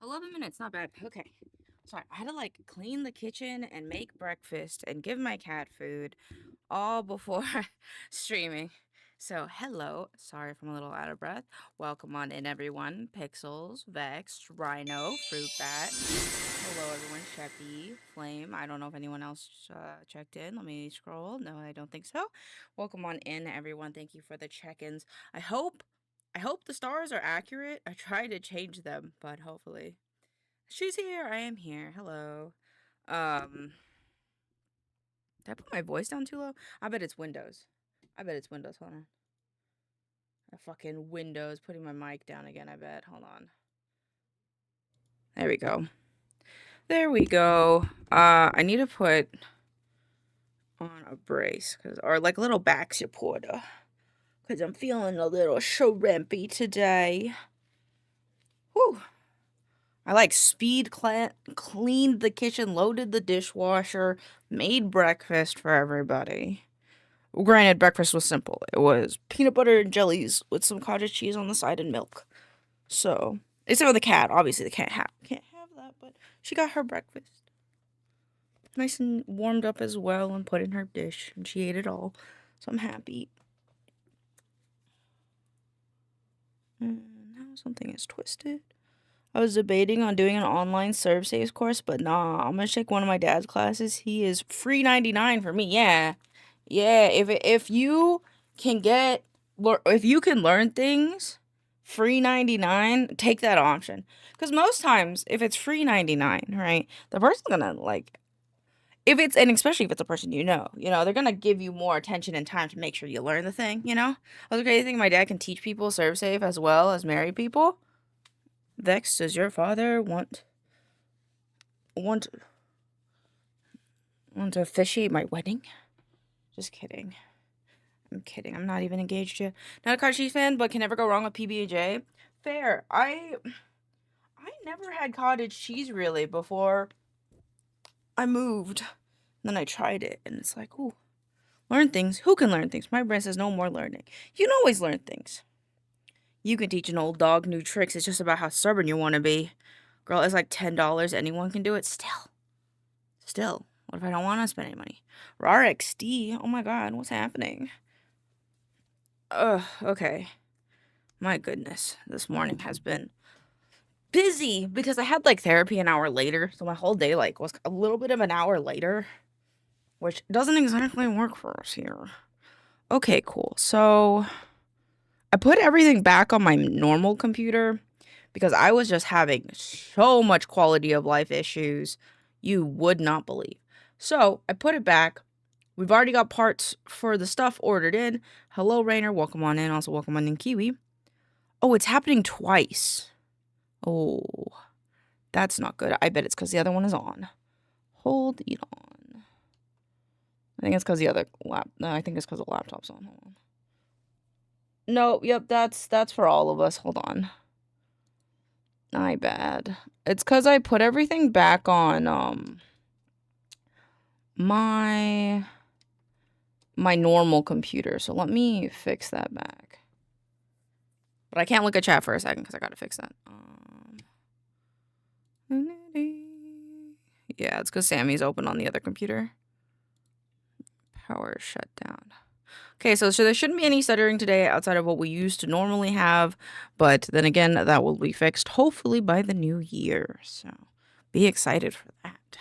11 minutes, not bad. Okay. Sorry, I had to like clean the kitchen and make breakfast and give my cat food all before streaming. So, hello. Sorry if I'm a little out of breath. Welcome on in, everyone. Pixels, Vex, Rhino, Fruit Bat. Hello, everyone. Sheppy, Flame. I don't know if anyone else checked in. Let me scroll. No, I don't think so. Welcome on in, everyone. Thank you for the check-ins. I hope the stars are accurate. I tried to change them, but hopefully. She's here. I am here. Hello. Did I put my voice down too low? I bet it's Windows. Hold on. Fucking Windows. Putting my mic down again, I bet. Hold on. There we go. I need to put on a brace, or like a little back supporter, because I'm feeling a little shrimpy today. Whew. I like speed cleaned the kitchen, loaded the dishwasher, made breakfast for everybody. Well, granted, breakfast was simple. It was peanut butter and jellies with some cottage cheese on the side and milk. So, except for the cat. Obviously, the cat can't have that, but she got her breakfast. Nice and warmed up as well and put in her dish, and she ate it all. So I'm happy. And now something is twisted. I was debating on doing an online serve saves course, but nah, I'm gonna take one of my dad's classes. He is free 99 for me. Yeah. If you can learn things free 99, take that option. Because most times, if it's free 99, right, the person's gonna like, especially if it's a person they're gonna give you more attention and time to make sure you learn the thing. I was okay. I think my dad can teach people serve save as well as married people. Vex, does your father want to officiate my wedding? Just kidding. I'm kidding. I'm not even engaged yet. Not a cottage cheese fan, but can never go wrong with PB&J. Fair. I never had cottage cheese really before I moved. And then I tried it, and it's like, ooh, learn things. Who can learn things? My brain says no more learning. You can always learn things. You can teach an old dog new tricks. It's just about how stubborn you want to be. Girl, it's like $10. Anyone can do it. Still. What if I don't want to spend any money? RAR XD. Oh my god, what's happening? Okay. My goodness. This morning has been busy because I had like therapy an hour later. So my whole day was a little bit of an hour later, which doesn't exactly work for us here. Okay, cool. So I put everything back on my normal computer because I was just having so much quality of life issues you would not believe. So I put it back. We've already got parts for the stuff ordered in. Hello, Rainer. Welcome on in. Also, welcome on in, Kiwi. Oh, it's happening twice. Oh, that's not good. I bet it's because the other one is on. Hold it on. I think it's because the laptop's on. Hold on. No, yep, that's for all of us. Hold on. My bad. It's because I put everything back on my normal computer. So let me fix that back. But I can't look at chat for a second because I gotta fix that. Yeah, it's because Sammy's open on the other computer. Power shut down. Okay, so there shouldn't be any stuttering today outside of what we used to normally have. But then again, that will be fixed hopefully by the new year. So be excited for that.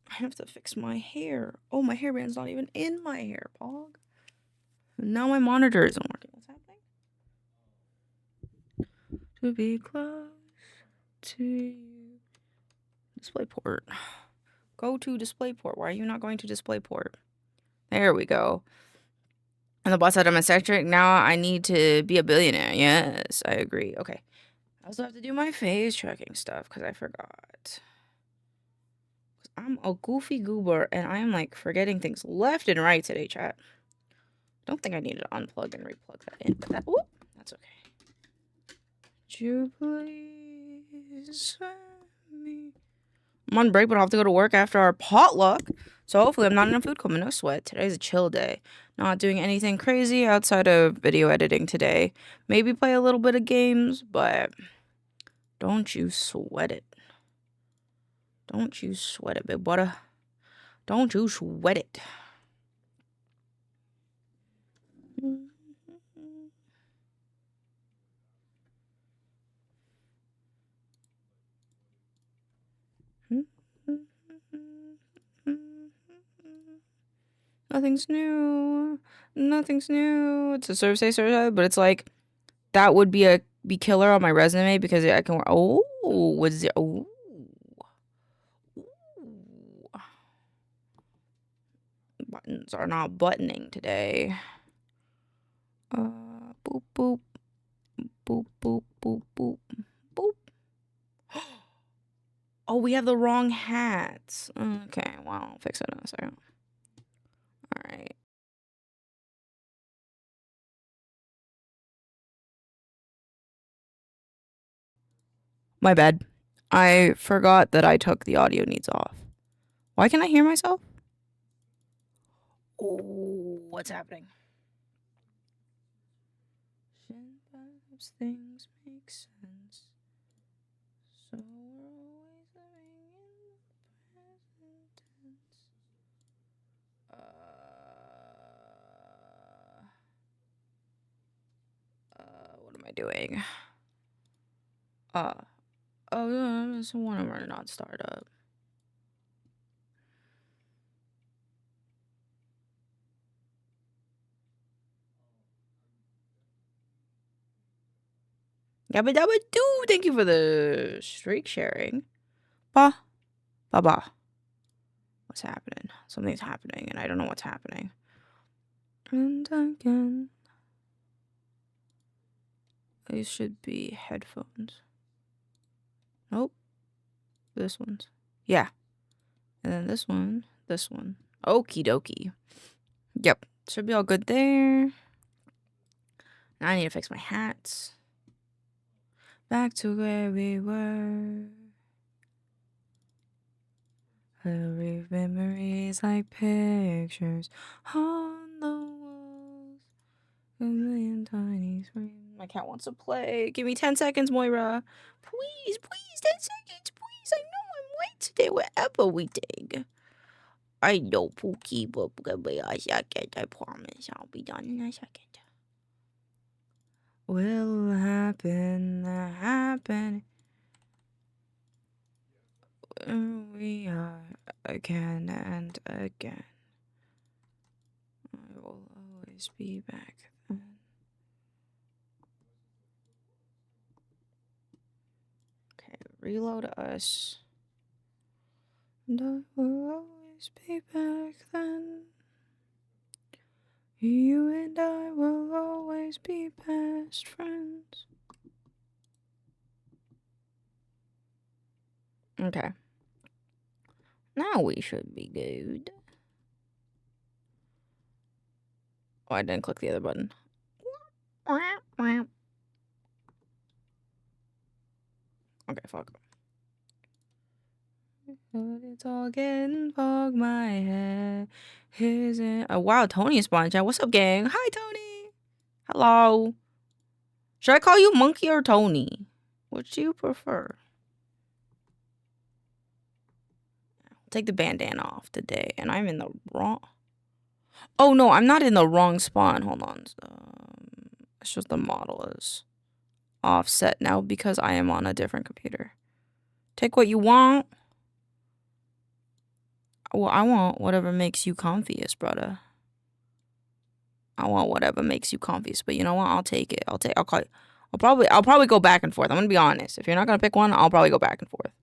I have to fix my hair. Oh, my hairband's not even in my hair, Pog. Now my monitor isn't working. What's happening? To be close to you. DisplayPort. Go to DisplayPort. Why are you not going to DisplayPort? There we go. And the boss said I'm eccentric. Now I need to be a billionaire. Yes, I agree. Okay. I also have to do my face tracking stuff because I forgot. I'm a goofy goober and I am like forgetting things left and right today, chat. Don't think I need to unplug and replug that in, but that's okay. Would you please me? I'm on break, but I'll have to go to work after our potluck. So hopefully I'm not in a food coma, no sweat. Today's a chill day. Not doing anything crazy outside of video editing today. Maybe play a little bit of games, but don't you sweat it. Don't you sweat it, big butter. Don't you sweat it. Nothing's new. Nothing's new. It's a serve say serve, but it's like that would be killer on my resume because I can. Oh, what is it? Oh, buttons are not buttoning today. Boop boop boop boop boop boop boop. Oh, we have the wrong hats. Okay, well, I'll fix it in a second. All right. My bad. I forgot that I took the audio needs off. Why can't I hear myself? Oh, what's happening? Sometimes things make sense. So we're always living in the present tense. What am I doing? Oh, it's one of our not startup. Yabba dabba doo! Thank you for the streak sharing. Ba ba. What's happening? Something's happening, and I don't know what's happening. And again, these should be headphones. Nope. This one's. Yeah. And then this one. Okie dokie. Yep. Should be all good there. Now I need to fix my hats. Back to where we were. Leave memories like pictures on the walls. A million tiny screams. My cat wants to play. Give me 10 seconds, Moira. Please, 10 seconds, please. I know I'm late today, wherever we dig. I know, Pookie, but a second. I promise I'll be done in a second. Will happen. We are again and again. I will always be back then. Okay, reload us. And I will always be back then. You and I will always be best friends. Okay. Now we should be good. Oh, I didn't click the other button. Okay, fuck. But it's all getting fog my head. Isn't oh wow, Tony is spawned chat. What's up, gang? Hi, Tony. Hello. Should I call you Monkey or Tony? Which do you prefer? Take the bandana off today, and I'm in the wrong. Oh no, I'm not in the wrong spawn. Hold on. It's just the model is offset now because I am on a different computer. Take what you want. Well, I want whatever makes you comfiest, brother. I want whatever makes you comfiest, but you know what? I'll take it. I'll call you. I'll probably go back and forth. I'm gonna be honest. If you're not gonna pick one, I'll probably go back and forth.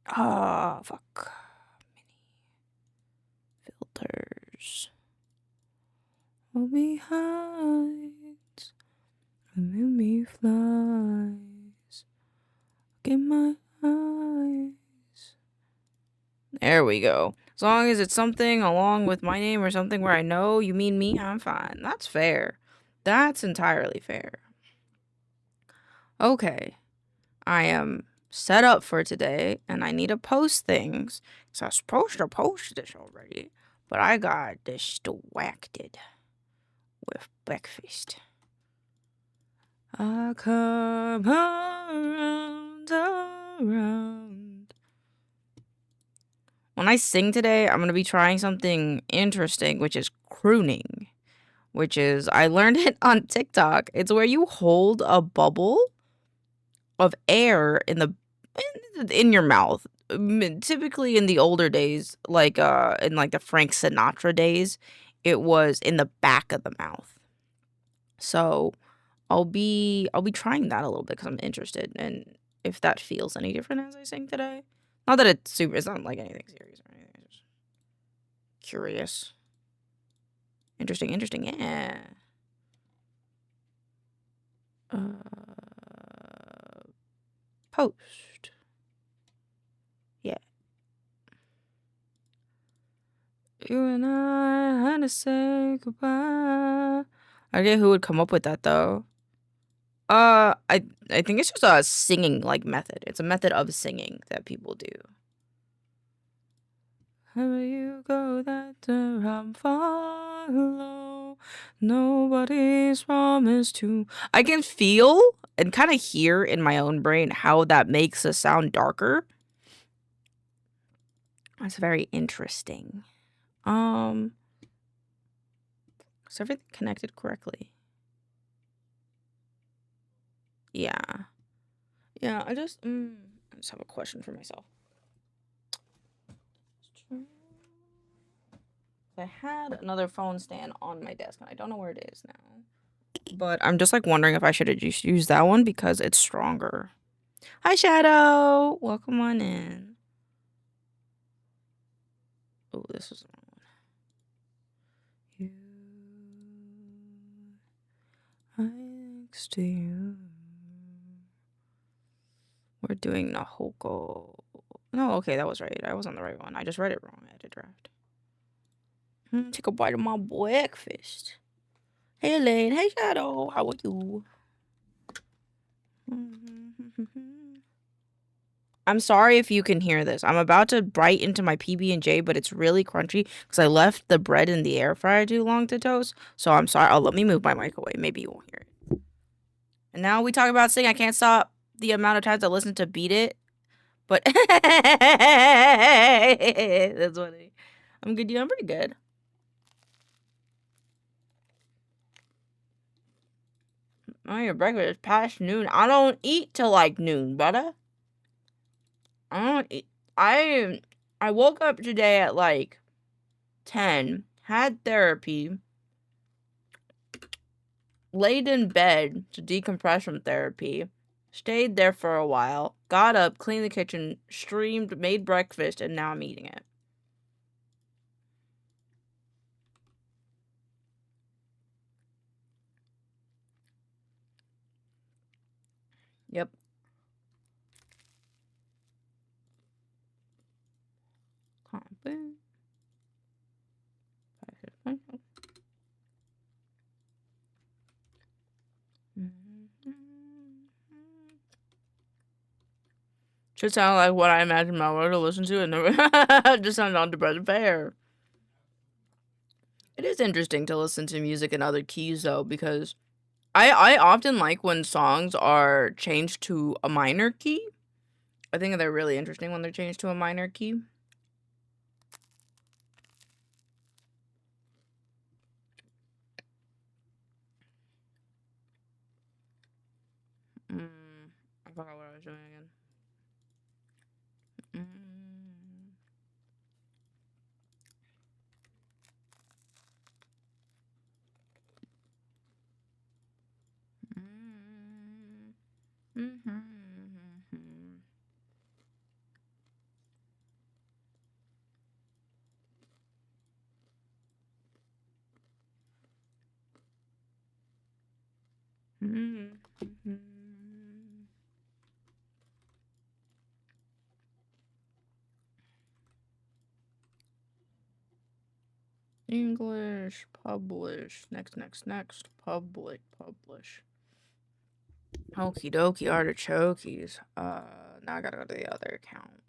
Ah, fuck. Mini filters. All behind. Let me flies. Get my eyes. There we go. As long as it's something along with my name or something where I know you mean me, I'm fine. That's fair. That's entirely fair. Okay. I am set up for today, and I need to post things. So I was supposed to post this already, but I got distracted with breakfast. I come around. When I sing today, I'm going to be trying something interesting, which is crooning. Which is, I learned it on TikTok. It's where you hold a bubble of air in your mouth. Typically in the older days, like in like the Frank Sinatra days, it was in the back of the mouth. So I'll be trying that a little bit because I'm interested in if that feels any different as I sing today. Not that it's not like anything serious or anything. I'm just curious. Interesting, yeah. Post. Yeah. You and I had to say goodbye. I get who would come up with that though. I think it's just a singing like method. It's a method of singing that people do. Wherever you go, that I'm follow. Nobody's promised to. I can feel and kind of hear in my own brain how that makes the sound darker. That's very interesting. Is everything connected correctly? Yeah. Yeah, I just have a question for myself. I had another phone stand on my desk, and I don't know where it is now. But I'm just, like, wondering if I should have just used that one because it's stronger. Hi, Shadow! Welcome on in. Oh, this is the wrong one. You, next to you. We're doing Nahoko. No, okay, that was right. I was on the right one. I just read it wrong. I had to draft. Take a bite of my breakfast. Hey, Elaine. Hey, Shadow. How are you? I'm sorry if you can hear this. I'm about to bite into my PB&J, but it's really crunchy because I left the bread in the air fryer too long to toast. So I'm sorry. Oh, let me move my mic away. Maybe you won't hear it. And now we talk about singing. I can't stop the amount of times I listen to Beat It. But that's funny. I'm good. I'm pretty good. Oh, your breakfast is past noon. I don't eat till like noon, brother. I don't eat. I woke up today at like 10, had therapy, laid in bed to decompress from therapy, stayed there for a while, got up, cleaned the kitchen, streamed, made breakfast, and now I'm eating it. Yep. Should sound like what I imagine my mother to listen to, and just sound on depressed bear. It is interesting to listen to music in other keys though, because I often like when songs are changed to a minor key. I think they're really interesting when they're changed to a minor key. I forgot what I was doing again. English, publish, next, publish. Okie dokie artichokes. Now I gotta go to the other account.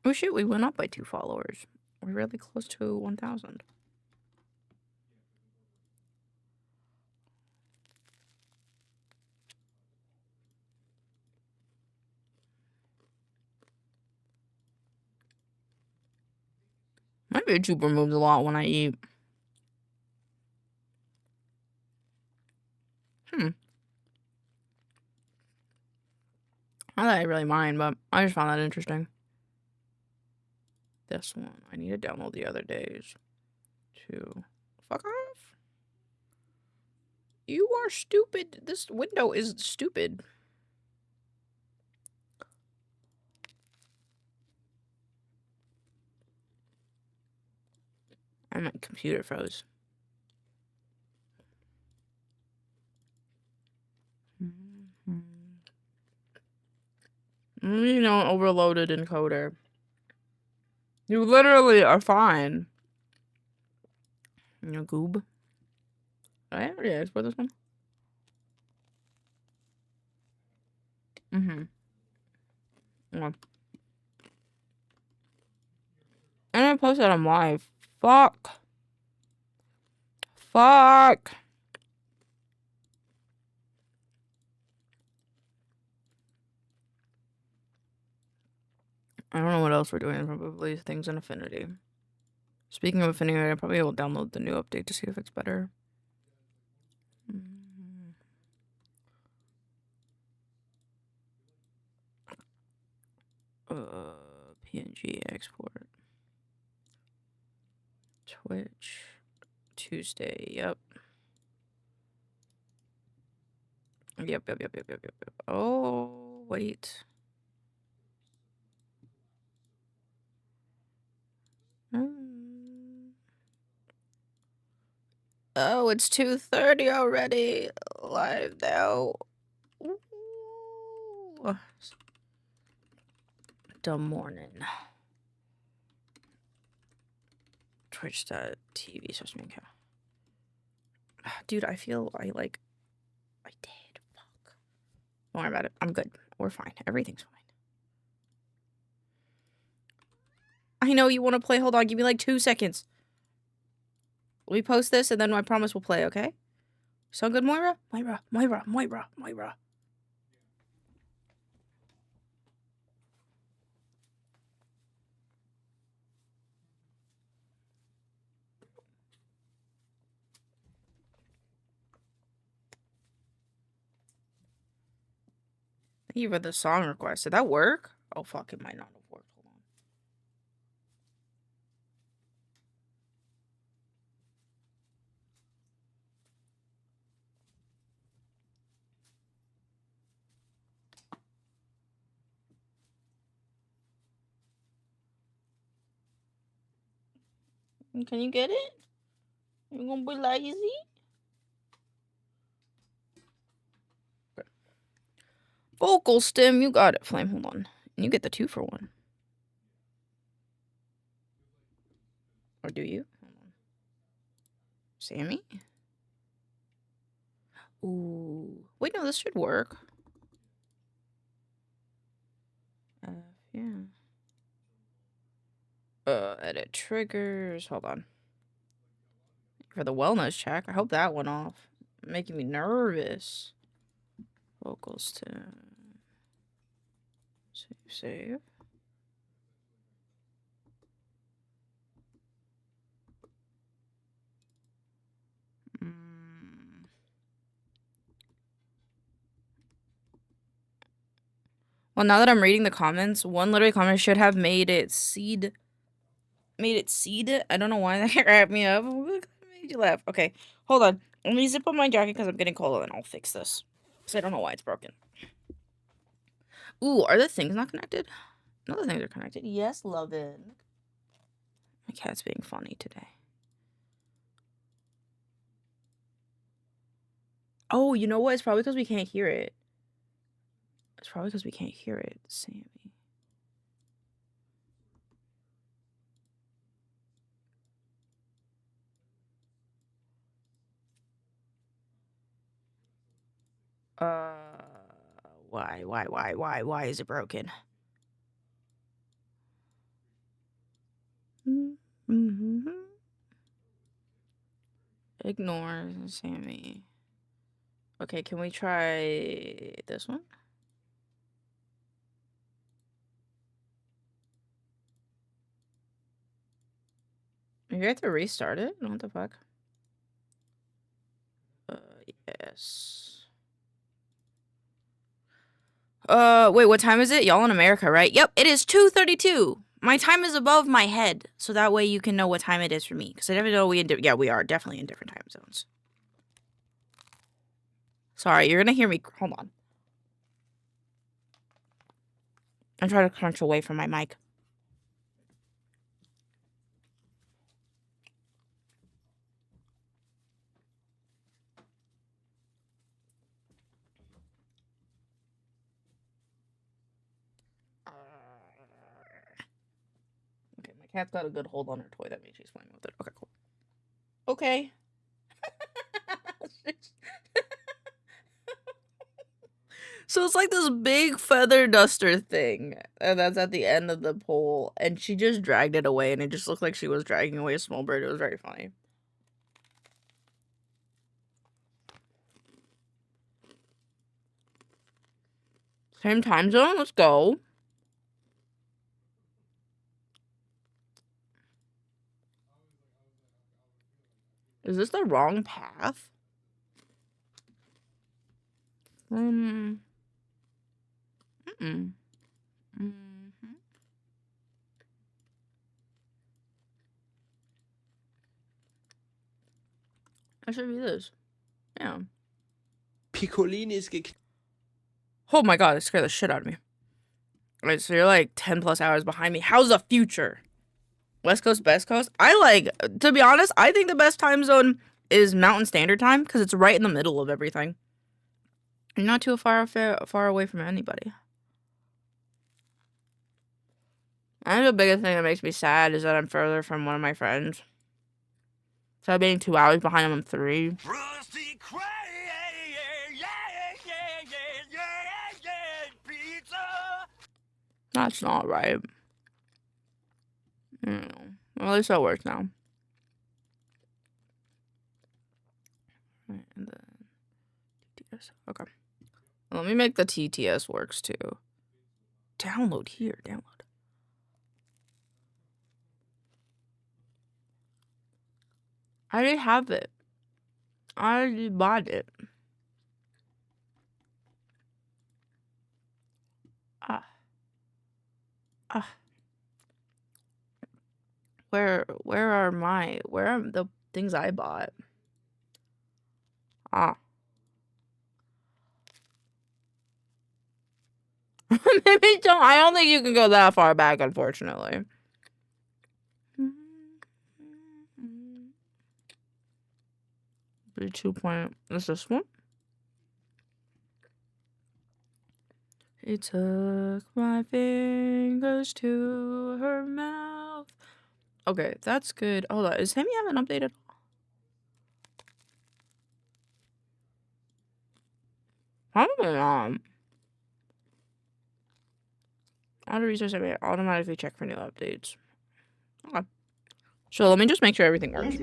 Oh shit, we went up by 2 followers. We're really close to 1,000. My VTuber moves a lot when I eat. Not that I really mind, but I just found that interesting. This one. I need to download the other days. Too. Fuck off. You are stupid. This window is stupid. And my computer froze. You know, overloaded encoder. You literally are fine. You know, goob. I already asked for this one. Yeah. And I posted on live. Fuck. Fuck. I don't know what else we're doing. Probably things in Affinity. Speaking of Affinity, I probably will download the new update to see if it's better. PNG export. Twitch. Tuesday. Yep. Yep. Oh, wait. Oh, it's 2:30 already. Live now. Ooh. Dumb morning. Twitch.tv / maincoow. Dude, I feel I did. Fuck. Don't worry about it. I'm good. We're fine. Everything's fine. I know you want to play. Hold on. Give me like 2 seconds. We post this and then I promise we'll play, okay? Sound good, Moira? Moira. Thank you for the song request. Did that work? Oh, fuck. It might not have worked. Hold on. Can you get it? You gonna be lazy? Vocal stim, you got it, Flame. Hold on. And you get the 2 for 1. Or do you? Hold on. Sammy? Ooh. Wait, no, this should work. Yeah. Edit triggers. Hold on. For the wellness check. I hope that went off. Making me nervous. Vocals to save. Well, now that I'm reading the comments, one literally comment should have made it seed. I don't know why that cracked me up. Made you laugh. Okay, hold on. Let me zip up my jacket because I'm getting cold and I'll fix this. Because I don't know why it's broken. Ooh, are the things not connected? No, the things are connected. Yes, lovin'. My cat's being funny today. Oh, you know what? It's probably because we can't hear it. Sammy. Why is it broken? Ignore Sammy. Okay, can we try this one? You have to restart it? What the fuck? Yes. Wait, what time is it? Y'all in America, right? Yep, it is 2:32. My time is above my head, so that way you can know what time it is for me. Because I never know yeah, we are definitely in different time zones. Sorry, you're gonna hear me. Hold on. I'm trying to crunch away from my mic. Okay, my cat's got a good hold on her toy. That means she's playing with it. Okay, cool. Okay. So it's like this big feather duster thing, and that's at the end of the pole, and she just dragged it away, and it just looked like she was dragging away a small bird. It was very funny. Same time zone? Let's go. Is this the wrong path? That should be this. Yeah. Oh my god, it scared the shit out of me. Alright, so you're like 10 plus hours behind me. How's the future? West Coast, Best Coast? To be honest, I think the best time zone is Mountain Standard Time because it's right in the middle of everything. You're not too far away from anybody. I think the biggest thing that makes me sad is that I'm further from one of my friends. So being 2 hours behind him, I'm 3. That's not right. Well, at least that works now. Right, and then TTS. Okay. Let me make the TTS works too. Download here. Download. I already have it. I already bought it. Where are the things I bought? Maybe I don't think you can go that far back, unfortunately. Is this one? He took my fingers to her mouth. Okay, that's good. Hold on, is Sammy haven't updated? Probably not. Auto research Sammy automatically check for new updates. Okay. So let me just make sure everything works.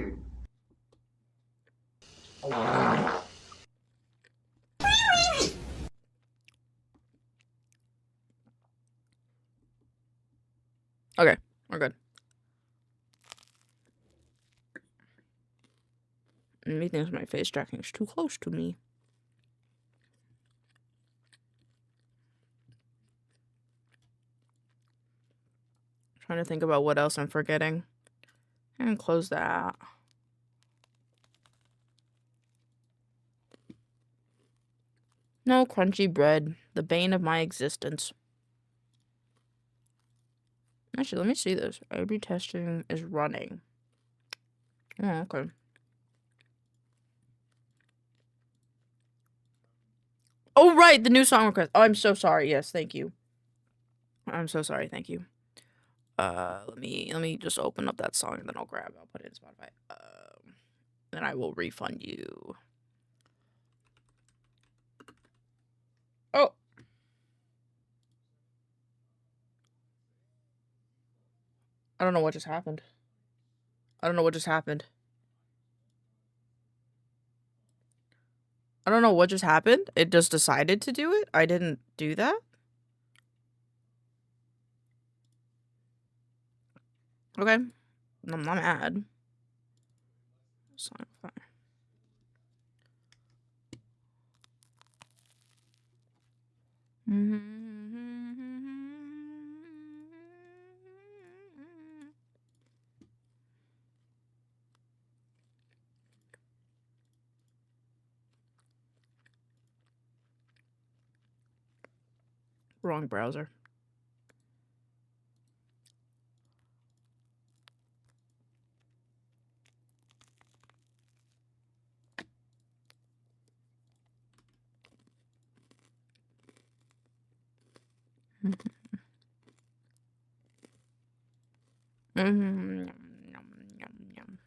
Okay, we're good. Me thinks my face tracking is too close to me. Trying to think about what else I'm forgetting. And close that. No crunchy bread, the bane of my existence. Actually, let me see this. A/B testing is running. Oh, okay. Oh, right, the new song request. Oh, I'm so sorry. Yes, thank you. I'm so sorry. Thank you. Let me just open up that song and then I'll put it in Spotify. Then I will refund you. don't know what just happened. I don't know what just happened. I don't know what just happened. It just decided to do it. I didn't do that. Okay. I'm not mad. It's not fine. Wrong browser. Yum, yum, yum.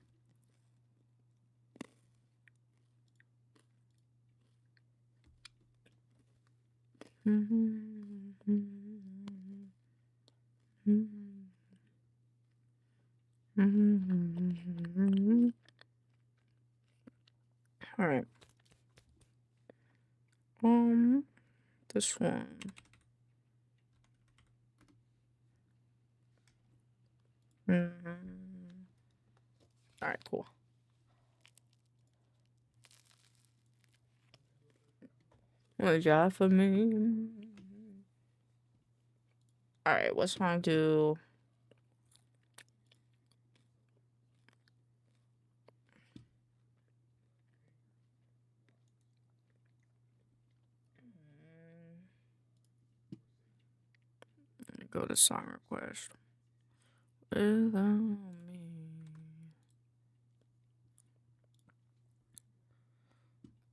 All right. This one. All right, cool. What you got for me? All right, what song do? Go to song request. Without me.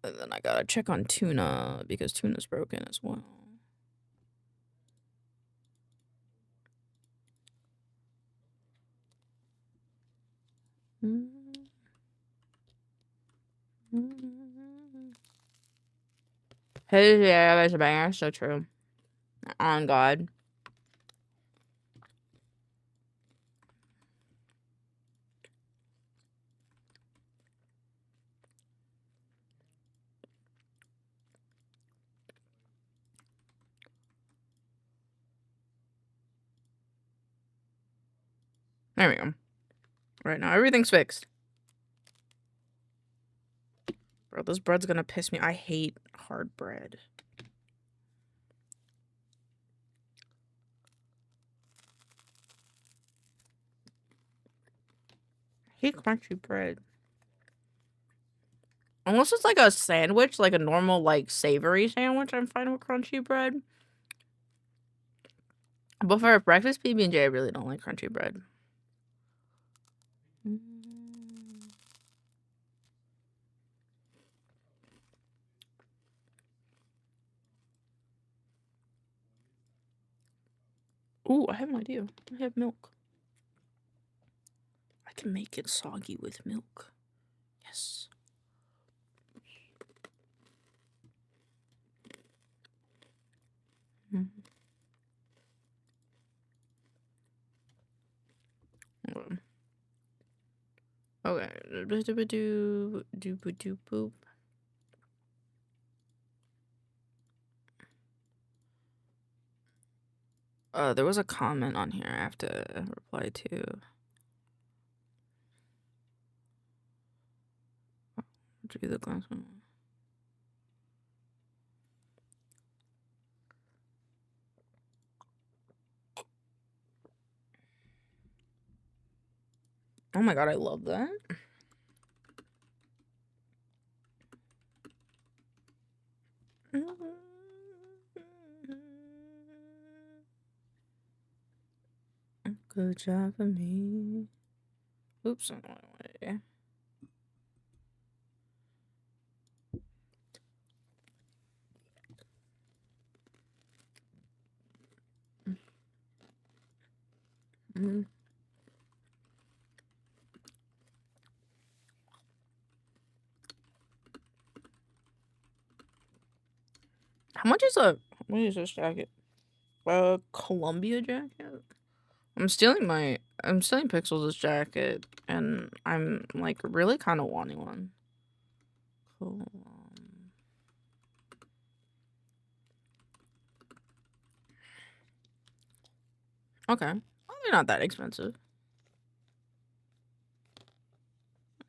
And then I gotta check on Tuna because Tuna's broken as well. Hey, yeah, that's a banger. So true. On God. There we go. Right now, everything's fixed. Bro, this bread's gonna piss me. I hate hard bread. I hate crunchy bread. Unless it's like a sandwich, like a normal, like, savory sandwich, I'm fine with crunchy bread. But for a breakfast PB&J, I really don't like crunchy bread. Ooh, I have an idea. I have milk. I can make it soggy with milk. Yes. Okay. Boop. There was a comment on here I have to reply to. Do the glass one. Oh my god, I love that. Good job for me. Oops, I'm the wrong way. How much is this jacket? Columbia jacket? I'm stealing Pixels' jacket, and I'm like really kind of wanting one. Cool. Okay. Well, they're not that expensive.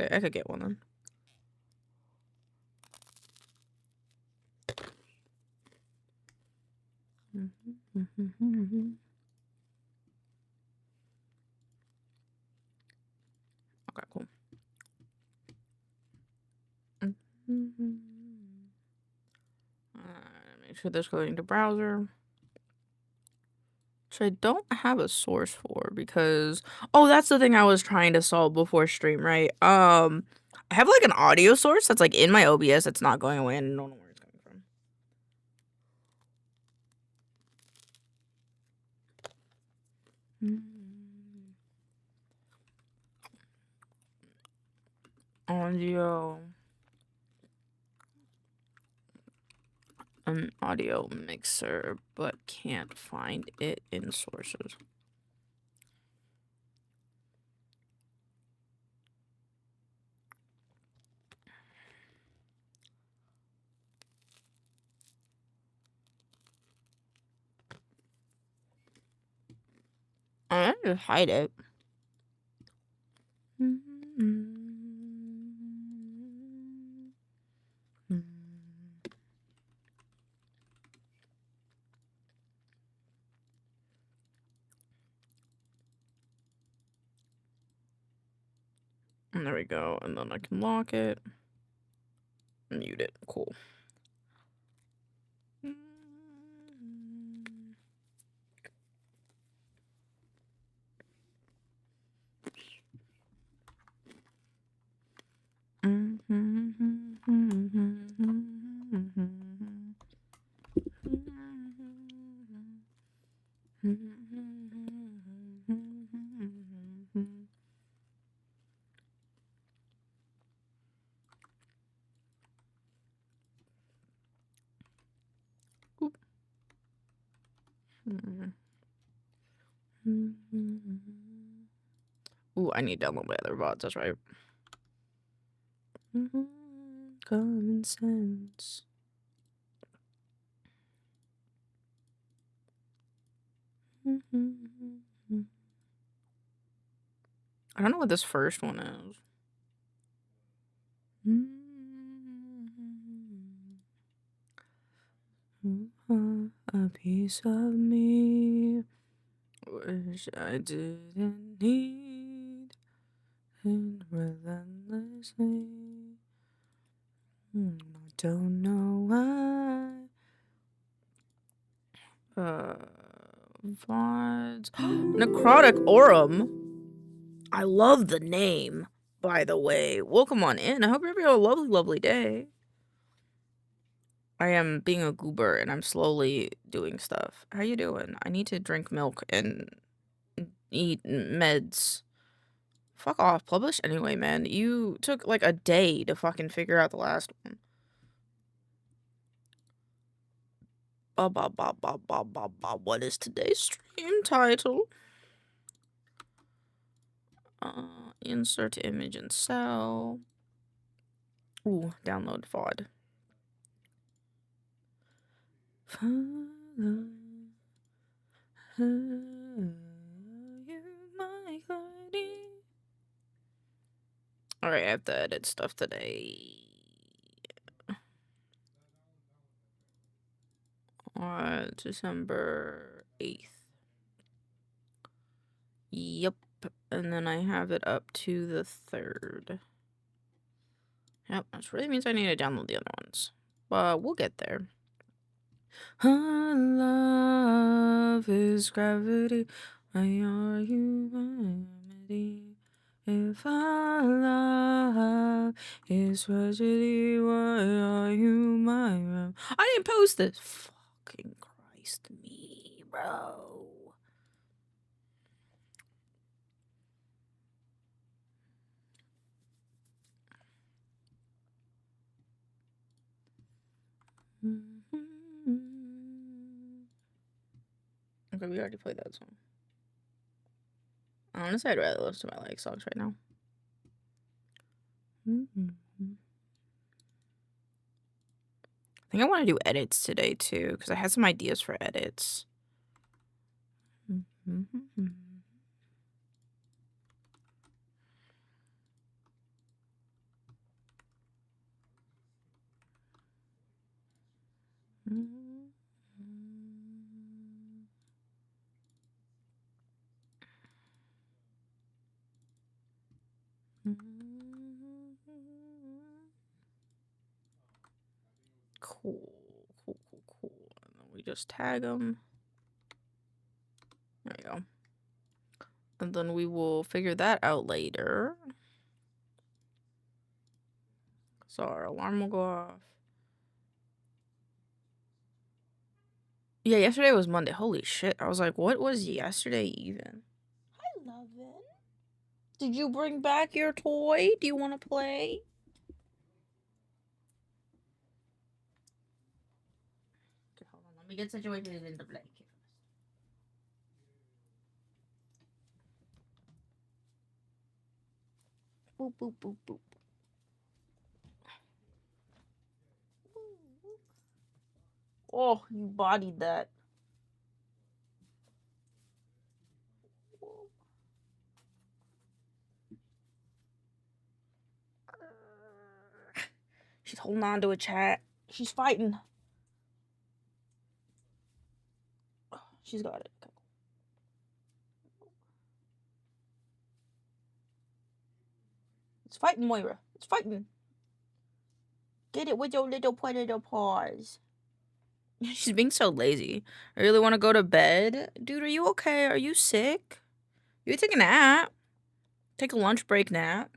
Okay, I could get one then. Okay, cool. Make sure this going to browser. Which I don't have a source for because that's the thing I was trying to solve before stream, right? I have like an audio source that's like in my OBS that's not going away and I don't know where it's coming from. Audio. An audio mixer, but can't find it in sources. I just hide it. And there we go. And then I can lock it. Mute it. Cool. Ooh, I need to download my other VODs, that's right. Common sense. I don't know what this first one is. A piece of me wish I didn't need and relentlessly. I don't know why. VODs. Necrotic Aurum. I love the name, by the way. Welcome on in. I hope you're having a lovely, lovely day. I am being a goober and I'm slowly doing stuff. How you doing? I need to drink milk and eat meds. Fuck off. Publish anyway, man. You took like a day to fucking figure out the last one. What is today's stream title? Insert image and cell. Ooh, download VOD. Follow you, my lady. Alright, I have to edit stuff today. December 8th. Yep. And then I have it up to the 3rd. Yep, which really means I need to download the other ones. But we'll get there. Love is gravity. Why are you my remedy? If our love is tragedy, why are you my rem? I didn't post this. Fucking Christ me, bro. Okay, we already played that song. Honestly, I'd rather listen to my like songs right now. I think I want to do edits today too, because I had some ideas for edits. Cool. And then we just tag them. There you go. And then we will figure that out later. So our alarm will go off. Yeah, yesterday was Monday. Holy shit. I was like, what was yesterday even? Hi, Lovin'. Did you bring back your toy? Do you want to play? Okay, hold on. Let me get situated in the blanket. Boop, boop, boop, boop. Oh, you bodied that. She's holding on to a chat. She's fighting. She's got it. Okay. It's fighting, Moira. It's fighting. Get it with your little potato paws. She's being so lazy. I really want to go to bed. Dude, are you okay? Are you sick? You take a nap. Take a lunch break nap.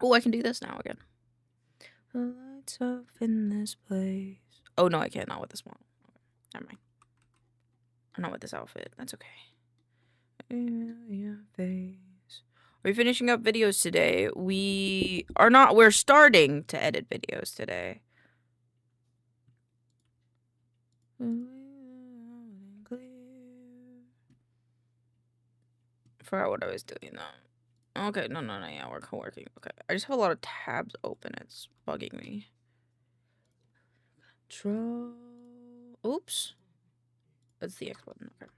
Oh, I can do this now again. The lights off in this place. Oh, no, I can't. Not with this one. Never mind. I'm not with this outfit. That's okay. Are we finishing up videos today? We are not. We're starting to edit videos today. Forgot what I was doing though. Okay, no, yeah, we're co-working. Okay, I just have a lot of tabs open. It's bugging me. Oops. That's the X button. Okay.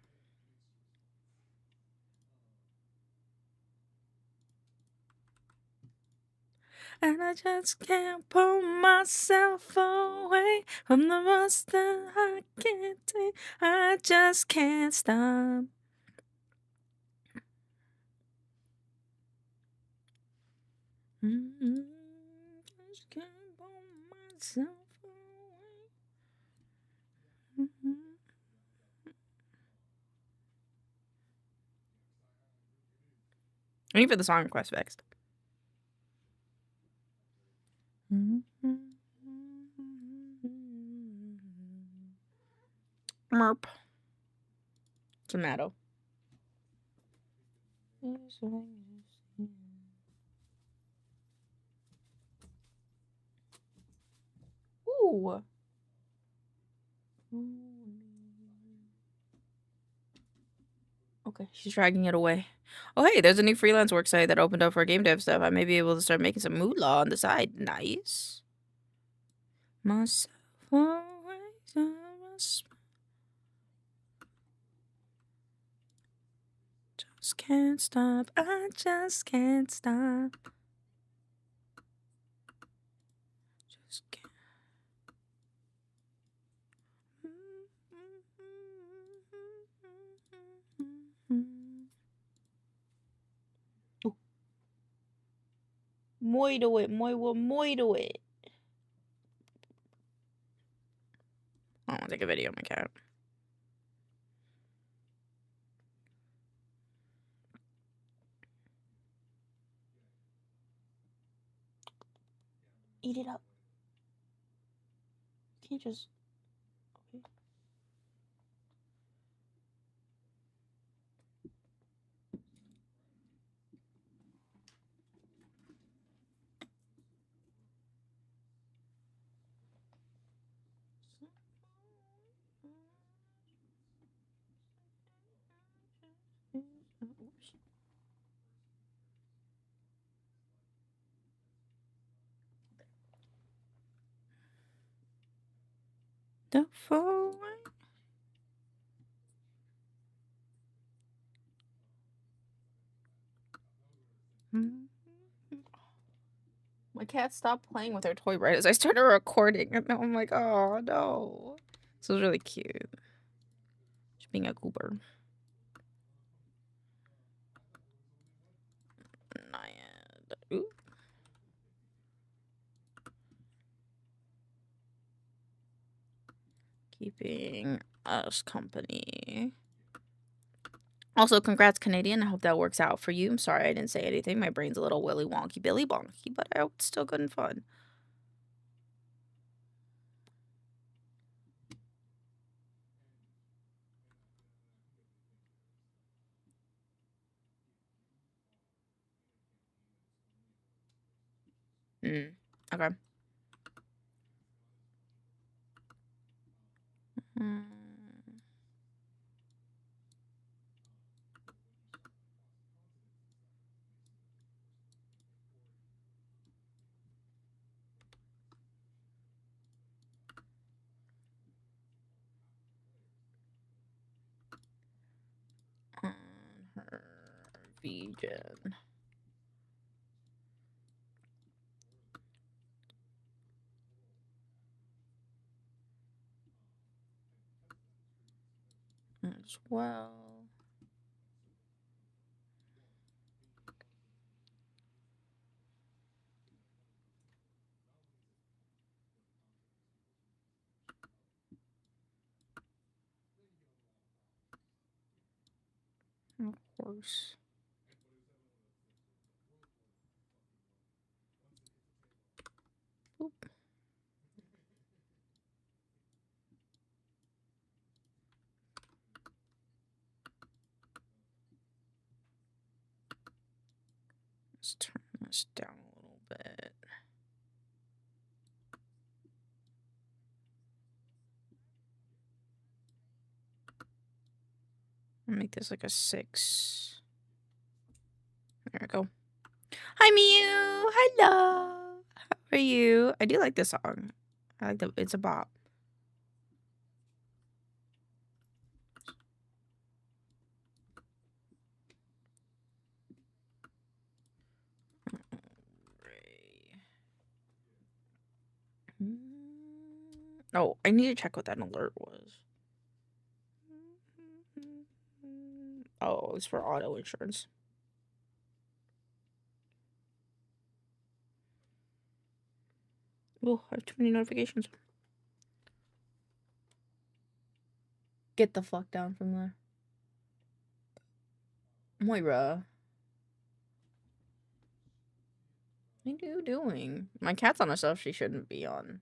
And I just can't pull myself away from the rust that I can't take. I just can't stop. Just can't pull myself away. I need for the song request fixed. Merp. Tomato. Ooh. Okay, she's dragging it away. Oh, hey, there's a new freelance work site that opened up for game dev stuff. I may be able to start making some moolah on the side. Nice. Myself always just can't stop. I just can't stop. Just can't. Ooh. Moi do it. Moi do it. I want to take a video of my cat. Eat it up. You can't just. Okay. The phone. My cat stopped playing with her toy right as I started recording, and now I'm like, oh no. This was really cute. She's being a goober. Naiad. Ooh. Keeping us company. Also, congrats, Canadian. I hope that works out for you. I'm sorry I didn't say anything. My brain's a little willy wonky billy bonky, but I hope it's still good and fun. Okay. Her VGen. As well. Of course. Oop. Let's turn this down a little bit. I'll make this like a 6. There we go. Hi, Mew. Hello. How are you? I do like this song. I like the. It's a bop. Oh, I need to check what that alert was. Oh, it's for auto insurance. Oh, I have too many notifications. Get the fuck down from there. Moira. What are you doing? My cat's on a stuff she shouldn't be on.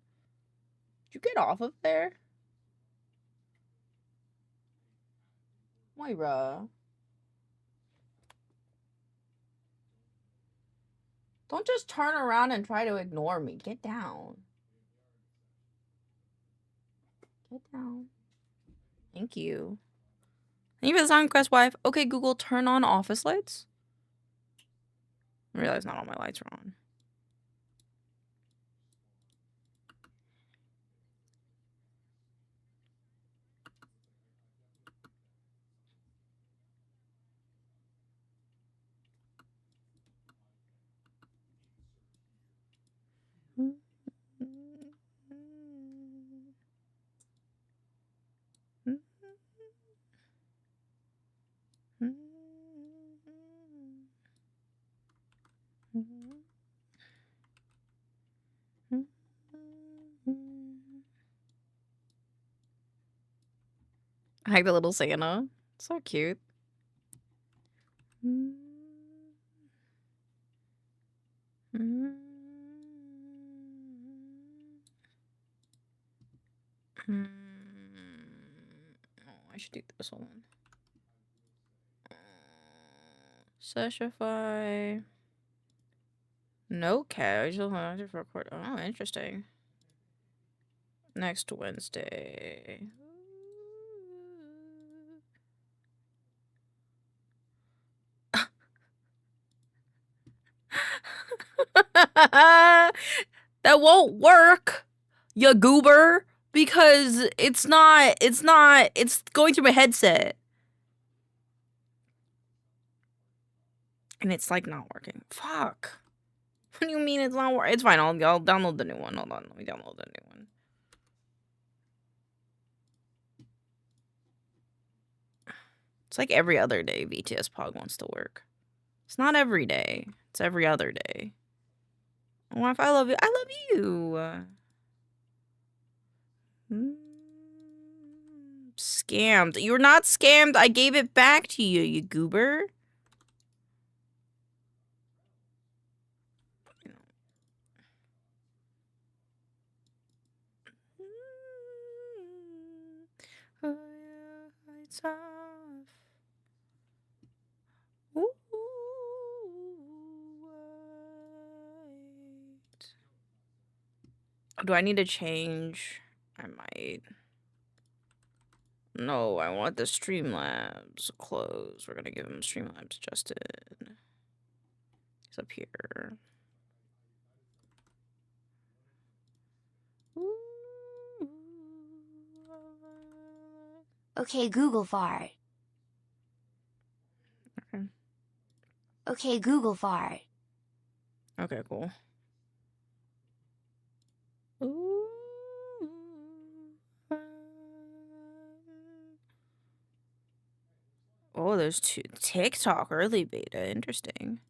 Did you get off of there? Moira. Don't just turn around and try to ignore me. Get down. Get down. Thank you. Thank you for the song request, wife. Okay, Google, turn on office lights. I realize not all my lights are on. I like the little Santa. So cute. Oh, I should do this one. Seshify. No cash. I just record. Oh, interesting. Next Wednesday. That won't work, you goober. Because it's going through my headset. And it's like not working. Fuck. What do you mean it's not working? It's fine. I'll download the new one. Hold on. Let me download the new one. It's like every other day VTS Pog wants to work. It's not every day. It's every other day. Well, if I love you, I love you. Scammed. You're not scammed. I gave it back to you, you goober. It's off. Ooh, wait. Do I need to change? I might. No, I want the Streamlabs closed. We're gonna give him Streamlabs Justin. He's up here. Okay, Google fart. Okay. Okay, Google fart. Okay, cool. Ooh. Oh, there's two. TikTok early beta. Interesting.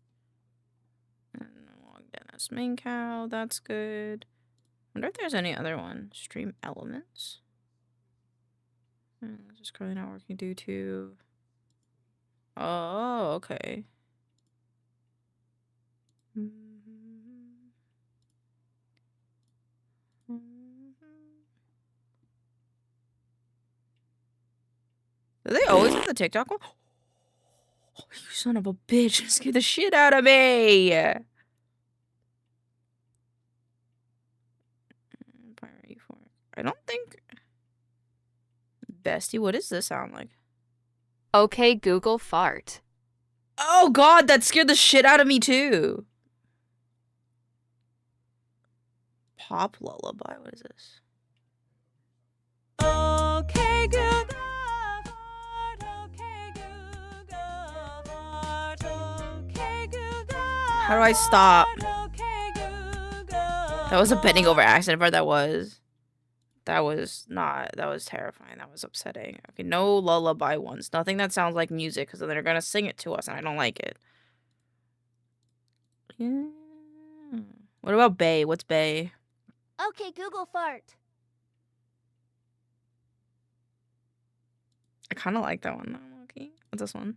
And logged in as maincoow. That's good. Wonder if there's any other one. Stream elements. Just currently not working due to. Oh, okay. Do they always have the TikTok one? Oh, you son of a bitch. Scared the shit out of me. I don't think. Bestie, what does this sound like? Okay, Google fart. Oh god, that scared the shit out of me too. Pop lullaby, what is this? Okay, Google fart. Okay, Google fart. Okay, Google. How do I stop? Okay, Google. That was a bending over accident part. That was terrifying. That was upsetting. Okay, no lullaby ones. Nothing that sounds like music, because then they're gonna sing it to us, and I don't like it. Yeah. What about Bay? What's Bay? Okay, Google fart. I kind of like that one. Okay, what's this one?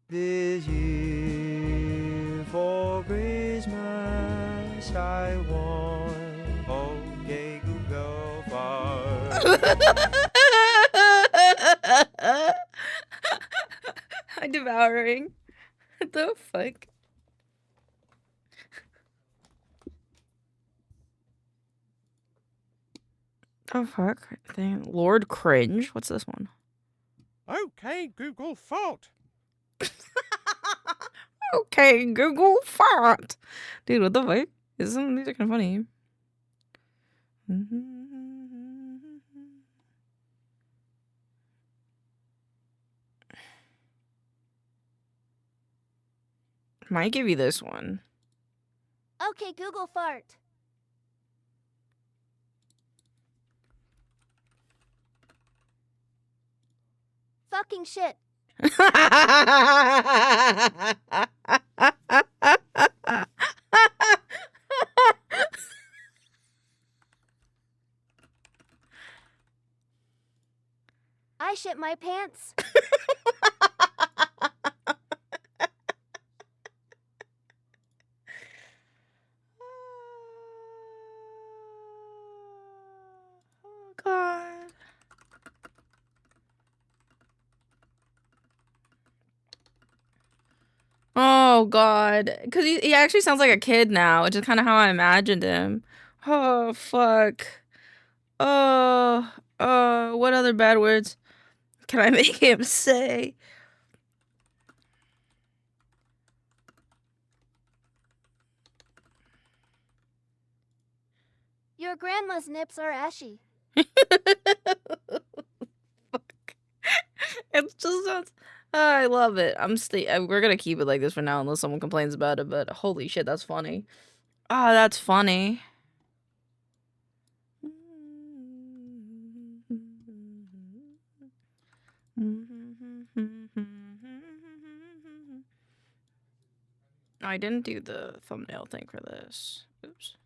This year for Christmas I want okay Google fart. I'm devouring. What the fuck? The fuck? Thing. Lord Cringe? What's this one? Okay Google fart. Okay, Google fart. Dude, what the fuck? These are kind of funny. Might give you this one. Okay, Google fart. Fucking shit. I shit my pants. Oh god. Oh god. Because he actually sounds like a kid now, which is kind of how I imagined him. Oh fuck. What other bad words can I make him say? Your grandma's nips are ashy. Fuck. It's just sounds. I love it. We're gonna keep it like this for now, unless someone complains about it. But holy shit, that's funny. Ah, that's funny. I didn't do the thumbnail thing for this. Oops.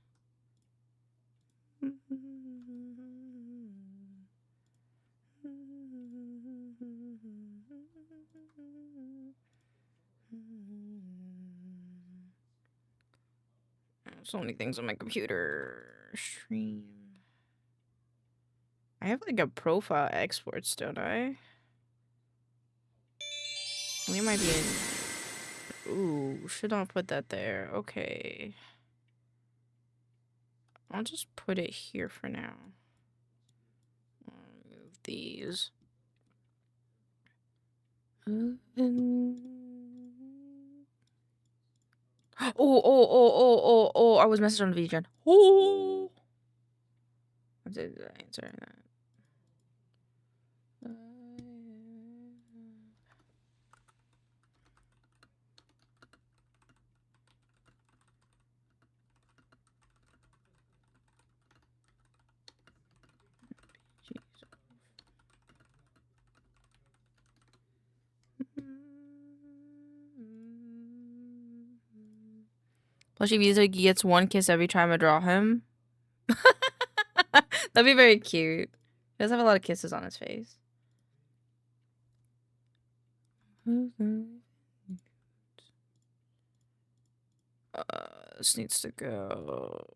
So many things on my computer. Stream. I have like a profile exports, don't I? We might be in. Ooh, should not put that there. Okay. I'll just put it here for now. I'll move these. Oh, I was messaging on the VGen. Oh! I did answer that. Plushy Visa gets one kiss every time I draw him. That'd be very cute. He does have a lot of kisses on his face. This needs to go.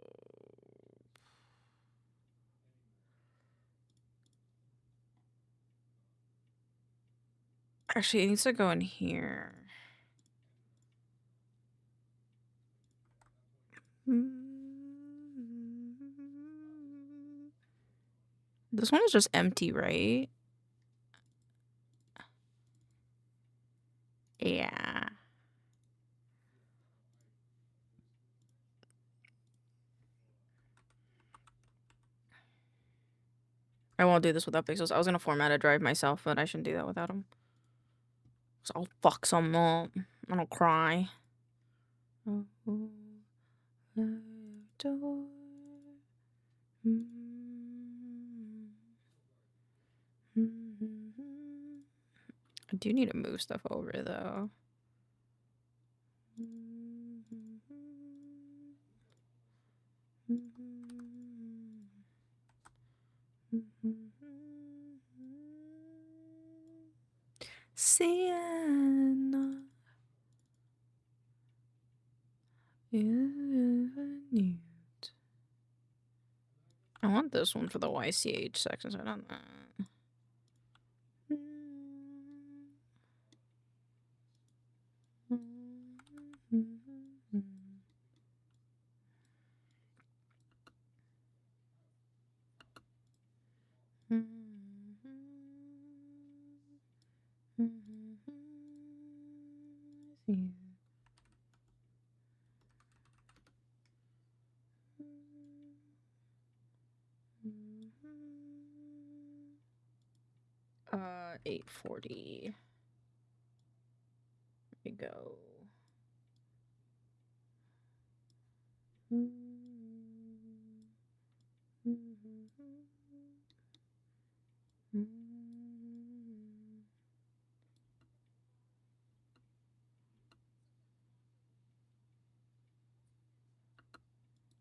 Actually, it needs to go in here. This one is just empty, right? Yeah. I won't do this without pixels. I was gonna format a drive myself, but I shouldn't do that without them. So I'll fuck some up. I don't cry. I do need to move stuff over though. Sienna. I want this one for the YCH section, so I don't know. Uh, 840. There we go.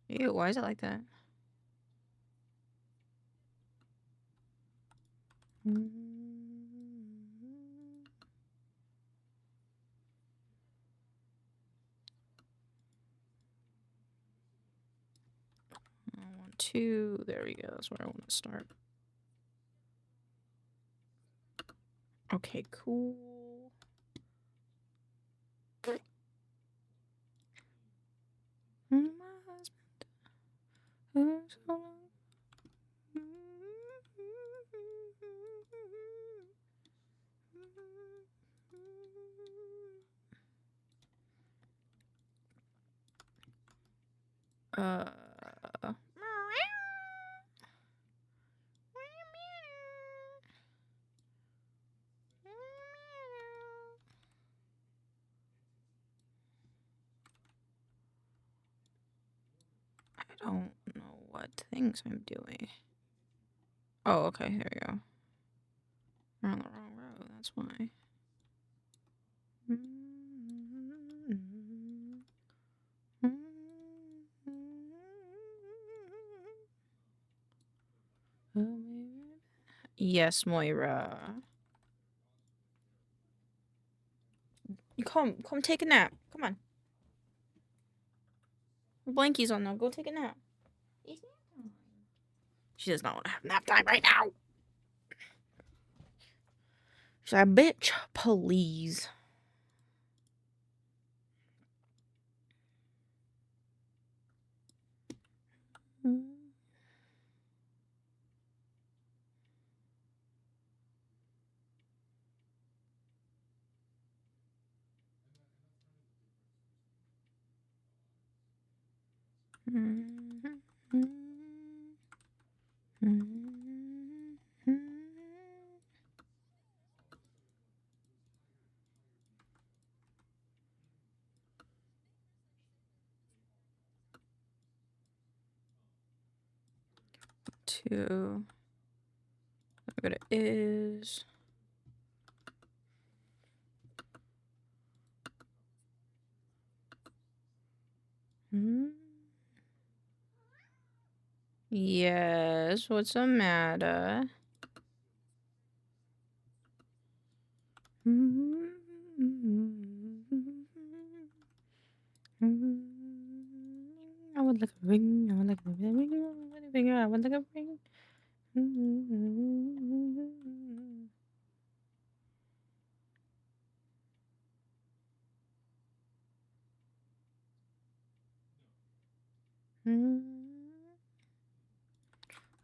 Ew, why is it like that? I want two. There we go. That's where I want to start. Okay, cool. My husband. don't know what things I'm doing. Oh, okay, there we go. We're on the wrong row, that's why. Yes, Moira. You come take a nap. Come on. Blanky's on now. Go take a nap. It's nap time. She does not want to have nap time right now. She's like, bitch, please. Two. Look what it is. Yes, what's the matter? I would like a ring. I would like a ring. I would like a ring.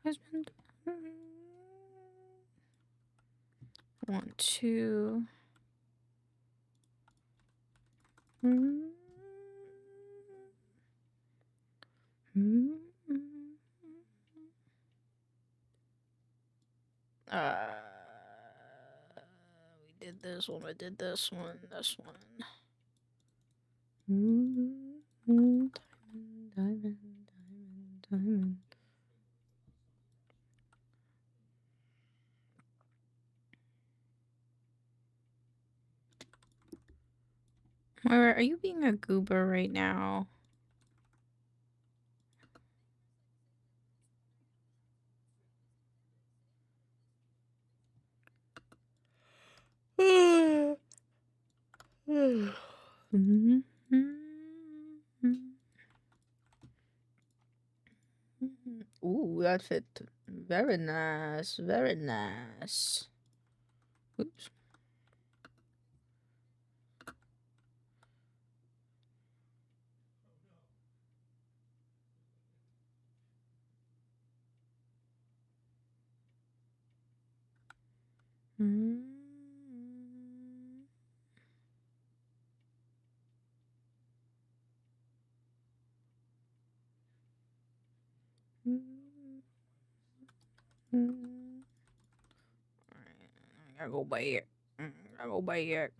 Husband. 1, 2. We did this one. I did this one. This one. Diamond, diamond, diamond, diamond. Moira, are you being a goober right now? Ooh, that fit very nice, very nice. Oops. I gotta go back. I gotta go back.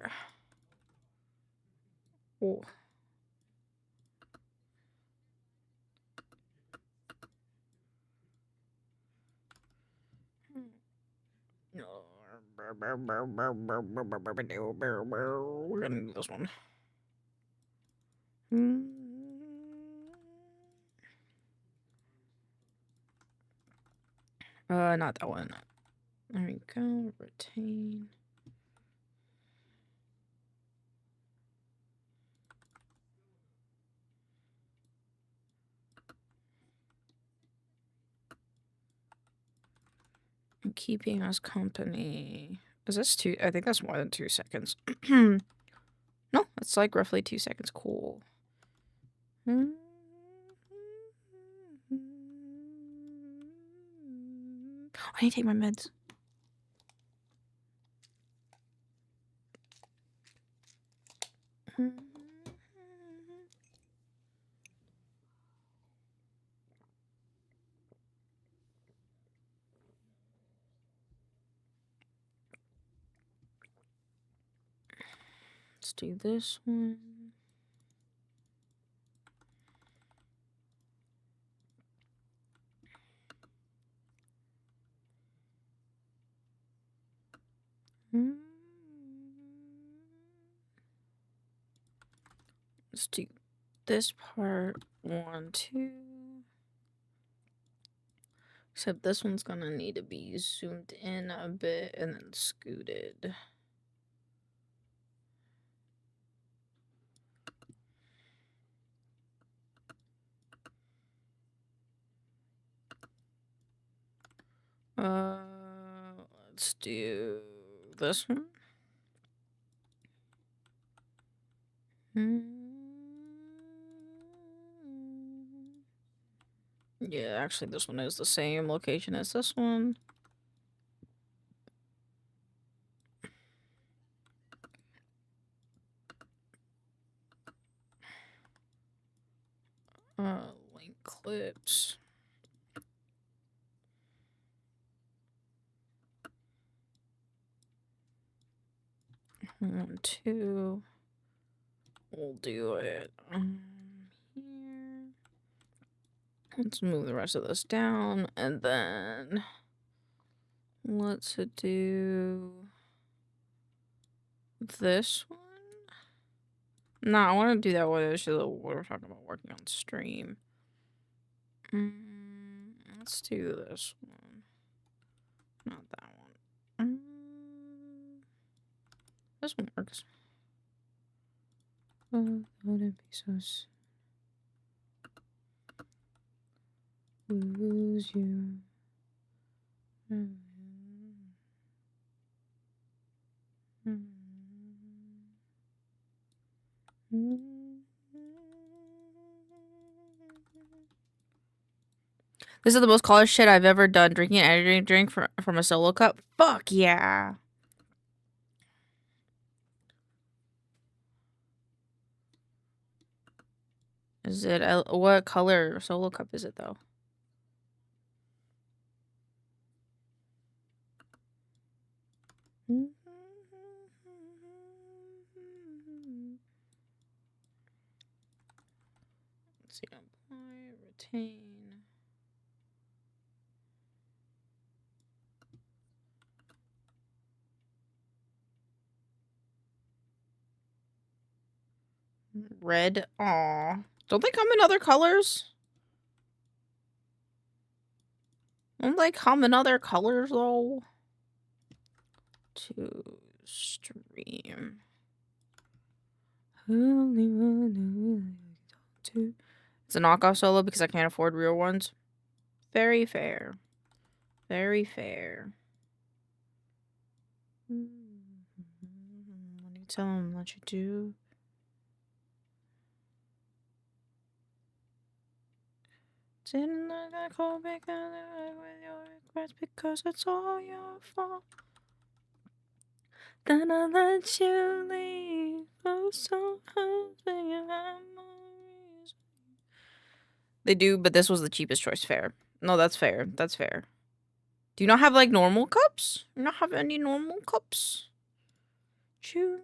Oh. We're gonna do this one. Not that one. There we go. Retain. I'm keeping us company. Is this 2? I think that's more than 2 seconds. No, it's like roughly 2 seconds. Cool. I need to take my meds. Let's do this one. Let's do this part 1, 2. Except this one's gonna need to be zoomed in a bit and then scooted. Let's do this one. Yeah, actually this one is the same location as this one. Link clips. One, 2. We'll do it here. Let's move the rest of this down, and then let's do this one. No, I want to do that one. We're talking about working on stream. Let's do this one. Not that one. This one works. Oh, would it be so lose you? This is the most college shit I've ever done. Drinking an energy drink from a solo cup. Fuck yeah. Is it what color solo cup is it though? Let's see. Apply, retain. Red. Aw. Don't they come in other colors? Don't they come in other colors though? To stream. It's a knockoff solo because I can't afford real ones. Very fair. Very fair. What do you tell them what you do? Didn't I call back with your request because it's all your fault? Then I let you leave. Oh, so hoping you have more reason. They do, but this was the cheapest choice. Fair. No, that's fair. That's fair. Do you not have like normal cups? You not have any normal cups? Julie,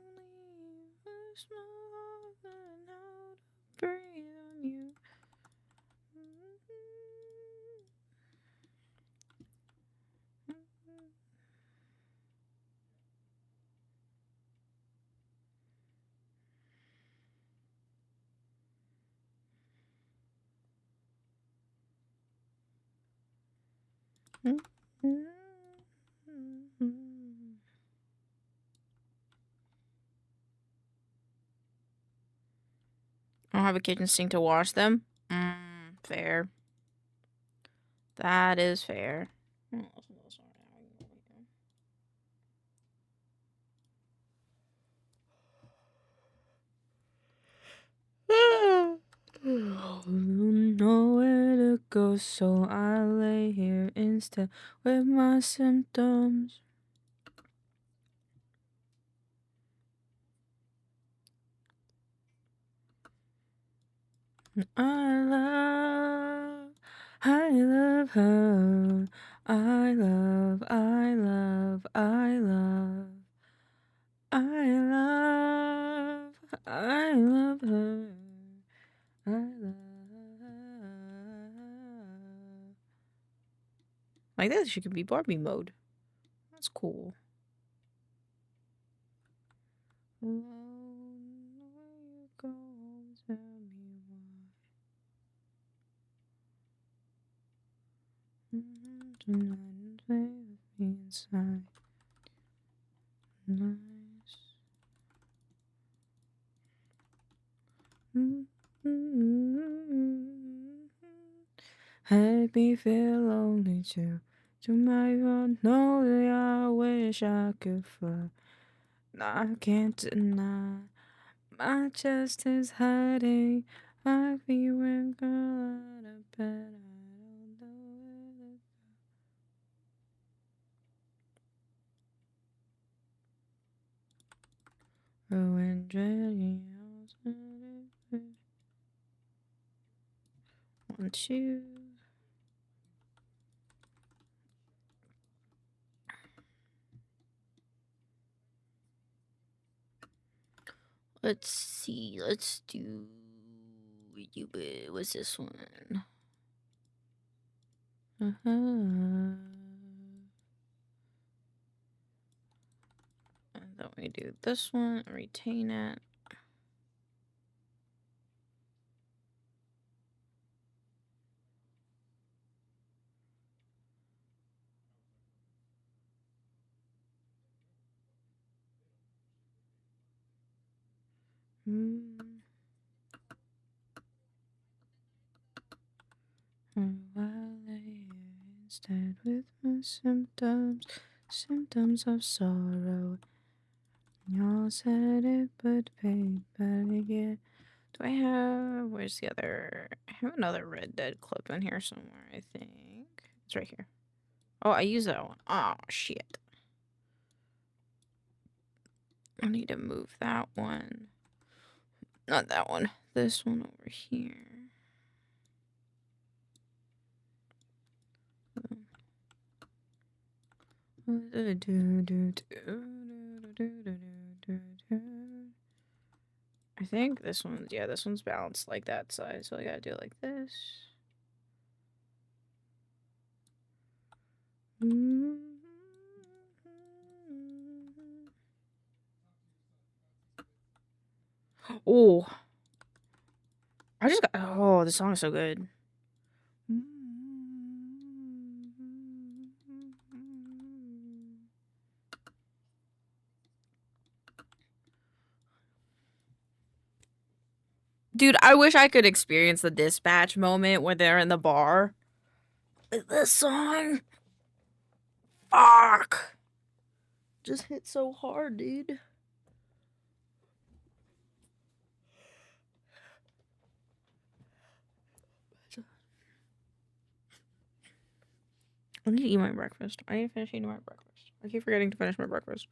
was my heart learn how to breathe on you. I don't have a kitchen sink to wash them. Fair. That is fair. Nowhere to go, so I lay here instead with my symptoms. I love her. I love her. Like that, she could be Barbie mode. That's cool. and play with me inside. Nice. Help me feel lonely too. To my God, know that I wish I could fly. I can't deny my chest is hurting. I feel when girl out of bed. I don't know where to ruin dreading. Want you. Let's see. Let's do. What's this one? And then we do this one. Retain it. While I lay instead with my symptoms of sorrow. Y'all said it would pay better get. Do I have? Where's the other? I have another Red Dead clip in here somewhere. I think it's right here. Oh, I use that one. Oh shit! I need to move that one. Not that one. This one over here. I think this one's, yeah, this one's balanced like that side, so I gotta do it like this. Oh, I just got, oh, the song is so good. Dude, I wish I could experience the dispatch moment where they're in the bar. This song. Fuck. Just hit so hard, dude. I need to eat my breakfast. I need to finish eating my breakfast. I keep forgetting to finish my breakfast.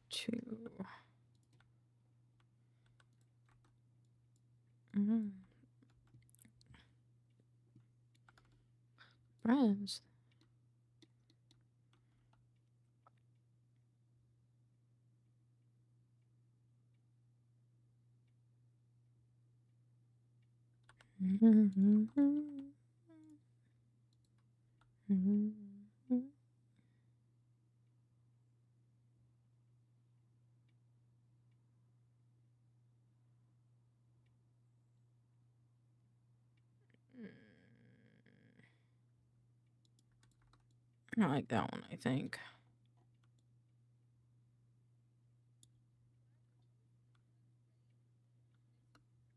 Two. Friends. I like that one, I think.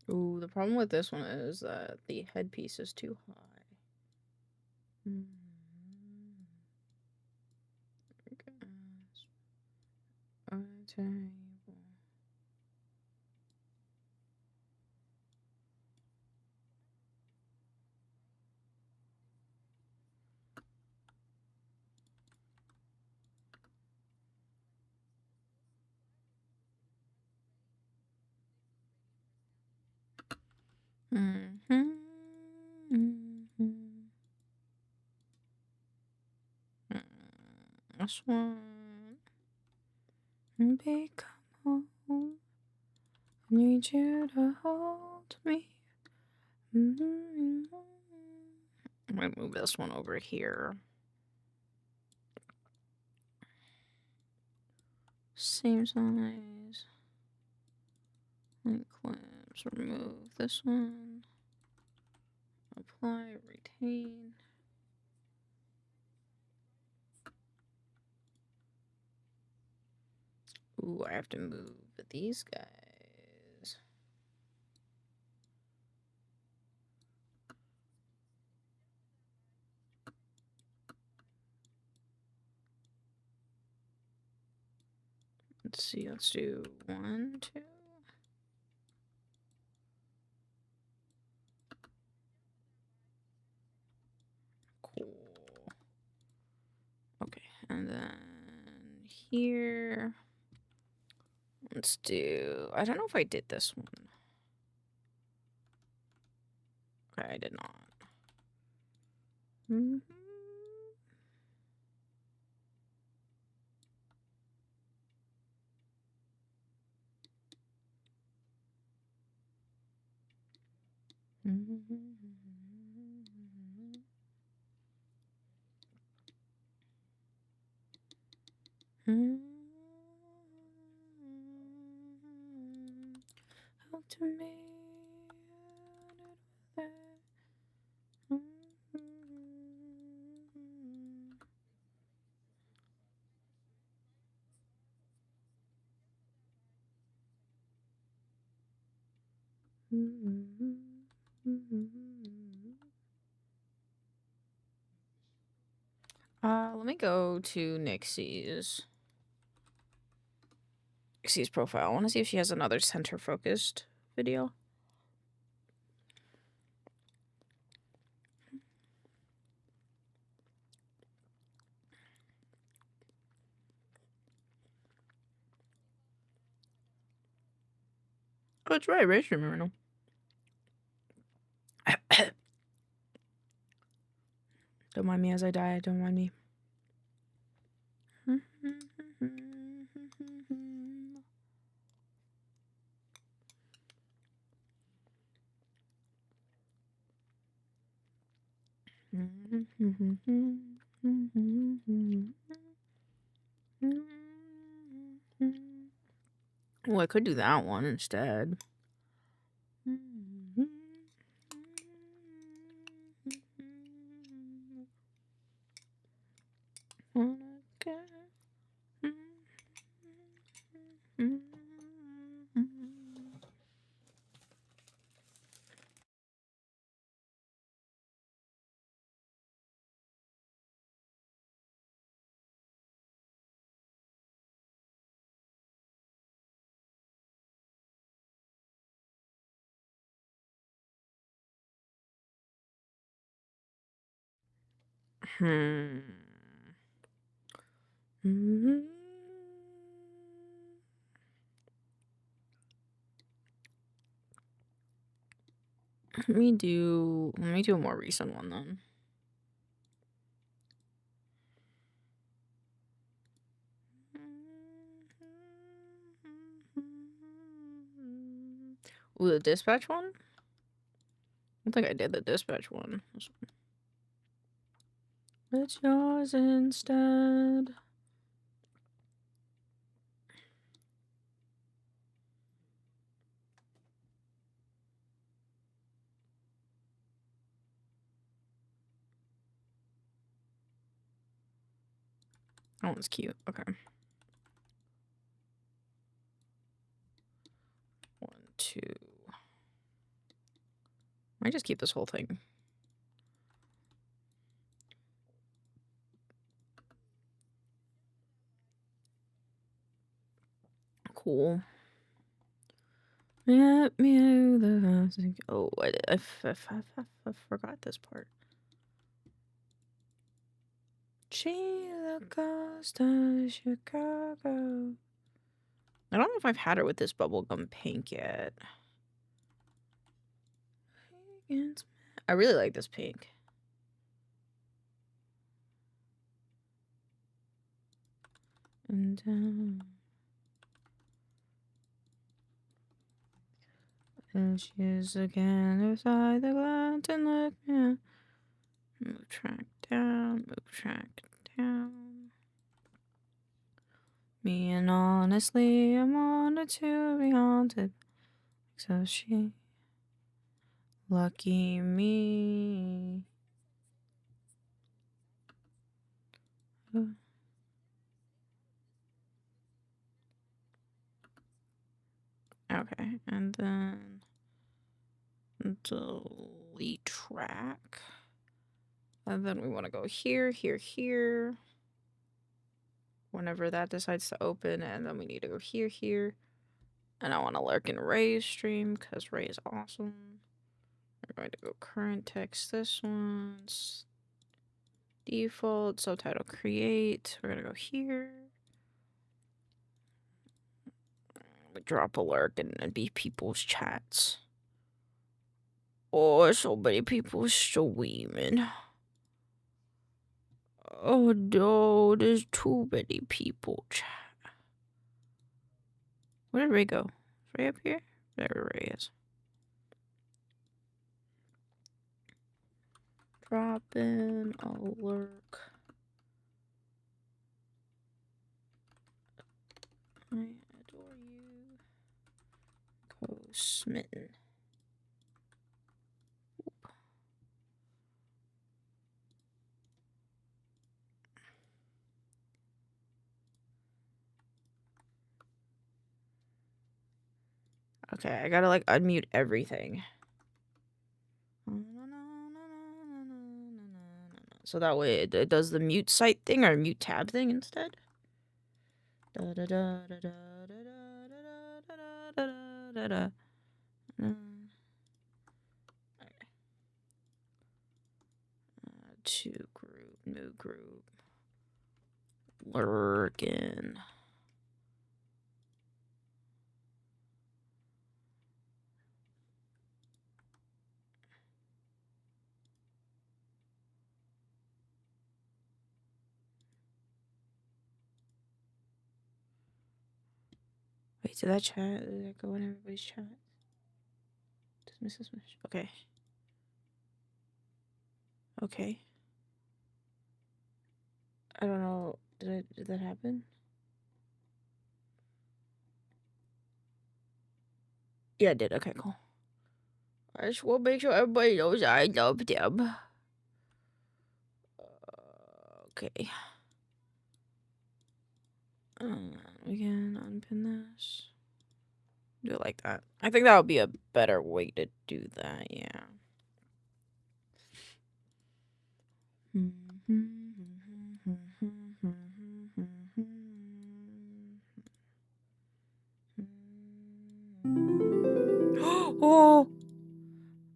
Ooh, the problem with this one is that the headpiece is too high. This one. Become home. I need you to hold me. I'm gonna move this one over here. Same size. Link clips. Remove this one. Apply. Retain. Ooh, I have to move these guys. Let's see, let's do 1, 2. Cool. Okay, and then here. Let's do, I don't know if I did this one. Okay, I did not. Help to me. Let me go to Nixie's profile. I want to see if she has another center focused video. Oh, that's right, race streamer. Don't mind me as I die. Don't mind me. Well, I could do that one instead. Let me do a more recent one then. Ooh, the dispatch one? I don't think I did the dispatch one. It's yours instead. That one's cute. Okay. 1, 2. I just keep this whole thing. Cool. Let me know the. Oh, I forgot this part. Sheila Costa, Chicago. I don't know if I've had it with this bubblegum pink yet. I really like this pink. And and she is again beside the glass and look me. Move track down, move track down. Me and honestly, I'm wanted to be haunted. So she, lucky me. Okay, and then delete track. And then we want to go here, here, here. Whenever that decides to open, and then we need to go here, here. And I want to lurk in Ray's stream because Ray is awesome. We're going to go current text this one's default, subtitle create. We're going to go here. We drop a lurk and be people's chats. Oh, so many people streaming. Oh no, there's too many people chat. Where did Ray go? Is Ray up here? There Ray is. Drop in a lurk. I adore you. Co-smitten. Okay, I gotta like unmute everything. So that way it does the mute site thing or mute tab thing instead. To group, new group. Lurkin. Wait, did that chat? Did that go in everybody's chat? Dismiss. Okay. Okay. I don't know. Did that happen? Yeah, it did. Okay, cool. I just want to make sure everybody knows I love them. Okay. We can unpin this. Do it like that. I think that would be a better way to do that, yeah. Oh!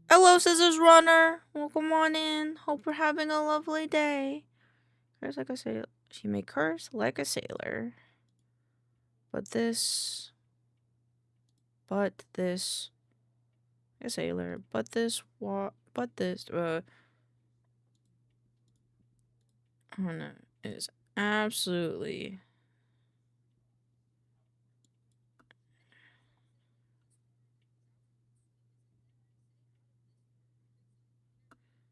Hello, Scissors Runner. Welcome on in. Hope you're having a lovely day. Curse like a sailor. She may curse like a sailor. But this. A sailor. But this. I don't know. Is absolutely.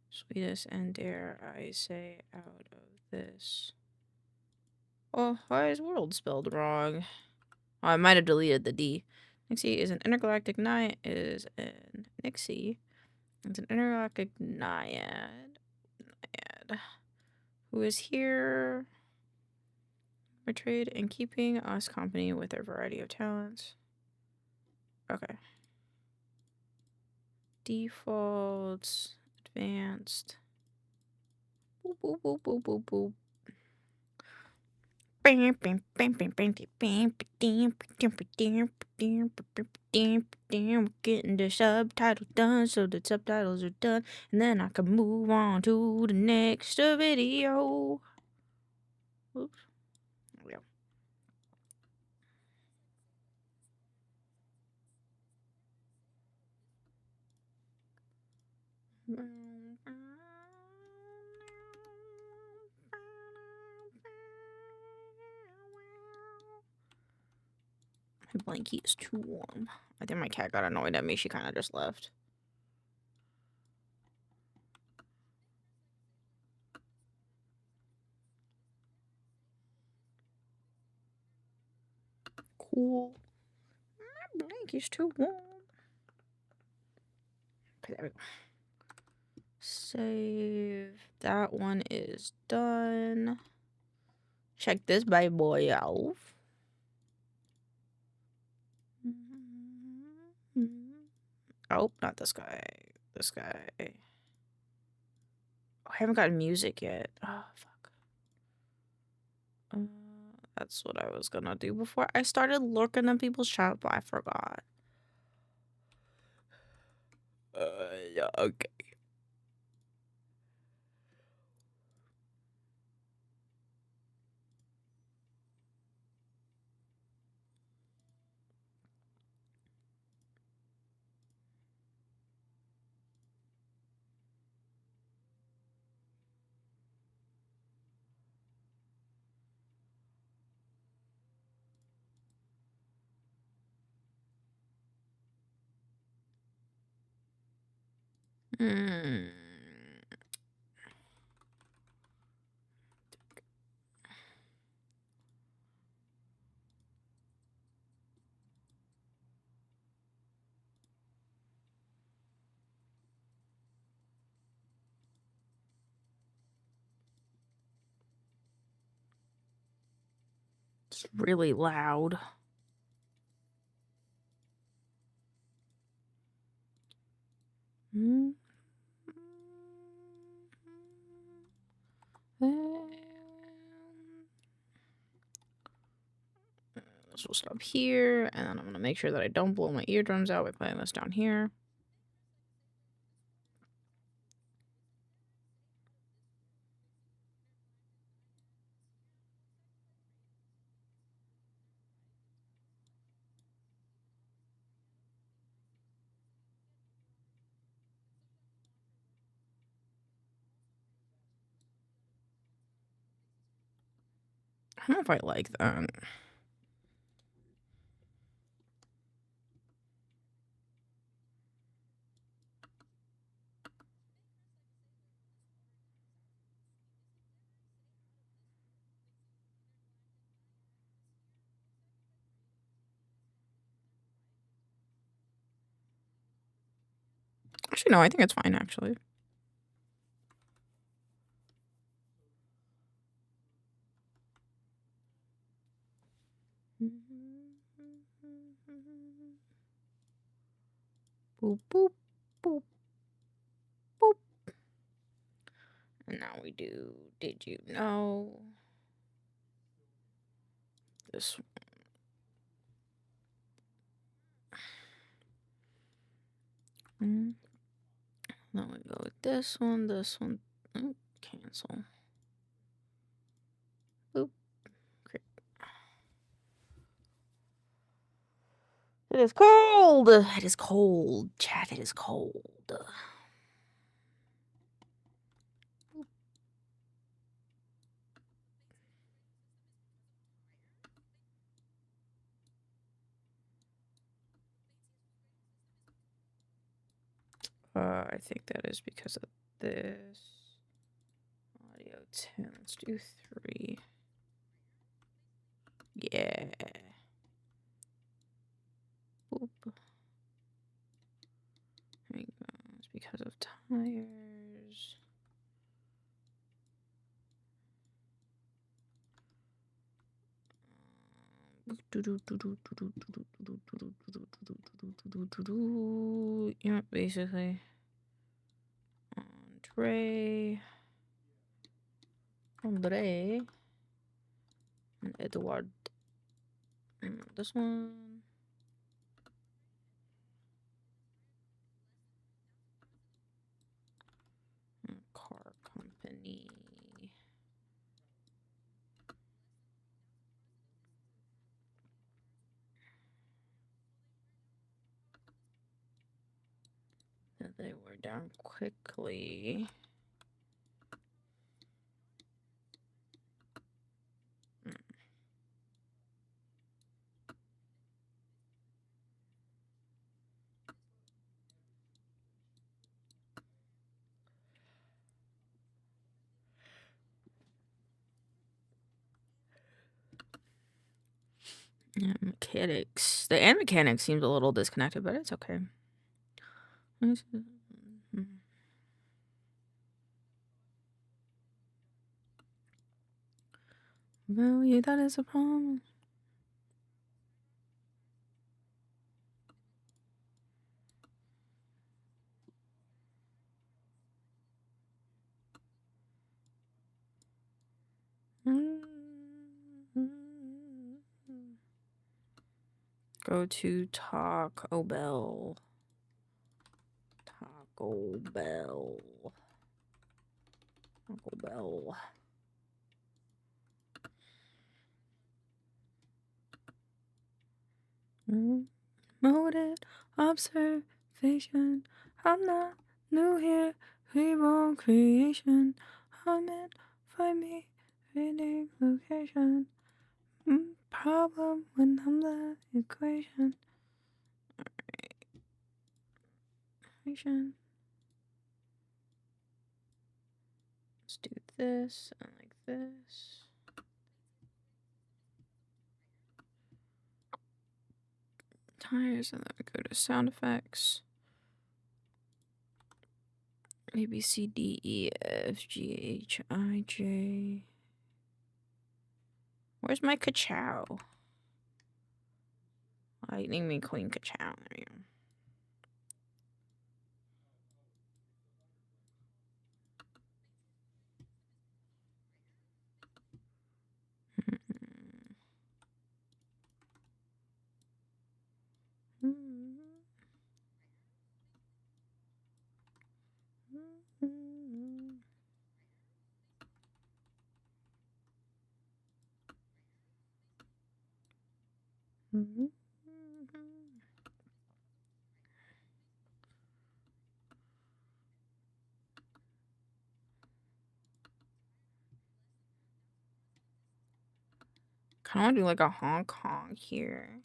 Sweetest and dare I say out of this. Oh, why is world spelled wrong? Oh, I might have deleted the D. Nixie is an intergalactic naiad. It's an intergalactic naiad. Who is here betrayed and keeping us company with their variety of talents. Okay. Defaults, advanced. Boop, boop, boop, boop, boop, boop. Getting the subtitles done, so the subtitles are done, and then I can move on to the next video. Oops. There we go. My blankie is too warm. I think my cat got annoyed at me. She kind of just left. Cool. My blankie's too warm. Okay, there we go. Save. That one is done. Check this bad boy out. Oh, not this guy. This guy. Oh, I haven't gotten music yet. Oh, fuck. That's what I was gonna do before I started lurking in people's chat, but I forgot. Yeah, okay. Hmm. It's really loud. This will stop here, and then I'm gonna make sure that I don't blow my eardrums out by playing this down here. I don't know if I like that. Actually, no, I think it's fine, actually. Boop, boop, boop, boop. And now we do, did you know? This one. Then we go with this one, oh, cancel. Boop. Great. It is cold! It is cold, chat, it is cold. I think that is because of this. Audio 10. Let's do 3. Yeah. Boop. There you go. It's because of tires. Yeah, basically. Andre. And Edward. This one. Car company. They were down quickly. Yeah, mechanics. The end mechanics seems a little disconnected, but it's okay. Value, that is a problem. Go to Taco Bell. Taco Bell. Taco Bell. Molded observation. I'm not new here. Reborn creation. I'm in. Find me. Reading location. Problem when I'm the equation. Equation. Let's do this and like this. Tires, and then we go to sound effects. A, B, C, D, E, F, G, H, I, J. Where's my ka-chow? Lightning McQueen ka-chow. There you go. Kind of want to do like a Hong Kong here.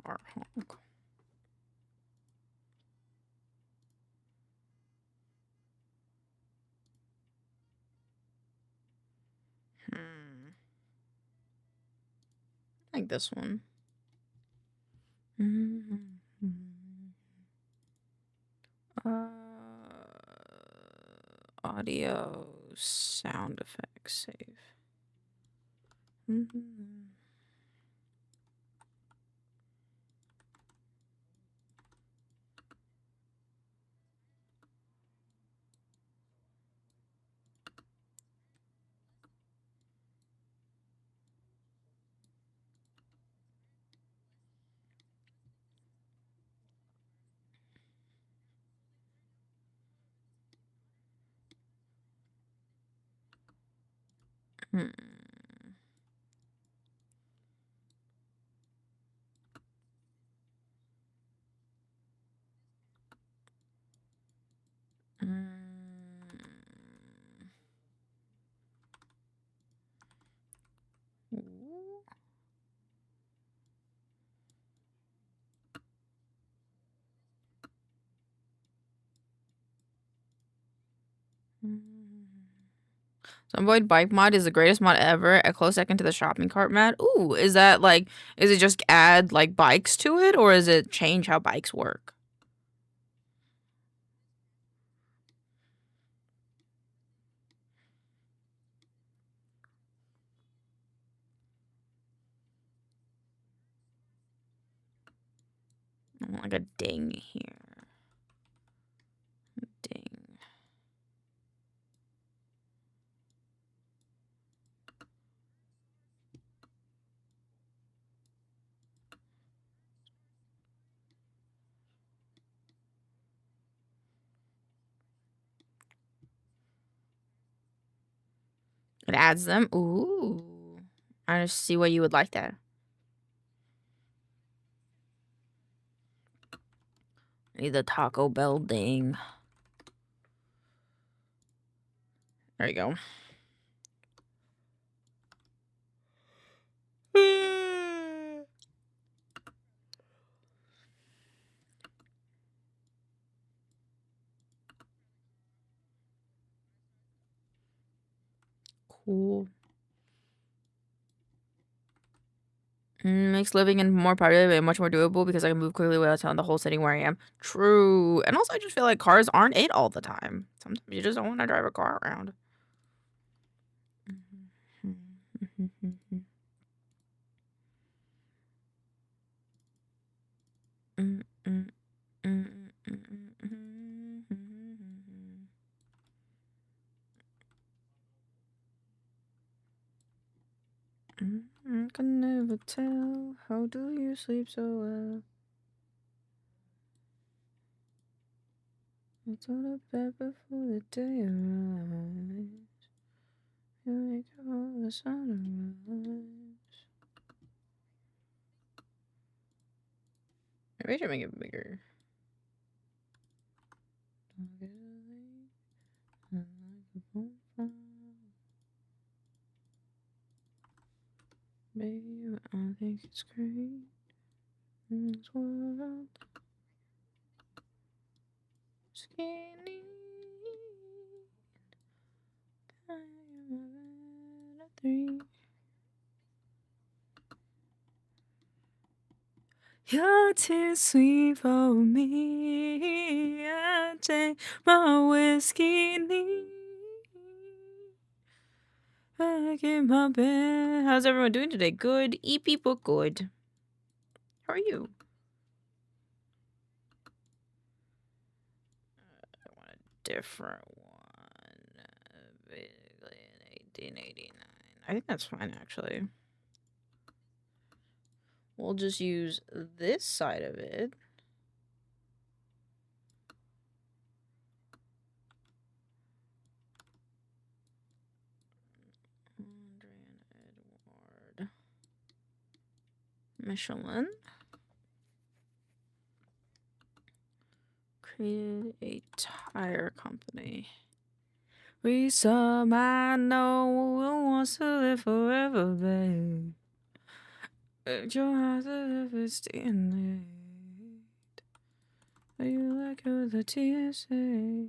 Car honk. Like this one. Audio sound effects save. Some Void bike mod is the greatest mod ever. A close second to the shopping cart mod. Ooh, is that like, is it just add like bikes to it, or is it change how bikes work? like a ding here. Ding. It adds them. Ooh. I just see why you would like that. I need the Taco Bell ding. There you go. Cool. Makes living in more popular and much more doable because I can move quickly without telling the whole city where I am. True. And also, I just feel like cars aren't it all the time. Sometimes you just don't want to drive a car around. I can never tell. How do you sleep so well? I go to bed before the day arrives. You wake up all the sunrise. Maybe I should make it bigger. Baby, I think it's great in this world. Skinny. I am a 3. You're too sweet for me. I take my whiskey neat. Back in my bed. How's everyone doing today? Good. Eat people good. How are you? I want a different one. 1889. I think that's fine, actually. We'll just use this side of it. Edward Michelin. Created a tire company. We some I know who wants to live forever, babe. Your heart if it's in late. Are you like you're the TSA?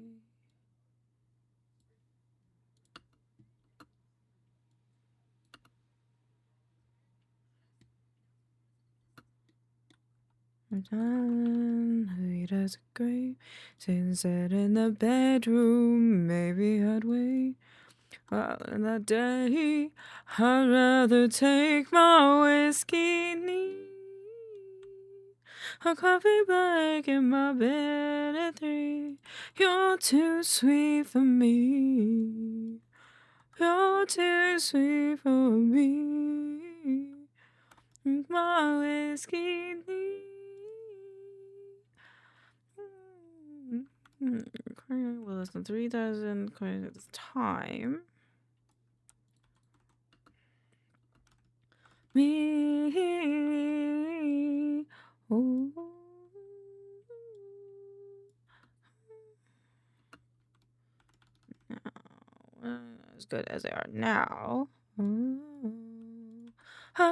He does great. Since that in the bedroom, maybe I'd wait. Well, in that day, I'd rather take my whiskey neat. A coffee break in my bed at 3. You're too sweet for me. You're too sweet for me. My whiskey neat. Well, less than 3,000 coins at this time. Me. Ooh. Now, as good as they are now. Ooh. Oh.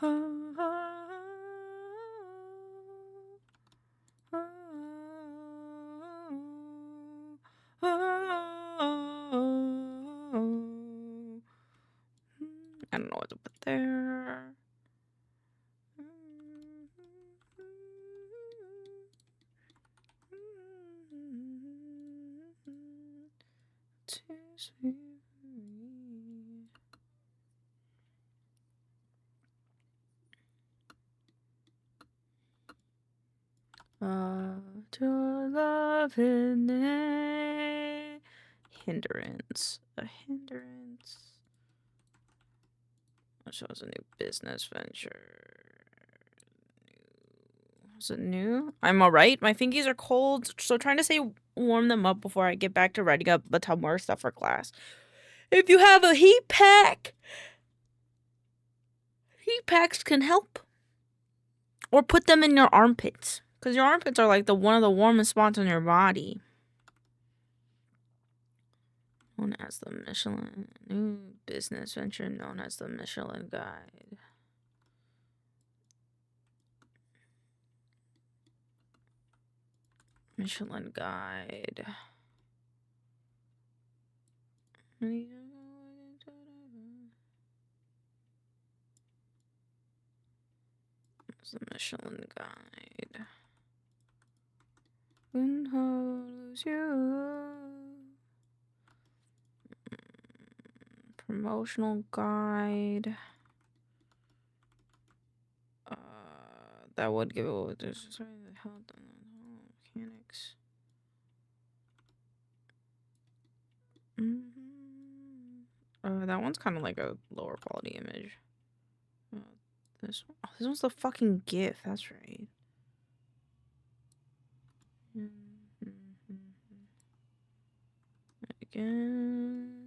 Oh. I don't know what to put there. Too sweet for me. of hindrance. A hindrance. That shows a new business venture. Is it new? I'm alright. My fingies are cold, so trying to say warm them up before I get back to writing up a ton more stuff for class. If you have a heat pack, heat packs can help. Or put them in your armpits, because your armpits are like one of the warmest spots on your body. Known as the Michelin, new business venture known as the Michelin Guide. Michelin Guide. It's the Michelin Guide. When holds you. Promotional guide. That would give away this health mechanics. That one's kind of like a lower quality image. This one, this one's the fucking GIF. That's right. Again.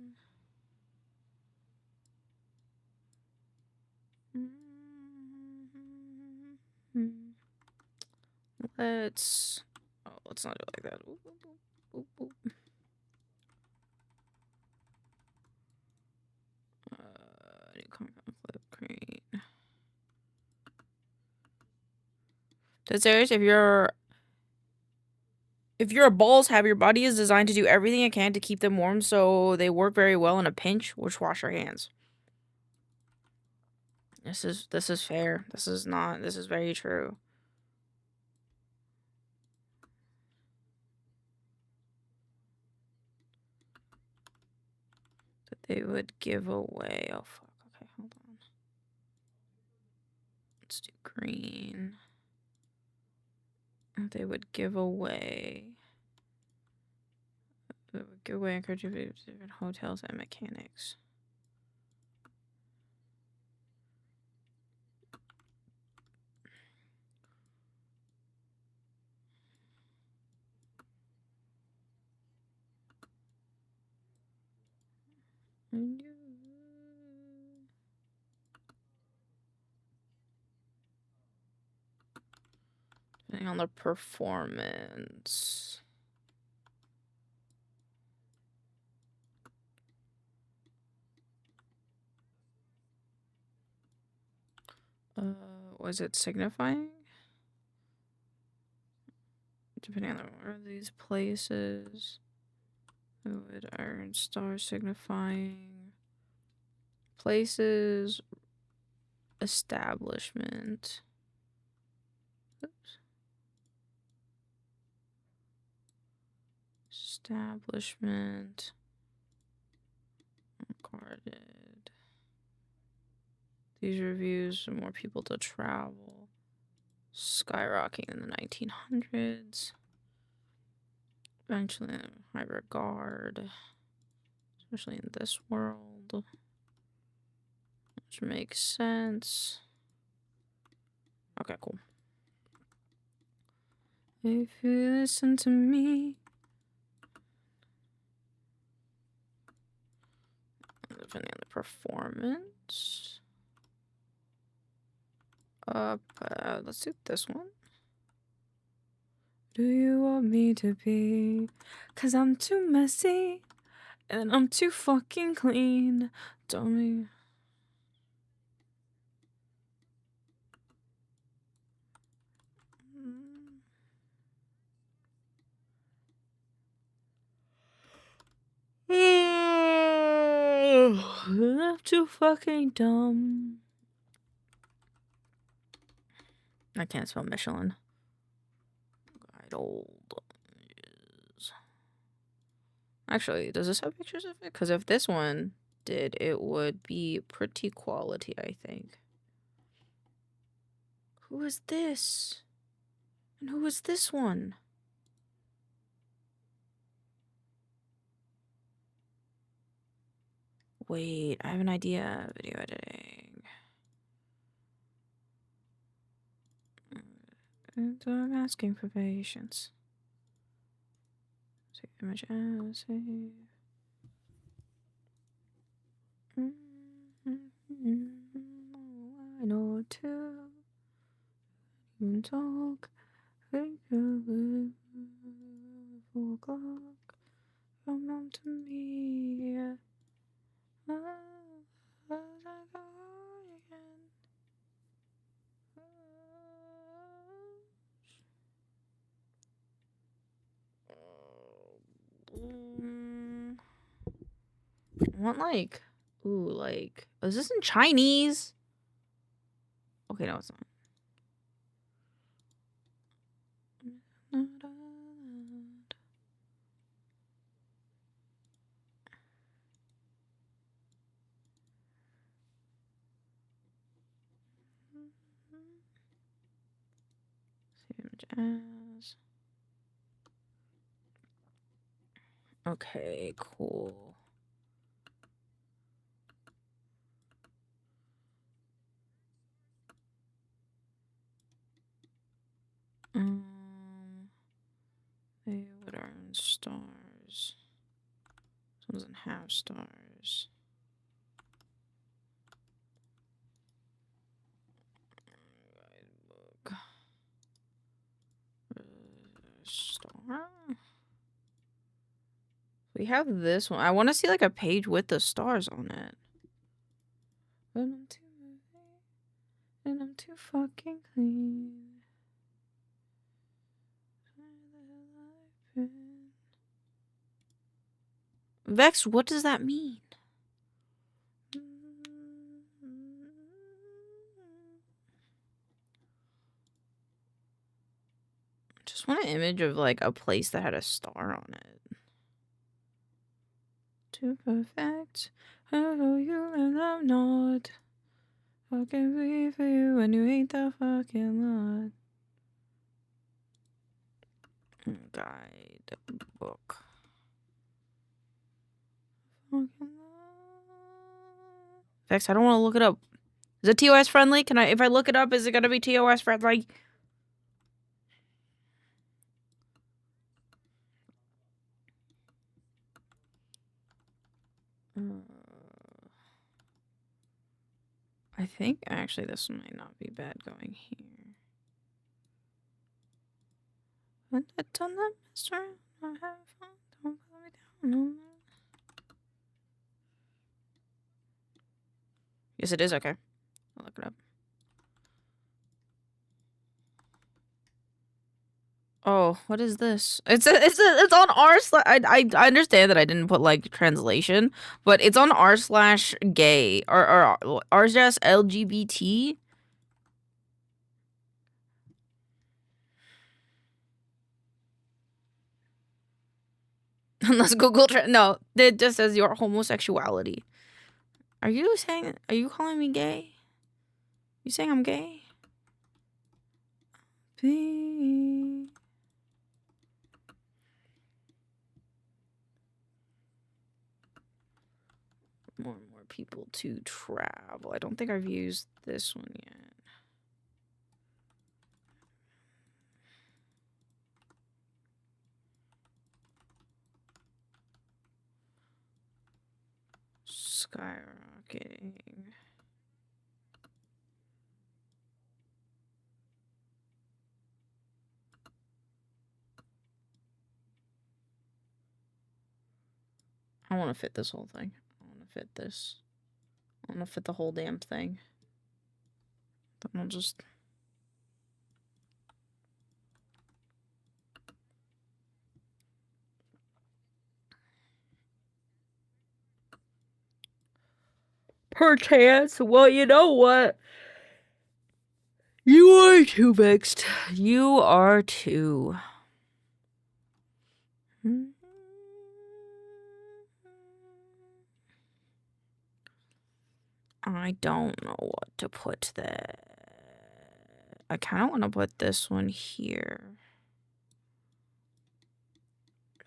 Let's not do it like that. Oop, oop, oop, oop, oop. New content clip create. That's serious. If your balls have, your body is designed to do everything it can to keep them warm, so they work very well in a pinch, which wash your hands. This is fair. This is very true. That they would give away. Oh fuck. Okay, hold on. Let's do green. They would give away. They would give away encouraging different hotels and mechanics. Depending on the performance. Was it signifying? Depending on where these places. Who would earn star signifying places, establishment. Oops. Establishment. Recorded. These reviews are more people to travel. Skyrocketing in the 1900s. Eventually, high regard, especially in this world, which makes sense. Okay, cool. If you listen to me, depending on the performance. Let's do this one. Do you want me to be? 'Cause I'm too messy and I'm too fucking clean. Don't me. I'm too fucking dumb. I can't spell Michelin. Guide old. Actually, does this have pictures of it? Because if this one did, it would be pretty quality, I think. Who is this? And who is this one? Wait, I have an idea. Video editing. And I'm asking for patience. Save image as save. I know too. You talk. 4 o'clock. Come on to me. I want like, ooh, like, is this in Chinese? Okay, no, it's not. Save image as. Okay, cool. They would earn stars. This one doesn't have stars. Guidebook. Star. We have this one. I want to see like a page with the stars on it. And I'm too fucking clean. Vex, what does that mean? Just want an image of like a place that had a star on it. Too perfect. Oh, you and I'm not. I can be for you when you ain't the fucking lot. Guidebook. Vex, I don't want to look it up. Is it TOS friendly? Can I, if I look it up, is it gonna be TOS friendly? I think actually this might not be bad going here. When I turn the mess around, I have fun. Don't put me down on that. Yes, it is. Okay. I'll look it up. Oh, what is this? It's on r slash. I understand that I didn't put like translation, but it's on r/gay or r/LGBT. Unless Google no, it just says your homosexuality. Are you calling me gay? You saying I'm gay? Please. More and more people to travel. I don't think I've used this one yet. Skyrocketing. I want to fit this whole thing. I want to fit this. I want to fit the whole damn thing. Then I'll just... Perchance. Well, you know what? You are too vexed. You are too. I don't know what to put there. I kind of want to put this one here.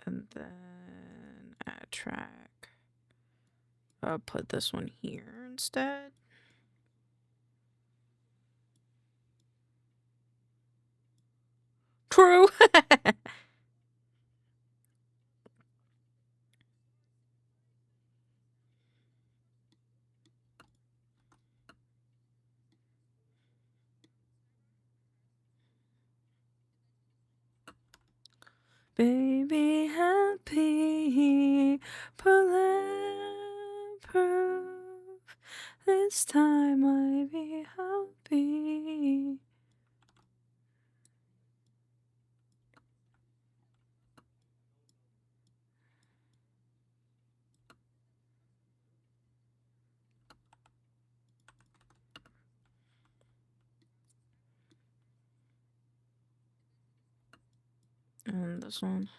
And then add track. put this one here instead. True. Baby happy, bulletproof. This time I be happy. And this one.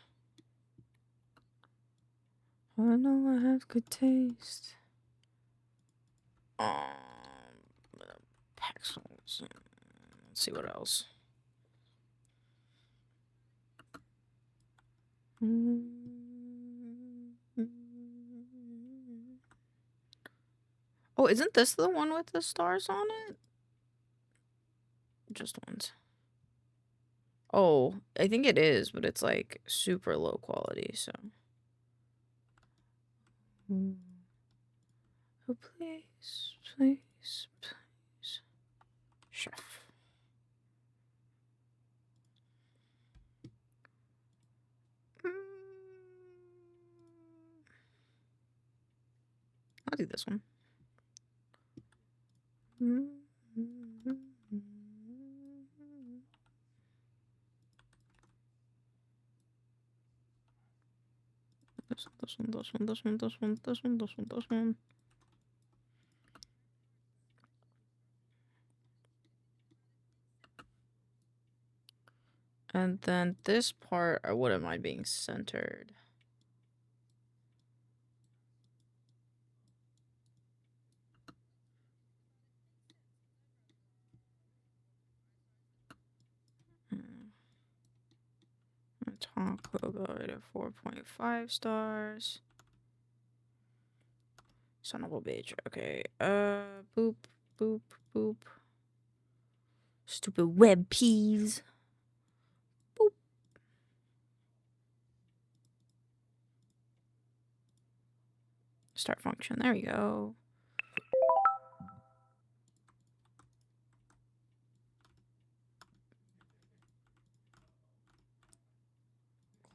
I know I have good taste. Pixels. Let's see what else. Oh, isn't this the one with the stars on it? Just ones. Oh, I think it is, but it's like super low quality, so. Oh, please, please, please. Chef. I'll do this one. This one. And then this part, I wouldn't mind being centered. Talk about it at 4.5 stars. Son of a bitch. Okay. Boop, boop, boop. Stupid web peas. Boop. Start function. There we go.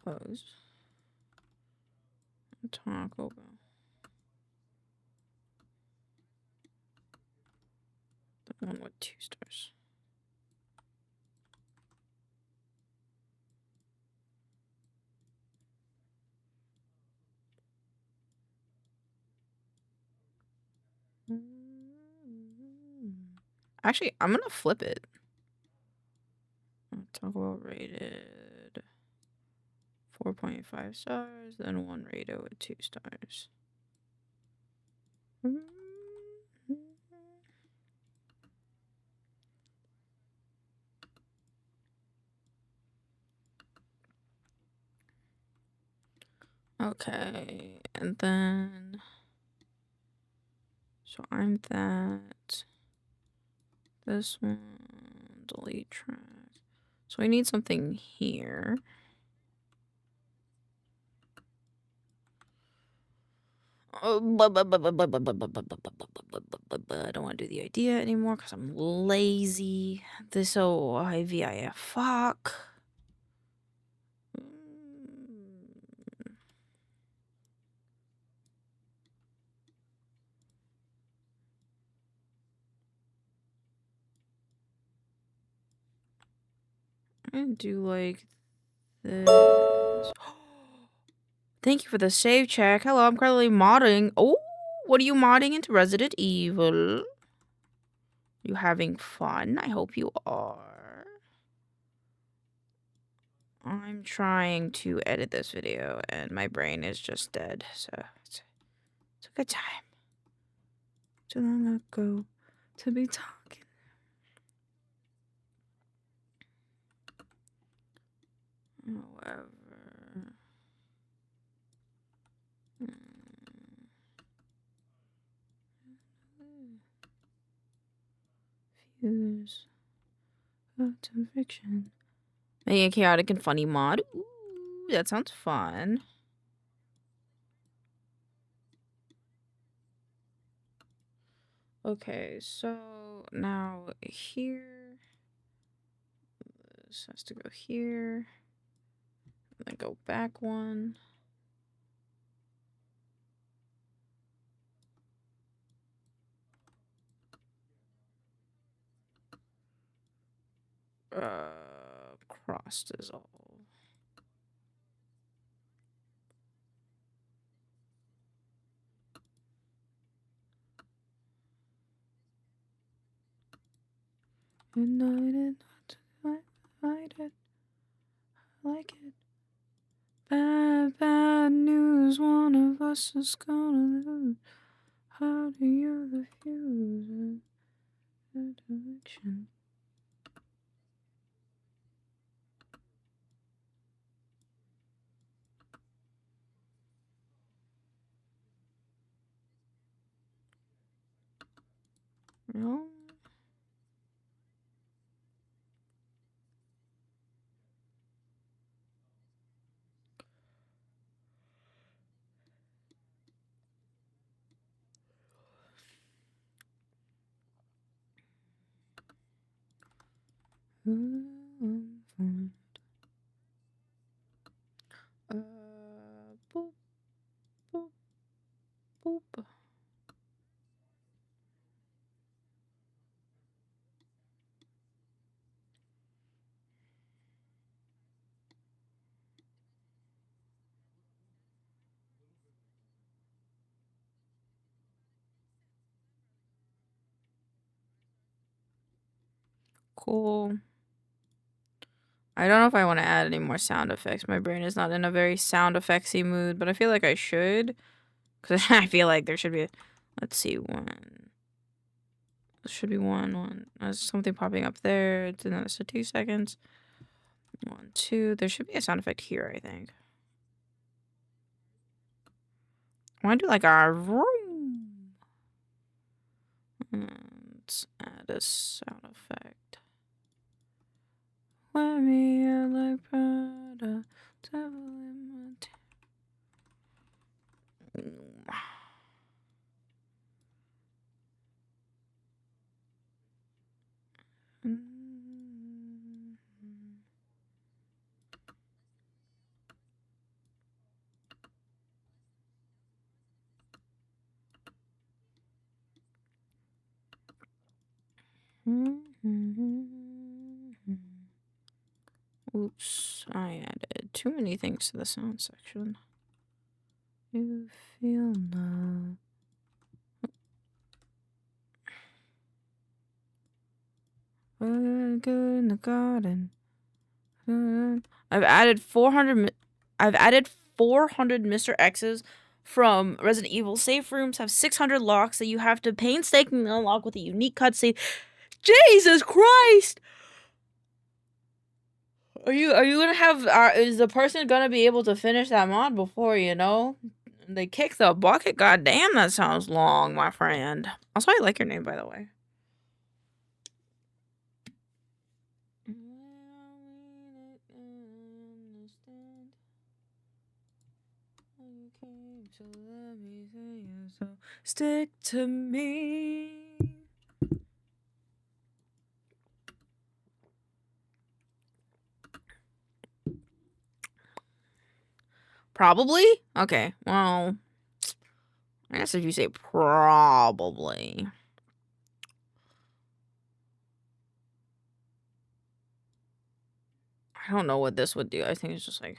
Close. Talk over. The one with 2 stars. Actually, I'm gonna flip it. Talk about rated 4.5 stars, then one rated with 2 stars. Okay, and then so I'm that. This one, delete track. So I need something here. I don't want to do the idea anymore because I'm lazy. This IVIF fuck. And do like this. Thank you for the save check. Hello, I'm currently modding. Oh, what are you modding into Resident Evil? You having fun? I hope you are. I'm trying to edit this video and my brain is just dead, so it's a good time. Too long ago to be talking. However, Fuse. To fiction. Making a chaotic and funny mod. Ooh, that sounds fun. Okay, so now here. This has to go here. And then go back one. Cross dissolve. United, not divided. I like it. Bad, bad news. One of us is gonna lose. How do you refuse the direction? No. Boop, boop, boop. Cool. I don't know if I want to add any more sound effects. My brain is not in a very sound effectsy mood, but I feel like I should. Because I feel like there should be, let's see, one. There should be one. There's something popping up there. It's another, so 2 seconds. 1, 2. There should be a sound effect here, I think. I want to do like a vroom. Let's add a sound effect. Wear me out like Prada, devil in my Oops, I added too many things to the sound section. You feel no. Good in the garden. I've added 400 Mr. X's from Resident Evil. Safe rooms have 600 locks that you have to painstakingly unlock with a unique cutscene. Jesus Christ! Are you gonna have is the person gonna be able to finish that mod before they kick the bucket? God damn, that sounds long, my friend. Also, I like your name, by the way. So stick to me. Probably? Okay, well, I guess if you say probably. I don't know what this would do. I think it's just like...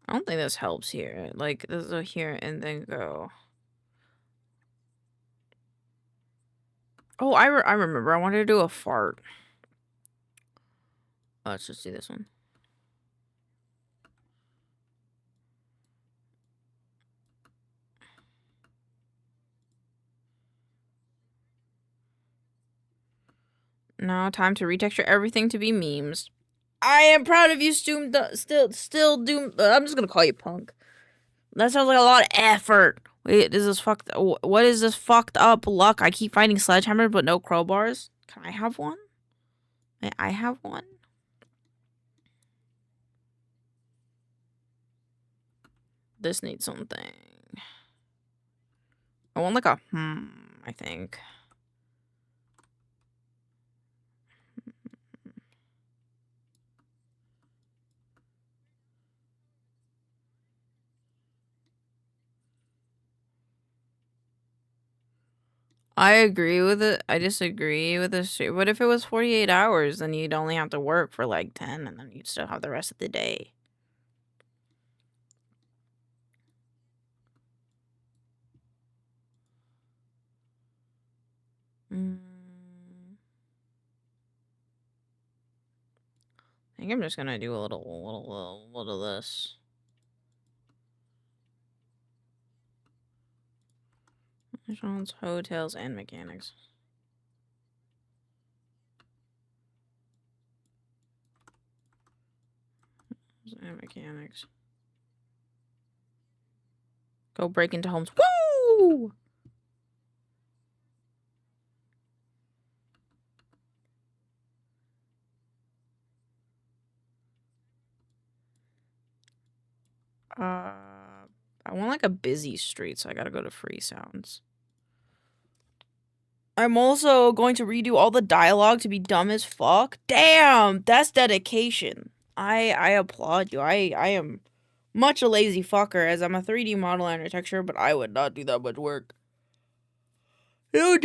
I don't think this helps here. Like, this is here and then go. Oh, I remember. I wanted to do a fart. Let's just do this one. Now, time to retexture everything to be memes. I am proud of you, still Doom. I'm just gonna call you Punk. That sounds like a lot of effort. Wait, is this fucked? What is this fucked up luck? I keep finding sledgehammers but no crowbars. Can I have one? May I have one? This needs something. I want like a I think. I agree with it. I disagree with this. What if it was 48 hours? Then you'd only have to work for like 10 and then you'd still have the rest of the day. I think I'm just gonna do a little of this. Restaurants, hotels, and mechanics. And mechanics. Go break into homes. Woo! I want like a busy street, so I gotta go to free sounds. I'm also going to redo all the dialogue to be dumb as fuck. Damn, that's dedication. I applaud you. I am much a lazy fucker as I'm a 3D model and architecture, but I would not do that much work. No,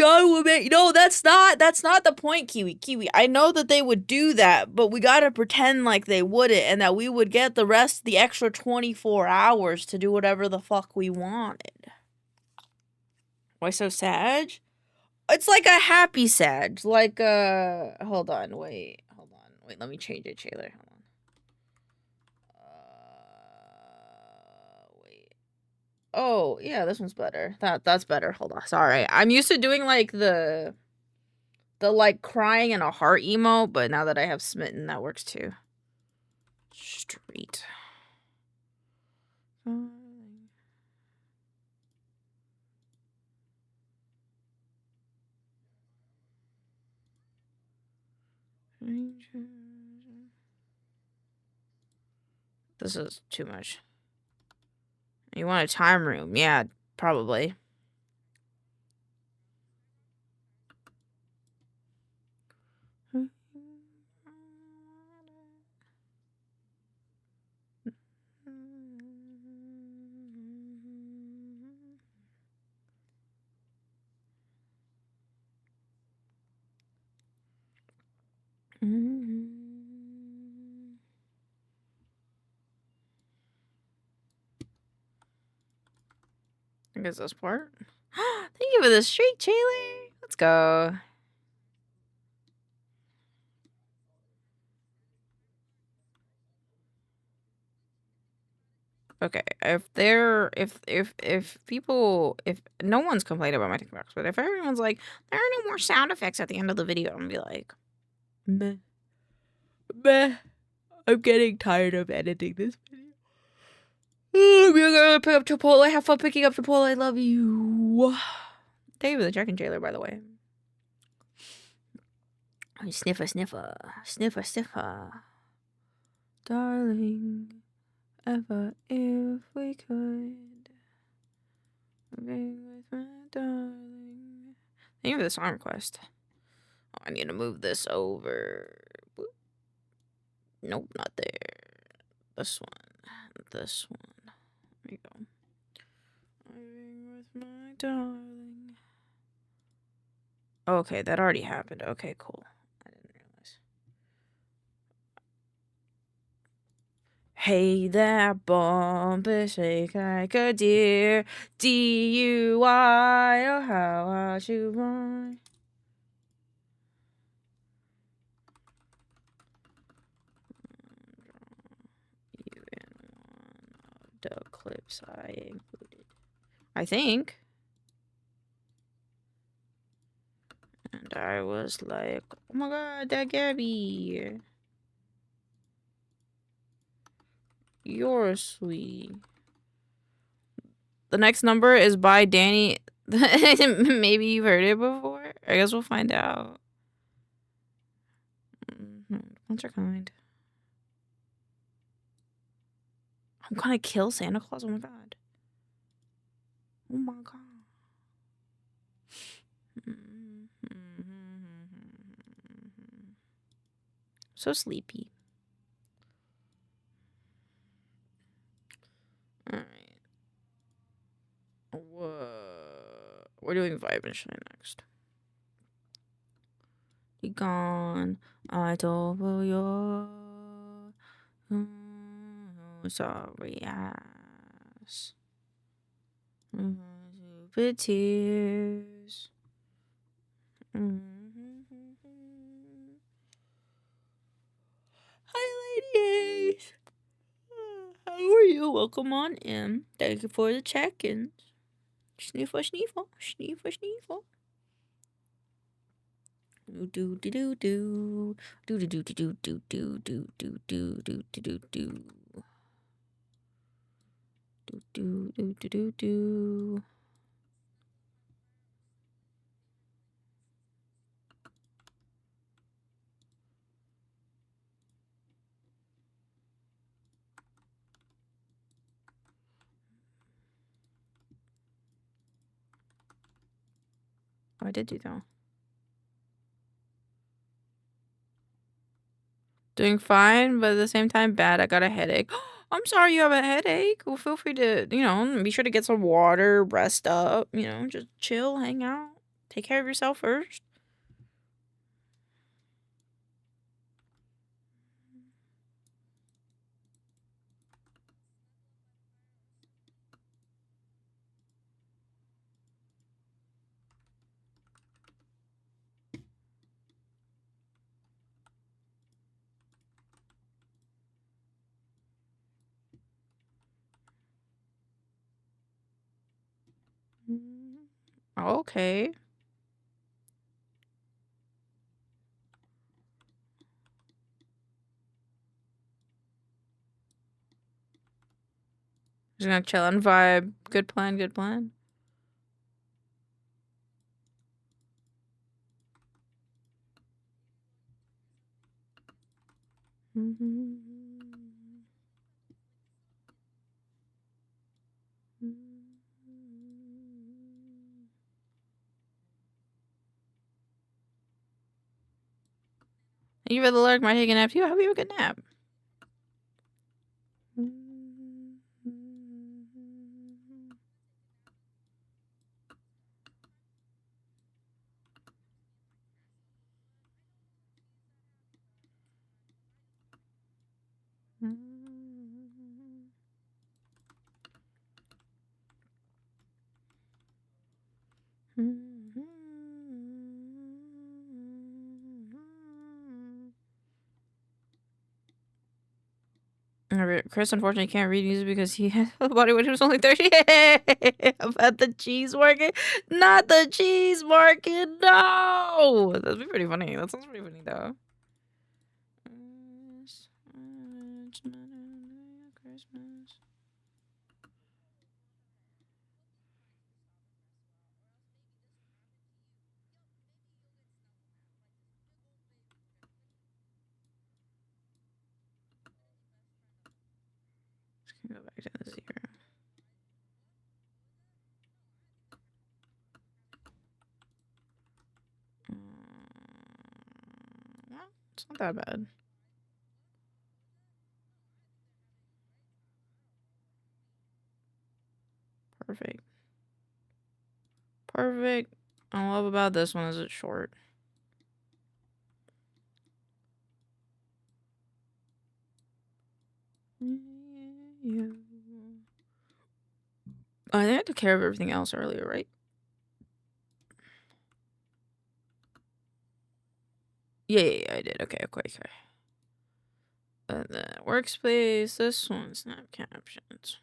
that's not the point, Kiwi. I know that they would do that, but we gotta pretend like they wouldn't and that we would get the extra 24 hours to do whatever the fuck we wanted. Why so sad? It's like a happy sad. Like, hold on, wait, let me change it, Taylor. Hold on. Wait. Oh, yeah, this one's better. That's better. Hold on. Sorry. I'm used to doing like the like crying and a heart emo, but now that I have smitten, that works too. Street. This is too much. You want a time room? Yeah, probably. I guess this part. Thank you for the streak, Taylor. Let's go. Okay, if no one's complaining about my TikToks, but if everyone's like, there are no more sound effects at the end of the video, I'm gonna be like, meh. I'm getting tired of editing this video. We're gonna pick up Chipotle. Have fun picking up Chipotle. I love you. Thank you for the chicken, Jailer, by the way. Sniffer, sniffer, sniffer, sniffer. Darling, ever if we could be with my darling. Thank you for the song request. Oh, I need to move this over. Whoop. Nope, not there. This one. This one. There you go. Living with my darling. Okay, that already happened. Okay, cool. I didn't realize. Hey there, bumper shake like a deer. DUI, oh how I should run. You in one of the clips I included. I think. And I was like, oh my god, that Gabby. You're sweet. The next number is by Danny. Maybe you've heard it before. I guess we'll find out. Once are kind. I'm gonna kill Santa Claus. Oh my god. Oh my god. So sleepy. All right. We're doing Vibe and Shine next. Be gone. I told you. Sorry ass. Stupid tears. Hi, ladies. How are you? Welcome on in. Thank you for the check-ins. Sniffle, sniffle, sniffle, sniffle. Do do do do do do do do do do do do do do do do do. Do do do do do do. Oh, I did do that. Doing fine, but at the same time bad. I got a headache. I'm sorry you have a headache. Well, feel free to, be sure to get some water, rest up, just chill, hang out. Take care of yourself first. Okay. Just gonna chill and vibe. Good plan, good plan. Thank you for the alert. Might take a nap too. I hope you have a good nap. Chris unfortunately can't read music because he had a body when he was only 30. About the cheese market. Not the cheese market. No. That'd be pretty funny. That sounds pretty funny though. Christmas. Just gonna go back to the 0. Well, it's not that bad. Perfect. Perfect. I love about this one is it's short. Yeah. I think I took care of everything else earlier, right? Yeah, I did. Okay. The workspace. This one, snap captions.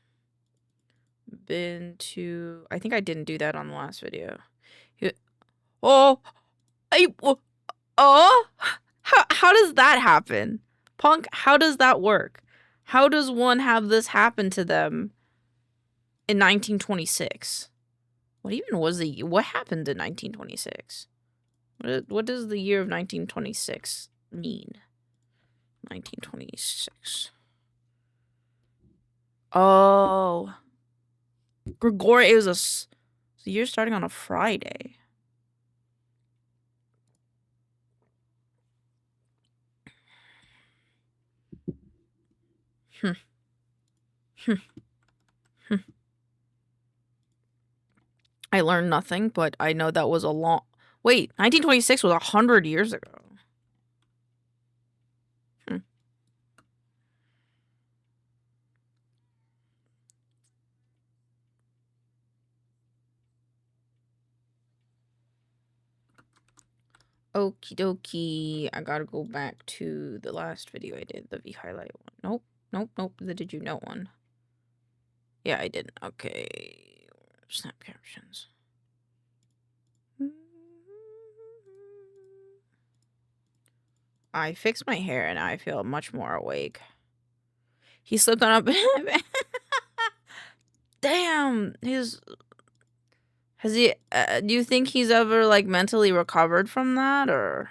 Been to. I think I didn't do that on the last video. Oh, how does that happen? Punk, how does that work? How does one have this happen to them? in 1926. What even was what happened in 1926? What does the year of 1926 mean? 1926. Oh. Gregorian, it was the year starting on a Friday. I learned nothing, but I know that was a long... Wait, 1926 was 100 years ago. Okie dokie. I gotta go back to the last video I did, the V-highlight one. Nope, the did you know one. Yeah, I didn't. Okay. Snap captions. I fixed my hair and I feel much more awake. He slipped on a bed. Damn. Has he, do you think he's ever, like, mentally recovered from that, or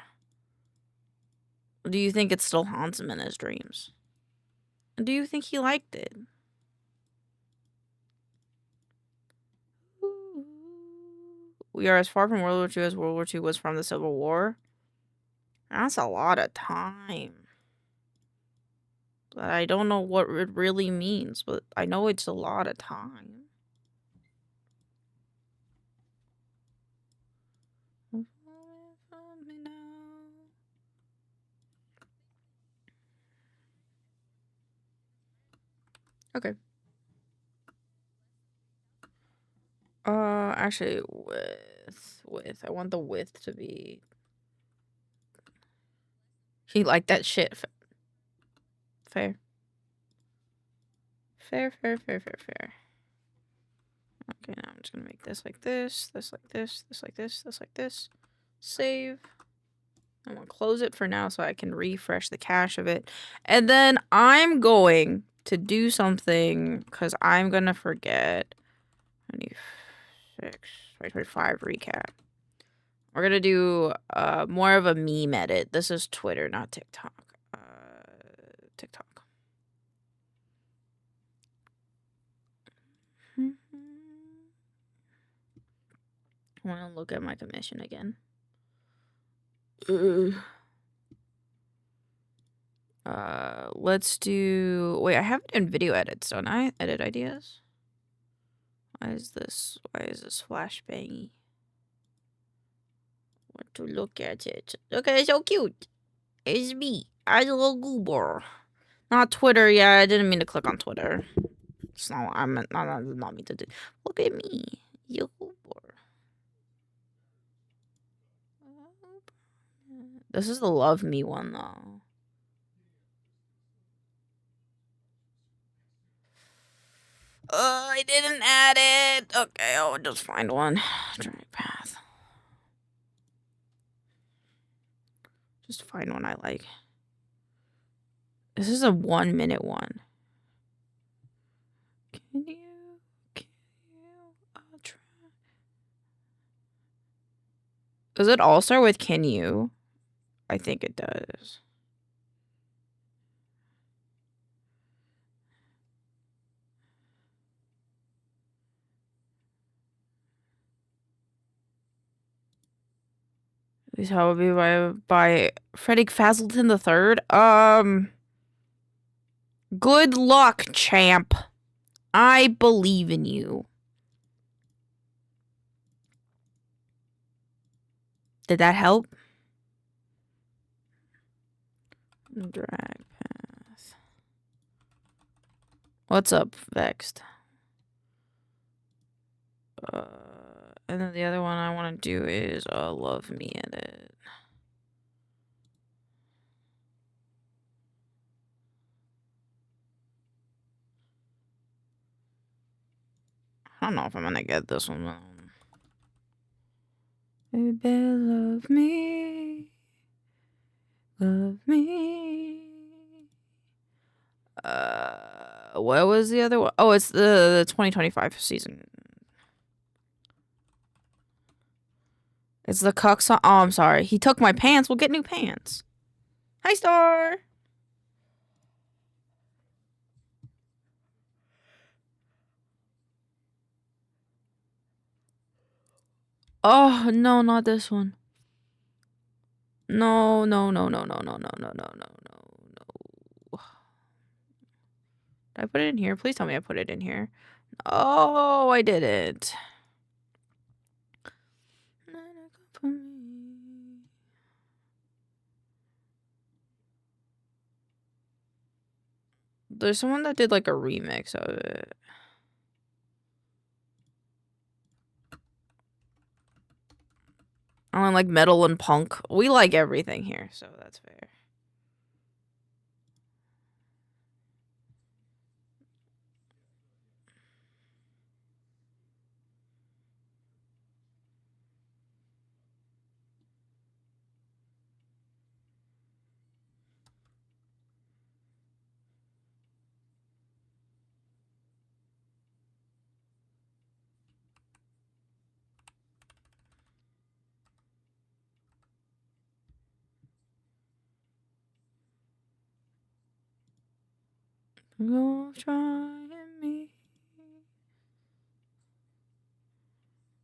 do you think it still haunts him in his dreams? Do you think he liked it? We are as far from World War II as World War II was from the Civil War. That's a lot of time. But I don't know what it really means, but I know it's a lot of time. Okay. Actually, width. I want the width to be... He liked that shit. Fair. Fair. Okay, now I'm just gonna make this like this, this like this, this like this, this like this. Save. I'm gonna close it for now so I can refresh the cache of it. And then I'm going to do something because I'm gonna forget. 2025 recap. We're gonna do more of a meme edit. This is Twitter, not TikTok. TikTok. I want to look at my commission again. Let's do... Wait, I have it in video edits, don't I? Edit ideas? Why is this flashbangy? Want to look at it. Look at it, so cute. It's me. I'm a little goober. Not Twitter, yeah, I didn't mean to click on Twitter. It's not, I meant, not mean to do. Look at me. You goober. This is the love me one, though. I didn't add it. Okay, I'll just find one. Drag path. Just find one I like. This is a 1 minute one. Can you try? Does it all start with can you? I think it does. These will be by Frederick Fazelton III. Good luck, champ. I believe in you. Did that help? Drag path. What's up, Vexed? And then the other one I want to do is love me edit. I don't know if I'm gonna get this one though. Baby, love me. Love me. What was the other one? Oh, it's the 2025 season. It's the cuck song. Oh, I'm sorry. He took my pants. We'll get new pants. Hi, Star. Oh, no, not this one. No, no, no, no, no, no, no, no, no, no, no. Did I put it in here? Please tell me I put it in here. Oh, I didn't. There's someone that did like a remix of it. I like metal and punk. We like everything here, so that's fair. Go try me.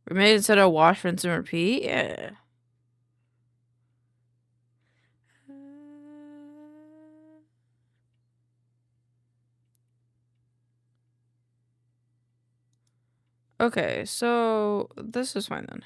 We made it instead of wash, rinse, and repeat. Yeah. Okay, so this is fine then.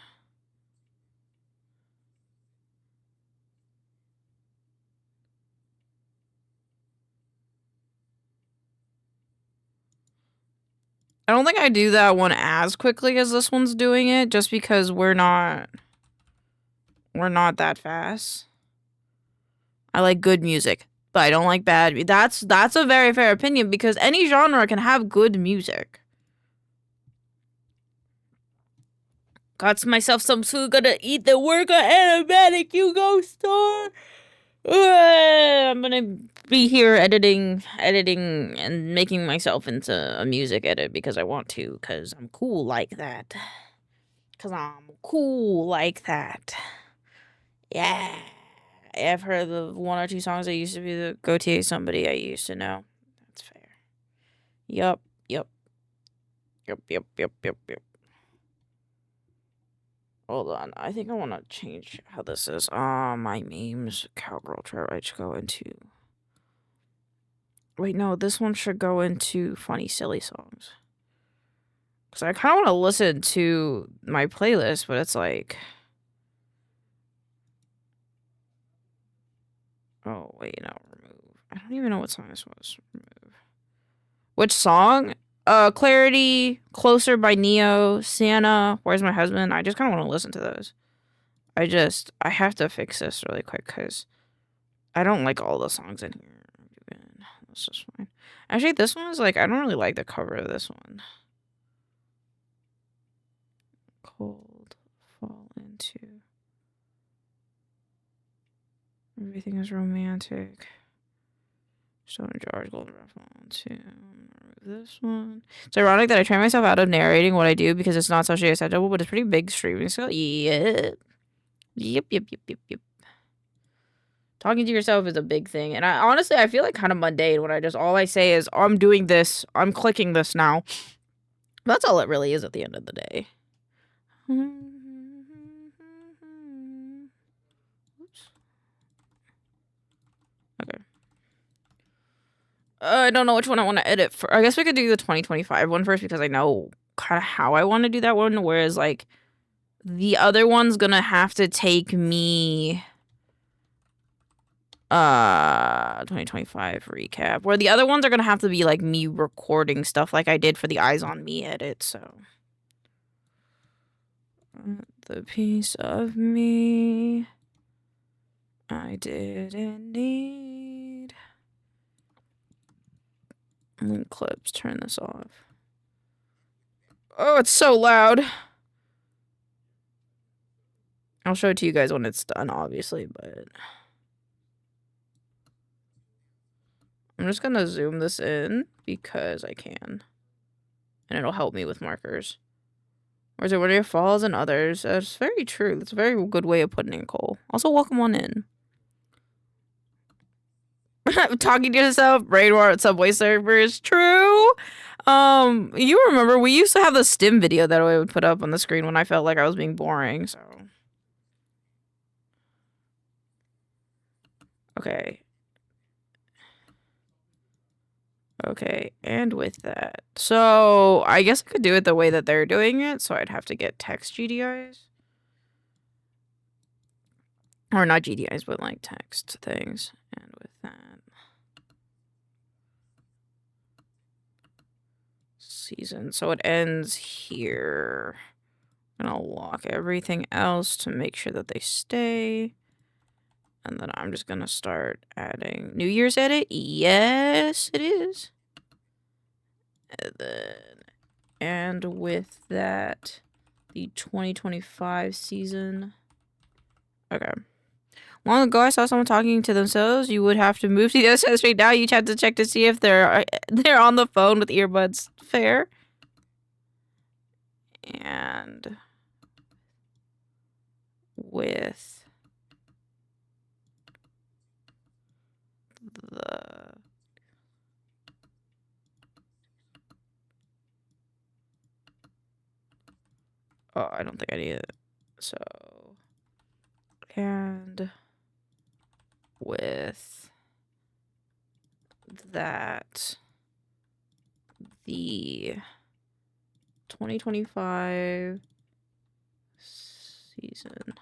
I don't think I do that one as quickly as this one's doing it, just because we're not that fast. I like good music, but I don't like bad. That's a very fair opinion because any genre can have good music. Got myself some food, gonna eat the work on animatic. You go, Star. I'm gonna be here editing and making myself into a music edit because I want to, because I'm cool like that. Yeah. I've heard the one or two songs that used to be the go-to somebody I used to know. That's fair. Yup. Hold on. I think I want to change how this is. My memes. Cowgirl Trap. I should go into... Wait, no. This one should go into funny, silly songs. Because I kind of want to listen to my playlist, but it's like... Oh, wait, no. Remove. I don't even know what song this was. Remove. Which song? Clarity, Closer by Neo, Santa, Where's My Husband? I just kind of want to listen to those. I have to fix this really quick because I don't like all the songs in here. This is fine. Actually, this one is like, I don't really like the cover of this one. Cold, fall into. Everything is romantic. Stone jars, golden raffle, too. This one. It's ironic that I train myself out of narrating what I do because it's not socially acceptable, but it's pretty big streaming skill. Yep. Talking to yourself is a big thing. And I honestly, I feel like kind of mundane when all I say is, I'm doing this, I'm clicking this now. That's all it really is at the end of the day. Oops. Okay. I don't know which one I want to edit for. I guess we could do the 2025 one first because I know kind of how I want to do that one. Whereas, like, the other one's gonna have to take me 2025 recap. Where the other ones are gonna have to be, like, me recording stuff like I did for the Eyes on Me edit, so. The piece of me I didn't need. Link clips, turn this off. Oh, it's so loud. I'll show it to you guys when it's done, obviously, but... I'm just gonna zoom this in because I can. And it'll help me with markers. Or is it one of your falls and others? That's very true. That's a very good way of putting in, Cole. Also, welcome on in. Talking to yourself, brain war at Subway servers. True. You remember we used to have the stim video that I would put up on the screen when I felt like I was being boring, so. Okay. Okay, and with that. So, I guess I could do it the way that they're doing it, so I'd have to get text GDIs. Or not GDIs, but like text things. And with that. Season. So it ends here. And I'll lock everything else to make sure that they stay. And then I'm just gonna start adding New Year's edit. Yes, it is. And with that, the 2025 season. Okay. Long ago, I saw someone talking to themselves. You would have to move to the other side straight now. You have to check to see if they're on the phone with earbuds. Fair. And with the I don't think I need it. So, and with that, the 2025 season.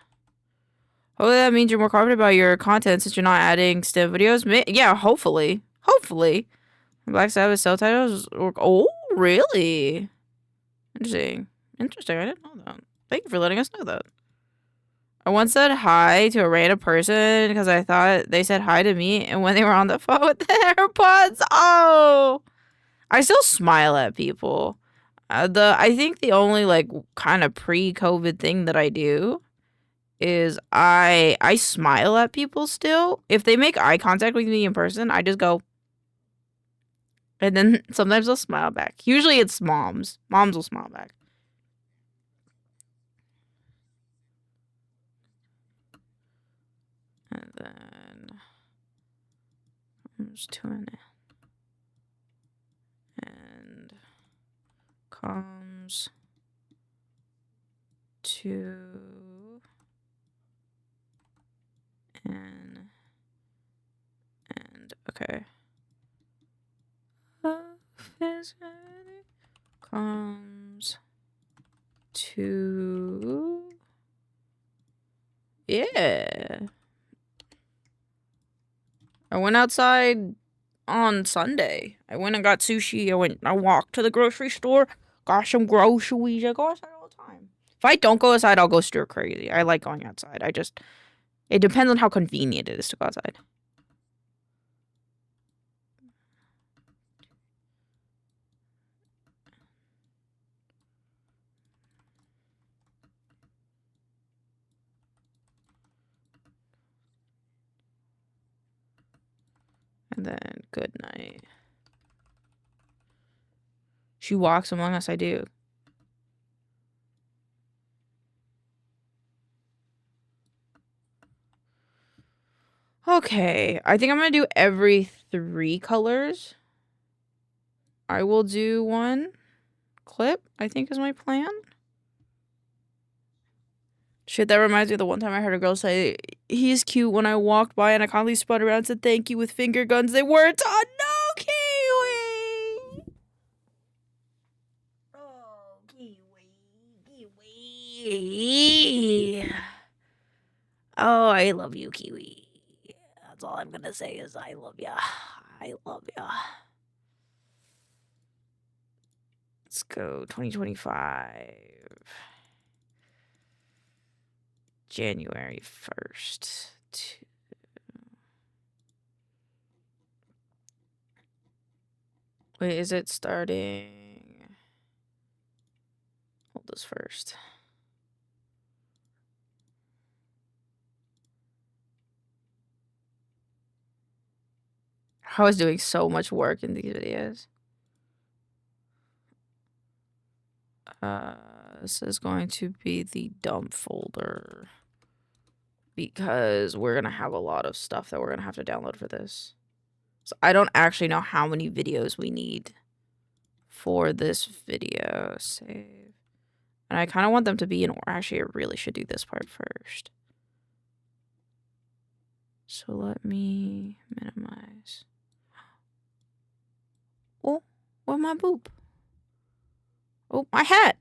Oh, that means you're more confident about your content since you're not adding STEM videos. Yeah, hopefully. Hopefully. Black Sabbath subtitles. Oh, really? Interesting. Interesting. I didn't know that. Thank you for letting us know that. I once said hi to a random person because I thought they said hi to me, and when they were on the phone with their AirPods, oh, I still smile at people. I think the only like kind of pre-COVID thing that I do is I smile at people still. If they make eye contact with me in person, I just go. And then sometimes they'll smile back. Usually it's moms. Moms will smile back. And then there's two in it. And comes to and okay. Comes to yeah. I went outside on Sunday. I went and got sushi. I walked to the grocery store, got some groceries. I go outside all the time. If I don't go outside, I'll go stir crazy. I like going outside. It depends on how convenient it is to go outside. And then good night. She walks among us. I do. Okay, I think I'm gonna do every 3 colors. I will do 1 clip, I think is my plan. Shit, that reminds me of the one time I heard a girl say, he's cute when I walked by and I kindly spun around and said thank you with finger guns. They weren't on. No, Kiwi! Oh, Kiwi. Oh, I love you, Kiwi. That's all I'm gonna say is I love ya. I love ya. Let's go 2025. January 1st. Wait, is it starting? Hold this first. I was doing so much work in these videos. This is going to be the dump folder because we're gonna have a lot of stuff that we're gonna have to download for this. So I don't actually know how many videos we need for this video. Save. And I kind of want them to be in order. Actually, I really should do this part first. So let me minimize. Oh, where's my boop? Oh, my hat.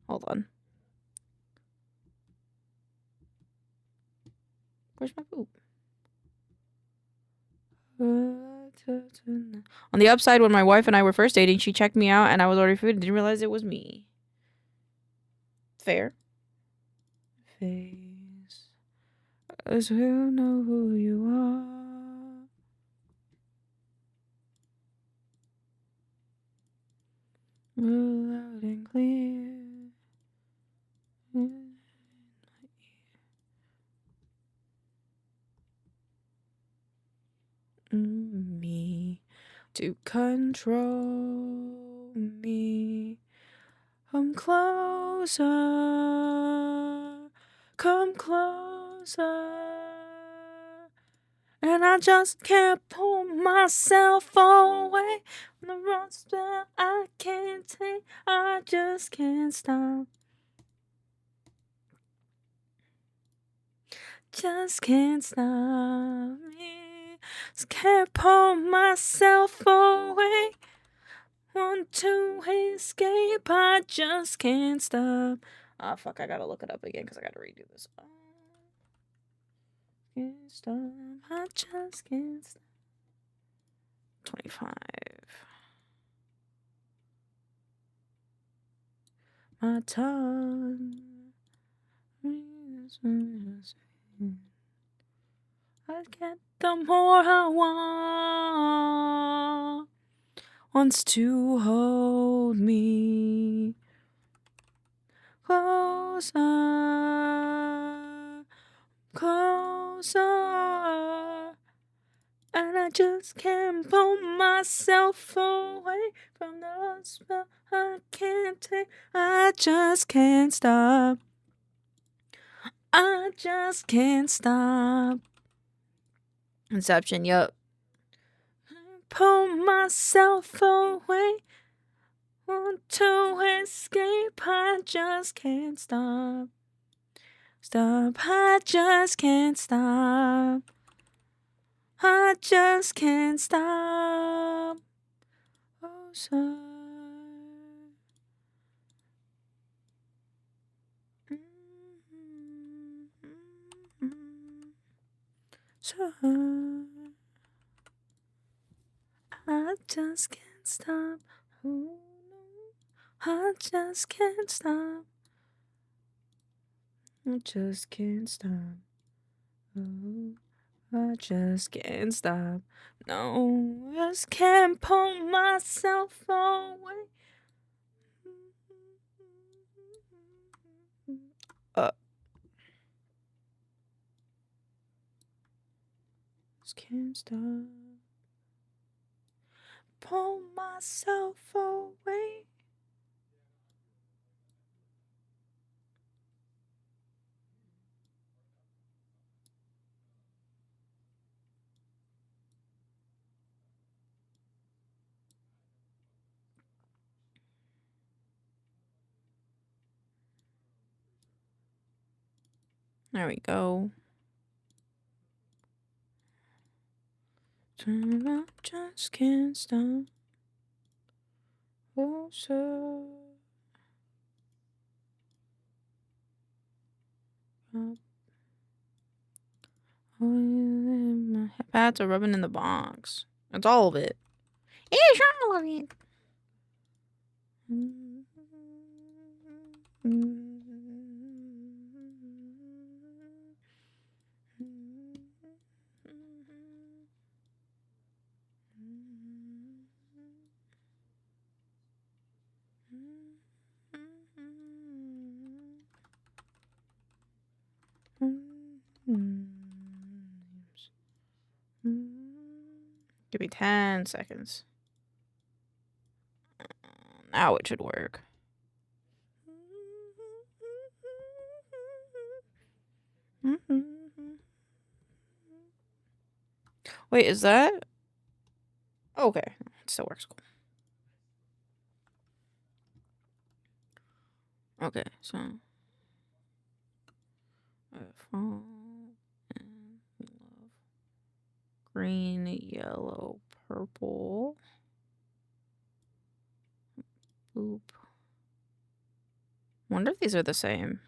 Hold on. Where's my boop? On the upside, when my wife and I were first dating, she checked me out and I was ordering food and didn't realize it was me. Fair. Face. As we'll know who you are. Loud and clear. Me to control me. Come closer, come closer. And I just can't pull myself away from the wrong spell I can't take. I just can't stop. Just can't stop me. Just can't pull myself away. Want to escape, I just can't stop. Ah, fuck, I gotta look it up again because I gotta redo this. Can't stop, I just can't stop. 25. My tongue. I get the more I want. Wants to hold me closer, closer, and I just can't pull myself away from the spell I can't take. I just can't stop. I just can't stop. Inception, yup. Pull myself away. Want to escape, I just can't stop. Stop, I just can't stop. I just can't stop. Oh, so. So. I just can't stop. Oh, no. I just can't stop. I just can't stop. Oh, I just can't stop. No, I just can't pull myself away. Just can't stop. Pull myself away. There we go. I just can't stop. Oh, so. My pads are rubbing in the box. That's all of it. It's all of it. Give me 10 seconds. Now it should work. Wait, is that? Okay, it still works. Cool. Okay, so fall and love green, yellow, purple. Boop. Wonder if these are the same.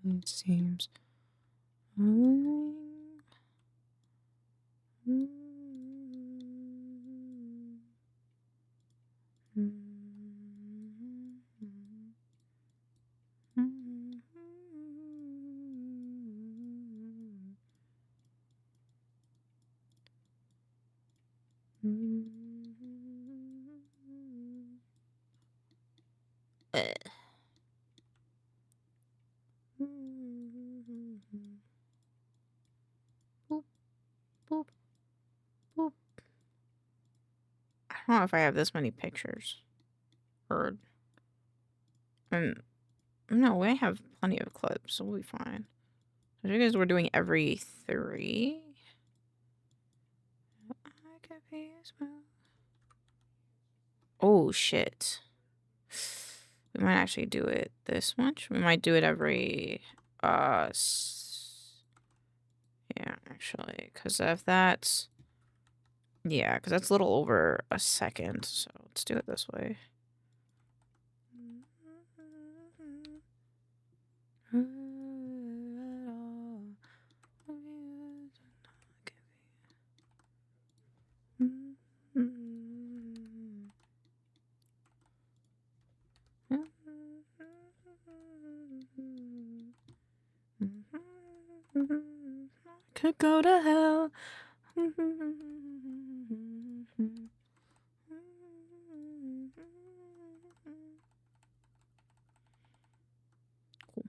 It seems. Boop, boop, boop. I don't know if I have this many pictures. Or, no, I have plenty of clips, so we'll be fine. I think guys we're doing every 3. I could be smooth. Oh shit. We might actually do it this much. We might do it every yeah, actually, because if that's because that's a little over a second, so let's do it this way. Could go to hell. Cool.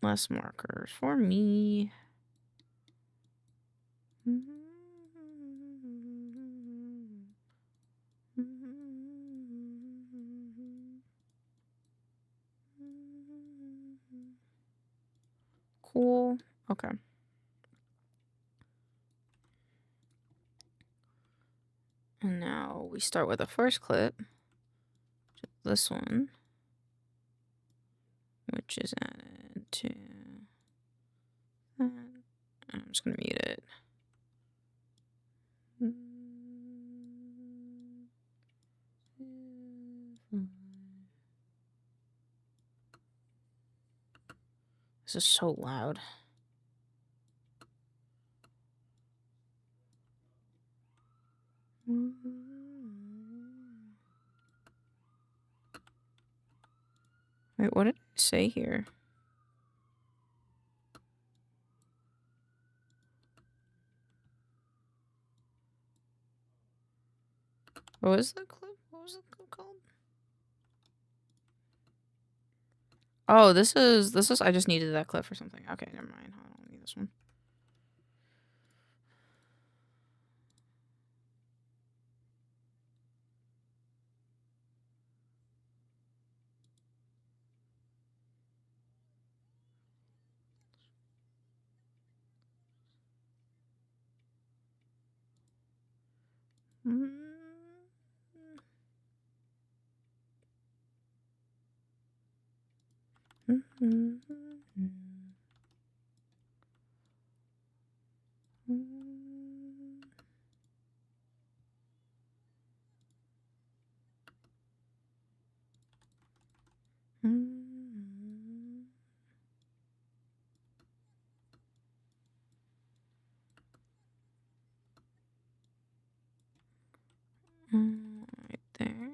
Less markers for me. Cool. Okay. And now we start with the first clip. This one. Which is added to that. I'm just going to mute it. This is so loud. Wait, what did I say here? What was the clip? What was the clip called? Oh, this is I just needed that clip for something. Okay, never mind. I don't need this one. Right there.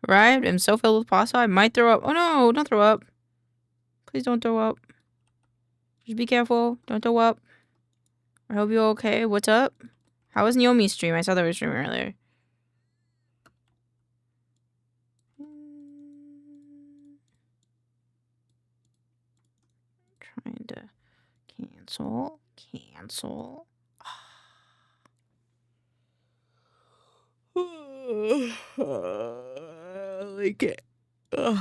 Right? I'm so filled with pasta, I might throw up. Oh no, don't throw up. Please don't throw up. Just be careful. Don't throw up. I hope you're okay. What's up? How was Naomi's stream? I saw they were streaming earlier. Trying to cancel. Cancel. Like it. Ugh.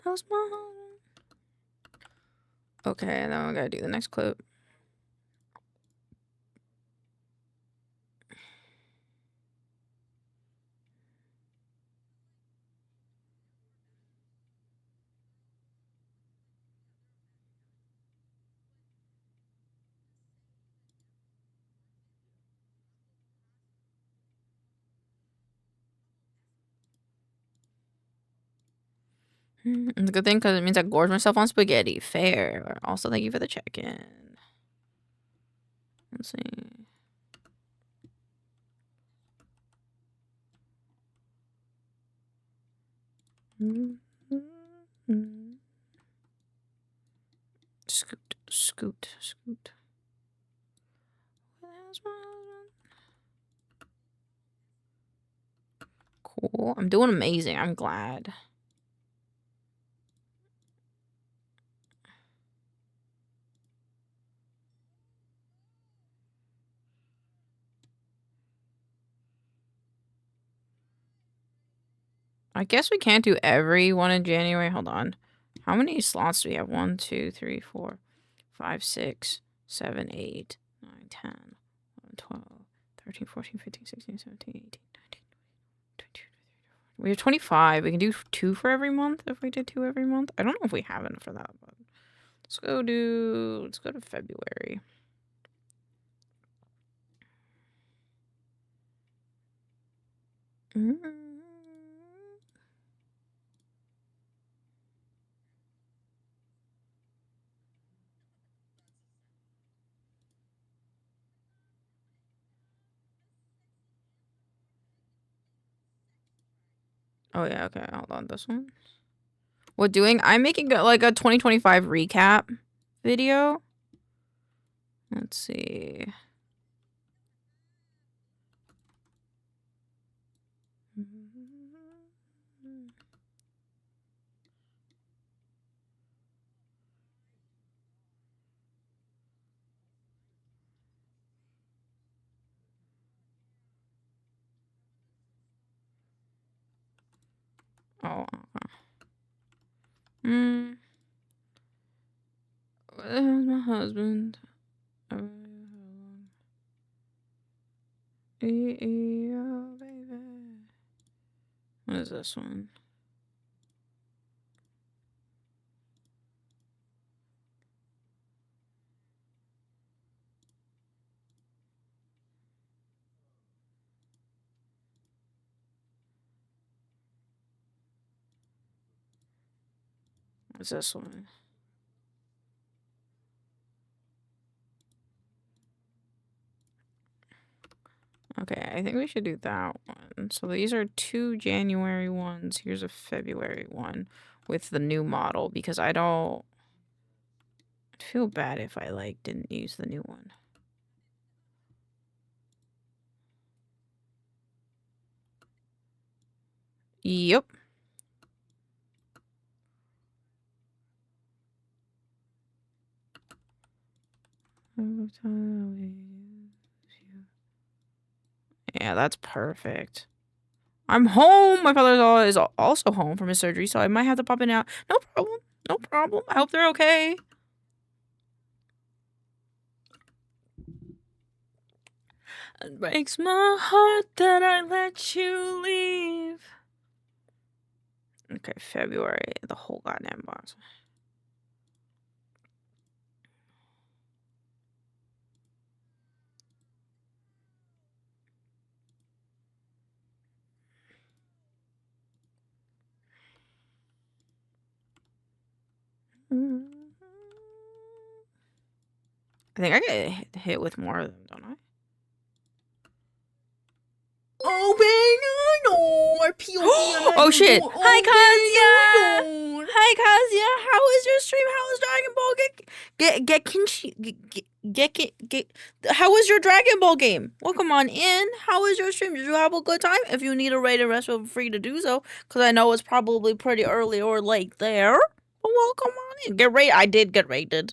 That was my home. Okay, and then we gotta do the next clip. It's a good thing because it means I gorge myself on spaghetti. Fair. Also, thank you for the check-in. Let's see. Scoot, scoot, scoot. Where's my husband? Cool. I'm doing amazing. I'm glad. I guess we can't do every one in January. Hold on. How many slots do we have? 1, 2, 3, 4, 5, 6, 7, 8, 9, 10, 11, 12, 13, 14, 15, 16, 17, 18, 19, 20. We have 25. We can do 2 for every month if we did 2 every month. I don't know if we have enough for that, but let's go to February. Oh yeah, okay. Hold on, this one. I'm making like a 2025 recap video. Let's see. Oh. Where's my husband? Baby. What is this one? What's this one? Okay, I think we should do that one. So these are 2 January ones. Here's a February one with the new model because I don't feel bad if I like didn't use the new one. Yep. Yeah, that's perfect. I'm home. My father is also home from his surgery, so I might have to pop in out. No problem. No problem. I hope they're okay. It breaks my heart that I let you leave. Okay, February, the whole goddamn box. I think I get hit with more of them, don't I? Oh, baby, I know. Our POV. Oh shit! Hi, Kazia. Hi, Kazia. How is your stream? How is Dragon Ball? How was your Dragon Ball game? Welcome on in. How was your stream? Did you have a good time? If you need a rated rest, feel free to do so, because I know it's probably pretty early or late there. But welcome on in. Get rated. I did get rated.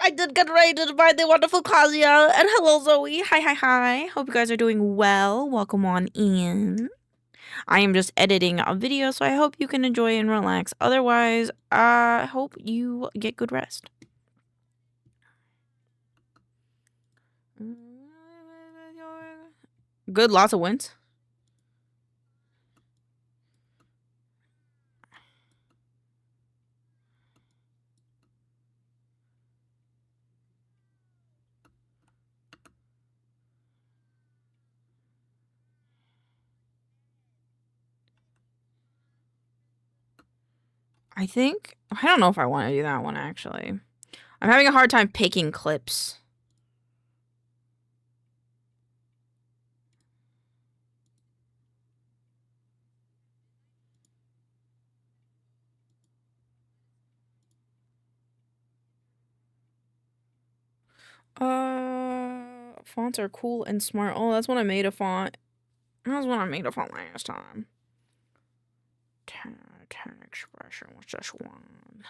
I did get rated by the wonderful Kazia. And hello, Zoe. Hi. Hope you guys are doing well. Welcome on in. I am just editing a video, so I hope you can enjoy and relax. Otherwise, I hope you get good rest. Good, lots of wins. I don't know if I want to do that one, actually. I'm having a hard time picking clips. Fonts are cool and smart. Oh, that's when I made a font. That's when I made a font last time. 10 expression. What's this one?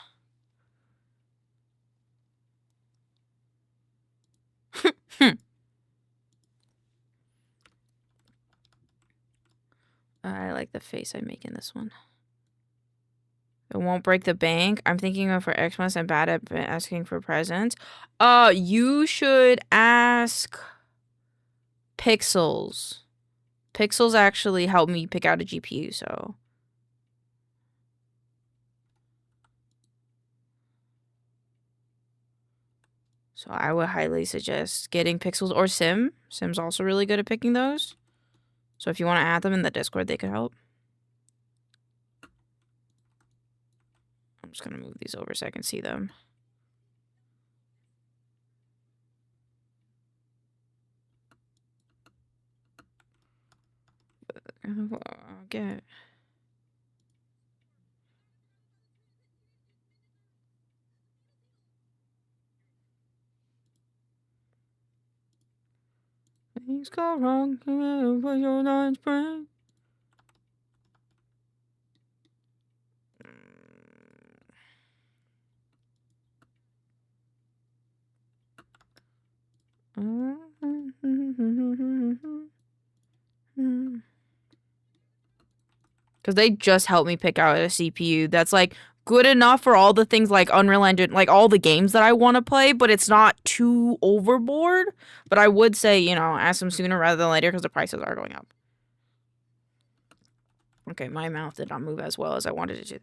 I like the face I make in this one. It won't break the bank. I'm thinking of for Xmas and bad at asking for presents. You should ask Pixels. Pixels actually helped me pick out a GPU, so. So I would highly suggest getting Pixels or Sim. Sim's also really good at picking those. So if you want to add them in the Discord, they could help. I'm just going to move these over so I can see them. Get. Things go wrong, but you're not spring. Because they just helped me pick out a CPU that's like good enough for all the things like Unreal Engine, like all the games that I want to play, but it's not too overboard. But I would say, you know, ask them sooner rather than later because the prices are going up. Okay, my mouth did not move as well as I wanted it to.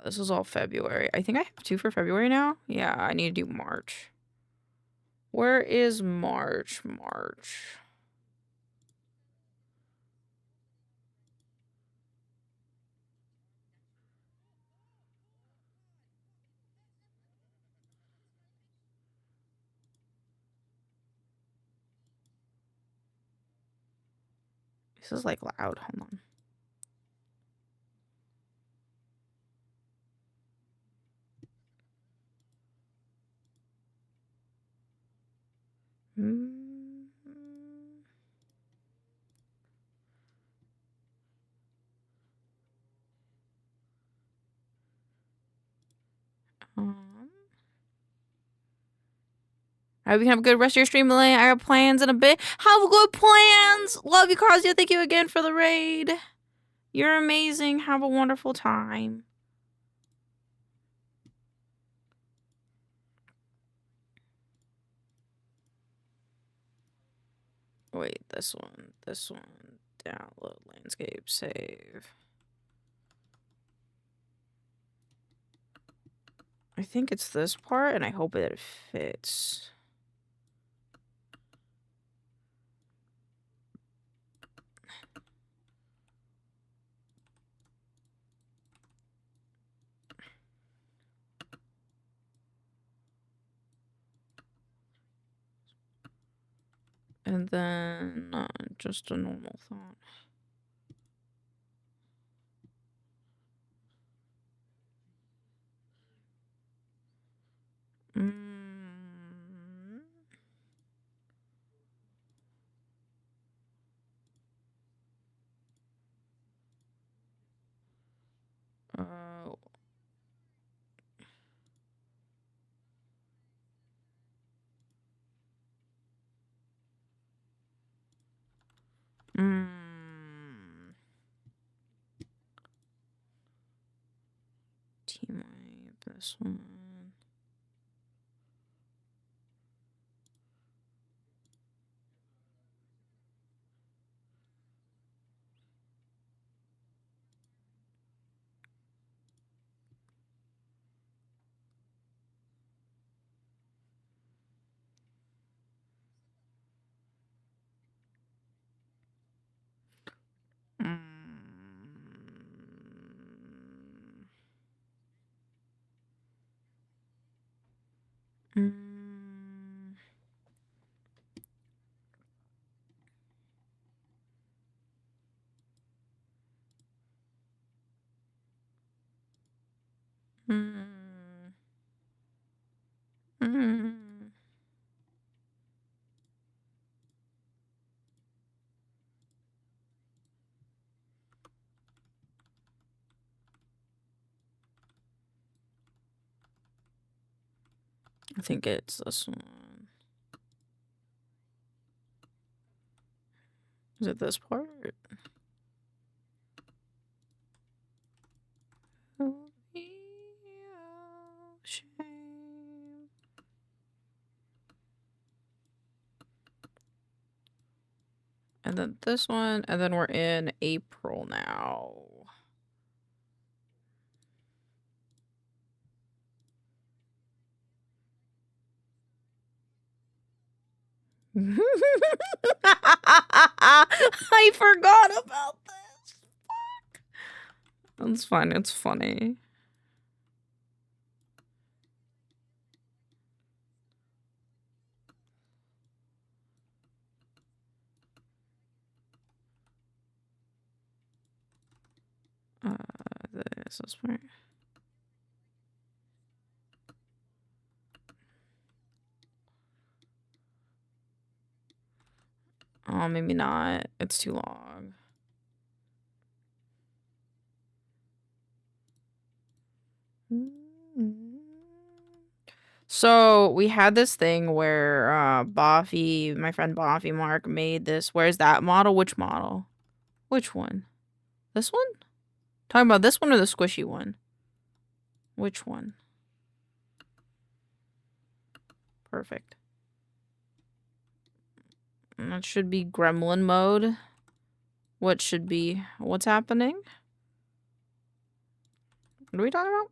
This is all February. I think I have 2 for February now. Yeah, I need to do March. Where is March? March. This is like loud. Hold on. I hope you have a good rest of your stream, Elaine. I got plans in a bit. Have good plans. Love you, Carzia. Thank you again for the raid. You're amazing. Have a wonderful time. Wait, this one, download, landscape, save. I think it's this part, and I hope that it fits. And then, just a normal thought. Team wipe, this one. I think it's this one. Is it this part? And then this one, and then we're in April now. I forgot about this. Fuck. That's fine. It's funny. This is where. Oh, maybe not. It's too long. So we had this thing where Boffy, my friend Boffy Mark, made this. Where's that model? Which model? Which one? This one? Talking about this one or the squishy one? Which one? Perfect. And that should be gremlin mode. What should be? What's happening? What are we talking about?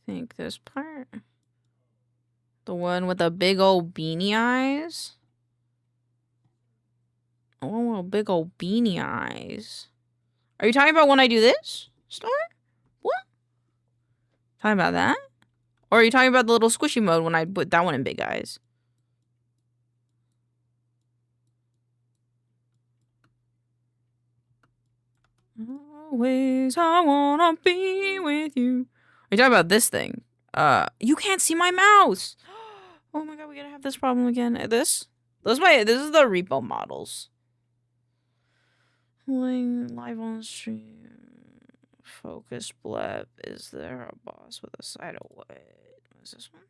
think this part. The one with the big old beanie eyes. Oh, big old beanie eyes. Are you talking about when I do this? Star? What? Talking about that? Or are you talking about the little squishy mode when I put that one in big eyes? Always I wanna be with you. Are you talking about this thing? You can't see my mouse. Oh my god, we gotta have this problem again. This is the repo models. Live on stream. Focus blep. Is there a boss with a side of what? What is this one?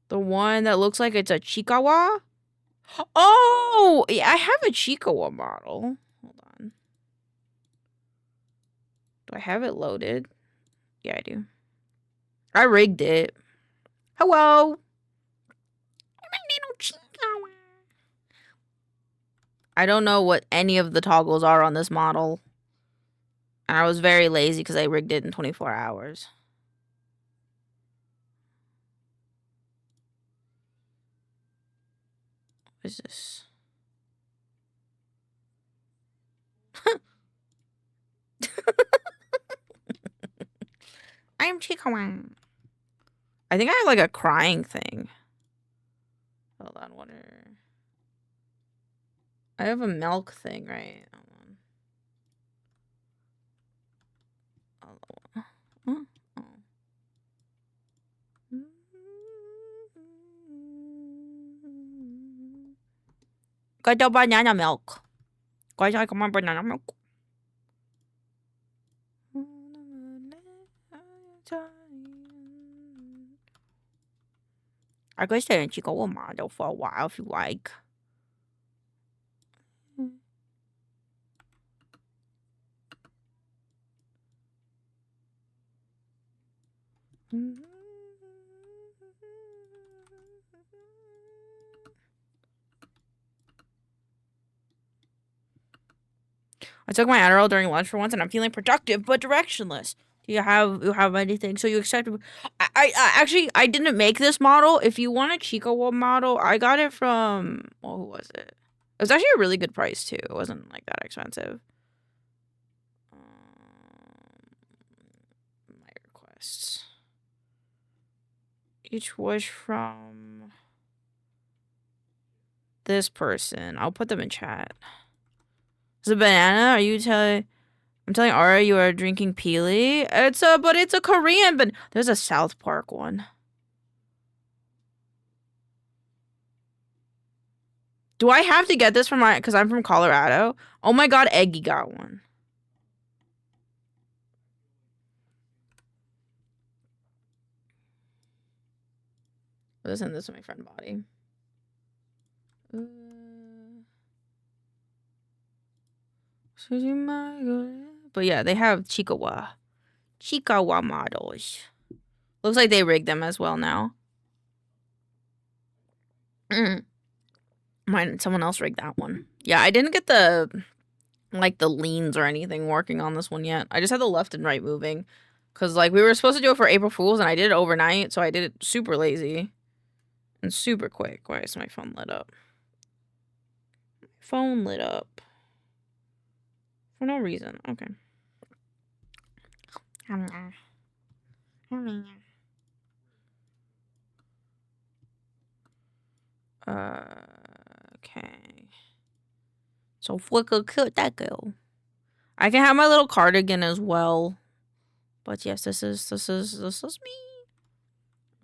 The one that looks like it's a Chikawa? Oh, yeah, I have a Chikawa model. Hold on. Do I have it loaded? Yeah, I do. I rigged it. Hello. I don't know what any of the toggles are on this model. And I was very lazy because I rigged it in 24 hours. What is this? I am Chikawa. I think I have like a crying thing. Hold on, what are... I have a milk thing, right? Hold on. Oh. Got the banana milk. Guys, I come on banana milk. I could stay in Chicago model for a while if you like. I took my Adderall during lunch for once, and I'm feeling productive but directionless. Do you have anything? So you accept? I actually I didn't make this model. If you want a Chico model, I got it from who was it? It was actually a really good price too. It wasn't like that expensive. My requests. Each wish from this person. I'll put them in chat. Is it banana? Are you telling? I'm telling Ara you are drinking Peely. But it's a Korean. But there's a South Park one. Do I have to get this from because I'm from Colorado? Oh my god, Eggy got one. Listen, this is my friend Body. But yeah, they have Chikawa models. Looks like they rigged them as well now. Someone else rigged that one. Yeah, I didn't get the leans or anything working on this one yet. I just had the left and right moving. Because, like, we were supposed to do it for April Fool's, and I did it overnight, so I did it super lazy. And super quick. Why is my phone lit up? Phone lit up. For no reason. Okay. Okay. So Flicker killed that girl. I can have my little cardigan as well. But yes, this is me.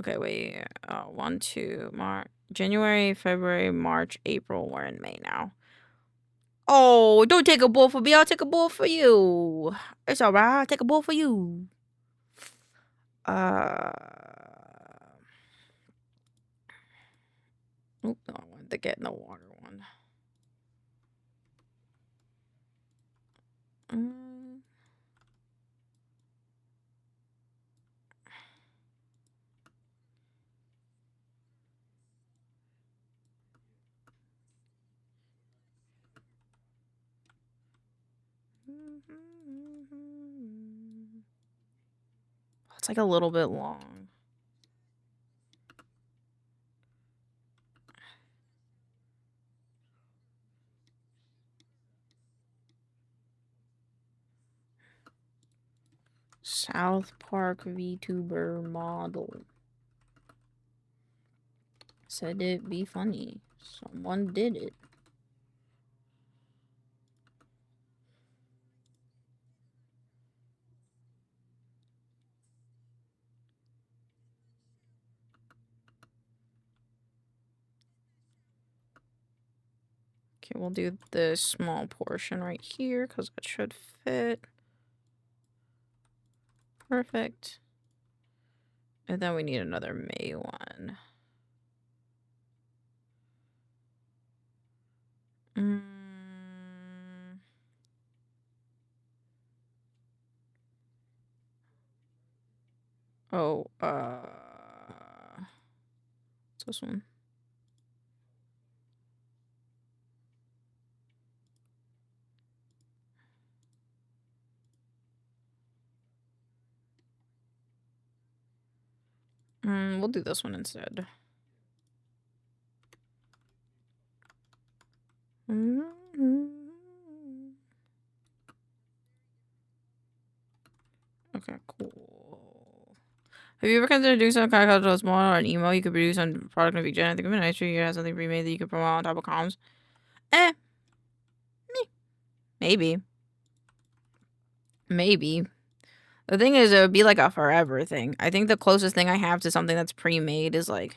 Okay, wait. 1, 2, March, January, February, March, April. We're in May now. Oh, don't take a ball for me. I'll take a ball for you. It's alright. I'll take a ball for you. Oop, no, I wanted to get in the water one. It's like a little bit long. South Park VTuber model. Said it'd be funny. Someone did it. Okay, we'll do this small portion right here because that should fit. Perfect. And then we need another May one. Oh, what's this one? We'll do this one instead. Okay, cool. Have you ever considered doing some kind of small or an email you could produce on product of each gen? I think it'd be nice for you to have something pre-made that you could promote on top of comms. Maybe. Maybe. The thing is, it would be like a forever thing. I think the closest thing I have to something that's pre-made is like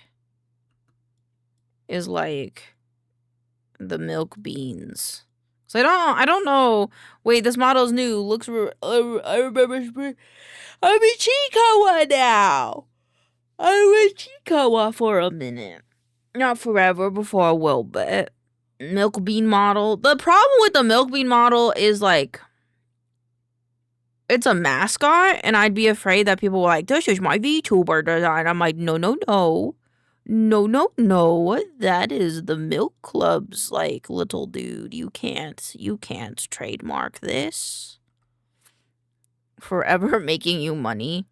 the milk beans. So I don't know. Wait, this model's new. Looks. I remember. I'm a Chiikawa now. I'm a Chiikawa for a minute, not forever. Before a little bit. Milk bean model. The problem with the milk bean model is like, it's a mascot, and I'd be afraid that people were like, "This is my VTuber design." I'm like, no. That is the Milk Club's like little dude. You can't trademark this. Forever making you money.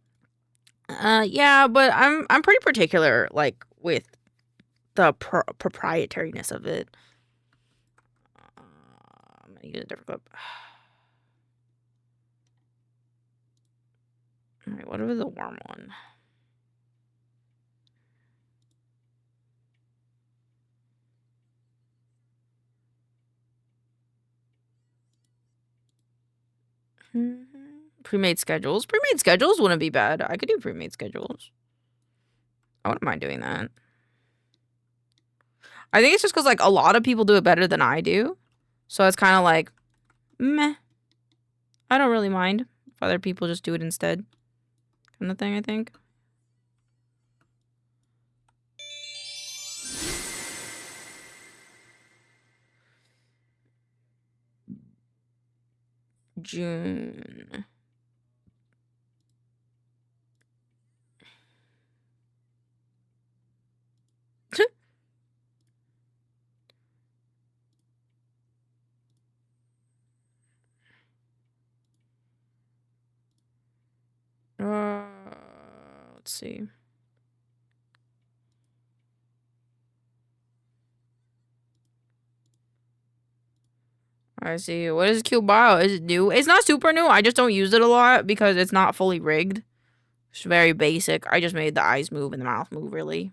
Yeah, but I'm pretty particular like with the proprietariness of it. I'm gonna use a different clip. Alright, what was the warm one? Pre-made schedules. Pre-made schedules wouldn't be bad. I could do pre-made schedules. I wouldn't mind doing that. I think it's just because like a lot of people do it better than I do. So it's kind of like, meh. I don't really mind if other people just do it instead. Kind of thing, I think. June. Let's see. I see. What is Q Bio? Is it new? It's not super new. I just don't use it a lot because it's not fully rigged. It's very basic. I just made the eyes move and the mouth move, really.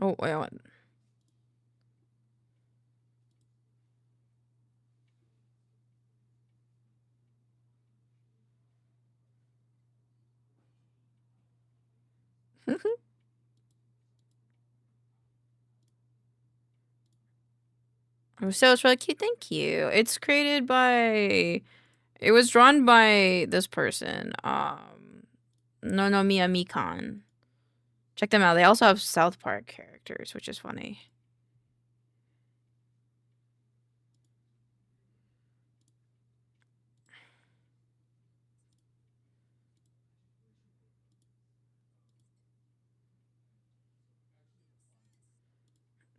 Oh, wait, what? So it's really cute. Thank you. It's created by. It was drawn by this person. Nonomiya Mikan. Check them out. They also have South Park characters, which is funny.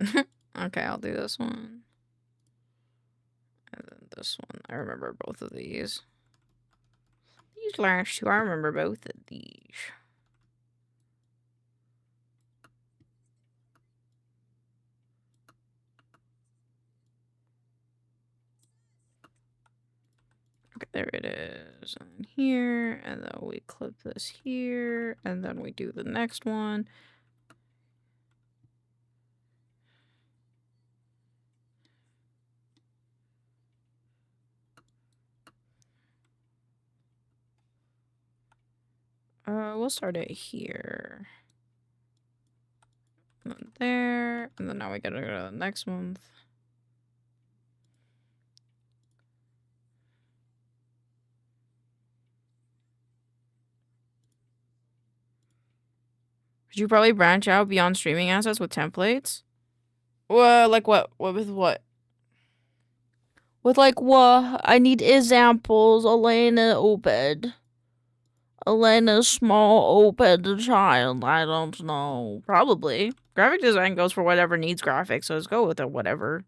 Okay, I'll do this one. And then this one. I remember both of these. These last two, I remember both of these. Okay, there it is. And here, and then we clip this here, and then we do the next one. We'll start it here. And then there, and then now we gotta go to the next month. Could you probably branch out beyond streaming assets with templates? Well, like what? What with what? With like what? I need examples. Elena Obed. Elena's small Obed child. I don't know. Probably. Graphic design goes for whatever needs graphics, so let's go with it, whatever.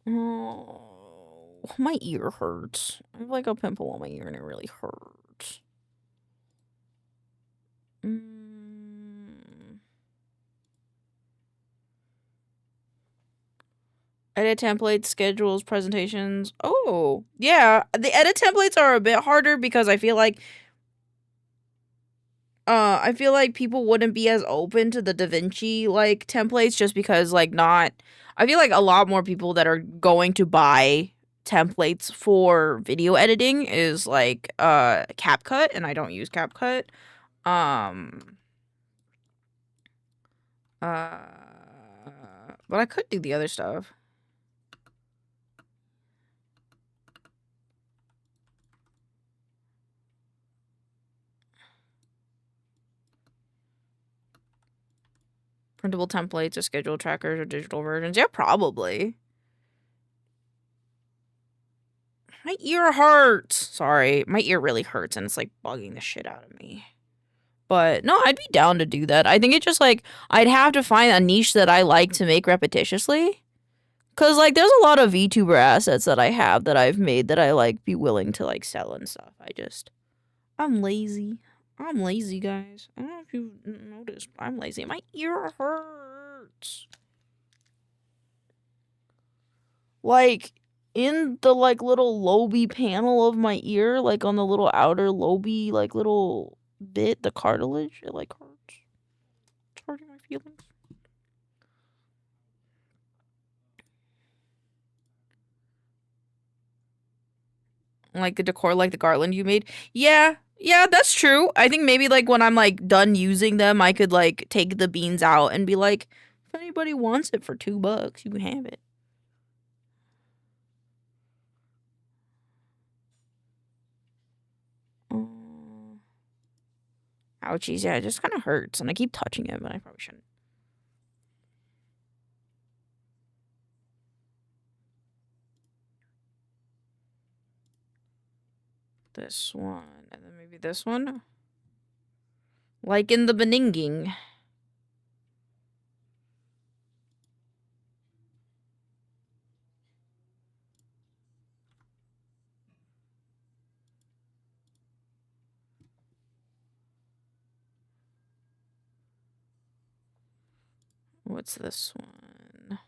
Oh, my ear hurts. I have like a pimple on my ear and it really hurts. Edit templates, schedules, presentations. Oh, yeah. The edit templates are a bit harder because I feel like people wouldn't be as open to the DaVinci like templates just because like not I feel like a lot more people that are going to buy templates for video editing is like CapCut, and I don't use CapCut. But I could do the other stuff. Printable templates or schedule trackers or digital versions. Yeah, probably. My ear hurts. Sorry, my ear really hurts and it's like bugging the shit out of me. But no, I'd be down to do that. I think it's just like I'd have to find a niche that I like to make repetitiously. Cause like there's a lot of VTuber assets that I have that I've made that I like be willing to like sell and stuff. I'm lazy. I'm lazy, guys. I don't know if you've noticed, but I'm lazy. My ear hurts. Like, in the, like, little lobey panel of my ear, like, on the little outer lobey, like, little bit, the cartilage, it, like, hurts. It's hurting my feelings. Like, the decor, like, the garland you made. Yeah, that's true. I think maybe, like, when I'm, like, done using them, I could, like, take the beans out and be like, if anybody wants it for $2, you can have it. Ouchies, yeah, it just kind of hurts, and I keep touching it, but I probably shouldn't. This one, and then maybe this one. Like in the beninging. What's this one?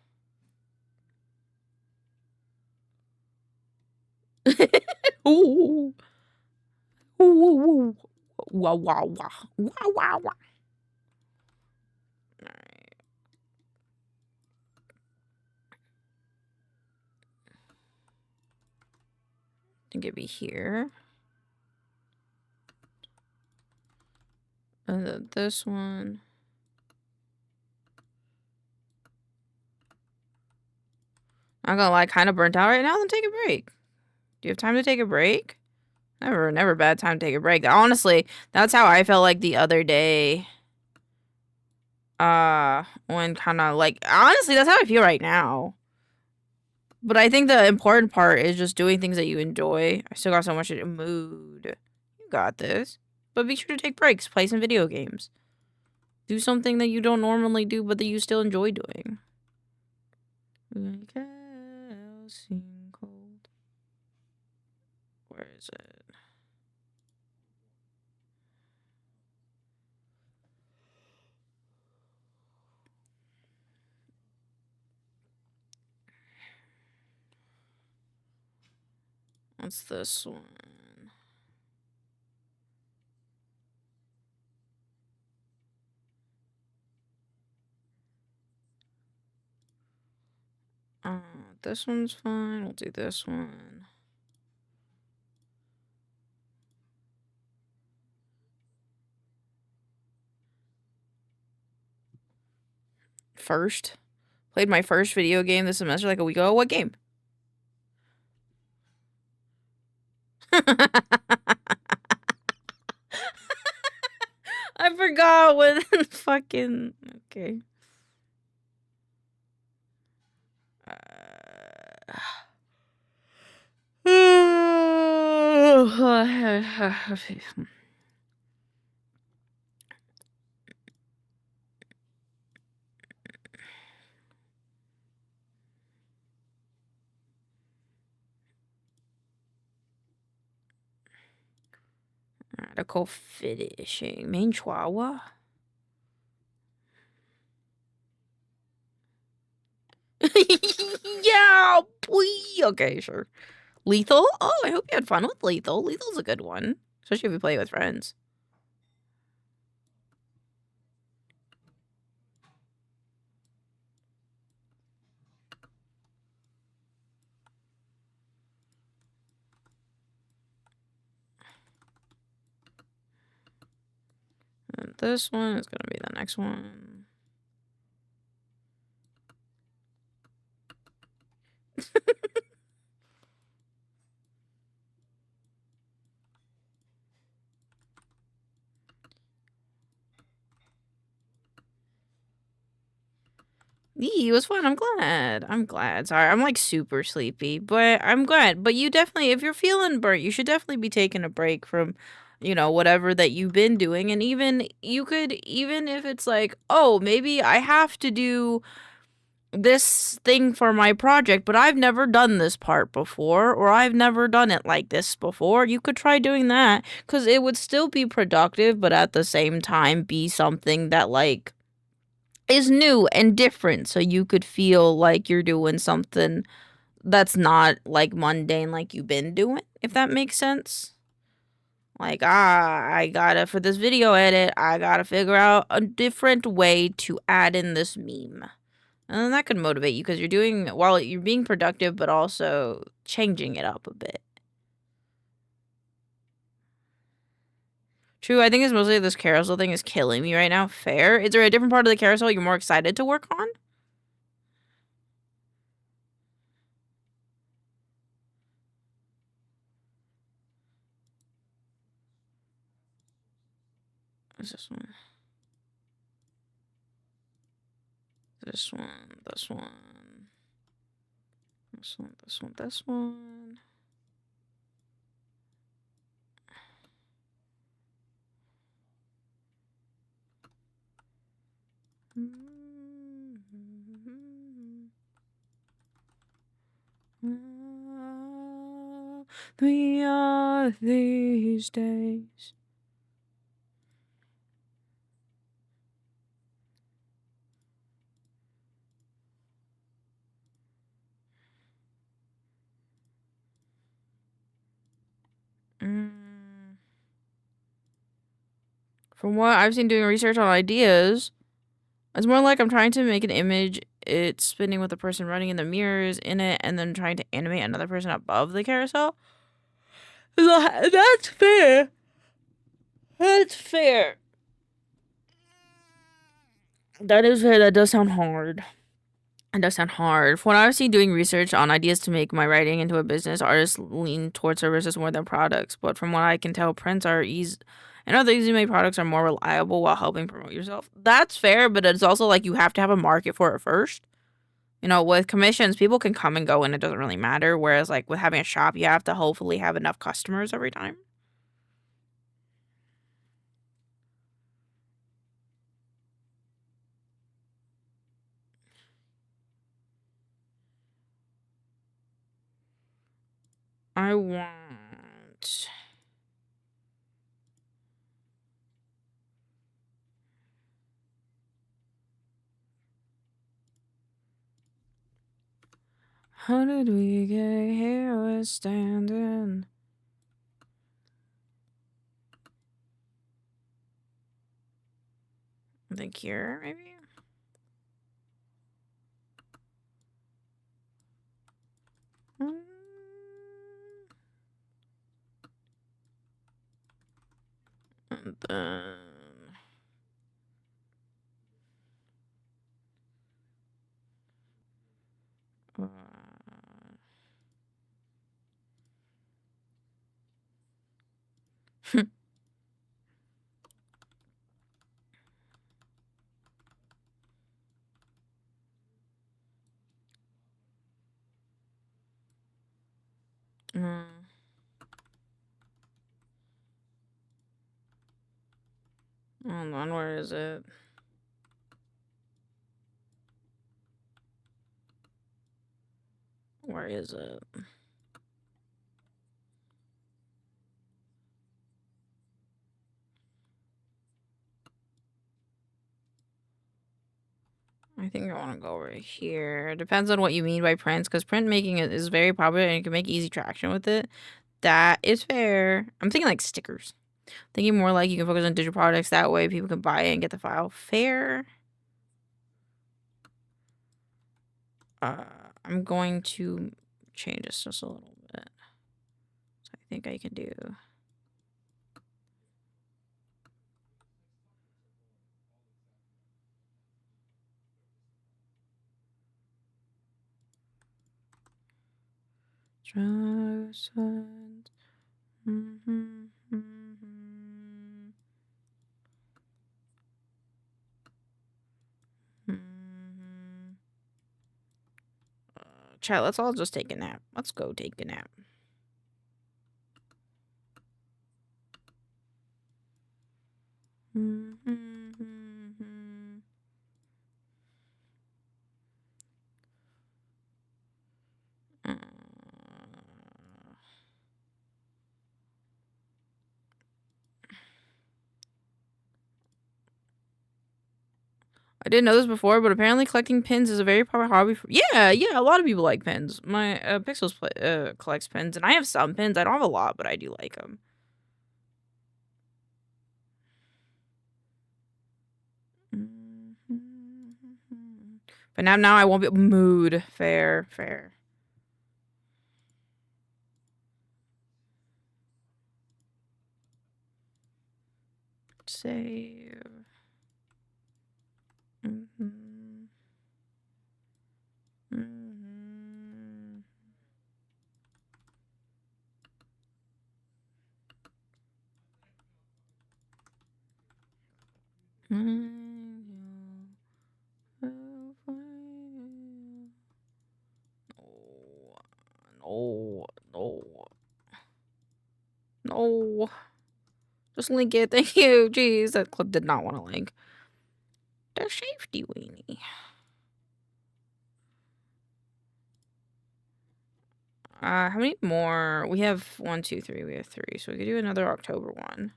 Ooh. Ooh, ooh, ooh. Wow, wow, wow. Wow, wow, wow. Alright. I think it'd be here. And then this one. I'm gonna lie, kind of burnt out right now, then take a break. Do you have time to take a break? Never bad time to take a break. Honestly, that's how I felt like the other day. when kind of like, honestly, that's how I feel right now. But I think the important part is just doing things that you enjoy. I still got so much mood. You got this. But be sure to take breaks, play some video games. Do something that you don't normally do, but that you still enjoy doing. Where is it? What's this one? This one's fine. We'll do this one. First. Played my first video game this semester like a week ago. What game? I forgot when fucking... Okay. Article finishing. Main chihuahua? Yeah, boy. Okay, sure. Lethal? Oh, I hope you had fun with Lethal. Lethal's a good one, especially if you play with friends. And this one is gonna be the next one. It was fun. I'm glad. I'm glad. Sorry, I'm like super sleepy, but I'm glad. But you definitely, if you're feeling burnt, you should definitely be taking a break from, you know, whatever that you've been doing. And even you could, even if it's like, oh, maybe I have to do this thing for my project, but I've never done this part before, or I've never done it like this before. You could try doing that because it would still be productive, but at the same time be something that like is new and different, so you could feel like you're doing something that's not like mundane like you've been doing, if that makes sense. Like, I gotta, for this video edit, I gotta figure out a different way to add in this meme. And then that could motivate you because you're doing, while you're being productive, but also changing it up a bit. True, I think it's mostly this carousel thing is killing me right now. Fair. Is there a different part of the carousel you're more excited to work on? What's this one? This one, this one. This one, this one, this one. We are these days. From what I've seen doing research on ideas, it's more like I'm trying to make an image, it's spinning with the person running in the mirrors in it, and then trying to animate another person above the carousel. That's fair. That's fair. That is fair. That does sound hard. It does sound hard. From what I've seen doing research on ideas to make my writing into a business, artists lean towards services more than products. But from what I can tell, prints are I know that easy-made products are more reliable while helping promote yourself. That's fair, but it's also like you have to have a market for it first. You know, with commissions, people can come and go and it doesn't really matter. Whereas, like, with having a shop, you have to hopefully have enough customers every time. I want... How did we get here? We're standing. I think here, maybe? And then... Hold on, where is it? Where is it? I think I want to go right here. Depends on what you mean by prints, because printmaking is very popular and you can make easy traction with it. That is fair. I'm thinking like stickers. Thinking more like you can focus on digital products. That way people can buy it and get the file. Fair. I'm going to change this just a little bit. So I think I can do... Trust. Chat, let's all just take a nap. Let's go take a nap. I didn't know this before, but apparently collecting pins is a very popular hobby. Yeah, a lot of people like pins. My Pixels collects pins, and I have some pins. I don't have a lot, but I do like them. But now I won't be mood. Fair. Save. No. Just link it. Thank you. Jeez, that clip did not want to link. The safety weenie. How many more? We have 1, 2, 3. We have 3. So we could do another October one.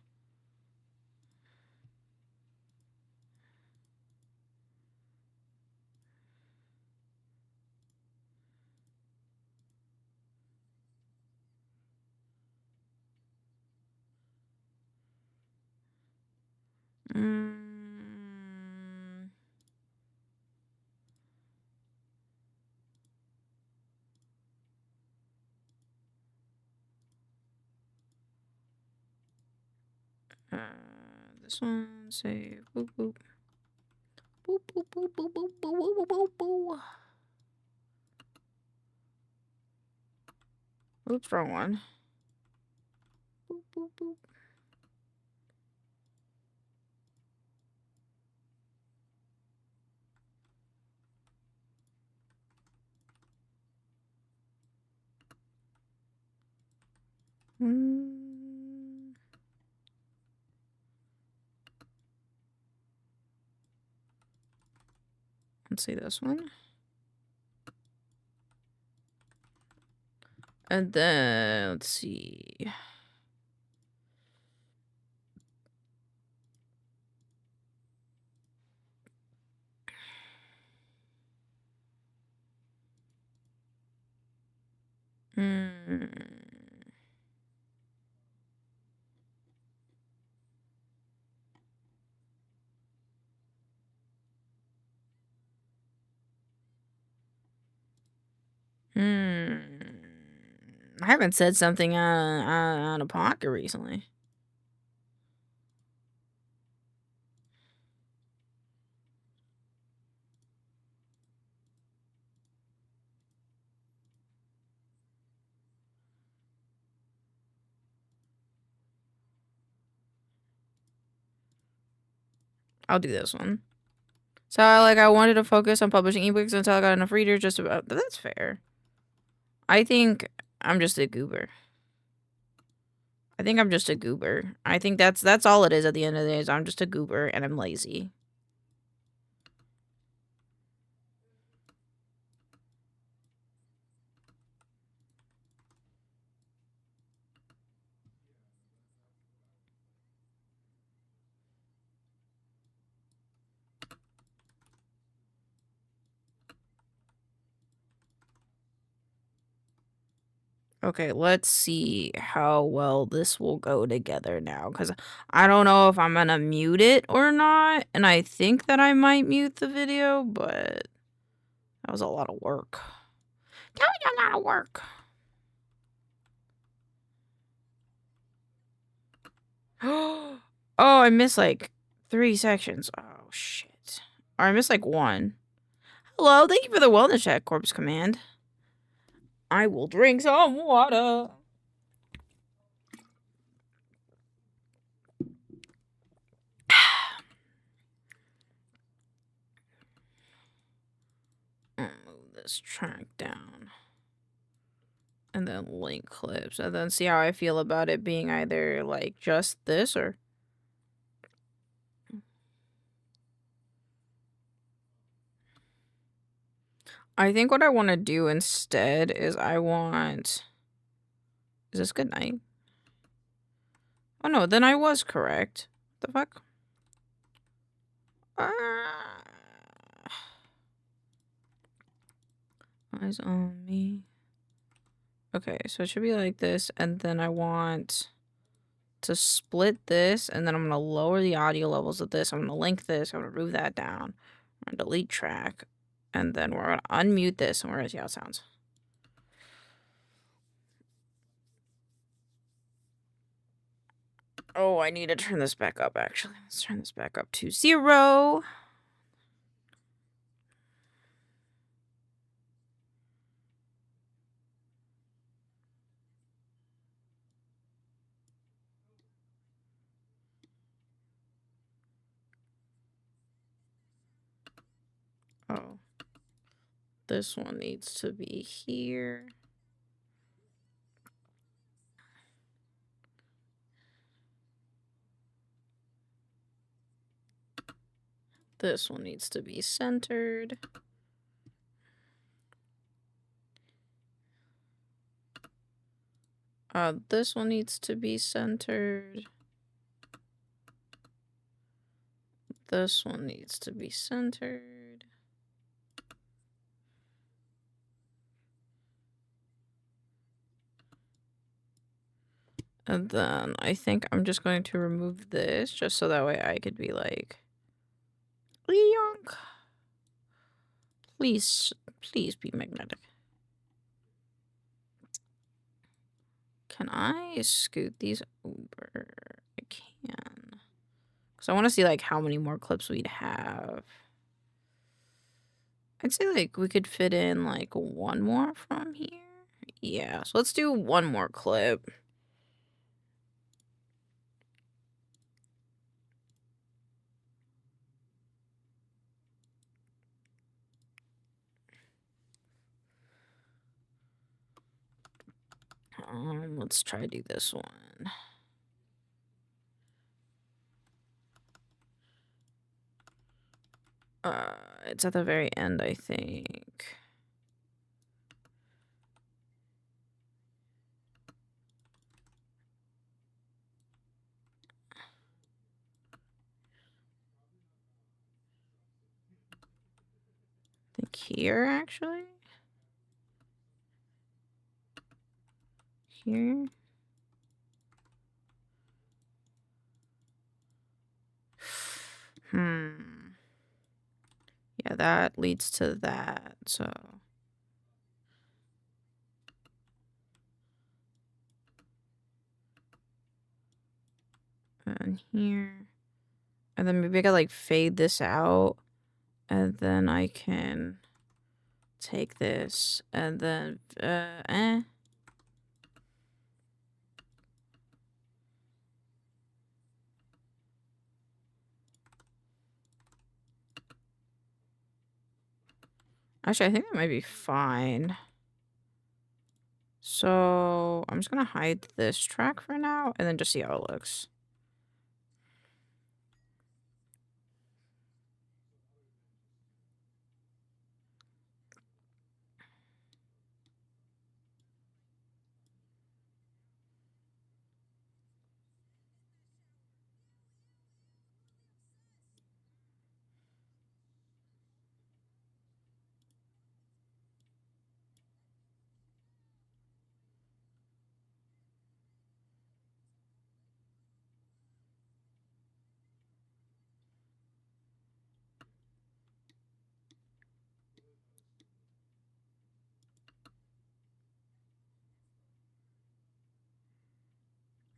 This one, say boop boop. Boop boop boop boop boop boop boop boop boop. Oops, wrong one. Boop boop boop. Let's see this one. And then, let's see. I haven't said something out of pocket recently. I'll do this one. So I wanted to focus on publishing ebooks until I got enough readers. Just about that's fair. I think I'm just a goober. I think I'm just a goober. I think that's all it is at the end of the day. Is I'm just a goober and I'm lazy. Okay, let's see how well this will go together now. Because I don't know if I'm going to mute it or not. And I think that I might mute the video, but that was a lot of work. That was a lot of work. Oh, I missed like 3 sections. Oh, shit. Or I missed like 1. Hello, thank you for the wellness check, Corpse Command. I will drink some water. Move this track down. And then link clips. And then see how I feel about it being either like just this or... I think what I want to do instead is I want... Is this good night? Oh no, then I was correct. What the fuck? Eyes on me. Okay, so it should be like this, and then I want to split this, and then I'm gonna lower the audio levels of this. I'm gonna link this. I'm gonna move that down. I'm gonna delete track, and then we're gonna unmute this, and we're gonna see how it sounds. Oh, I need to turn this back up, actually. Let's turn this back up to 0. Oh. This one needs to be here. This one needs to be centered. This one needs to be centered. This one needs to be centered. And then I think I'm just going to remove this just so that way I could be like, Leonk. Please be magnetic. Can I scoot these over? I can. Because I want to see like how many more clips we'd have. I'd say like we could fit in like 1 more from here. Yeah, so let's do 1 more clip. Let's try to do this one. It's at the very end, I think. I think here, actually. Here. Yeah, that leads to that, so. And here. And then maybe I could like fade this out. And then I can take this and then, Actually, I think that might be fine. So I'm just gonna hide this track for now and then just see how it looks.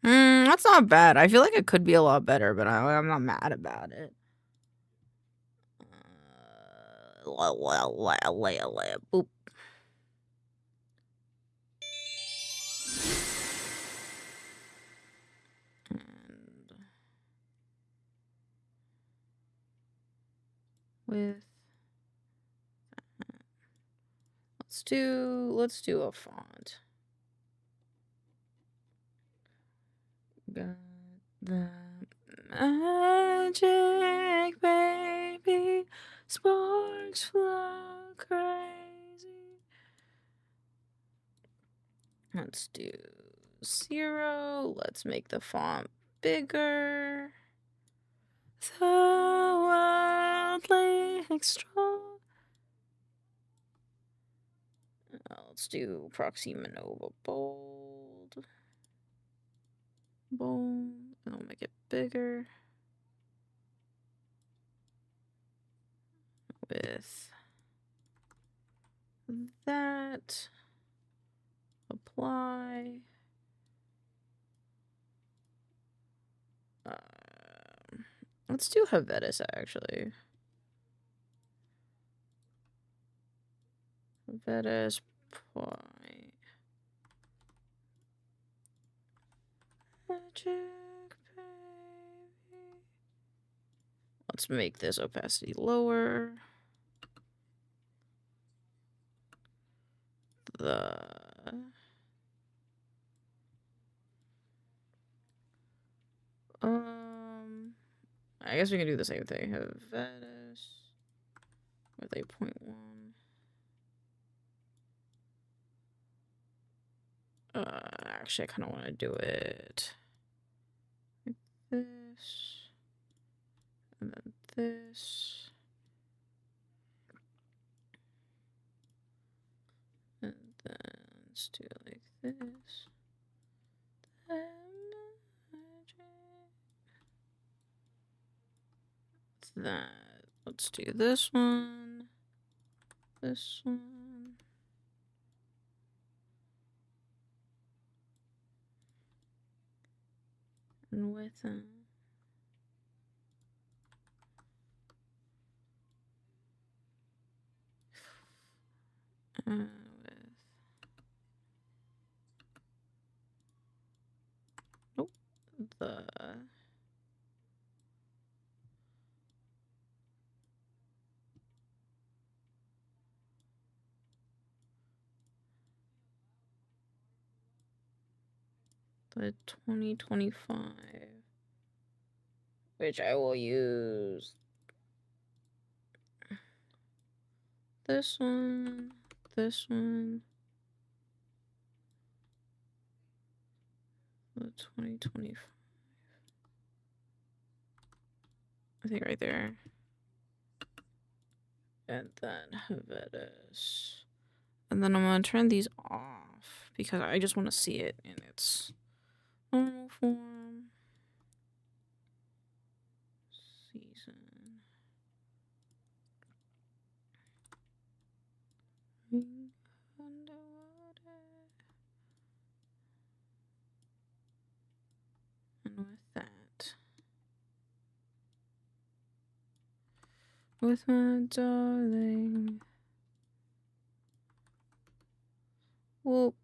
That's not bad. I feel like it could be a lot better, but I'm not mad about it. Boop. And with let's do a font. Got the magic, baby. Sparks fly crazy. Let's do 0. Let's make the font bigger. The wildly extra. Let's do Proxy Manova bold. Bold. I'll make it bigger. With that. Apply. Let's do Helvetis actually. Helvetis point. Magic baby. Let's make this opacity lower. I guess we can do the same thing. Helvetis with a 0.1. Actually, I kind of want to do it like this, and then this, and then let's do it like this. That. Let's do this one. This one. And with them. With nope, the 2025, which I will use This one. This one. The 2025. I think right there. And then Havadas. And then I'm gonna turn these off because I just want to see it in its normal form. Season. And with that. With my darling. Whoop.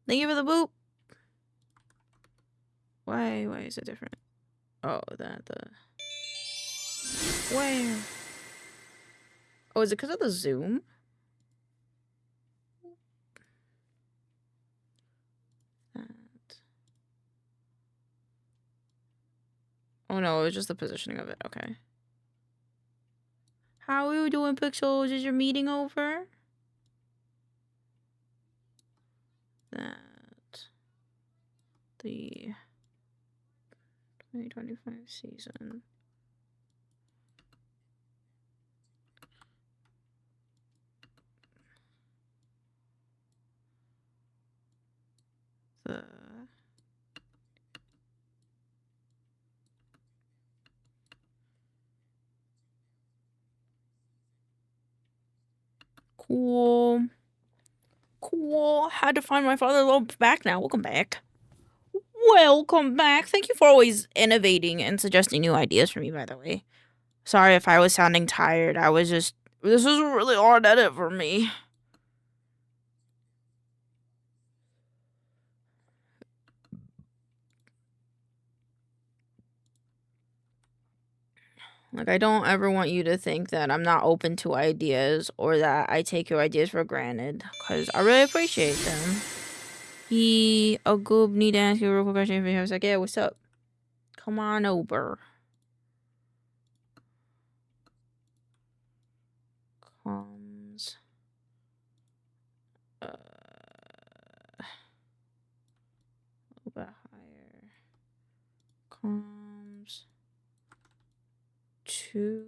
Thank you for the boop. Why is it different? Oh, where? Oh, is it because of the zoom? That. Oh no, it's just the positioning of it. Okay. How are you doing, Pixels? Is your meeting over? That. The 2025 season. The cool. Had to find my father back now. Welcome back. Welcome back. Thank you for always innovating and suggesting new ideas for me, by the way. Sorry if I was sounding tired. This is a really hard edit for me. Like, I don't ever want you to think that I'm not open to ideas or that I take your ideas for granted, because I really appreciate them. A goob need to ask you a real quick question if you have a sec. Yeah, what's up? Come on over. Comes. A little bit higher. Comes. 2.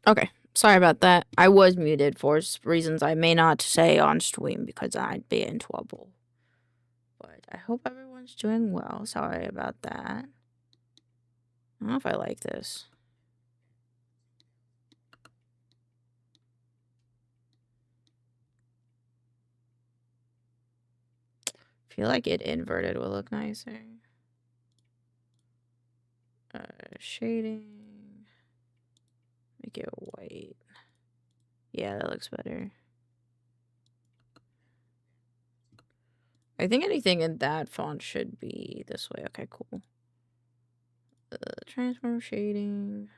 Okay, sorry about that. I was muted for reasons I may not say on stream because I'd be in trouble. But I hope everyone's doing well. Sorry about that. I don't know if I like this. I feel like it inverted will look nicer. Shading. Make it white. Yeah, that looks better. I think anything in that font should be this way. Okay, cool. Transform shading.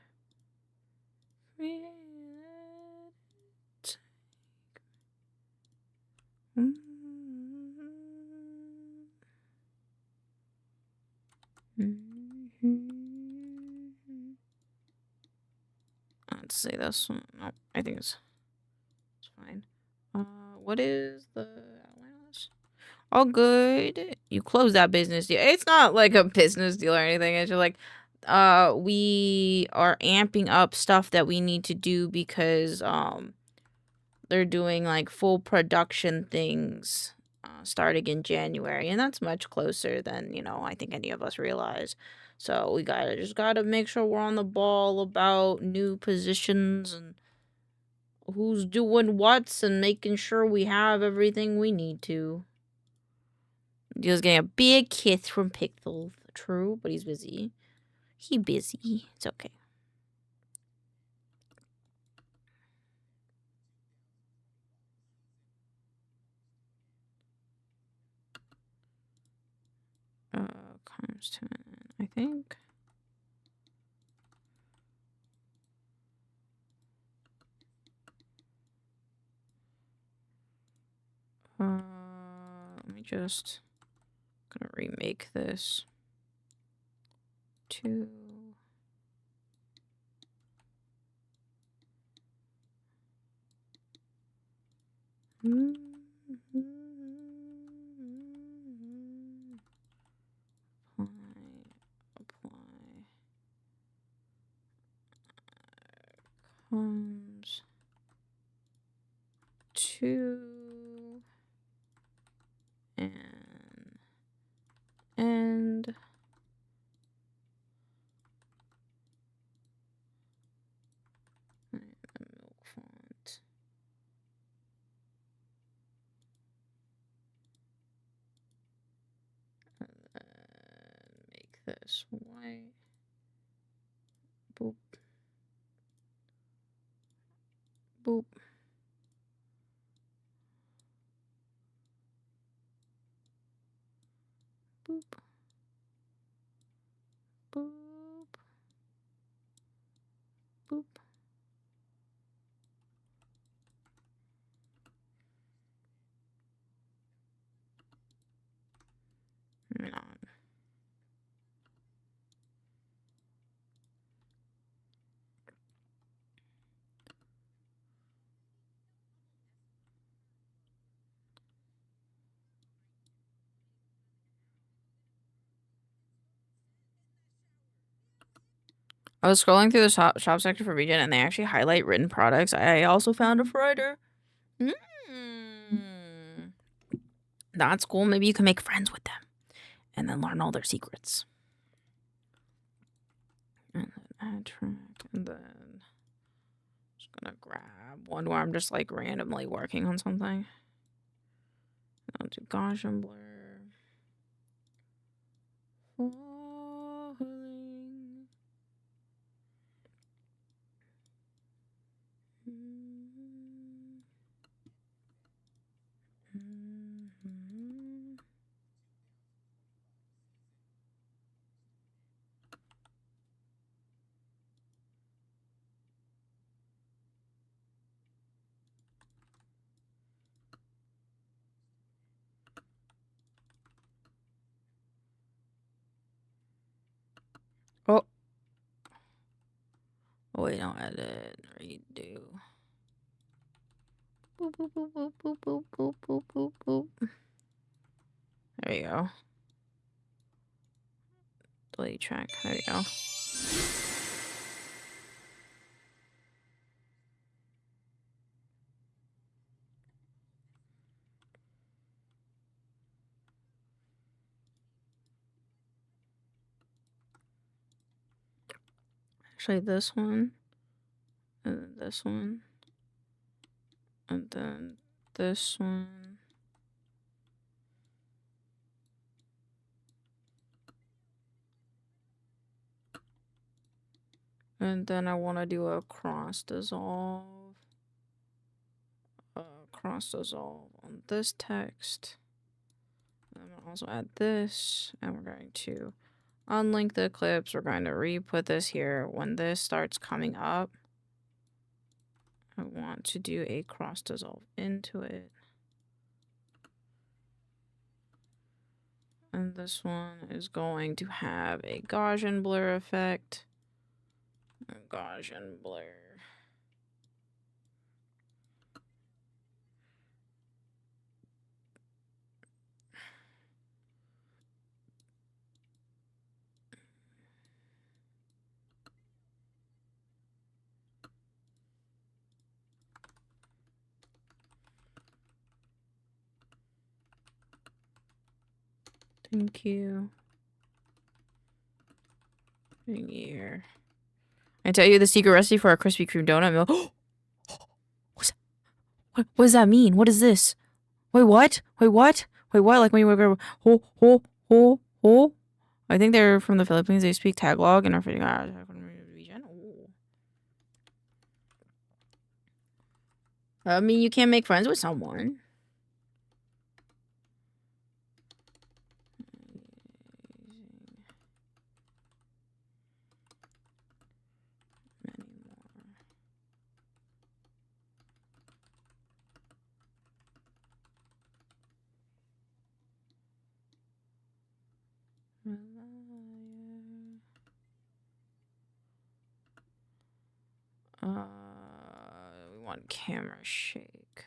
Let's see this one. No, I think it's fine. What is the outline of this? All good. You close that business deal. It's not like a business deal or anything. It's just like, we are amping up stuff that we need to do because, they're doing like full production things, starting in January, and that's much closer than, you know, I think any of us realize. So we just gotta make sure we're on the ball about new positions and who's doing what's and making sure we have everything we need to. Just getting a big kiss from Pixel. True, but he's busy. He busy. It's okay. Comes to an end, I think. Let me just gonna remake this. 2. Apply. Comes to an end. Milk font. And then make this white. Boop. Boop. Boop. Boop. Boop. No. I was scrolling through the shop section for Regen, and they actually highlight written products. I also found a Friday. That's cool. Maybe you can make friends with them and then learn all their secrets. And then add track, and then just gonna grab one where I'm just like randomly working on something. I'll do Gaussian blur. Falling. Oh. Oh wait, don't edit. Redo. Boop, boop, boop, boop, boop, boop, boop, boop, boop, boop. There you go. Delete track. There you go. Actually, this one. And then this one. And then this one. And then I want to do a cross dissolve. Cross dissolve on this text. I'm going to also add this. And we're going to unlink the clips. We're going to re-put this here. When this starts coming up, I want to do a cross dissolve into it. And this one is going to have a Gaussian blur effect. A Gaussian blur. Thank you. Here. I tell you the secret recipe for a Krispy Kreme donut milk. What's that? What does that mean? What is this? Wait, what? Wait, what? Wait, what? Like when you go, ho. I think they're from the Philippines. They speak Tagalog and are fitting out of the region. I mean, you can't make friends with someone. We want camera shake,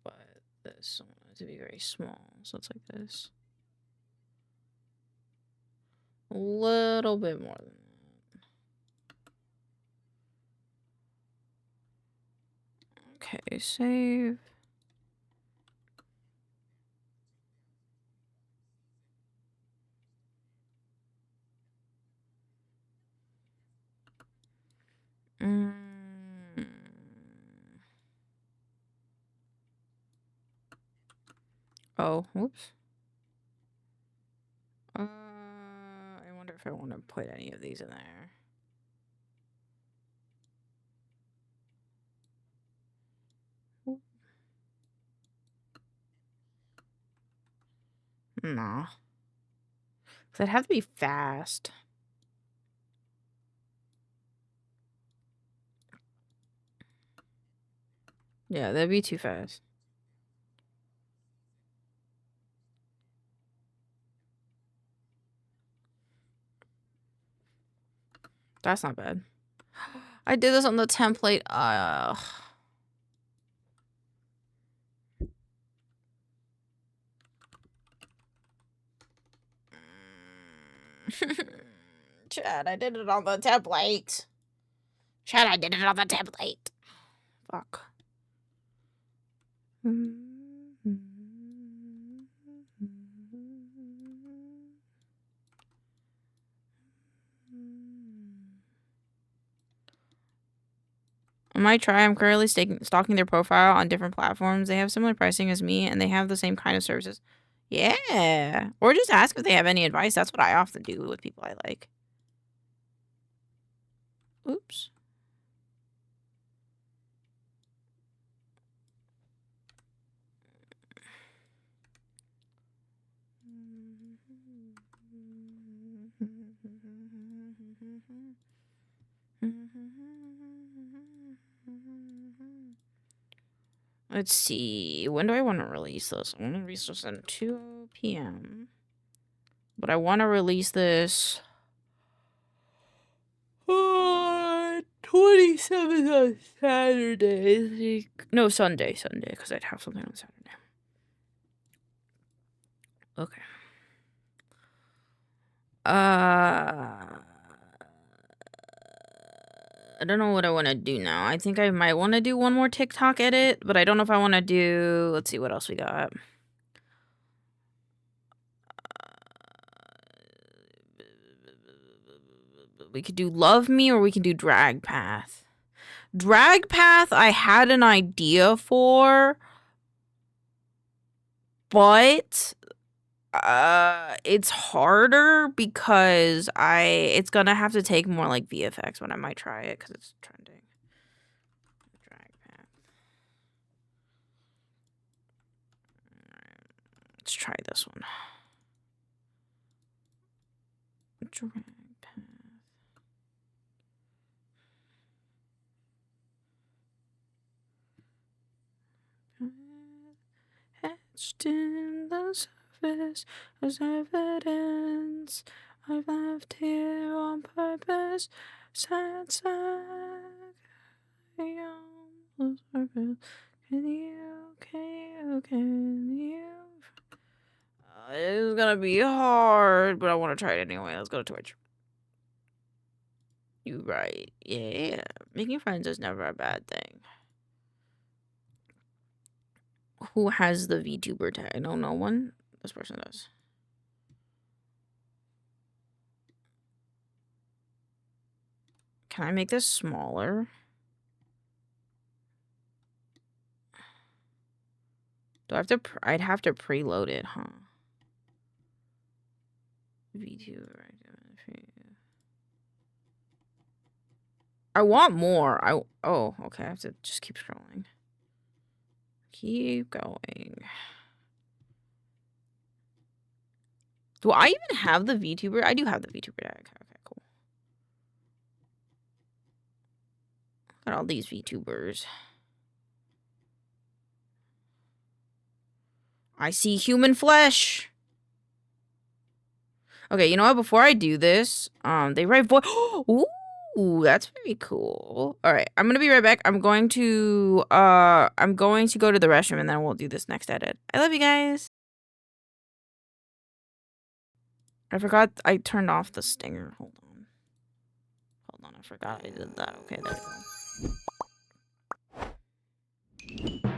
but this one has to be very small, so it's like this. A little bit more than that. Okay, save. Oh, whoops. I wonder if I want to put any of these in there. Nah. Because I'd have to be fast. Yeah, that'd be too fast. That's not bad. I did this on the template. Chad, I did it on the template. Chad, I did it on the template. Fuck. I might try. I'm currently stalking their profile on different platforms. They have similar pricing as me, and they have the same kind of services. Yeah. Or just ask if they have any advice. That's what I often do with people I like. Oops. Let's see. When do I want to release this? I want to release this at 2 p.m. But I want to release this on 27th on Saturday. No, Sunday, because I'd have something on Saturday. Okay. I don't know what I want to do now. I think I might want to do one more TikTok edit, but I don't know if I want to do... Let's see what else we got. We could do Love Me or we can do Drag Path. Drag Path I had an idea for, but it's harder because it's gonna have to take more like VFX, but I might try it because it's trending. Drag Path. Let's try this one. Drag Path. Etched in the surface as evidence I've left here on purpose. Sad, sad, on the surface. Can you? It's gonna be hard, but I want to try it anyway. Let's go to Twitch. You right. Yeah. Making friends is never a bad thing. Who has the VTuber tag? I know no one. This person does. Can I make this smaller? Do I have to? I'd have to preload it, huh? VTuber. I want more. Oh, okay. I have to just keep scrolling. Keep going. Do I even have the VTuber? I do have the VTuber tag. Okay, cool. Look at all these VTubers. I see human flesh. Okay, you know what? Before I do this, they write voice. Ooh, that's very cool. All right, I'm gonna be right back. I'm going to go to the restroom and then we'll do this next edit. I love you guys. I forgot I turned off the stinger. Hold on. I forgot I did that. Okay, there we go.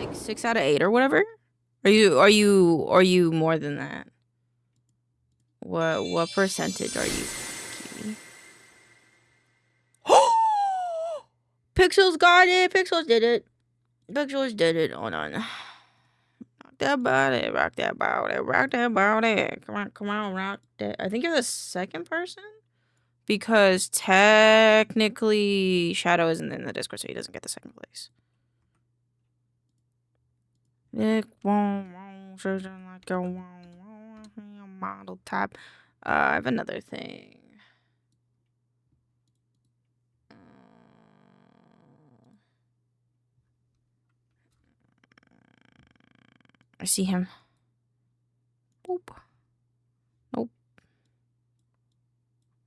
like 6 out of 8 or whatever? Are you more than that? What percentage are you, Kiwi? Pixels got it. Pixels did it. Pixels did it. Hold on. Rock that body. Rock that body. Rock that body. Come on, rock that. I think you're the second person because technically Shadow isn't in the Discord, so he doesn't get the second place. It won't like a model type. I have another thing. I see him. Nope. Nope.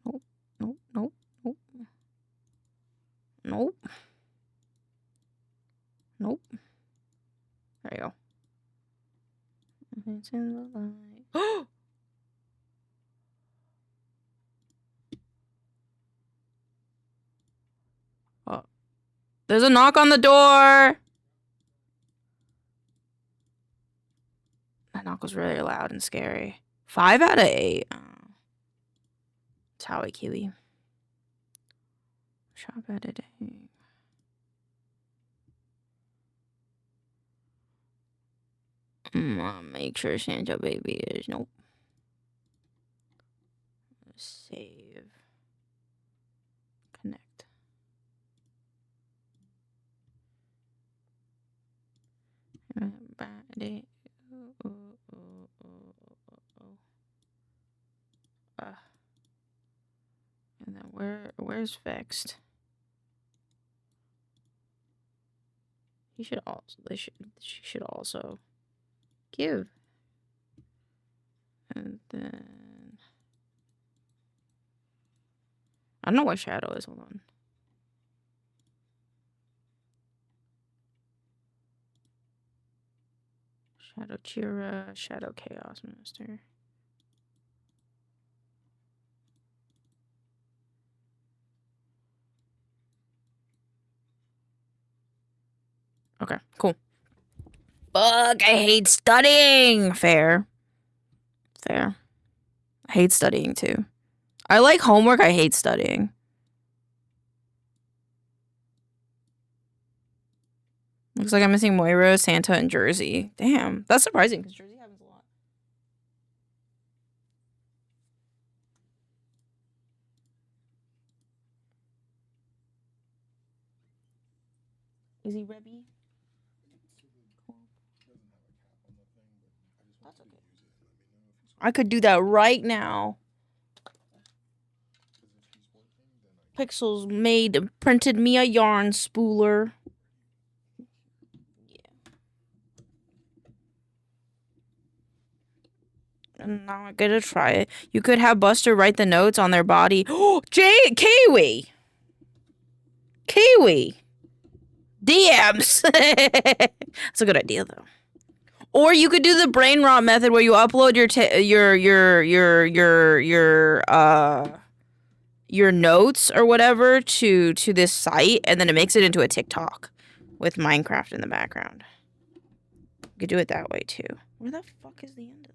Nope. Nope. Nope. Nope. Nope. Nope. There you go. It's in the light. Oh. There's a knock on the door. That knock was really loud and scary. 5 out of 8. Oh. It's Howie Kiwi. Shop editing. Make sure Santa Baby is nope. Save. Connect. And then where's Vexed? He should also she should also give. And then I don't know what Shadow is. Hold on. Shadow Chira, Shadow Chaos Master. Okay, cool. Fuck, I hate studying. Fair. Fair. I hate studying too. I like homework, I hate studying. Looks like I'm missing Moira, Santa, and Jersey. Damn, that's surprising because Jersey happens a lot. Is he Rebby? That's okay. I could do that right now. Pixels printed me a yarn spooler. And now I'm gonna try it. You could have Buster write the notes on their body. Oh, Kiwi! Kiwi! DMs! That's a good idea, though. Or you could do the brain rot method where you upload your notes or whatever to this site, and then it makes it into a TikTok with Minecraft in the background. You could do it that way too. Where the fuck is the end of this?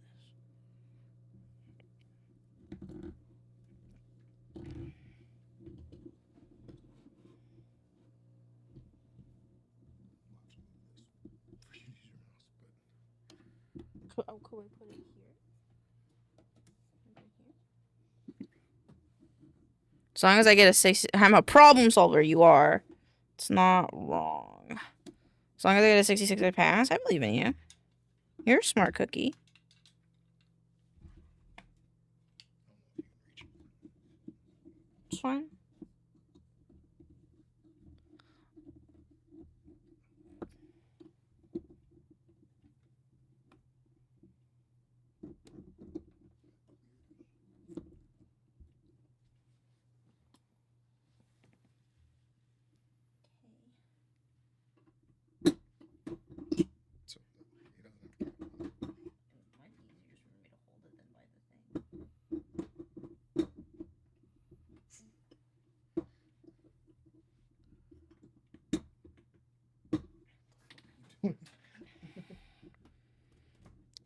Oh, could we put it here? As long as I get a 60, I'm a problem solver. You are. It's not wrong. As long as I get a 66 I pass, I believe in you. You're a smart cookie. It's fine.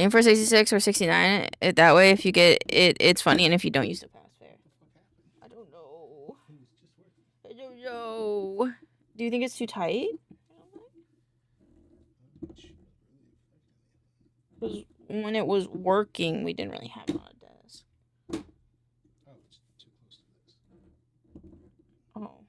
Aim for 66 or 69. That way, if you get it, it's funny, and if you don't use the pass fair. I don't know. I don't know. Do you think it's too tight? Because when it was working, we didn't really have it on a desk. Oh.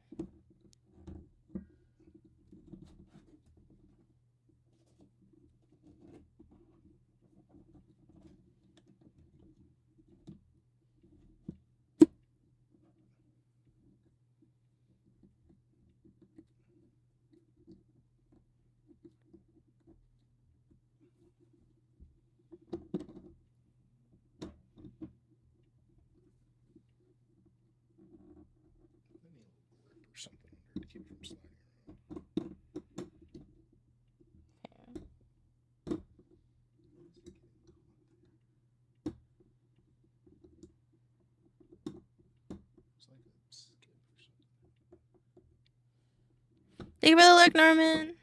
Thank you for the look, Norman.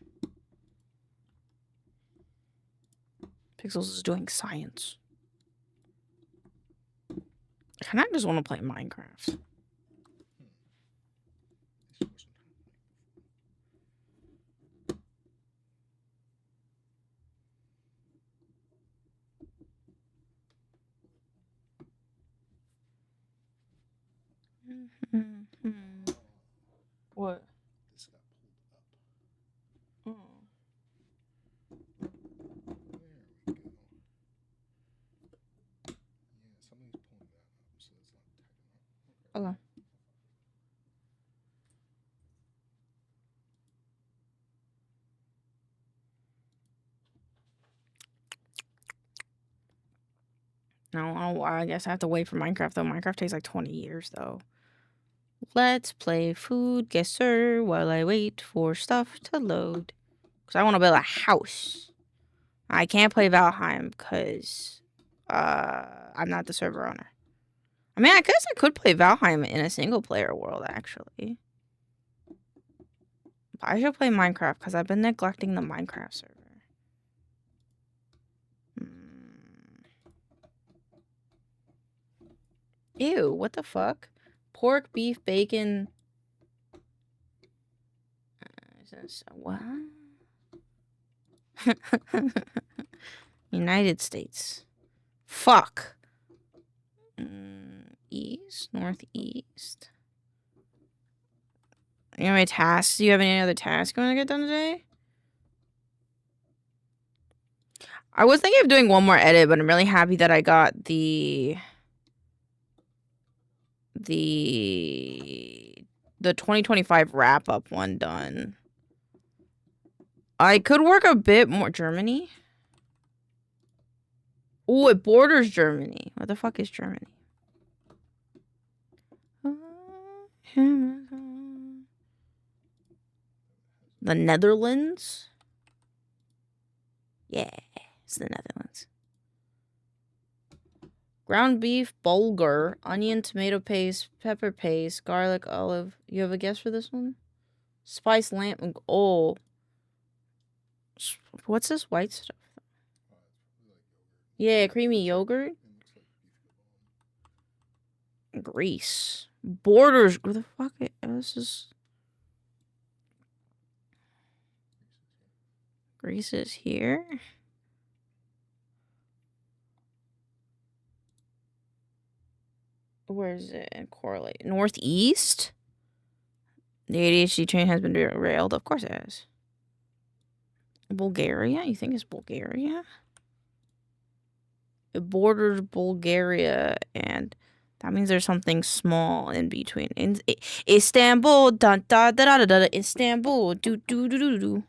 Pixels is doing science. I kind of just want to play Minecraft. What? Oh. Okay. No, I guess I have to wait for Minecraft though. Minecraft takes like 20 years though. Let's play food guesser while I wait for stuff to load. Because I want to build a house. I can't play Valheim because I'm not the server owner. I mean, I guess I could play Valheim in a single player world actually. But I should play Minecraft because I've been neglecting the Minecraft server. Ew, what the fuck? Pork, beef, bacon. What? United States. Fuck. East, northeast. You have any tasks? Do you have any other tasks you want to get done today? I was thinking of doing one more edit, but I'm really happy that I got the 2025 wrap up one done. I could work a bit more. Germany? Oh, it borders Germany. What the fuck is Germany? The Netherlands? Yeah, it's the Netherlands. Ground beef, bulgur, onion, tomato paste, pepper paste, garlic, olive. You have a guess for this one? Spice lamb. Oh. What's this white stuff? Yeah, creamy yogurt. Greece. Borders. Where the fuck? This is. Greece is here. Where is it? Correlate. Northeast? The ADHD train has been derailed. Of course it has. Bulgaria? You think it's Bulgaria? It borders Bulgaria, and that means there's something small in between. Istanbul, da da da da da da. Istanbul, do do do do do.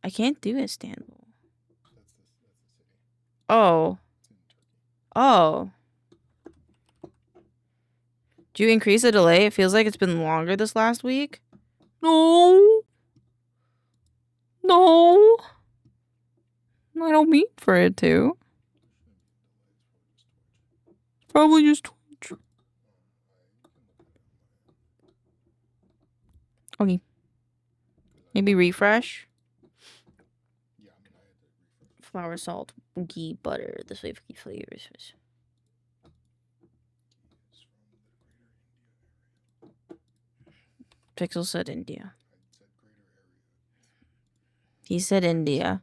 I can't do Istanbul. Oh. Oh. Do you increase the delay? It feels like it's been longer this last week. No. No. I don't mean for it to. Probably just Twitch. Okay. Maybe refresh. Flour, salt, ghee, butter. This way for ghee flavors. Pixel said India. He said India.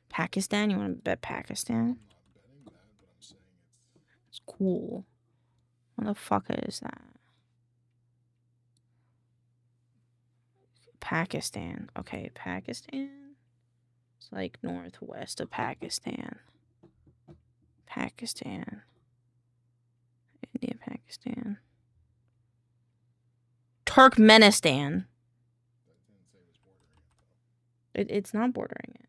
Pakistan? You want to bet Pakistan? It's cool. What the fuck is that? Pakistan. Okay, Pakistan. It's like northwest of Pakistan. Pakistan. India, Pakistan. Turkmenistan. It's not bordering it.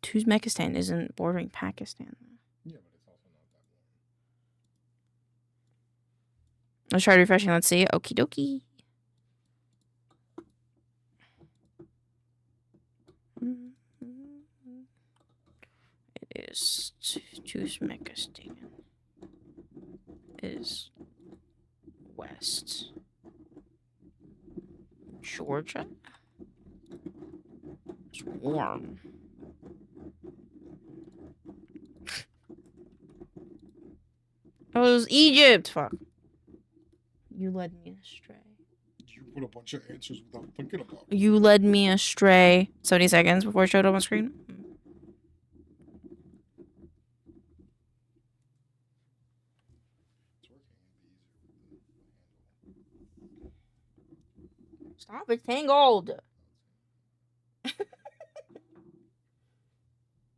Uzbekistan isn't bordering Pakistan. Let's try refreshing. Let's see. Okie dokie. It is Uzbekistan. Is west. Georgia? It's warm. Oh, it was Egypt. Fuck. You led me astray. You put a bunch of answers without thinking about it. You led me astray. 70 seconds before it showed up on screen. Stop, it's tangled.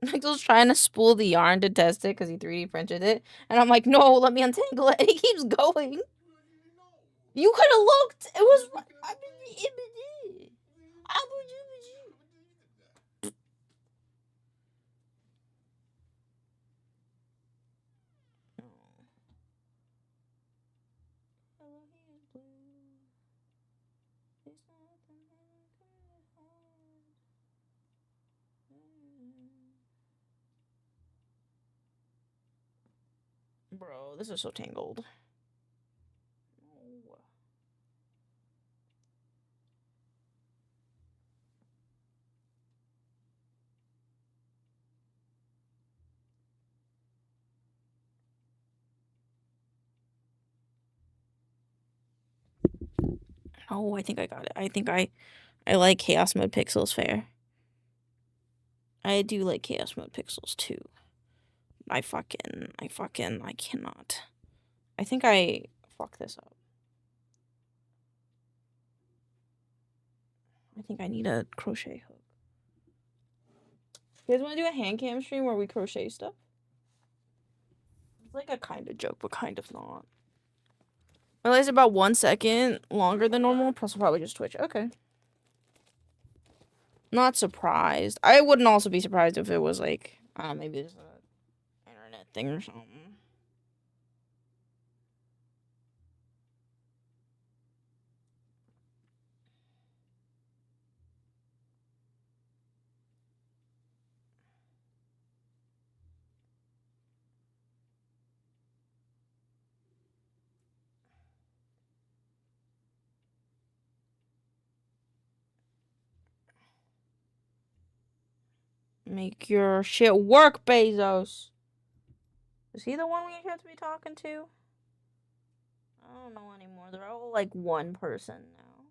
Michael's trying to spool the yarn to test it because he 3D printed it. And I'm like, no, let me untangle it. And he keeps going. You could have looked. It was. Bro, this is so tangled. No. Oh, I think I got it. I think I like Chaos Mode Pixels fair. I do like Chaos Mode Pixels too. I cannot. I think I fucked this up. I think I need a crochet hook. You guys want to do a hand cam stream where we crochet stuff? It's like a kind of joke, but kind of not. I realized about 1 second longer than normal, plus I'll probably just Twitch. Okay. Not surprised. I wouldn't also be surprised if it was like, maybe it's an internet thing or something. Make your shit work, Bezos. Is he the one we have to be talking to? I don't know anymore. They're all like one person now.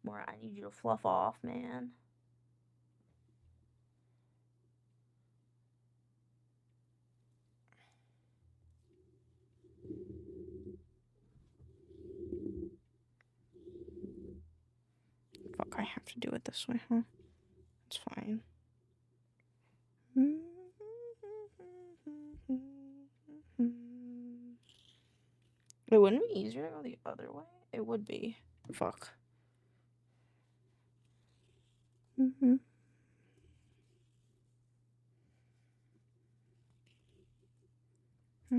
More, I need you to fluff off, man. Fuck, I have to do it this way, huh? It's fine. It wouldn't be easier to go the other way? It would be. Fuck. Did I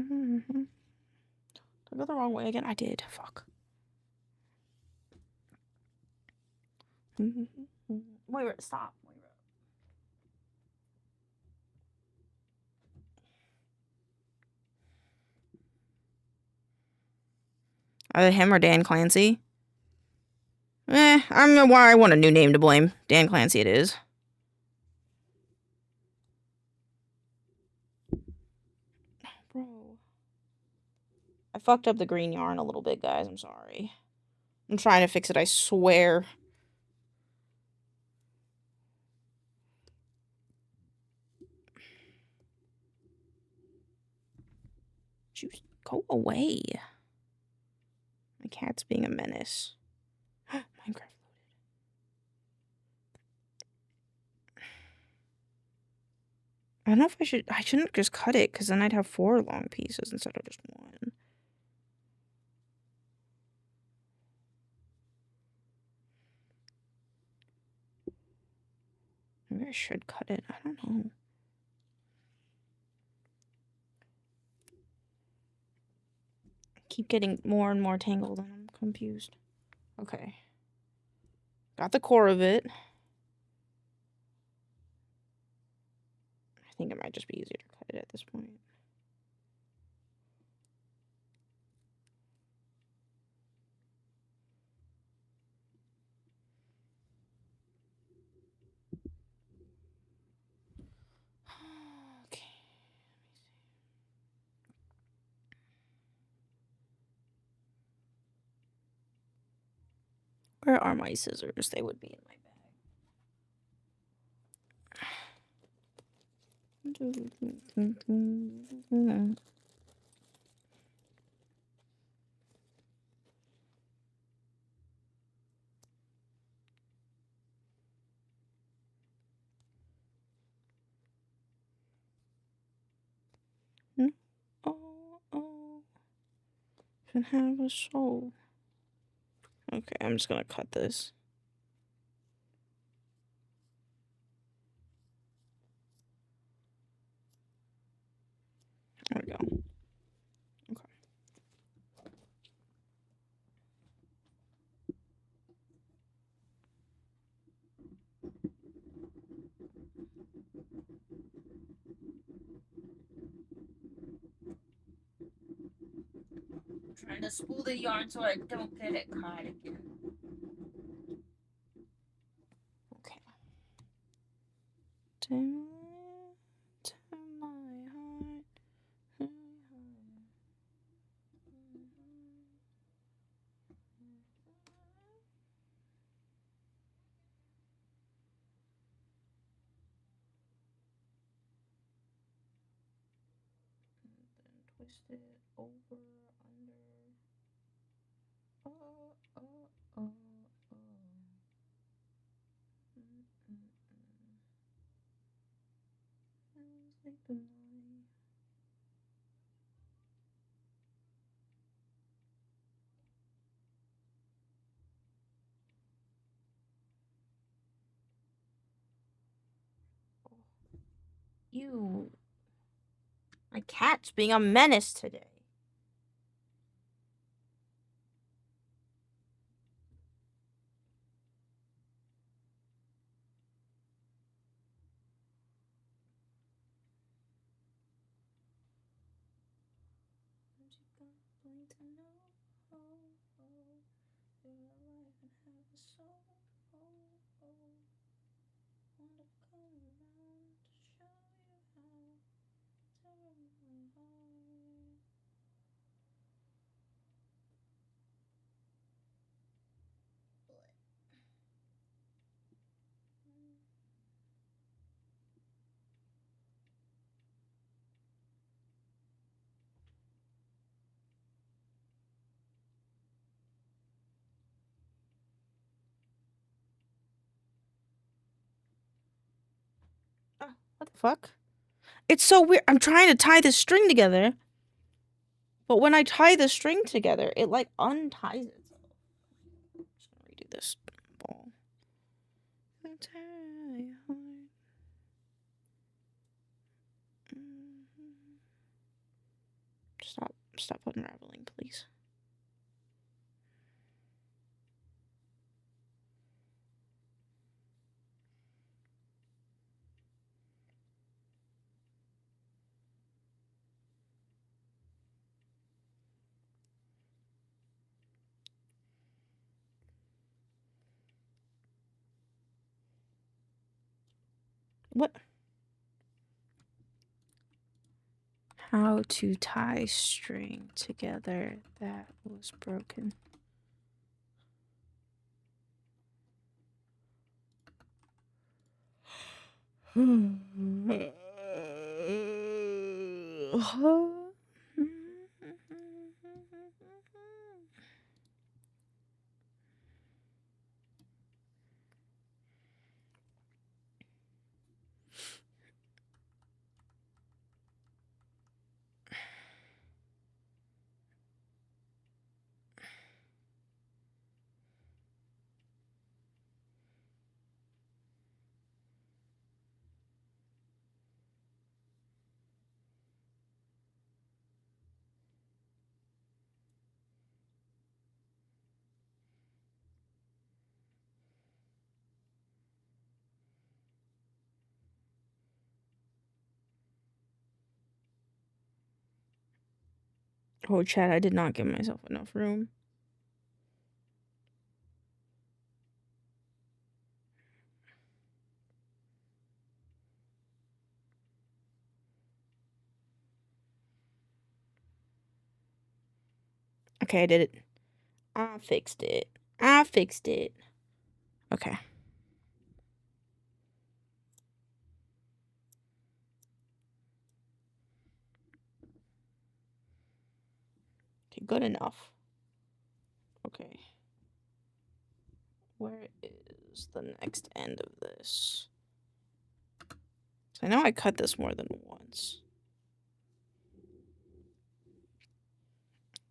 go the wrong way again? I did. Fuck. Wait, stop. Either him or Dan Clancy. I want a new name to blame. Dan Clancy it is. Bro. I fucked up the green yarn a little bit, guys. I'm sorry. I'm trying to fix it, I swear. Juice, go away. My cat's being a menace. Minecraft. I don't know if I shouldn't just cut it, because then I'd have 4 long pieces instead of just 1. Maybe I should cut it, I don't know. I keep getting more and more tangled and I'm confused. Okay. Got the core of it. I think it might just be easier to cut it at this point. Okay. Where are my scissors? They would be in my bag. Oh, should have a soul. Okay, I'm just gonna cut this. There we go. Okay. I'm trying to spool the yarn so I don't get it caught again. Okay. To my heart. Twist it over, under. Oh. Like the line. You. My cat's being a menace today. What the fuck? It's so weird. I'm trying to tie this string together. But when I tie the string together, it like unties itself. I'm just gonna redo this ball. Stop unraveling, please. What? How to tie string together that was broken. Oh, chat, I did not give myself enough room. Okay, I did it. I fixed it. I fixed it. Okay. Okay, good enough. Okay. Where is the next end of this? So I know I cut this more than once.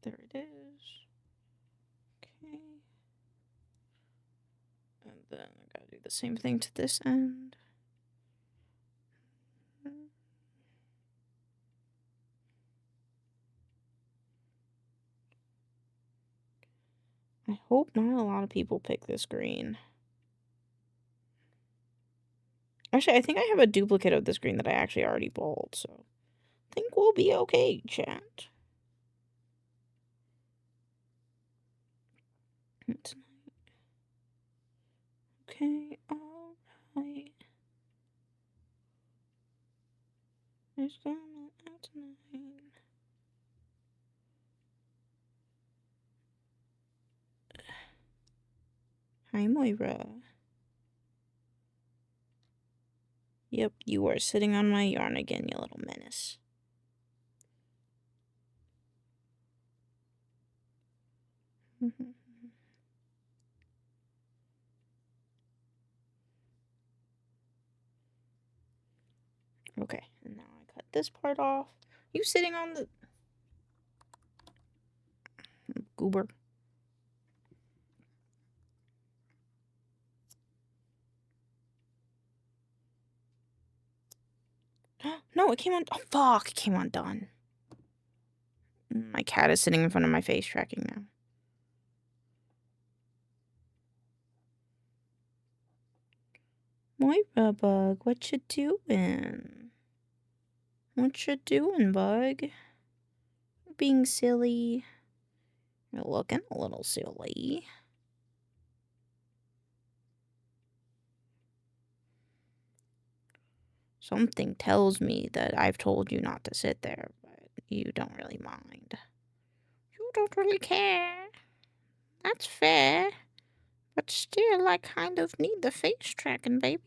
There it is. Okay. And then I gotta do the same thing to this end. I hope not a lot of people pick this green. Actually, I think I have a duplicate of this green that I actually already bought, so I think we'll be okay, chat. Okay, alright. It's gonna out tonight. Hi, Moira. Yep, you are sitting on my yarn again, you little menace. Okay, and now I cut this part off. You sitting on the goober. No, it came on. Oh, fuck, it came undone. My cat is sitting in front of my face tracking now. Moira bug, what you doing? What you doing, bug? Being silly. You're looking a little silly. Something tells me that I've told you not to sit there, but you don't really mind. You don't really care. That's fair. But still, I kind of need the face tracking, baby.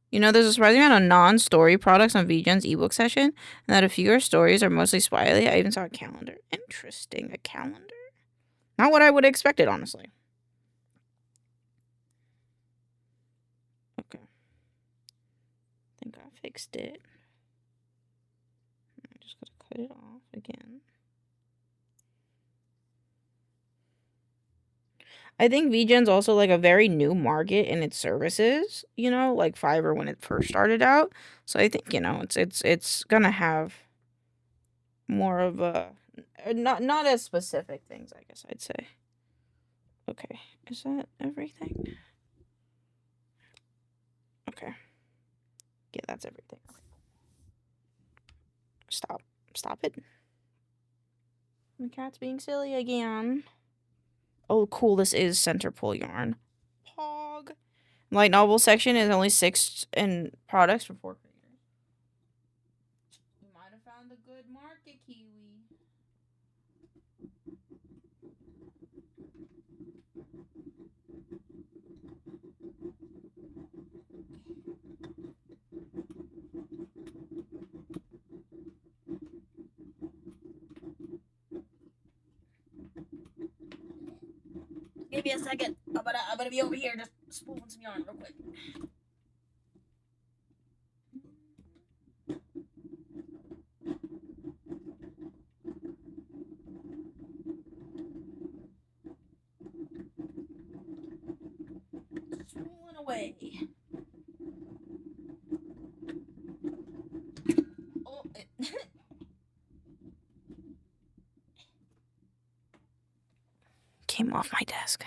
You know, there's a surprising amount of non-story products on VGen's ebook session, and that a few of your stories are mostly smiley. I even saw a calendar. Interesting. A calendar? Not what I would have expected, honestly. Okay. I think I fixed it. I just gotta cut it off again. I think VGen's also like a very new market in its services, you know, like Fiverr when it first started out. So I think, you know, it's gonna have more of a not as specific things, I guess I'd say. Okay, is that everything? Okay. Yeah, that's everything. Stop it. My cat's being silly again. Oh, cool, this is center pull yarn. Pog. Light novel section is only 6 in products for 4 creators. You might have found a good market, Kiwi. Give me a second. I'm gonna be over here just spooling some yarn real quick. Spooling away. Oh, came off my desk.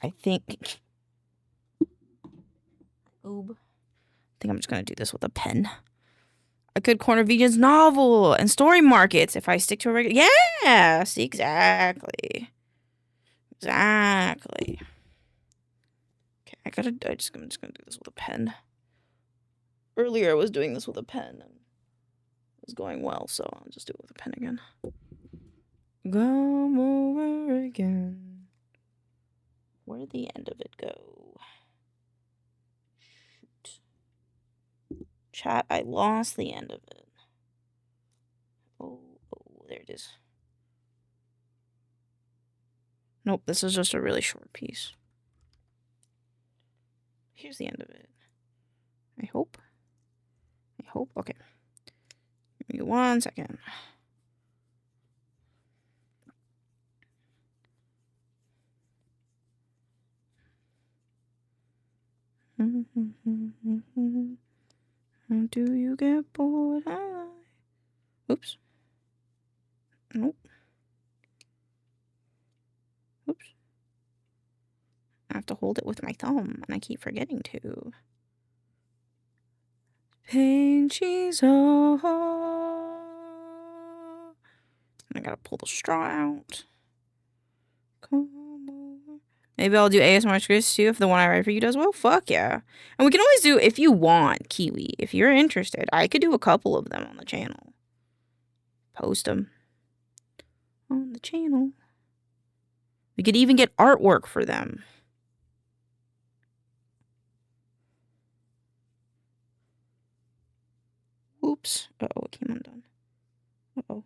I think. Oob. I think I'm just gonna do this with a pen. A good corner vegan's novel and story markets. If I stick to a regular, yeah, see exactly. Okay, I'm just gonna do this with a pen. Earlier I was doing this with a pen and it was going well, so I'll just do it with a pen again. Come over again. Where'd the end of it go? Shoot. Chat, I lost the end of it. Oh, there it is. Nope, this is just a really short piece. Here's the end of it. I hope. Okay. Give me 1 second. Do you get bored? Oops. Nope. Oops. I have to hold it with my thumb, and I keep forgetting to. Pain cheese off. I gotta pull the straw out. Come over. Maybe I'll do ASMR scripts too if the one I write for you does well. Fuck yeah. And we can always do, if you want, Kiwi, if you're interested, I could do a couple of them on the channel. Post them on the channel. We could even get artwork for them. Oops. Uh-oh, it came undone. Uh-oh.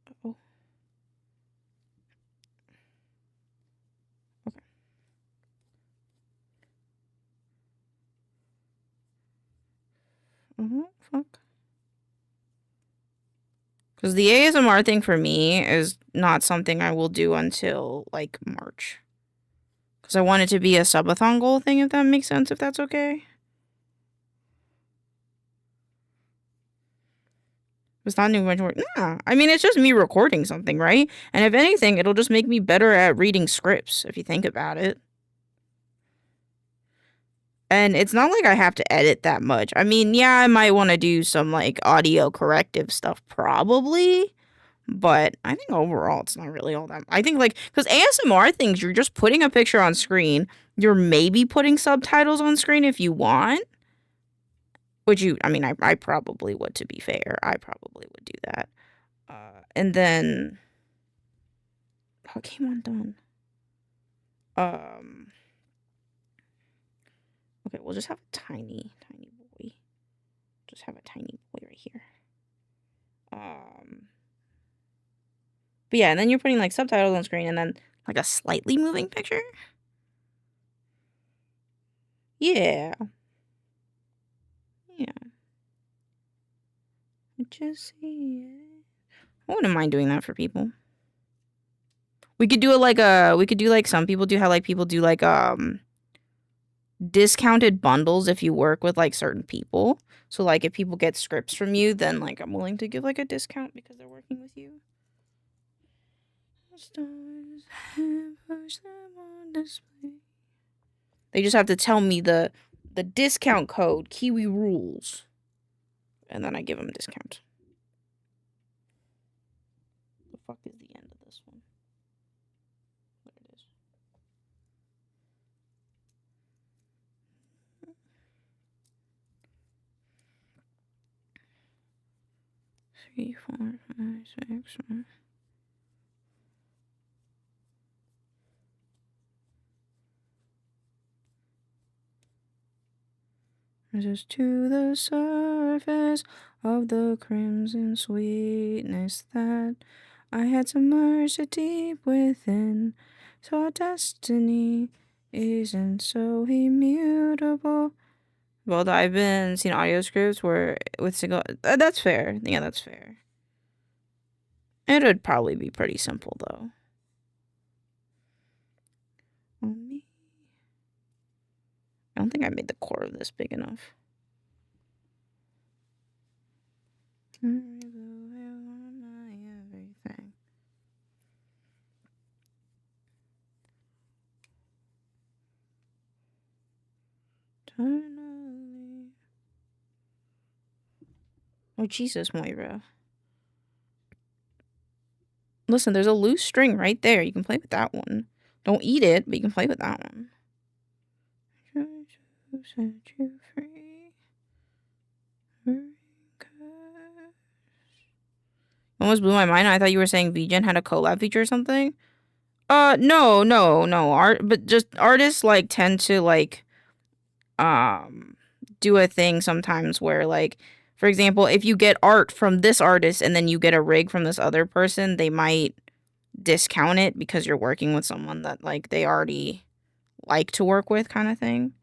Uh-oh. Okay. Fuck. Because the ASMR thing for me is not something I will do until, like, March. Because I want it to be a subathon goal thing, if that makes sense, if that's okay. It's not new much work. Nah, I mean, it's just me recording something, right? And if anything, it'll just make me better at reading scripts, if you think about it. And it's not like I have to edit that much. I mean, yeah, I might want to do some, like, audio corrective stuff, probably. But I think overall, it's not really all that. I think, like, because ASMR things, you're just putting a picture on screen. You're maybe putting subtitles on screen if you want. Which I mean, I probably would, to be fair. I probably would do that. And then... Oh, it came undone. Okay, we'll just have a tiny boy. Just have a tiny boy right here. But yeah, and then you're putting, like, subtitles on screen and then, like, a slightly moving picture. Yeah. Yeah. Just see it. I wouldn't mind doing that for people. We could do it like some people do how, like, people do, like, discounted bundles if you work with, like, certain people. So, like, if people get scripts from you, then, like, I'm willing to give, like, a discount because they're working with you. Stars push them on display. They just have to tell me the discount code, Kiwi Rules. And then I give them a discount. fuck is the end of this one? There it is. 3, 4, 5, 6, 7. Rises to the surface of the crimson sweetness that I had submerged deep within. So our destiny isn't so immutable. Well, I've been seeing audio scripts where with single. That's fair. Yeah, that's fair. It would probably be pretty simple though. I don't think I made the core of this big enough. Everything. Eternally. Oh, Jesus, Moira. Listen, there's a loose string right there. You can play with that one. Don't eat it, but you can play with that one. Set you free. Almost blew my mind. I thought you were saying VGen had a collab feature or something. No. But just artists like tend to like do a thing sometimes where like, for example, if you get art from this artist and then you get a rig from this other person, they might discount it because you're working with someone that like they already like to work with, kind of thing.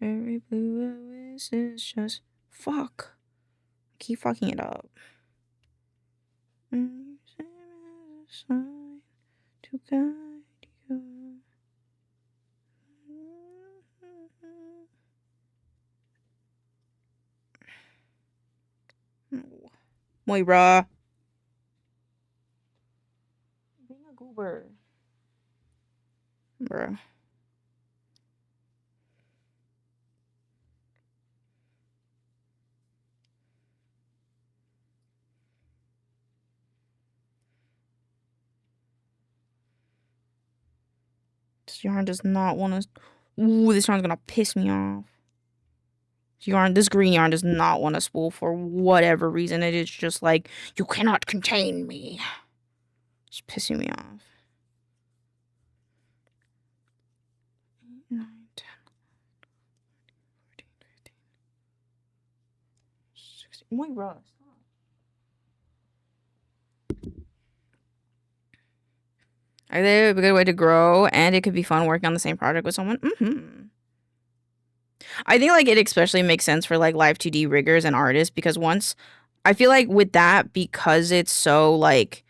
Very blue is just fuck. I keep fucking it up. To guide you. Moira. Being a goober. Bruh. This yarn does not want to. Ooh, this yarn's gonna piss me off. This green yarn does not want to spool for whatever reason. It is just like, you cannot contain me. It's pissing me off. 8, 9, 10, 14, 15, 16. Oh my god, stop. Are they a good way to grow? And it could be fun working on the same project with someone? I think like it especially makes sense for like live 2D riggers and artists, because once I feel like with that, because it's so like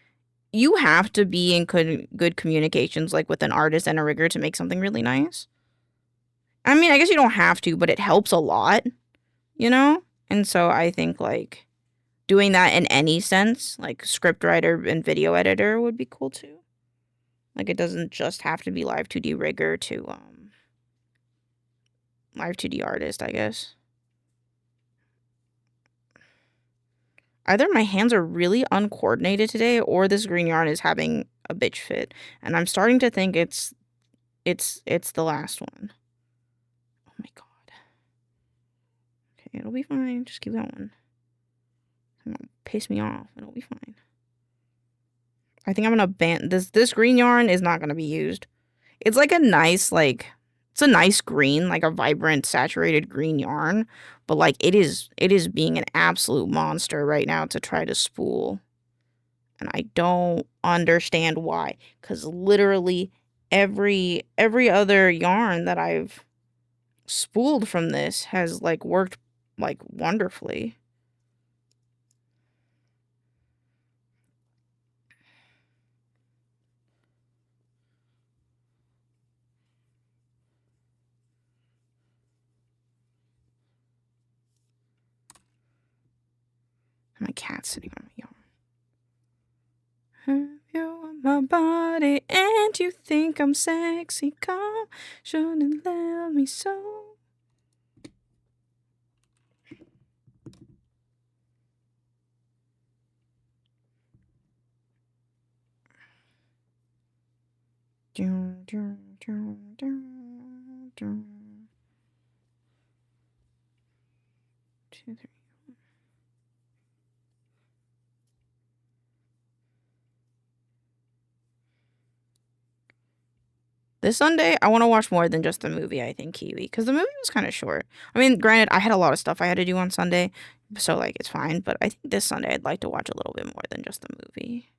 you have to be in good communications like with an artist and a rigger to make something really nice. I mean, I guess you don't have to, but it helps a lot, you know? And so I think like doing that in any sense, like scriptwriter and video editor would be cool too. Like it doesn't just have to be live 2D rigger to live 2D artist, I guess. Either my hands are really uncoordinated today or this green yarn is having a bitch fit. And I'm starting to think it's the last one. Oh my god. Okay, it'll be fine. Just keep going. It won't piss me off. It'll be fine. I think I'm gonna ban this green yarn is not gonna be used. It's like a nice it's a nice green, like a vibrant, saturated green yarn, but like it is being an absolute monster right now to try to spool. And I don't understand why, because literally every other yarn that I've spooled from this has like worked like wonderfully. My cat's sitting on my yarn. Have you on my body and you think I'm sexy? Come, shouldn't let me so. 2, 3. This Sunday, I want to watch more than just the movie, I think, Kiwi, because the movie was kind of short. I mean, granted, I had a lot of stuff I had to do on Sunday, so, like, it's fine, but I think this Sunday I'd like to watch a little bit more than just the movie.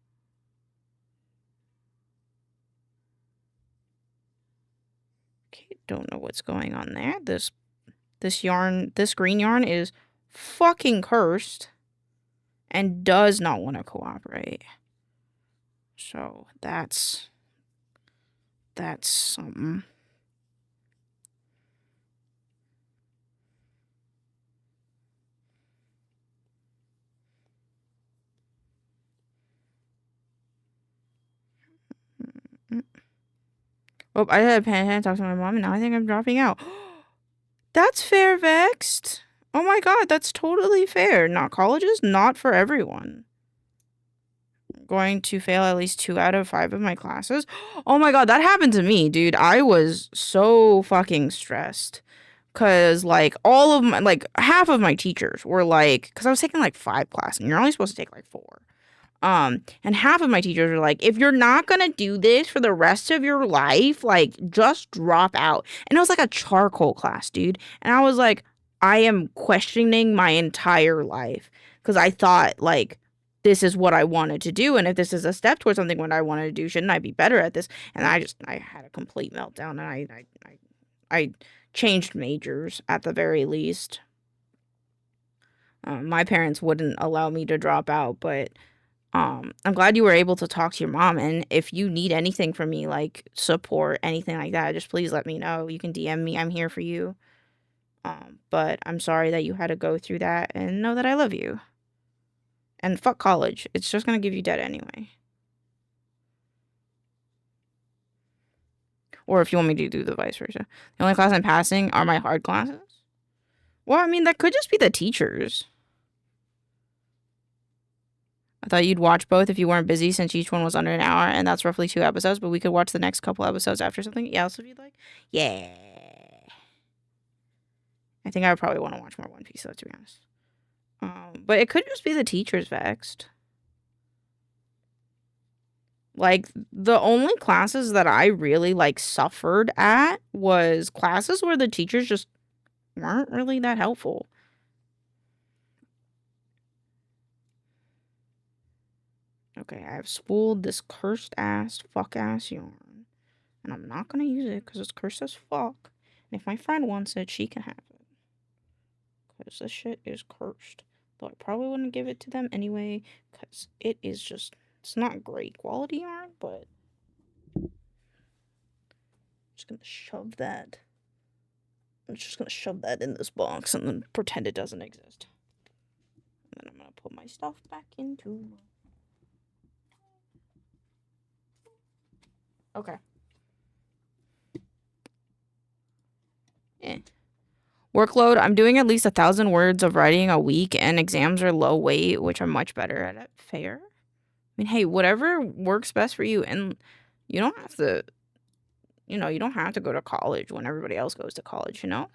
Okay, don't know what's going on there. This green yarn is fucking cursed and does not want to cooperate. So, that's something. Oh, I had a panic attack, talk to my mom, and now I think I'm dropping out. That's fair, Vexed. Oh my god, that's totally fair. Not colleges, not for everyone. I'm going to fail at least 2 out of 5 of my classes. Oh my god, that happened to me, dude. I was so fucking stressed. Cause like all of my, like half of my teachers were like, cause I was taking like 5 classes and you're only supposed to take like 4. And half of my teachers were like, if you're not gonna do this for the rest of your life, like just drop out. And it was like a charcoal class, dude. And I was like, I am questioning my entire life because I thought like this is what I wanted to do, and if this is a step towards something what I wanted to do, shouldn't I be better at this? And I had a complete meltdown, and I changed majors at the very least. My parents wouldn't allow me to drop out, but I'm glad you were able to talk to your mom, and if you need anything from me, like support, anything like that, just please let me know. You can DM me. I'm here for you. But I'm sorry that you had to go through that, and know that I love you. And fuck college. It's just gonna give you debt anyway. Or if you want me to do the vice versa. The only class I'm passing are my hard classes. Well, I mean, that could just be the teachers. I thought you'd watch both if you weren't busy, since each one was under an hour, and that's roughly 2 episodes, but we could watch the next couple episodes after something else if you'd like. Yeah. I think I would probably want to watch more One Piece, though, to be honest. But it could just be the teachers, Vexed. Like, the only classes that I really, like, suffered at was classes where the teachers just weren't really that helpful. Okay, I have spooled this cursed ass, fuck ass yarn. And I'm not gonna use it because it's cursed as fuck. And if my friend wants it, she can have it. Because this shit is cursed. Though I probably wouldn't give it to them anyway, because it is just, it's not great quality yarn, but I'm just gonna shove that. I'm just gonna shove that in this box and then pretend it doesn't exist. And then I'm gonna put my stuff back into. Okay. Workload, I'm doing at least 1,000 words of writing a week, and exams are low weight, which I'm much better at it. Fair. I mean, hey, whatever works best for you, and you don't have to, you don't have to go to college when everybody else goes to college, you know?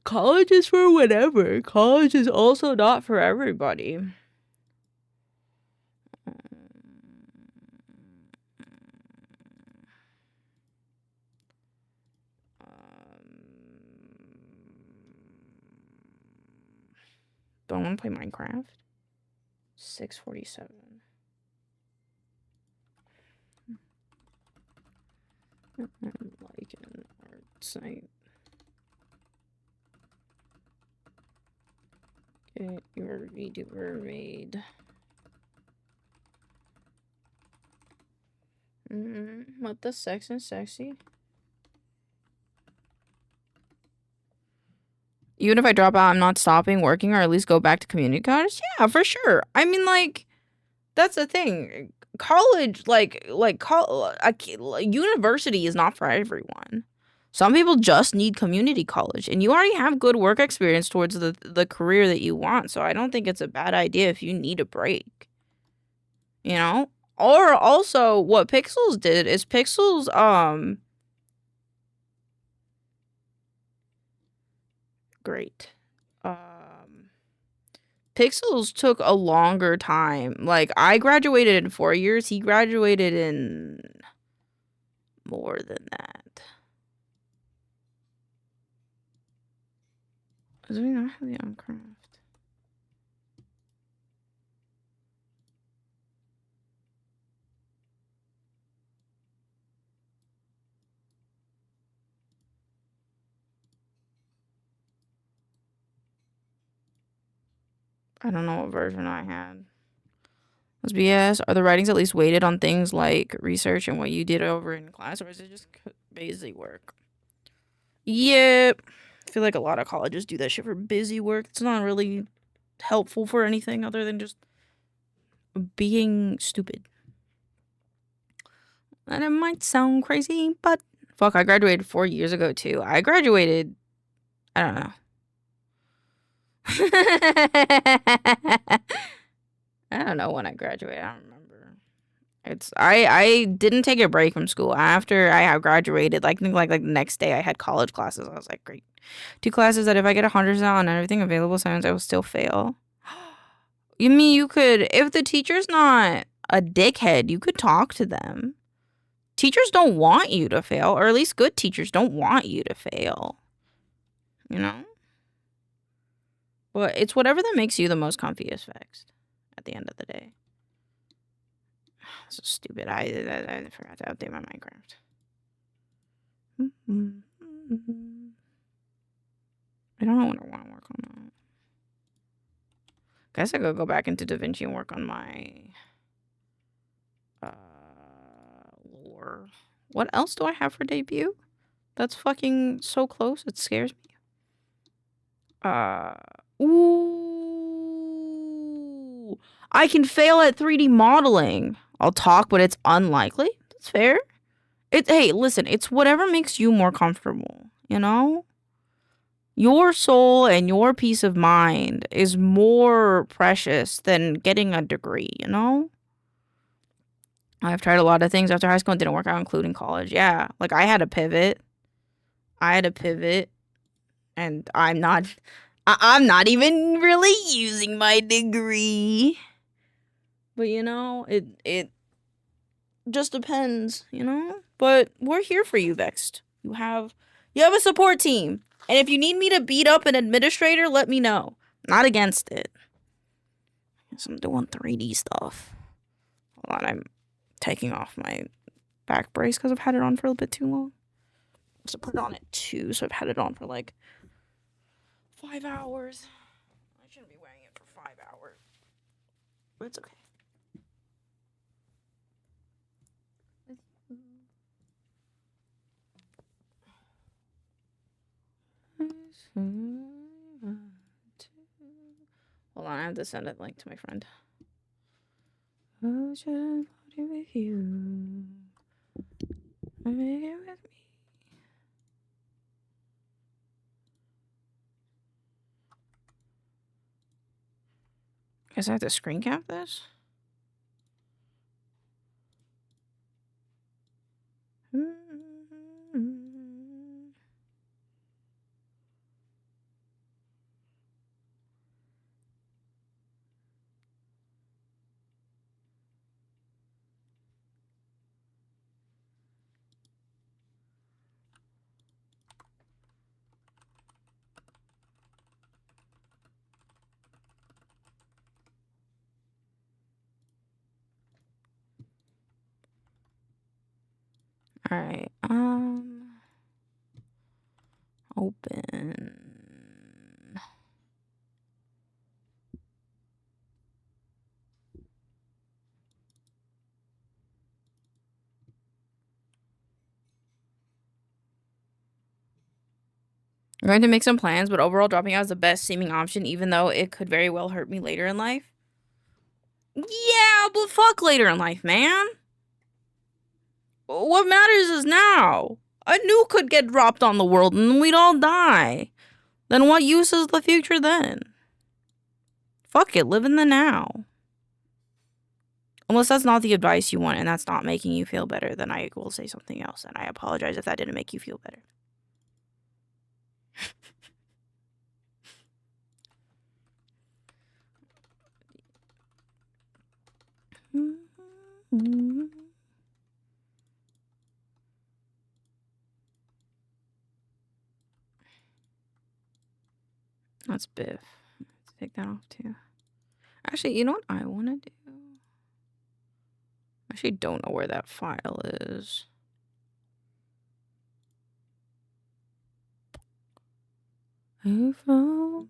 College is for whatever. College is also not for everybody. Do I want to play Minecraft? 6:47. Like an art site. Get your VTuber made. What the sex and sexy? Even if I drop out, I'm not stopping working, or at least go back to community college. Yeah, for sure. I mean, like, that's the thing. College, university is not for everyone. Some people just need community college, and you already have good work experience towards the career that you want. So I don't think it's a bad idea if you need a break. You know, Or also what Pixels did is Pixels great. Pixels took a longer time. Like I graduated in 4 years, he graduated in more than that. Do we not have the uncraft? I don't know what version I had. Let's BS. Are the writings at least weighted on things like research and what you did over in class, or is it just busy work? Yep. I feel like a lot of colleges do that shit for busy work. It's not really helpful for anything other than just being stupid. And it might sound crazy, but fuck, I graduated 4 years ago too. I graduated, I don't know. I don't know when I graduated. I don't remember. I didn't take a break from school after I graduated. Like the next day I had college classes. I was like, great. 2 classes that if I get 100% on everything available science, I will still fail. You mean you could, if the teacher's not a dickhead, you could talk to them. Teachers don't want you to fail, or at least good teachers don't want you to fail. You know? But it's whatever that makes you the most comfiest fixed at the end of the day. So stupid. I forgot to update my Minecraft. I don't know when I want to work on that. Guess I could go back into DaVinci and work on my lore. What else do I have for debut? That's fucking so close. It scares me. Ooh. I can fail at 3D modeling. I'll talk, but it's unlikely. That's fair. Hey, listen, it's whatever makes you more comfortable, you know? Your soul and your peace of mind is more precious than getting a degree, you know? I've tried a lot of things after high school and didn't work out, including college. Yeah, like I had to pivot. And I'm not even really using my degree. But you know, it just depends, you know? But we're here for you, Vexed. You have a support team. And if you need me to beat up an administrator, let me know. Not against it. Yes, I'm doing 3D stuff. Hold on, I'm taking off my back brace because I've had it on for a bit too long. So put it on at 2, so I've had it on for like 5 hours. I shouldn't be wearing it for 5 hours. But it's okay. Hold on, I have to send a link to my friend. Oh, should I party with you? Make it with me. Guess I have to screen cap this? All right. Open. I'm going to make some plans, but overall dropping out is the best seeming option, even though it could very well hurt me later in life. Yeah, but fuck later in life, man. What matters is now. A nuke could get dropped on the world and we'd all die. Then what use is the future then? Fuck it, live in the now. Unless that's not the advice you want and that's not making you feel better, then I will say something else. And I apologize if that didn't make you feel better. That's Biff. Let's take that off too. Actually, you know what I want to do? I actually don't know where that file is. If I'm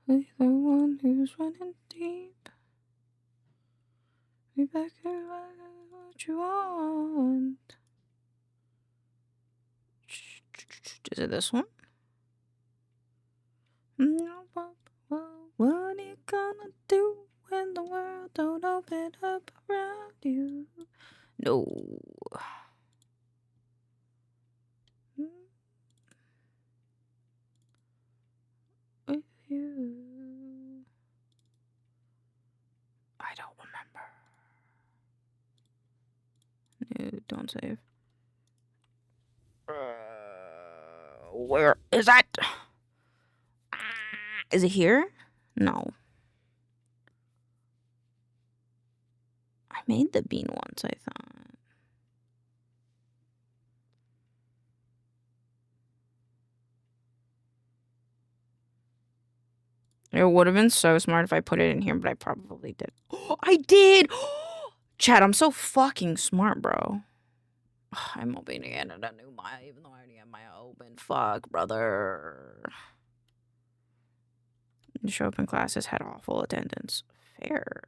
the one who's running deep, be back here what you want. Is it this one? What are you gonna do when the world don't open up around you? No. With you. I don't remember. No, don't save. Where is that? Is it here? No. I made the bean once, I thought. It would have been so smart if I put it in here, but I probably did. I did! Chad, I'm so fucking smart, bro. I'm opening it at a new Maya, even though I already have Maya open. Fuck, brother. Show up in classes, had awful attendance. Fair.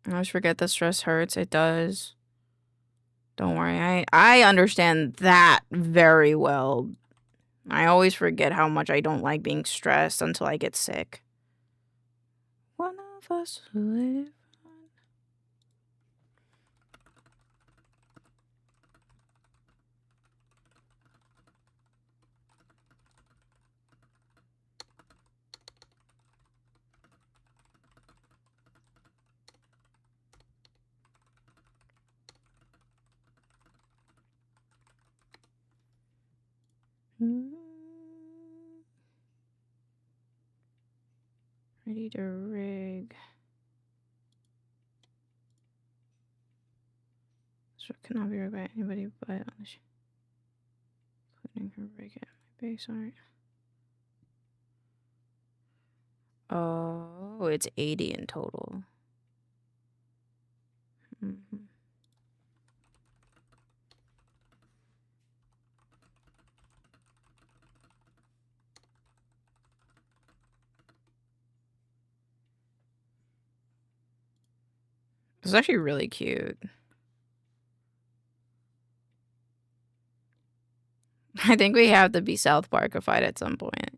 I always forget that stress hurts. It does. Don't worry. I understand that very well. I always forget how much I don't like being stressed until I get sick. One of us who live on. Ready to rig. So it cannot be rigged by anybody but unless putting her rig at my base. Alright. Oh, it's 80 in total. It's actually really cute. I think we have to be South Parkified at some point.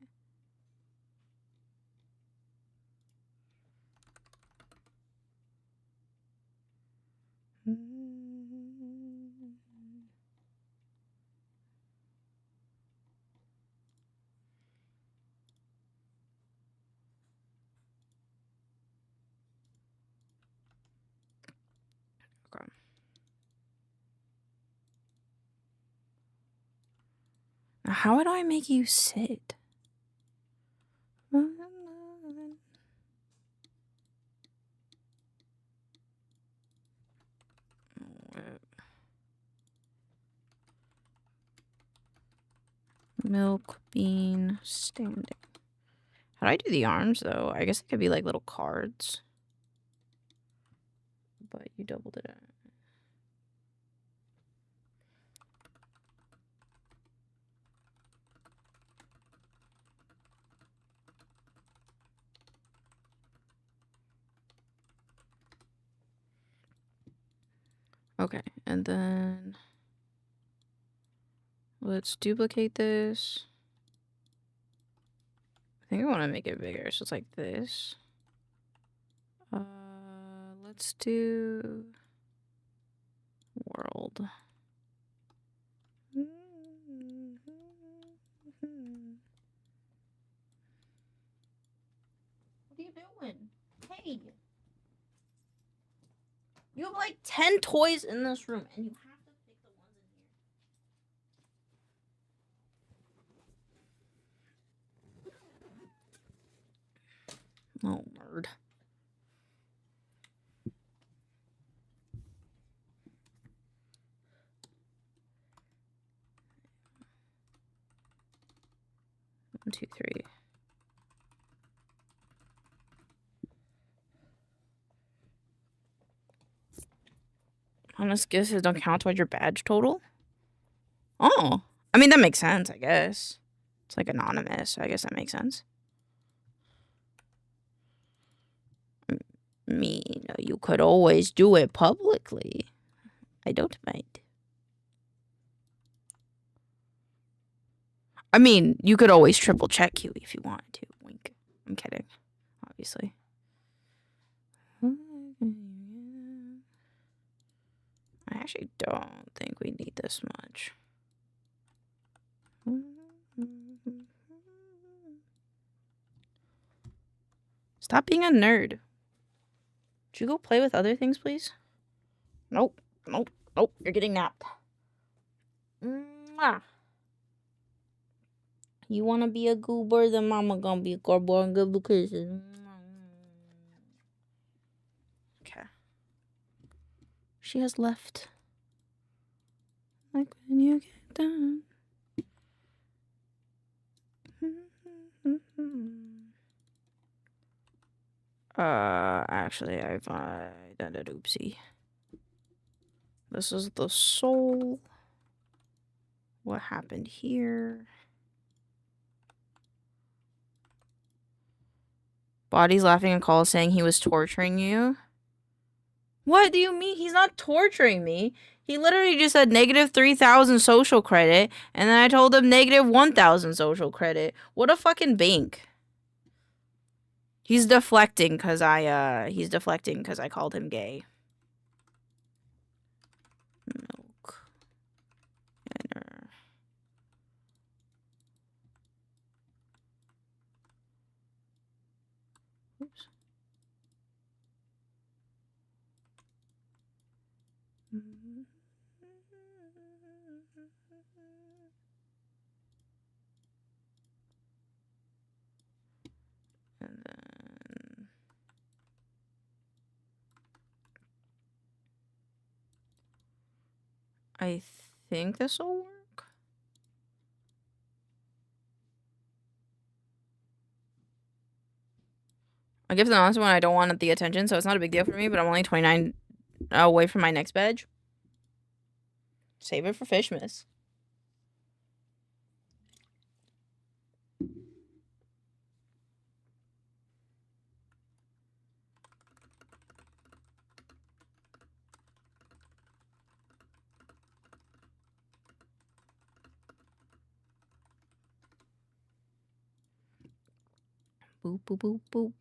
Okay. Now, how do I make you sit? Milk bean standing. How do I do the arms though? I guess it could be like little cards. But you doubled it out. Okay, and then let's duplicate this. I think I want to make it bigger, so it's like this. Let's do world. What are you doing? Hey! You have like 10 toys in this room, and you have to pick the ones in here. Oh, nerd. One, two, three. Honest guesses don't count towards your badge total? Oh. I mean, that makes sense, I guess. It's like anonymous, so I guess that makes sense. I mean, you could always do it publicly. I don't mind. I mean, you could always triple check Huey if you wanted to. Wink. I'm kidding, obviously. I actually don't think we need this much. Stop being a nerd. Would you go play with other things, please? Nope. Nope. Nope. You're getting napped. Mwah. You want to be a goober? Then mama gonna be a good boy and give you kisses. Okay. She has left. Like when you get done. Actually, I've done it. Oopsie. This is the soul. What happened here? Body's laughing and Call saying he was torturing you. What do you mean? He's not torturing me. He literally just said negative 3,000 social credit, and then I told him negative 1,000 social credit. What a fucking bank. He's deflecting because I called him gay. Milk. Enter. Oops. And then I think this will work. I'll give the honest one. I don't want the attention, so it's not a big deal for me, but I'm only 29 away from my next badge. Save it for Fishmas. Boop, boop, boop, boop.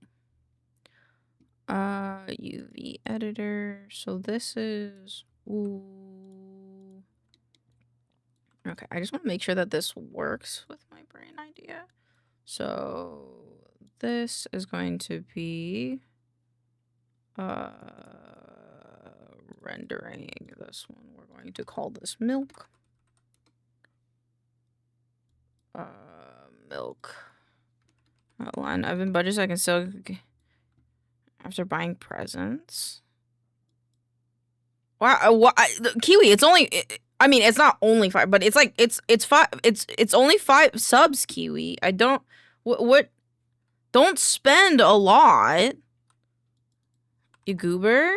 UV editor. So this is... Ooh. Okay, I just want to make sure that this works with my brain idea. So this is going to be rendering this one. We're going to call this milk. Milk. Outline. I've been budgeted so I can still after buying presents. Wow, Kiwi, it's only I mean, it's not only 5, but it's like it's 5 it's only 5 subs, Kiwi. I don't what don't spend a lot. You goober?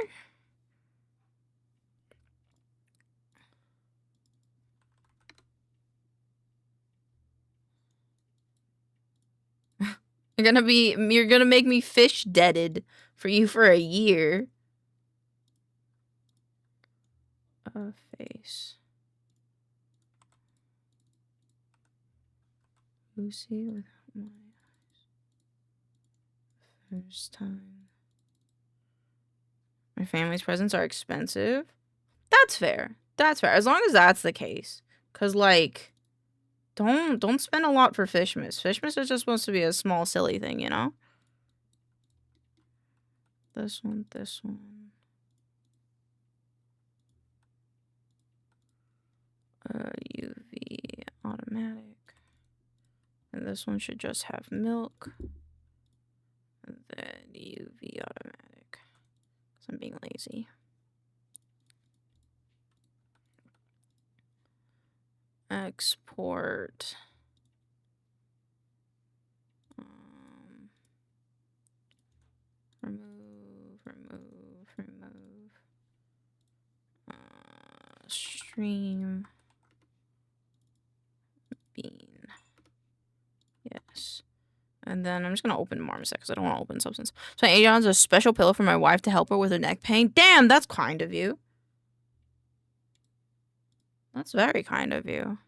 You're gonna make me fish deaded for you for a year. Face. Lucy with my eyes. First time. My family's presents are expensive. That's fair. That's fair. As long as that's the case. Cause like, don't spend a lot for Fishmas. Fishmas is just supposed to be a small, silly thing, you know? This one, this one. UV automatic. And this one should just have milk. And then UV automatic. Because I'm being lazy. Export. Remove. Stream. Bean. Yes. And then I'm just gonna open Marmoset because I don't want to open Substance. So $80 a special pillow for my wife to help her with her neck pain. Damn, that's kind of you. That's very kind of you.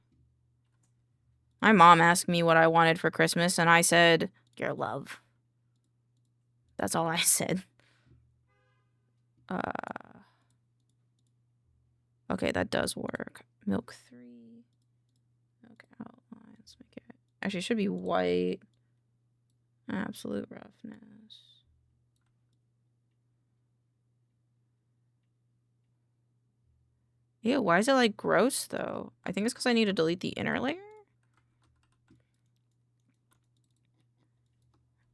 My mom asked me what I wanted for Christmas, and I said, your love. That's all I said. Okay, that does work. Milk 3. Okay, outline. Let's make it. Actually, it should be white. Absolute roughness. Ew, why is it like gross though? I think it's because I need to delete the inner layer.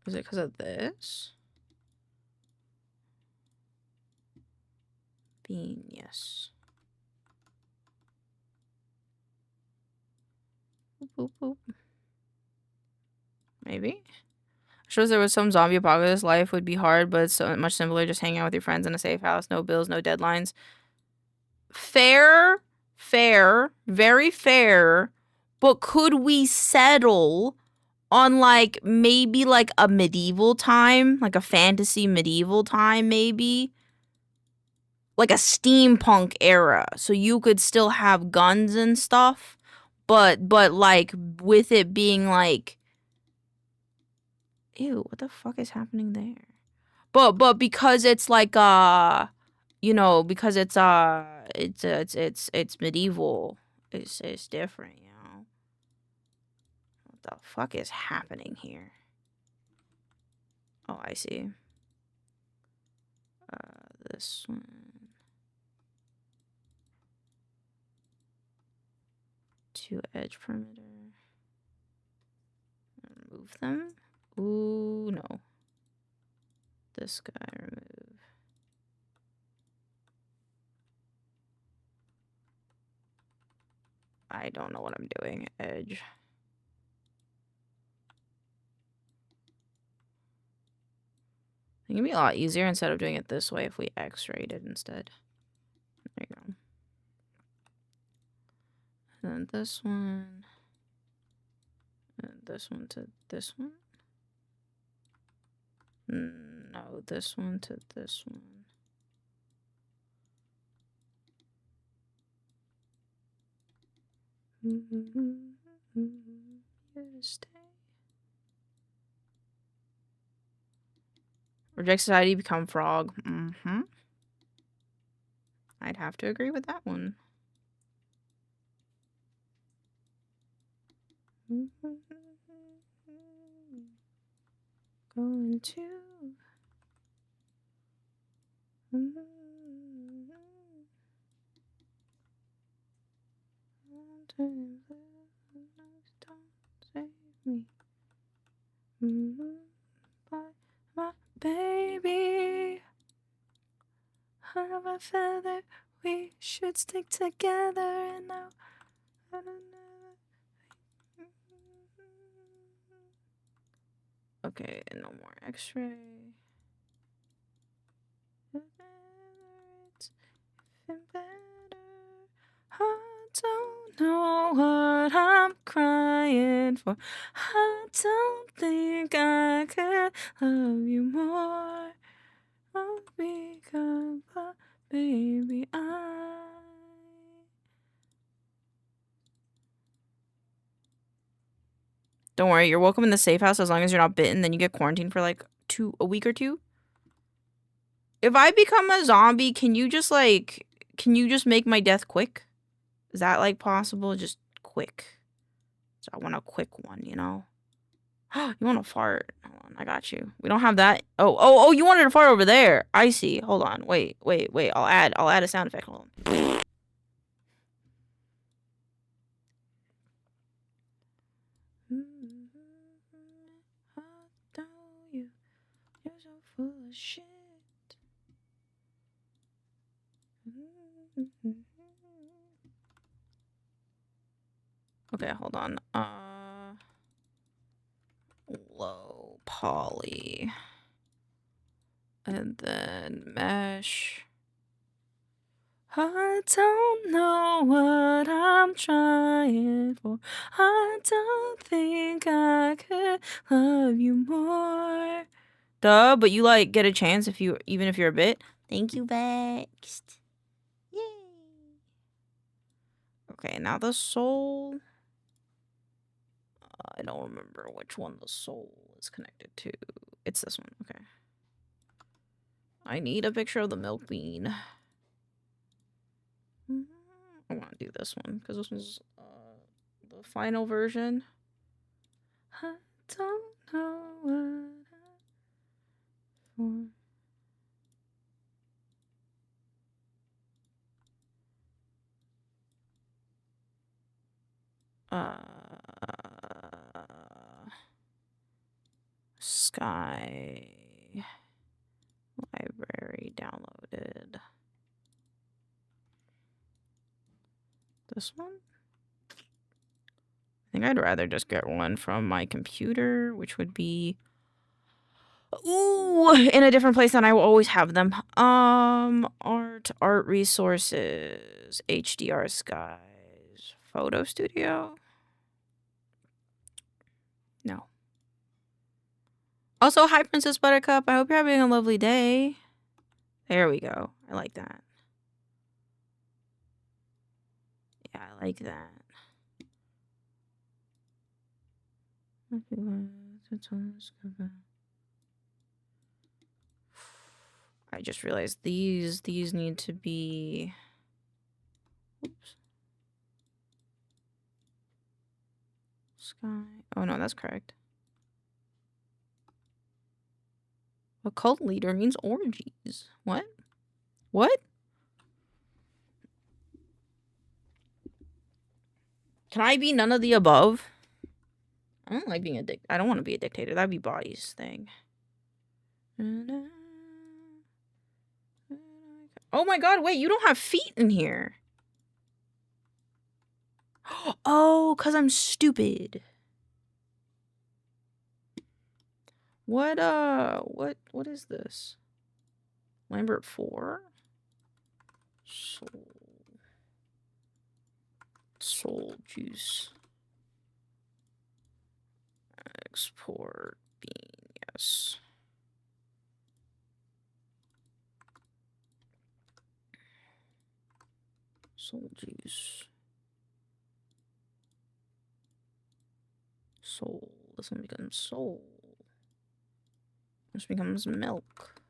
Is it because of this? Bean, yes. Boop, boop, boop. Maybe. Shows there was some zombie apocalypse. Life would be hard, but it's so much simpler. Just hang out with your friends in a safe house. No bills, no deadlines. Fair, very fair. But could we settle on like maybe like a medieval time, like a fantasy medieval time, maybe like a steampunk era, so you could still have guns and stuff, but like with it being like, ew, what the fuck is happening there? But because it's like you know, because it's medieval, it's different, you know. What the fuck is happening here? Oh, I see. This one. Two edge perimeter. Remove them. Ooh, no. This guy remove. I don't know what I'm doing. Edge. It can be a lot easier instead of doing it this way if we X-rayed it instead. There you go. And then this one. And this one to this one. No, this one to this one. Stay. Reject society, become frog. I'd have to agree with that one. Going to. Don't save me. But my baby, of a feather, we should stick together. And now, I don't know. Okay, no more X-ray. It's even better. I don't know what I'm crying for. I don't think I could love you more. Oh, because, baby, Don't worry, you're welcome in the safe house as long as you're not bitten. Then you get quarantined for like a week or two. If I become a zombie, can you just make my death quick? Is that like possible? Just quick. So I want a quick one, you know? You want to fart? Hold on, I got you. We don't have that. Oh, you wanted to fart over there. I see. Hold on. Wait. I'll add a sound effect. Hold on. You're so full of shit. Okay, hold on. Low poly. And then mesh. I don't know what I'm trying for. I don't think I could love you more. Duh, but you like get a chance even if you're a bit. Thank you, Vexed. Yay. Okay, now the soul. I don't remember which one the soul is connected to. It's this one. Okay. I need a picture of the milk bean. I want to do this one because this one's the final version. I don't know what for. Sky library downloaded. This one? I think I'd rather just get one from my computer, which would be in a different place than I will always have them. Art resources, HDR skies, photo studio. No. Also, hi Princess Buttercup. I hope you're having a lovely day. There we go. I like that. Yeah, I like that. I just realized these need to be. Oops. Sky. Oh no, that's correct. A cult leader means orgies. What? What? Can I be none of the above? I don't like being a I don't want to be a dictator. That'd be Body's thing. Oh my god, wait, you don't have feet in here. Oh, because I'm stupid. What is this? Lambert 4? Soul juice. Export bean, yes. Soul juice. Soul. This one becomes soul. This becomes milk.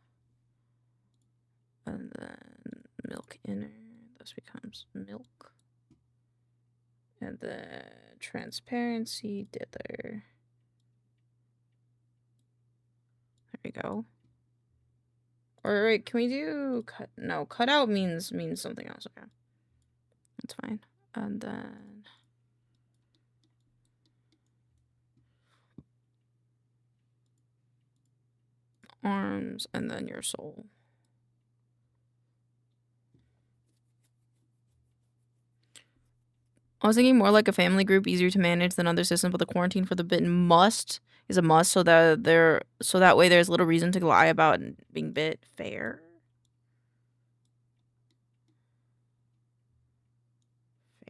And then milk inner. This becomes milk. And then transparency dither. There we go. Or wait, can we do cut? No, cutout means something else. Okay, that's fine. And then arms, and then your soul. I was thinking more like a family group, easier to manage than other systems, but the quarantine for the bitten is a must, so that way there's little reason to lie about being bit. Fair.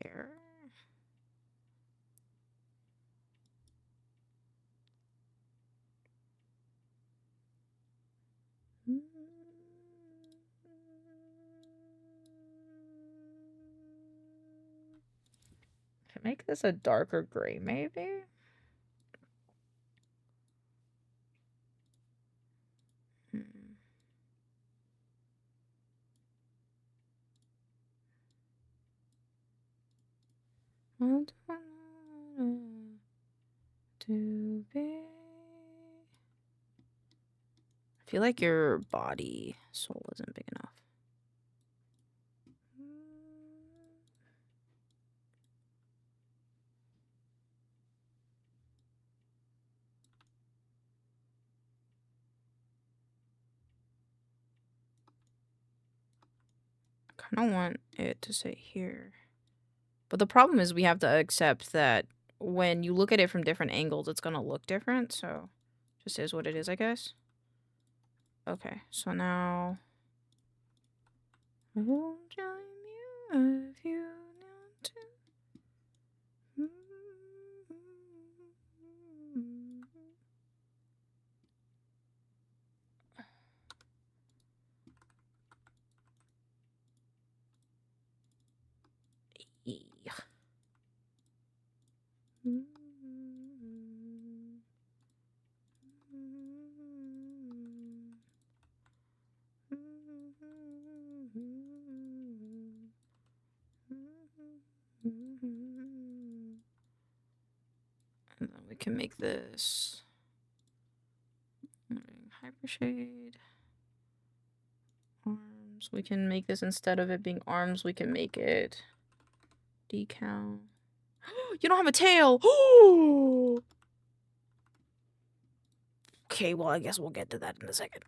Fair. Make this a darker gray, maybe? What do I wanna to be? I feel like your body soul isn't big enough. I kind of want it to say here. But the problem is we have to accept that when you look at it from different angles, it's going to look different. So just is what it is, I guess. Okay, so now... I won't join you if you want to. Yeah. And then we can make this hypershade arms. We can make this, instead of it being arms, we can make it decal. You don't have a tail. Okay, well, I guess we'll get to that in a second.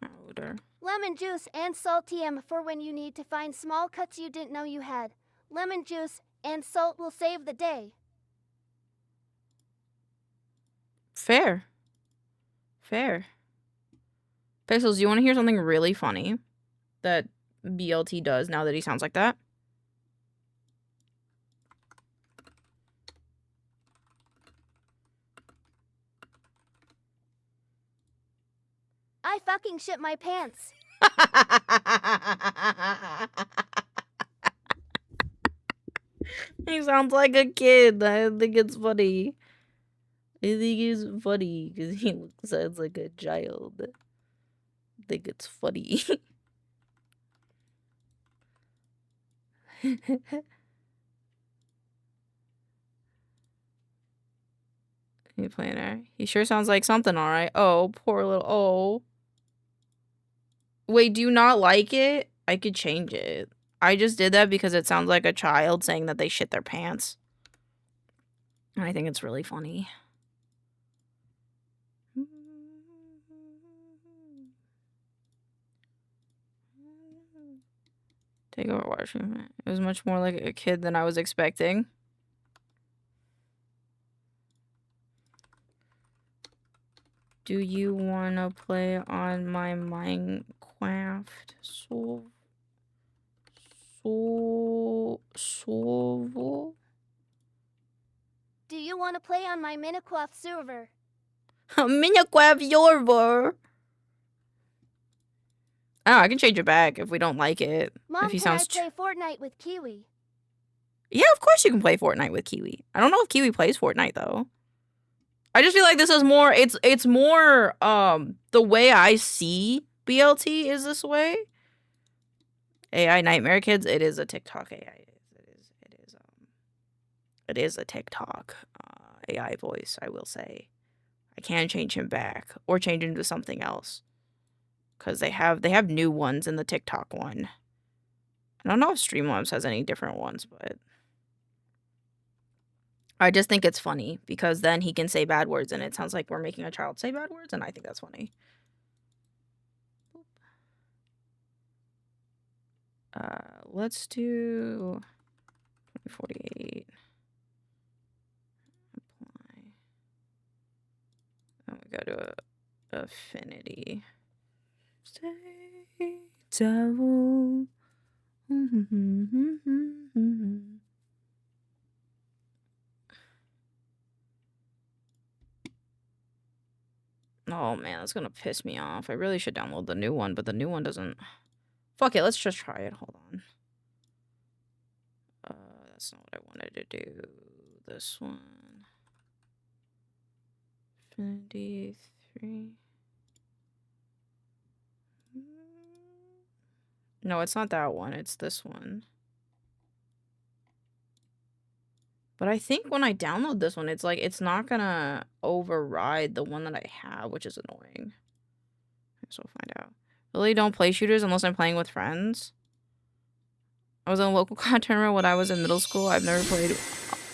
Outer. Lemon juice and salt TM for when you need to find small cuts you didn't know you had. Lemon juice and salt will save the day. Fair. Fair. Pixels, you want to hear something really funny that BLT does now that he sounds like that? I fucking shit my pants. He sounds like a kid. I think it's funny. I think it's funny because he sounds like a child. I think it's funny. You playing her? He sure sounds like something, alright. Oh, poor little. Oh. Wait, do you not like it? I could change it. I just did that because it sounds like a child saying that they shit their pants. And I think it's really funny. Take over watching. It was much more like a kid than I was expecting. Do you want to play on my Minecraft server? Do you want to play on my Minecraft server? Minecraft server. Oh, I can change it back if we don't like it. Mom, if he can sounds I play Fortnite with Kiwi? Yeah, of course you can play Fortnite with Kiwi. I don't know if Kiwi plays Fortnite though. I just feel like this is more it's more the way I see BLT is this way. AI Nightmare Kids, it is a TikTok AI. It is a TikTok AI voice, I will say. I can change him back or change him to something else. Cuz they have new ones in the TikTok one. I don't know if Streamlabs has any different ones, but I just think it's funny because then he can say bad words and it sounds like we're making a child say bad words, and I think that's funny. Let's do 2048. Apply. And we go to affinity. Stay devil. Oh man, that's gonna piss me off. I really should download the new one, but the new one doesn't. Fuck it, let's just try it. Hold on. That's not what I wanted to do. This one. Infinity 3. No, it's not that one. It's this one. But I think when I download this one, it's like, it's not gonna override the one that I have, which is annoying. So we'll find out. Really don't play shooters unless I'm playing with friends. I was in a local COD tournament when I was in middle school. I've never played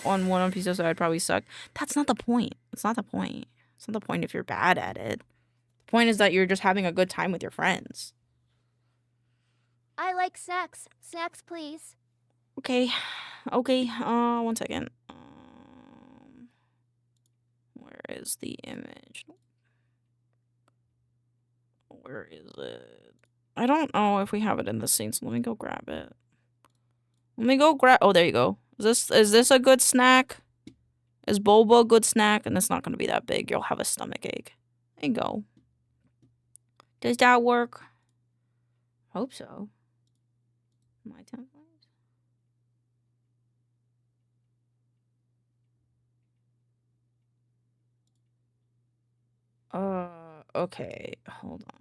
on one on PC, so I'd probably suck. That's not the point. It's not the point. It's not the point if you're bad at it. The point is that you're just having a good time with your friends. I like snacks. Snacks, please. Okay. Okay. 1 second. Where is the image? Where is it? I don't know if we have it in the scene, so let me go grab it. Let me go grab. Oh, there you go. Is this a good snack? Is boba a good snack? And it's not going to be that big. You'll have a stomach ache. There you go. Does that work? Hope so. My template. Okay. Hold on.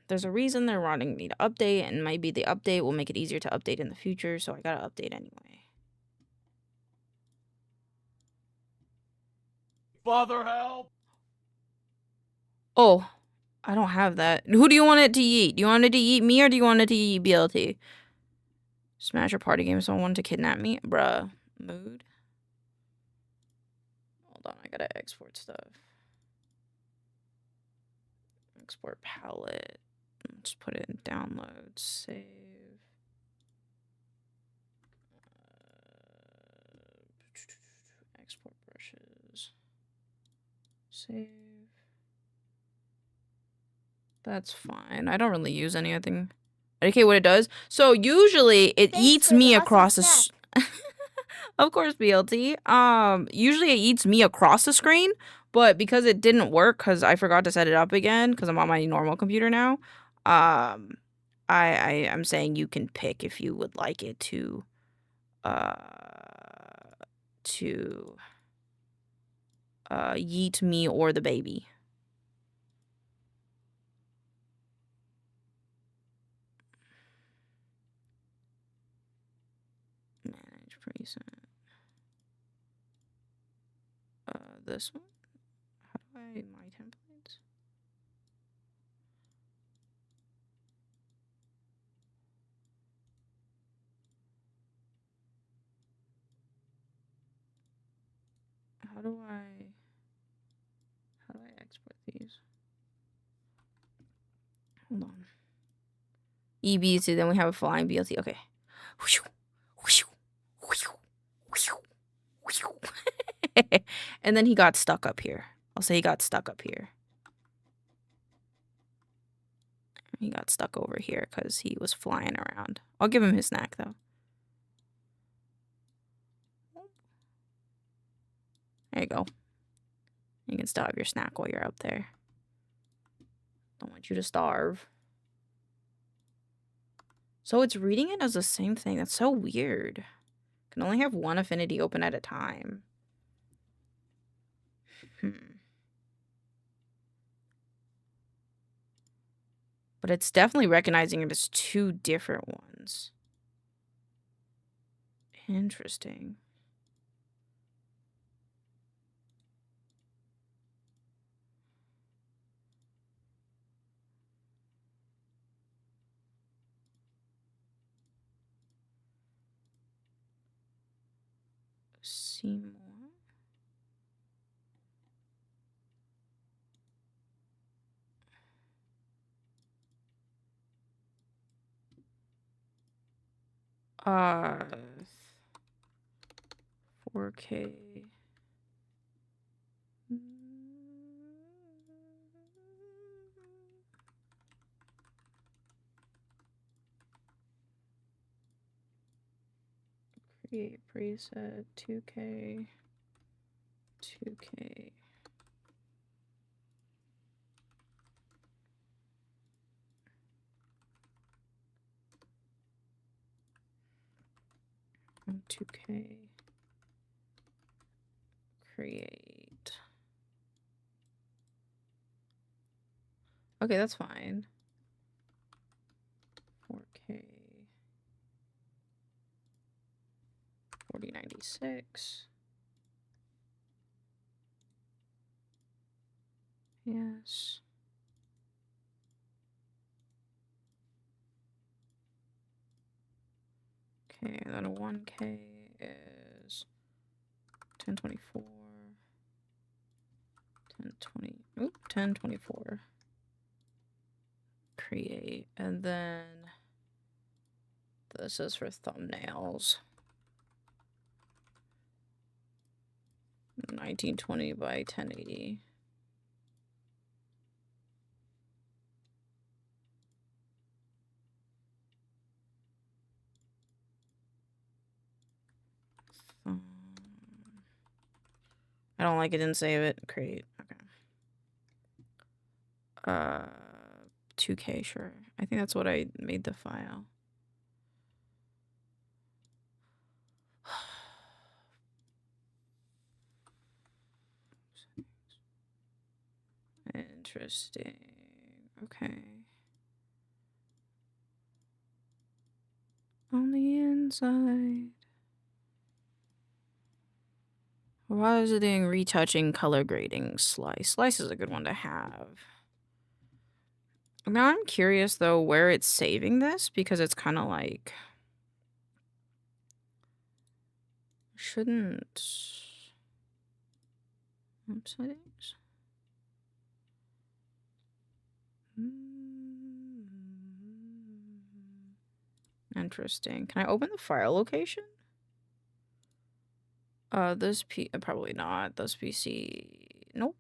There's a reason they're wanting me to update, and maybe the update will make it easier to update in the future, so I gotta update anyway. Father, help! Oh, I don't have that. Who do you want it to eat? Do you want it to eat me, or do you want it to eat BLT? Smash or party game, someone wanted to kidnap me? Bruh. Mood? Hold on, I gotta export stuff. Export palette. Just put it in download. Save. Export brushes. Save. That's fine. I don't really use anything. Okay, what it does? So usually it Thanks eats for me the across awesome the Of course, BLT. Usually it eats me across the screen, but because it didn't work because I forgot to set it up again because I'm on my normal computer now, I'm saying you can pick if you would like it to yeet me or the baby. Manage preset. This one? How do I my templates? How do I export these? Hold on. EBC, then we have a flying BLT. Okay. And then he got stuck up here. I'll say he got stuck up here. He got stuck over here because he was flying around. I'll give him his snack, though. There you go. You can still have your snack while you're up there. Don't want you to starve. So it's reading it as the same thing. That's so weird. Can only have one affinity open at a time. But it's definitely recognizing it as two different ones. Interesting. See more. Uh, 4K. Create preset 2K. 2K. 2K. Create. Okay, that's fine. 4K. 4096. Yes. Okay, and then 1K is 1024. 1020. Oop, 1024. Create. And then this is for thumbnails. 1920 by 1080. I don't like it, didn't save it. Create. Okay. 2K, sure. I think that's what I made the file. Interesting. Okay. On the inside. Why is it doing retouching, color grading, slice? Slice is a good one to have. Now I'm curious though where it's saving this because it's kind of like shouldn't settings. Interesting. Can I open the file location? Probably not. This PC. Nope.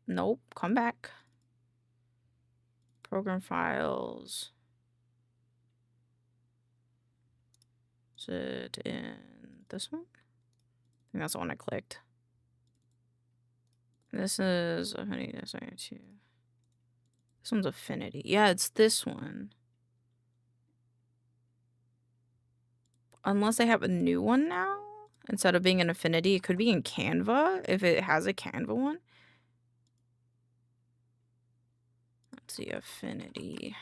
Nope. Come back. Program files. Is it in this one? I think that's the one I clicked. This is Affinity. This one's Affinity. Yeah, it's this one. Unless they have a new one now. Instead of being an Affinity, it could be in Canva if it has a Canva one. Let's see, Affinity.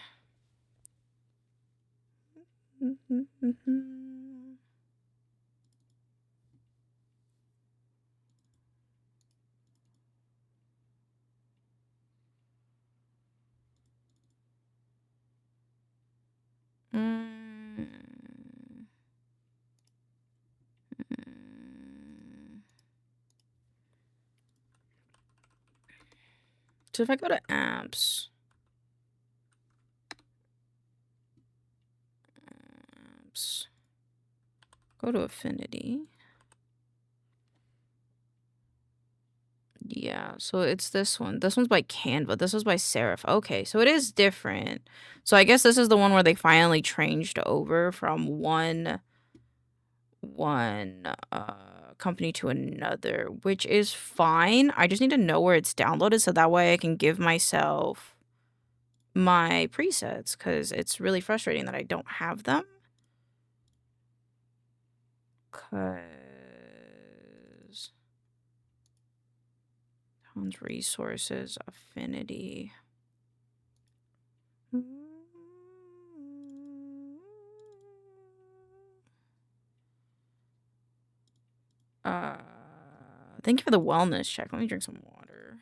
So if I go to apps, go to Affinity. Yeah, so it's this one. This one's by Canva. This was by Serif. Okay, so it is different. So I guess this is the one where they finally changed over from one company to another, which is fine. I just need to know where it's downloaded so that way I can give myself my presets because it's really frustrating that I don't have them. Because Tons resources, Affinity. Thank you for the wellness check. Let me drink some water.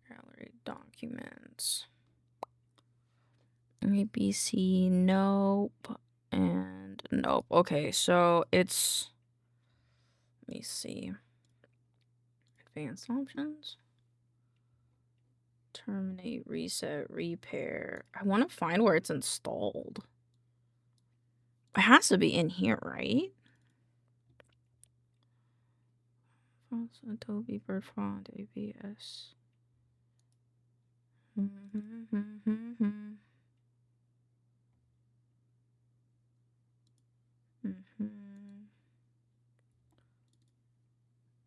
Gallery documents. ABC, nope. And nope. Okay, so it's, let me see. Advanced options. Terminate, reset, repair. I want to find where it's installed. It has to be in here, right? Adobe Bird Font, ABS.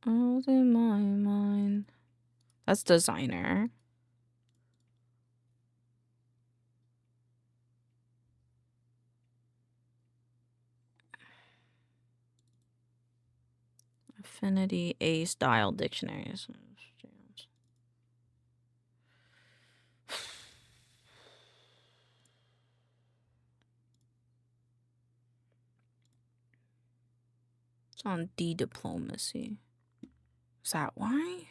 All's in my mind. That's designer. Affinity A style dictionaries. It's on D diplomacy. Is that why?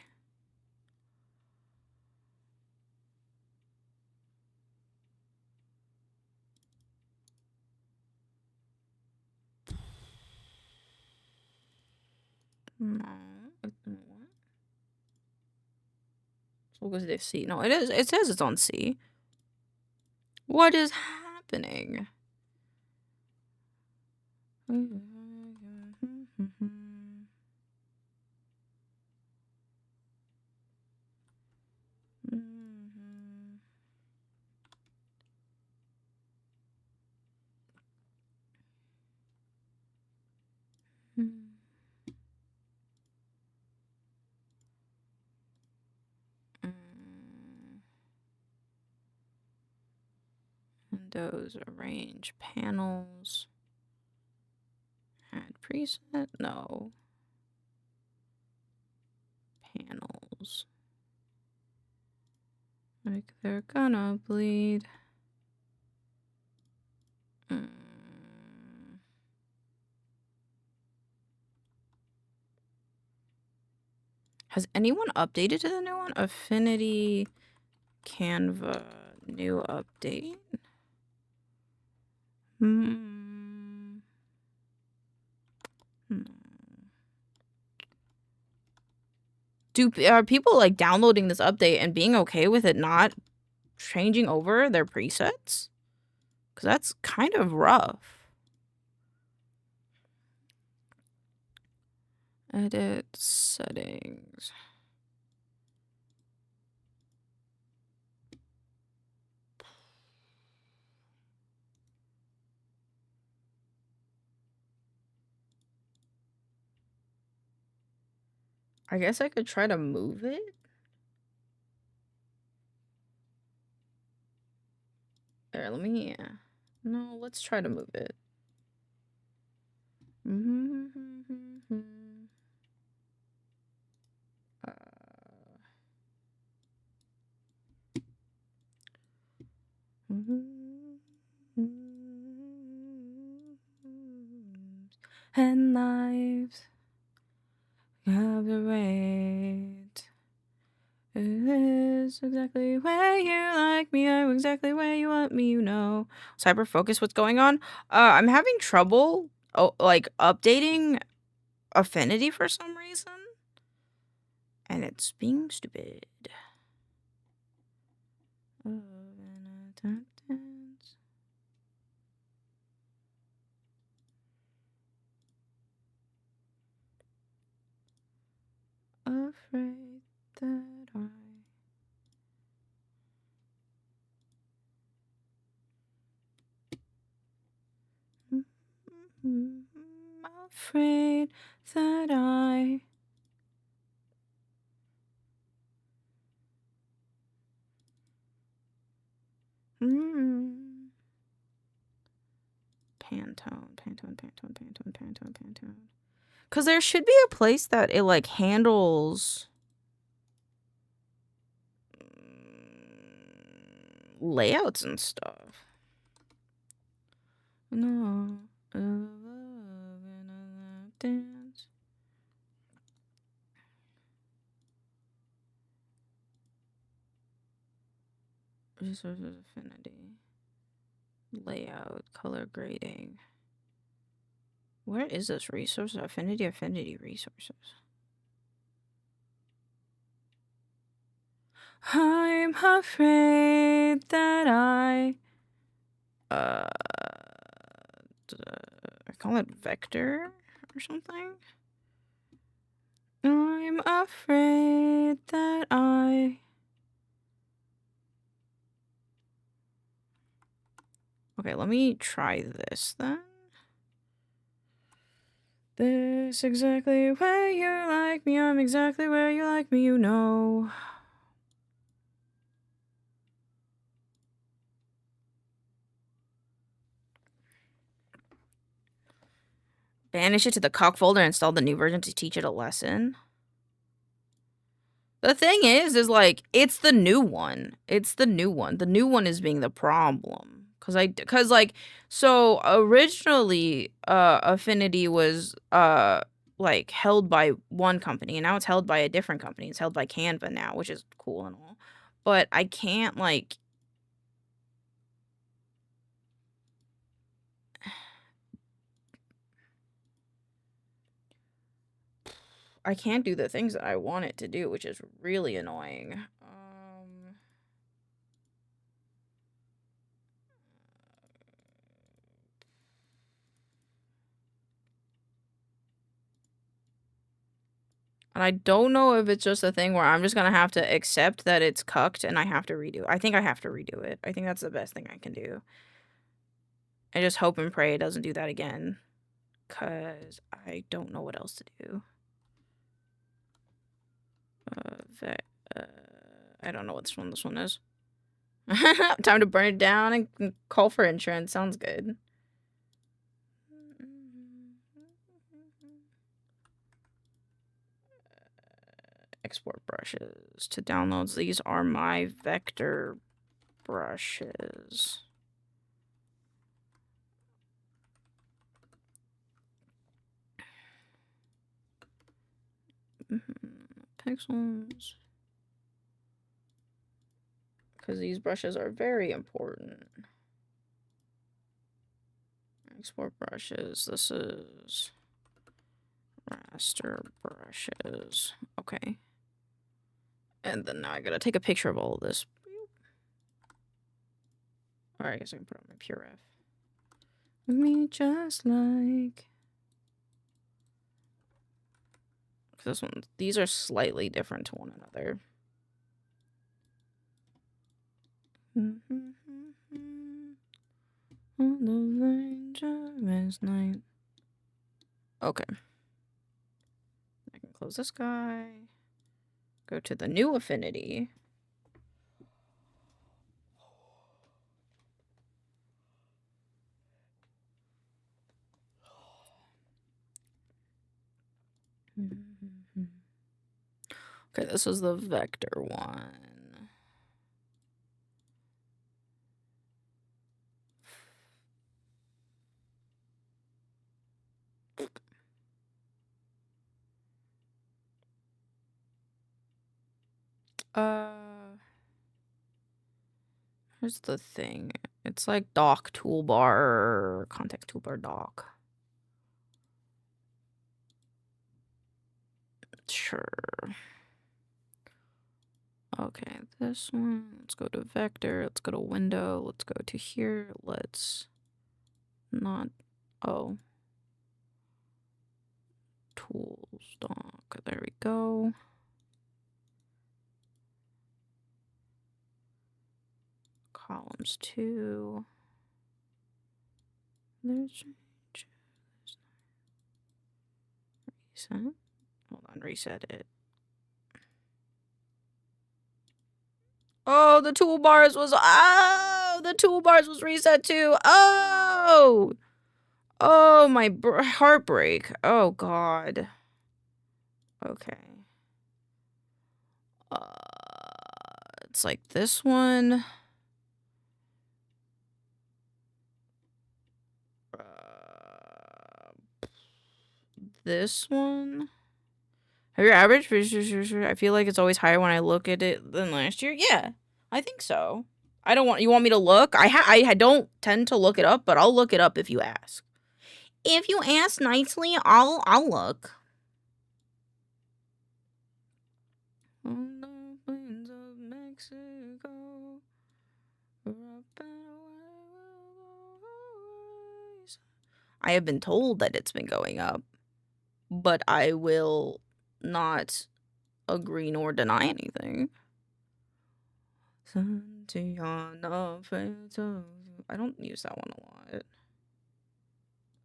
No. What? So what is C? No, it is. It says it's on C. What is happening? Windows, arrange panels. Add preset? No. Panels. Like they're gonna bleed. Has anyone updated to the new one? Affinity Canva new update. Are people like downloading this update and being okay with it not changing over their presets? Because that's kind of rough. Edit settings. I guess I could try to move it. There, let me. No, let's try to move it. And lives have the rate. It is exactly where you like me. I'm exactly where you want me, you know. Cyber focus, what's going on? I'm having trouble like updating Affinity for some reason. And it's being stupid. Afraid that I'm afraid that I Pantone. Because there should be a place that it like handles layouts and stuff. No. Dance. Resources affinity. Layout, color grading. Where is this resource? Affinity resources. I'm afraid that I call it vector or something. I'm afraid that I. Okay, let me try this then. This exactly where you like me. I'm exactly where you like me, you know. Banish it to the cock folder and install the new version to teach it a lesson. The thing is like, it's the new one. It's the new one. The new one is being the problem. Cause like, so originally, Affinity was, like held by one company, and now it's held by a different company. It's held by Canva now, which is cool and all. But I can't like, I can't do the things that I want it to do, which is really annoying. And I don't know if it's just a thing where I'm just gonna have to accept that it's cucked and I have to redo it. I think I have to redo it. I think that's the best thing I can do. I just hope and pray it doesn't do that again, because I don't know what else to do. I don't know what this one is. Time to burn it down and call for insurance. Sounds good. Export brushes to downloads. These are my vector brushes. Pixels. Because these brushes are very important. Export brushes. This is raster brushes. Okay. And then now I gotta take a picture of all of this. Alright, I guess I can put it on my pure F. Me just like. This one, these are slightly different to one another. On the range of his night. Okay. I can close this guy. Go to the new affinity. Okay, this is the vector one. Here's the thing. It's like doc toolbar, context toolbar doc. Sure. Okay, this one. Let's go to vector. Let's go to window. Let's go to here. Let's not. Oh. Tools doc. There we go. Columns 2. There's reset. Hold on, reset it. Oh, the toolbars was reset too. Oh, my heartbreak. Oh God. Okay. It's like this one. This one. Have your average? I feel like it's always higher when I look at it than last year. Yeah, I think so. I don't want. You want me to look? I don't tend to look it up, but I'll look it up if you ask. If you ask nicely, I'll look. On the plains of Mexico, I have been told that it's been going up, but I will not agree nor deny anything. I don't use that one a lot.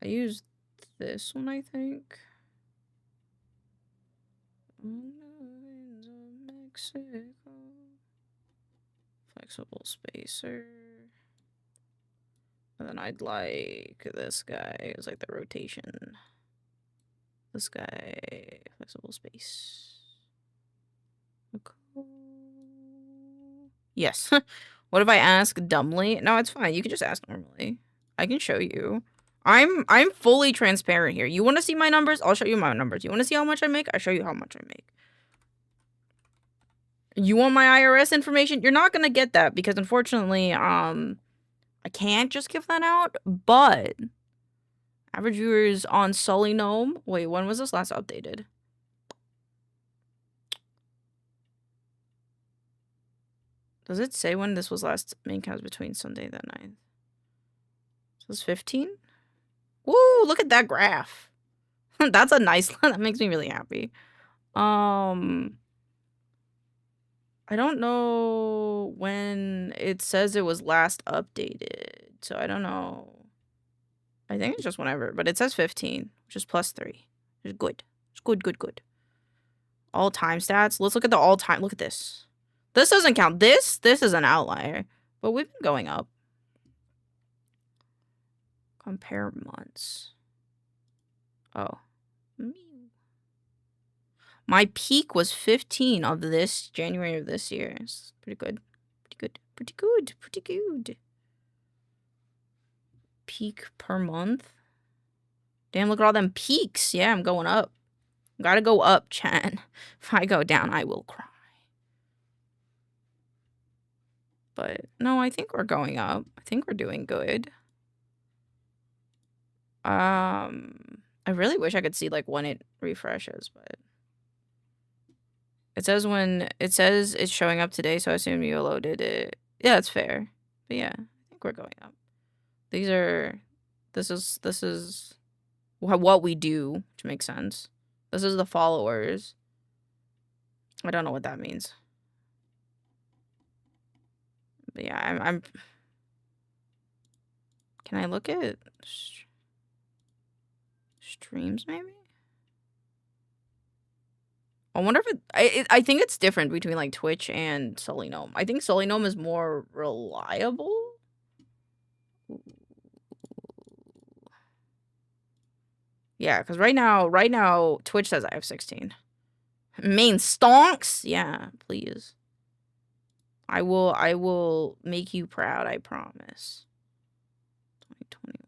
I use this one, I think. Mexico. Flexible spacer. And then I'd like this guy. It's like the rotation. This guy, flexible space. Okay. Yes. What if I ask dumbly? No, it's fine. You can just ask normally. I can show you. I'm fully transparent here. You want to see my numbers? I'll show you my numbers. You want to see how much I make? I'll show you how much I make. You want my IRS information? You're not gonna get that because unfortunately, I can't just give that out. But average viewers on Sully Gnome. Wait, when was this last updated? Does it say when this was last maincast between Sunday the 9th? So it's 15? Woo, look at that graph. That's a nice one. That makes me really happy. I don't know when it says it was last updated. So I don't know. I think it's just whenever, but it says 15, which is +3. It's good. It's good. All time stats. Let's look at the all time. Look at this. This doesn't count. This is an outlier, but we've been going up. Compare months. Oh. My peak was 15 of this January of this year. It's pretty good. Pretty good. Peak per month. Damn, look at all them peaks. Yeah, I'm going up. Gotta go up, Chan. If I go down, I will cry. But no, I think we're going up. I think we're doing good. I really wish I could see like when it refreshes, but it says it's showing up today, so I assume you loaded it. Yeah, that's fair. But yeah, I think we're going up. This is what we do, which makes sense. This is the followers. I don't know what that means. But yeah, I'm can I look at streams maybe? I wonder if I think it's different between like Twitch and Sully Gnome. I think Sully Gnome is more reliable. Yeah, because right now Twitch says I have 16. Main stonks? Yeah, please. I will make you proud, I promise. 2021.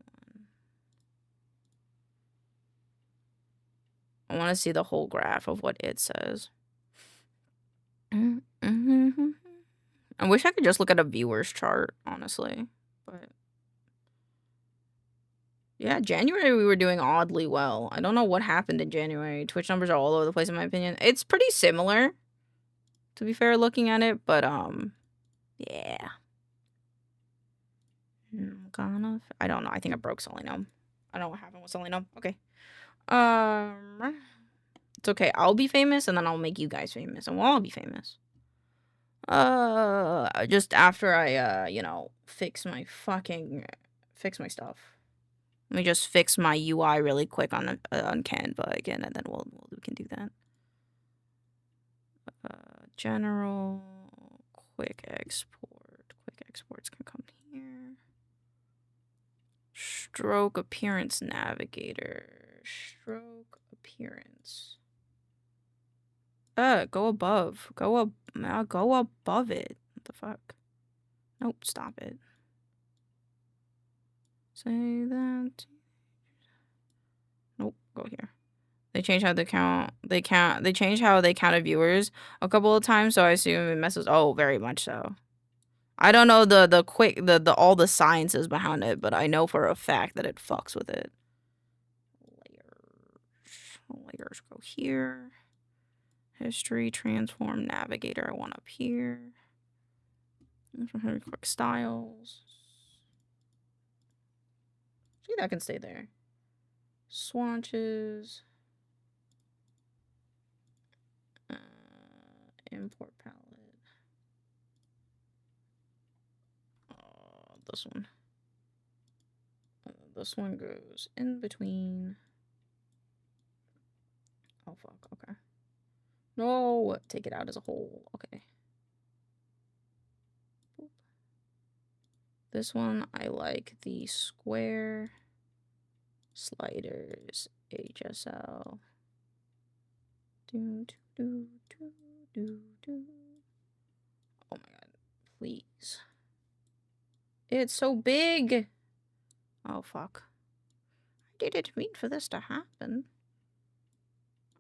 I want to see the whole graph of what it says. I wish I could just look at a viewers chart, honestly. But yeah, January we were doing oddly well. I don't know what happened in January. Twitch numbers are all over the place in my opinion. It's pretty similar, to be fair, looking at it, but yeah. I don't know. I think I broke Sully Gnome. I don't know what happened with Sully Gnome. Okay. It's okay. I'll be famous and then I'll make you guys famous and we'll all be famous. Just after I you know, fix my stuff. Let me just fix my UI really quick on Canva again, and then we can do that. General, quick export. Quick exports can come here. Stroke appearance navigator. Stroke appearance. Go above. Go above it. What the fuck? Nope, stop it. Say that. Nope, go here. They changed how they count. They changed how they counted viewers a couple of times, so I assume it messes. Oh, very much so. I don't know the all the sciences behind it, but I know for a fact that it fucks with it. Layers go here. History, transform, navigator. I want up here. Quick styles. See, that can stay there. Swatches. Import palette. This one. This one goes in between. Oh, fuck. Okay. No, take it out as a whole. Okay. This one, I like the square sliders, HSL. Do, do, do, do, do. Oh my god. Please. It's so big. Oh, fuck. I didn't mean for this to happen.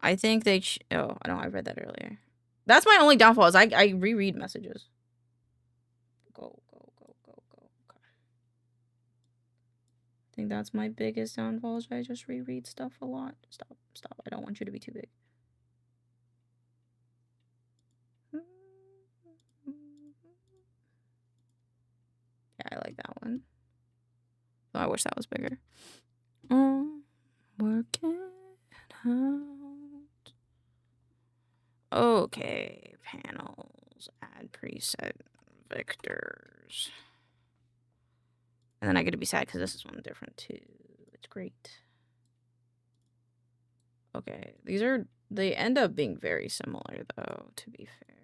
I think they... oh, I know. I read that earlier. That's my only downfall is I reread messages. Go, go, go, go, go. Okay. I think that's my biggest downfall is I just reread stuff a lot. Stop, stop. I don't want you to be too big. Yeah, I like that one. Oh, I wish that was bigger. Work it out. Okay, panels, add preset vectors. And then I get to be sad because this is one different too. It's great. Okay, they end up being very similar though, to be fair.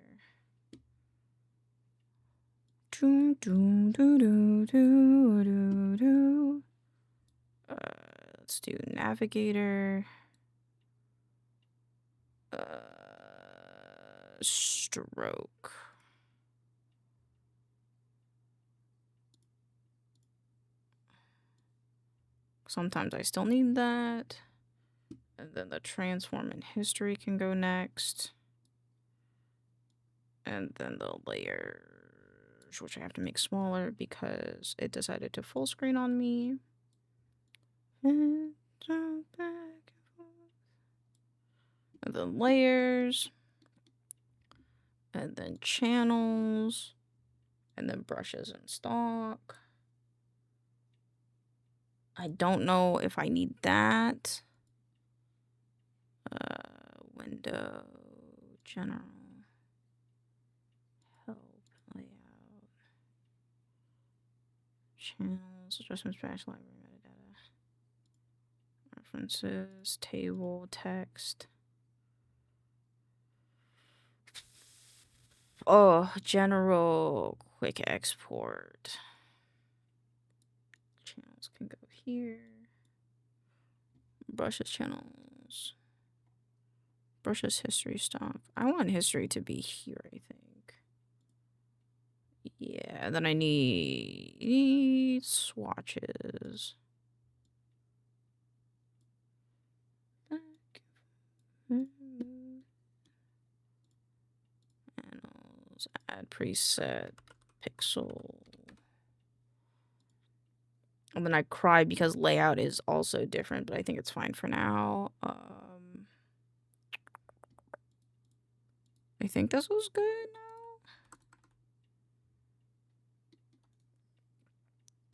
Do, do, do, do, do, do, do. Let's do navigator. Stroke. Sometimes I still need that. And then the transform and history can go next. And then the layers, which I have to make smaller because it decided to full screen on me. And then layers. And then channels. And then brushes in stock. I don't know if I need that. Window, general, help, layout, channels, adjustments, bash, library, metadata, references, table, text. Oh, general, quick export. Channels can go here. Brushes, channels. Brushes, history, stock. I want history to be here, I think. Yeah, then I need swatches. Panels, add preset, pixel. And then I cried because layout is also different, but I think it's fine for now. I think this was good now.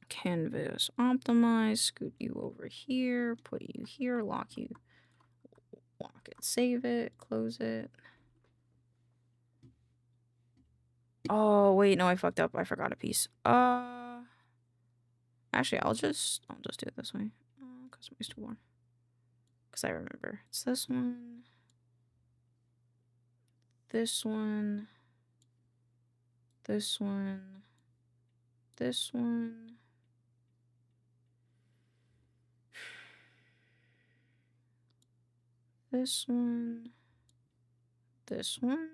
Canvas optimize, scoot you over here, put you here, lock it, save it, close it. Oh, wait, no, I fucked up. I forgot a piece. Actually, I'll just do it this way. Customize toolbar. Because I remember. It's this one. This one. This one. This one. This one. This one.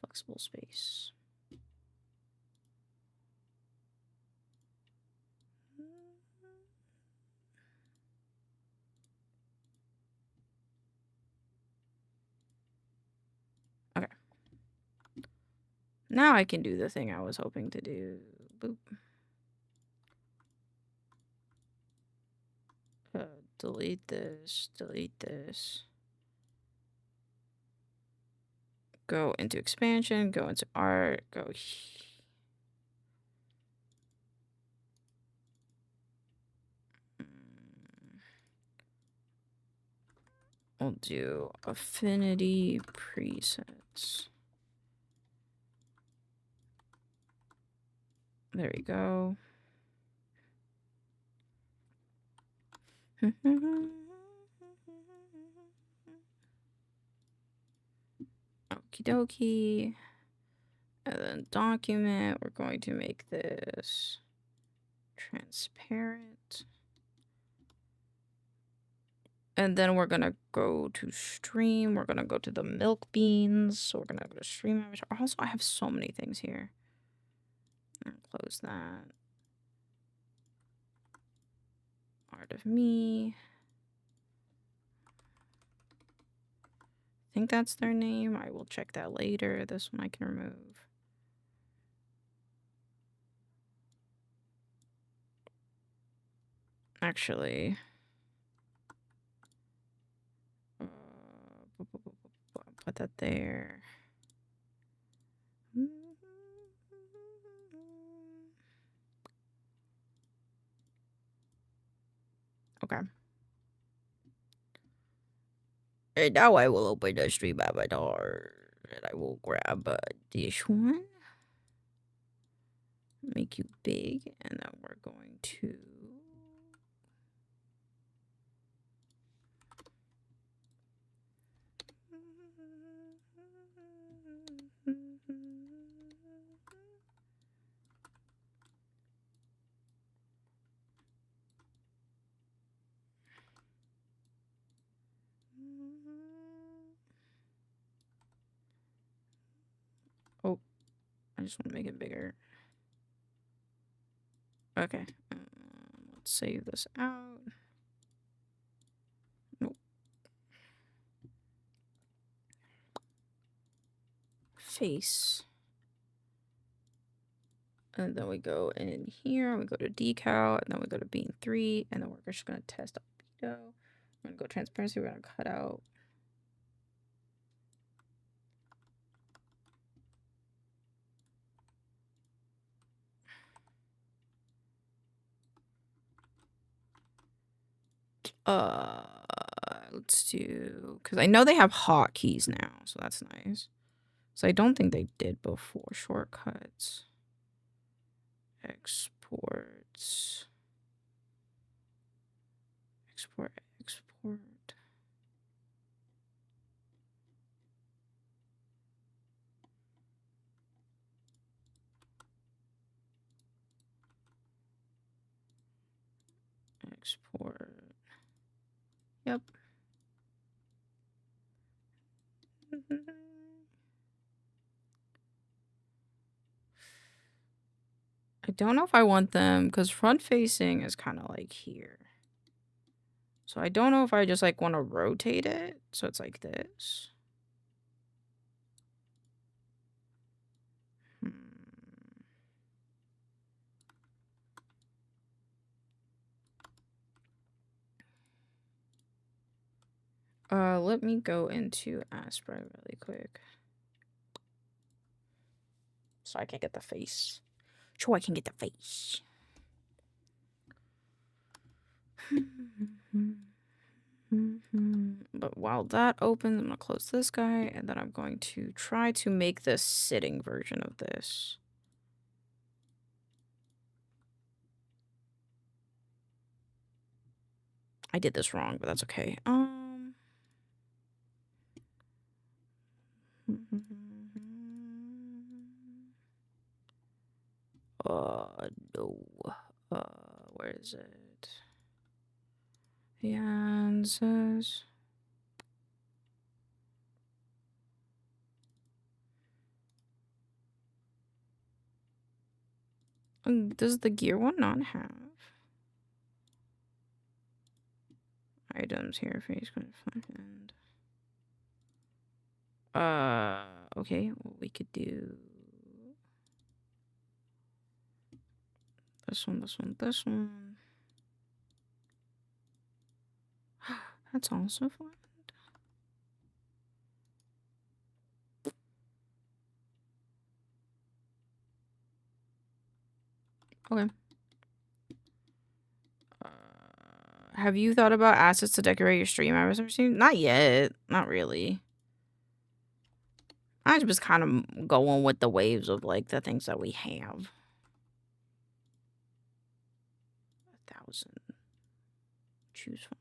Flexible space. Okay. Now I can do the thing I was hoping to do. Boop. Delete this. Delete this. Go into expansion. Go into art. Go. I'll do affinity presets. There we go. Okie dokie. And then document, we're going to make this transparent. And then we're gonna go to stream. We're gonna go to the milk beans. So we're gonna go to stream. Also, I have so many things here. Close that. Art of me. I think that's their name. I will check that later. This one I can remove. Actually, put that there. Okay. And now I will open the stream avatar and I will grab this one. Make you big, and then we're going to oh, I just want to make it bigger. Okay, let's save this out. Nope. Face. And then we go in here, we go to decal, and then we go to bean 3, and then we're just going to test albedo. We're going to go transparency, we're going to cut out. Let's do, because I know they have hotkeys now, so that's nice. So I don't think they did before. Shortcuts. Exports. Export. Export. Yep. I don't know if I want them because front facing is kind of like here. So I don't know if I just like want to rotate it. So it's like this. Let me go into Aspire really quick. So I can get the face. So I can get the face. But while that opens, I'm gonna close this guy, and then I'm going to try to make the sitting version of this. I did this wrong, but that's okay. No. Where is it? The answers. Does the gear one not have items here? Face and okay, what we could do this one, this one, this one. That's also flat. Okay. Have you thought about assets to decorate your stream? I've ever seen? Not yet. Not really. I just kind of going with the waves of like the things that we have. 1,000. Choose file.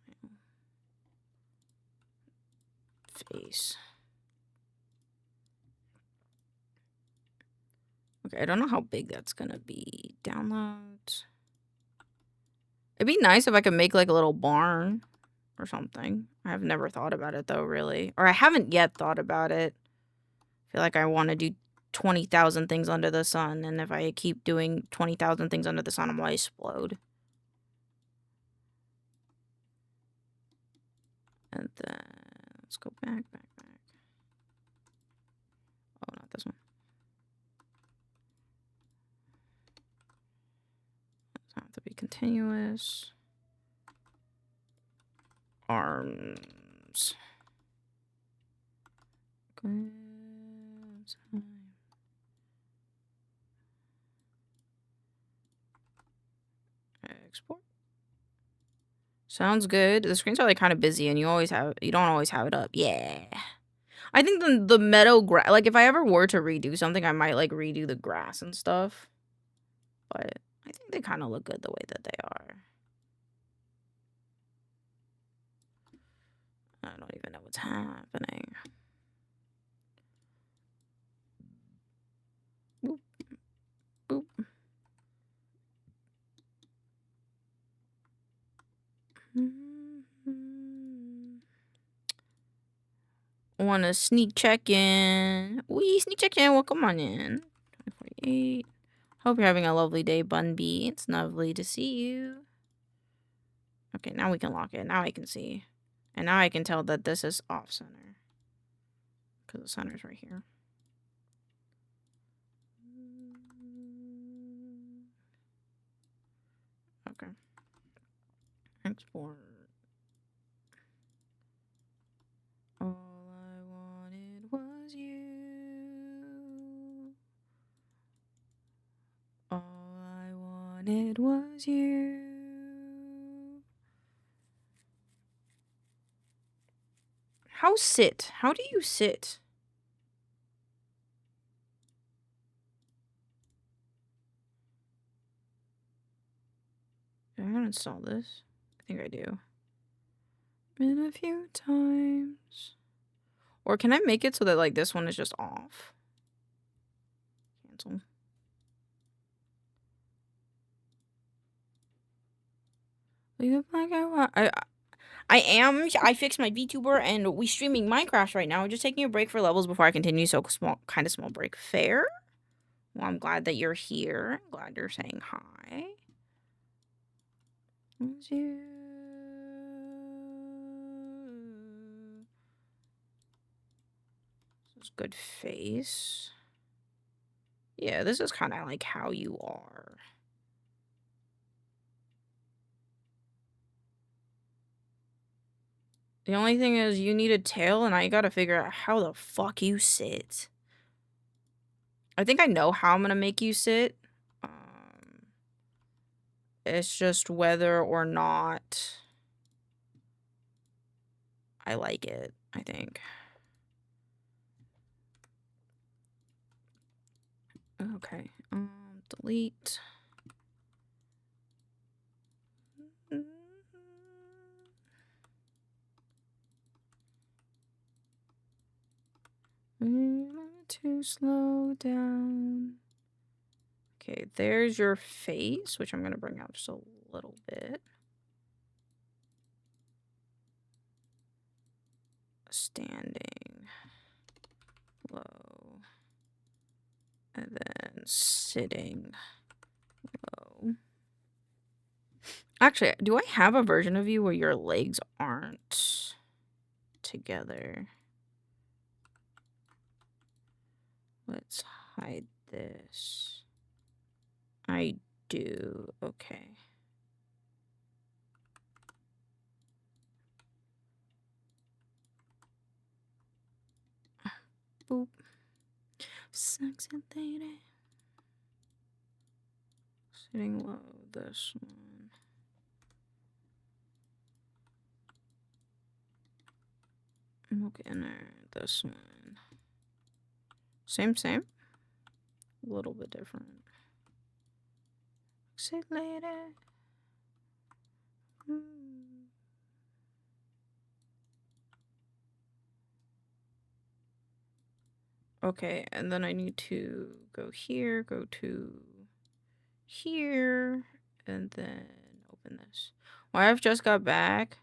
Face. Okay, I don't know how big that's gonna be. Downloads. It'd be nice if I could make like a little barn or something. I've never thought about it though, really. Or I haven't yet thought about it. I feel like I want to do 20,000 things under the sun, and if I keep doing 20,000 things under the sun, I'm gonna explode. And then let's go back. Oh, not this one. Doesn't have to be continuous. Arms. Good time. Export. Sounds good. The screens are like kind of busy, and you don't always have it up. Yeah. I think the meadow grass, like if I ever were to redo something, I might like redo the grass and stuff. But I think they kind of look good the way that they are. I don't even know what's happening. Boop. Boop. Want to sneak check in? Sneak check in. Well, come on in. 2048. Hope you're having a lovely day, Bun B. It's lovely to see you. Okay, now we can lock it. Now I can see. And now I can tell that this is off center. Because the center's right here. Okay. Export. All I wanted was you. All I wanted was you. How sit? How do you sit? Do I haven't installed this? I think I do. Been a few times. Or can I make it so that like this one is just off? Cancel. Leave it black out. I fixed my VTuber and we streaming Minecraft right now. Just taking a break for levels before I continue. So kind of small break. Fair? Well, I'm glad that you're here. I'm glad you're saying hi. It's you. This is good face. Yeah, this is kind of like how you are. The only thing is you need a tail and I gotta figure out how the fuck you sit. I think I know how I'm gonna make you sit. It's just whether or not I like it, I think. Okay, delete. To slow down. Okay, there's your face, which I'm gonna bring out just a little bit. Standing low. And then sitting low. Actually, do I have a version of you where your legs aren't together? Let's hide this. I do. Okay. Boop. Sexy lady. Sitting low, this one. Look in there, this one. Same. A little bit different. Sexy lady. Okay, and then I need to go here, go to here, and then open this. Well, I've just got back.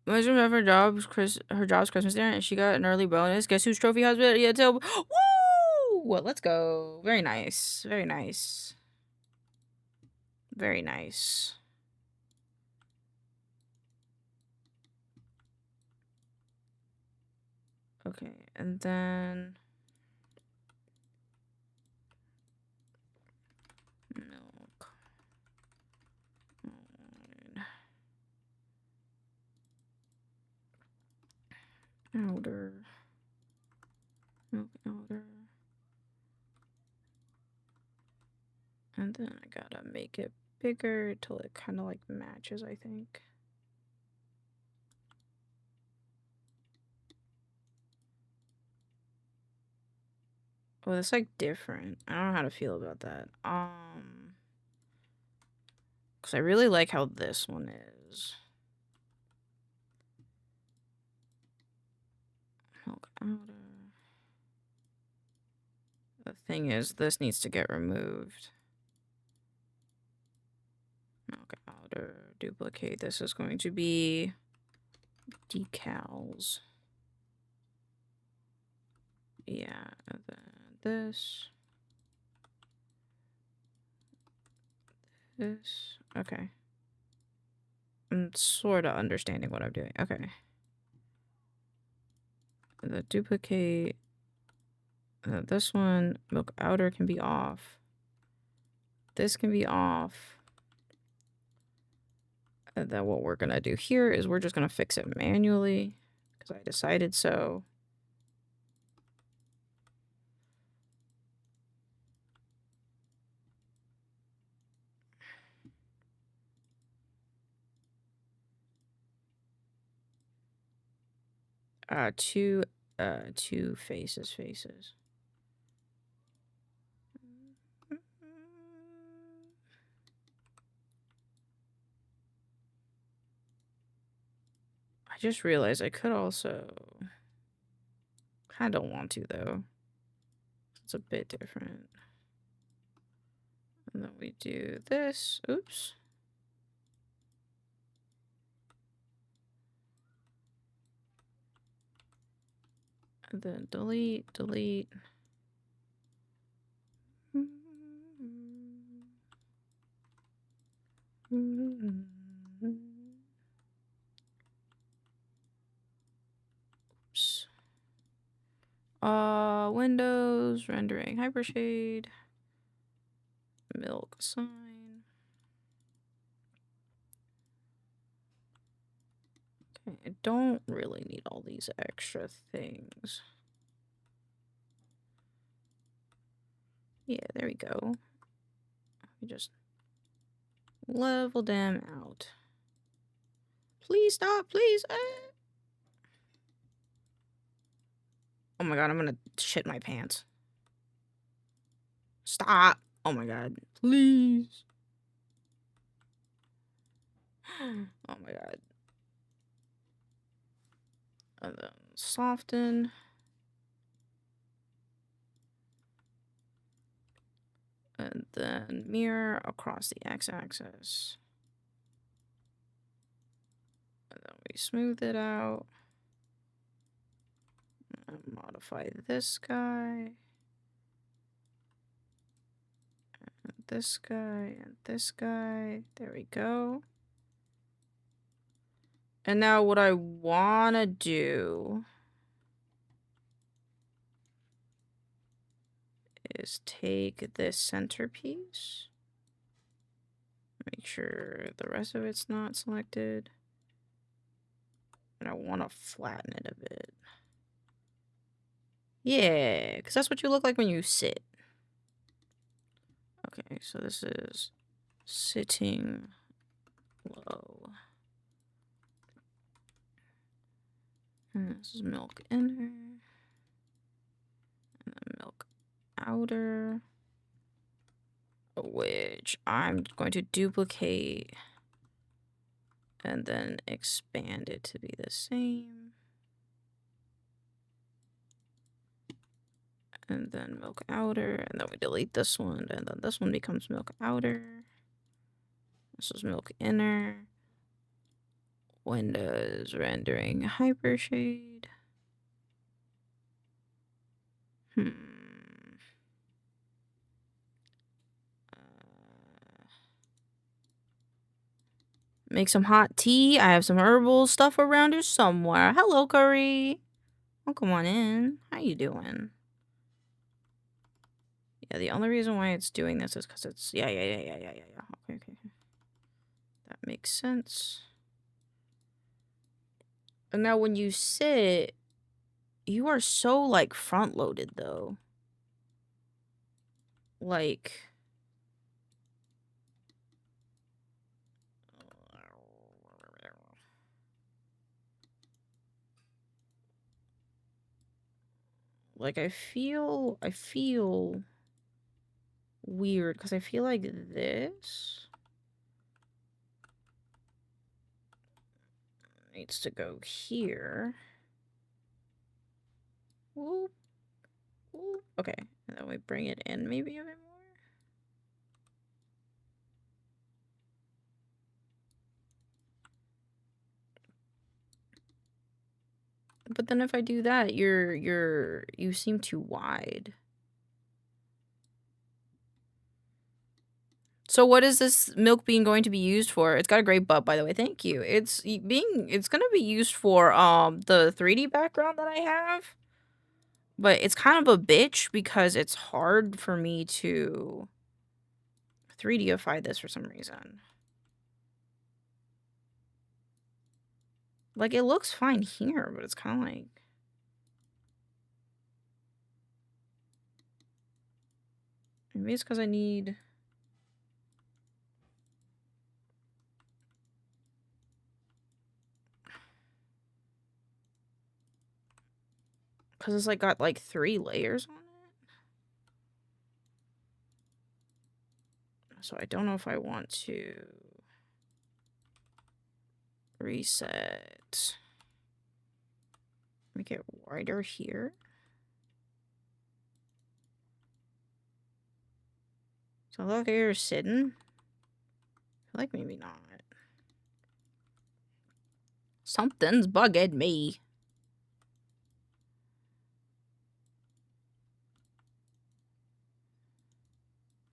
My sister have her job's Christmas dinner, and she got an early bonus. Guess whose trophy husband? Yeah, tell. Woo! Well, let's go. Very nice. Very nice. Very nice. Okay, and then milk. Outer. Milk outer. And then I gotta make it bigger till it kind of like matches, I think. Oh, that's like different. I don't know how to feel about that. Because I really like how this one is. Milk outer. The thing is, this needs to get removed. Milk outer, duplicate. This is going to be decals. Yeah, and then this. This. Okay. I'm sort of understanding what I'm doing. Okay. The duplicate. This one, milk outer can be off. This can be off. And then what we're going to do here is we're just going to fix it manually because I decided so. Two faces. I just realized I could also... I don't want to, though. It's a bit different. And then we do this. Oops. And then delete. Oops. Windows, rendering hypershade, milk sign. Okay, I don't really need all these extra things. Yeah, there we go. We just level them out. Please stop, please. Oh my god, I'm gonna shit my pants. Stop. Oh my god. Please. Oh my god. And then soften. And then mirror across the x-axis. And then we smooth it out. And modify this guy. And this guy. And this guy. There we go. And now what I want to do is take this centerpiece. Make sure the rest of it's not selected. And I want to flatten it a bit. Yeah, because that's what you look like when you sit. Okay, so this is sitting low. And this is milk inner. And then milk outer. Which I'm going to duplicate. And then expand it to be the same. And then milk outer. And then we delete this one. And then this one becomes milk outer. This is milk inner. Windows rendering hypershade. Make some hot tea. I have some herbal stuff around here somewhere. Hello, Curry. Oh, come on in. How you doing? Yeah, the only reason why it's doing this is because it's... Yeah. Okay. That makes sense. And now when you sit, you are so, like, front-loaded, though. Like... Like, I feel weird, because I feel like this needs to go here. Whoop. Whoop. Okay, and then we bring it in maybe a bit more. But then if I do that, you seem too wide. So what is this milk bean going to be used for? It's got a great butt, by the way. Thank you. It's going to be used for the 3D background that I have. But it's kind of a bitch because it's hard for me to 3Dify this for some reason. Like, it looks fine here, but it's kind of like... Maybe it's because I need... Because it's, like, got, like, 3 layers on it. So I don't know if I want to... reset. Make it wider here. So look, you're sitting. I feel like maybe not. Something's bugging me.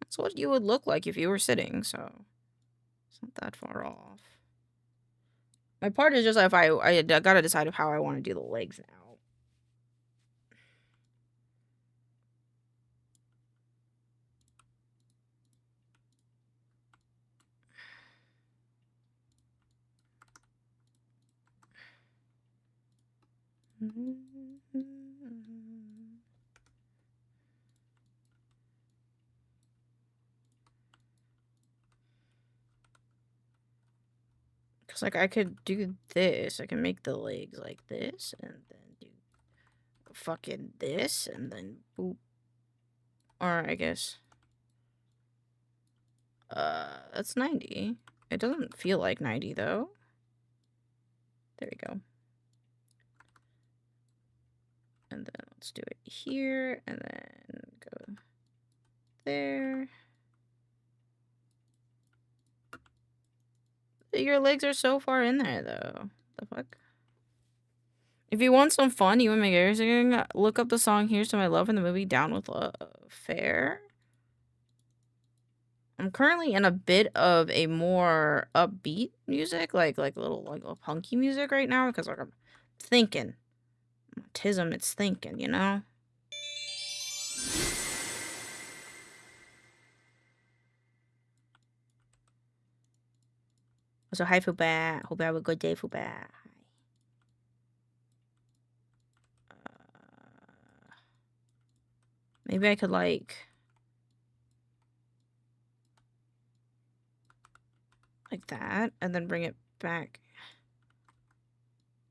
That's what you would look like if you were sitting, so it's not that far off. My part is just if I gotta decide how I want to do the legs now. Because, like, I could do this. I can make the legs like this, and then do fucking this, and then boop. Or, I guess... that's 90. It doesn't feel like 90, though. There we go. And then let's do it here, and then go there. Your legs are so far in there, though. The fuck? If you want some fun, you and my singing, look up the song Here's to My Love in the movie Down with Love. Fair. I'm currently in a bit of a more upbeat music, like a little punky music right now, because like I'm thinking. Autism, it's thinking, you know? So hi Fuba. Hope you have a good day, Fuba. Maybe I could like that, and then bring it back.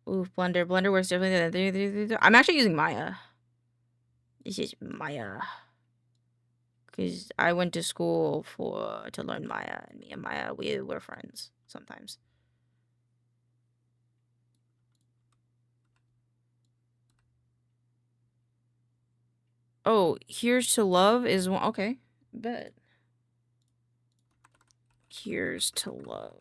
Ooh, Blender. Blender works differently than... I'm actually using Maya. This is Maya. Because I went to school to learn Maya, and me and Maya, we were friends sometimes. Oh, Here's to Love is one. Okay, bet. Here's to Love.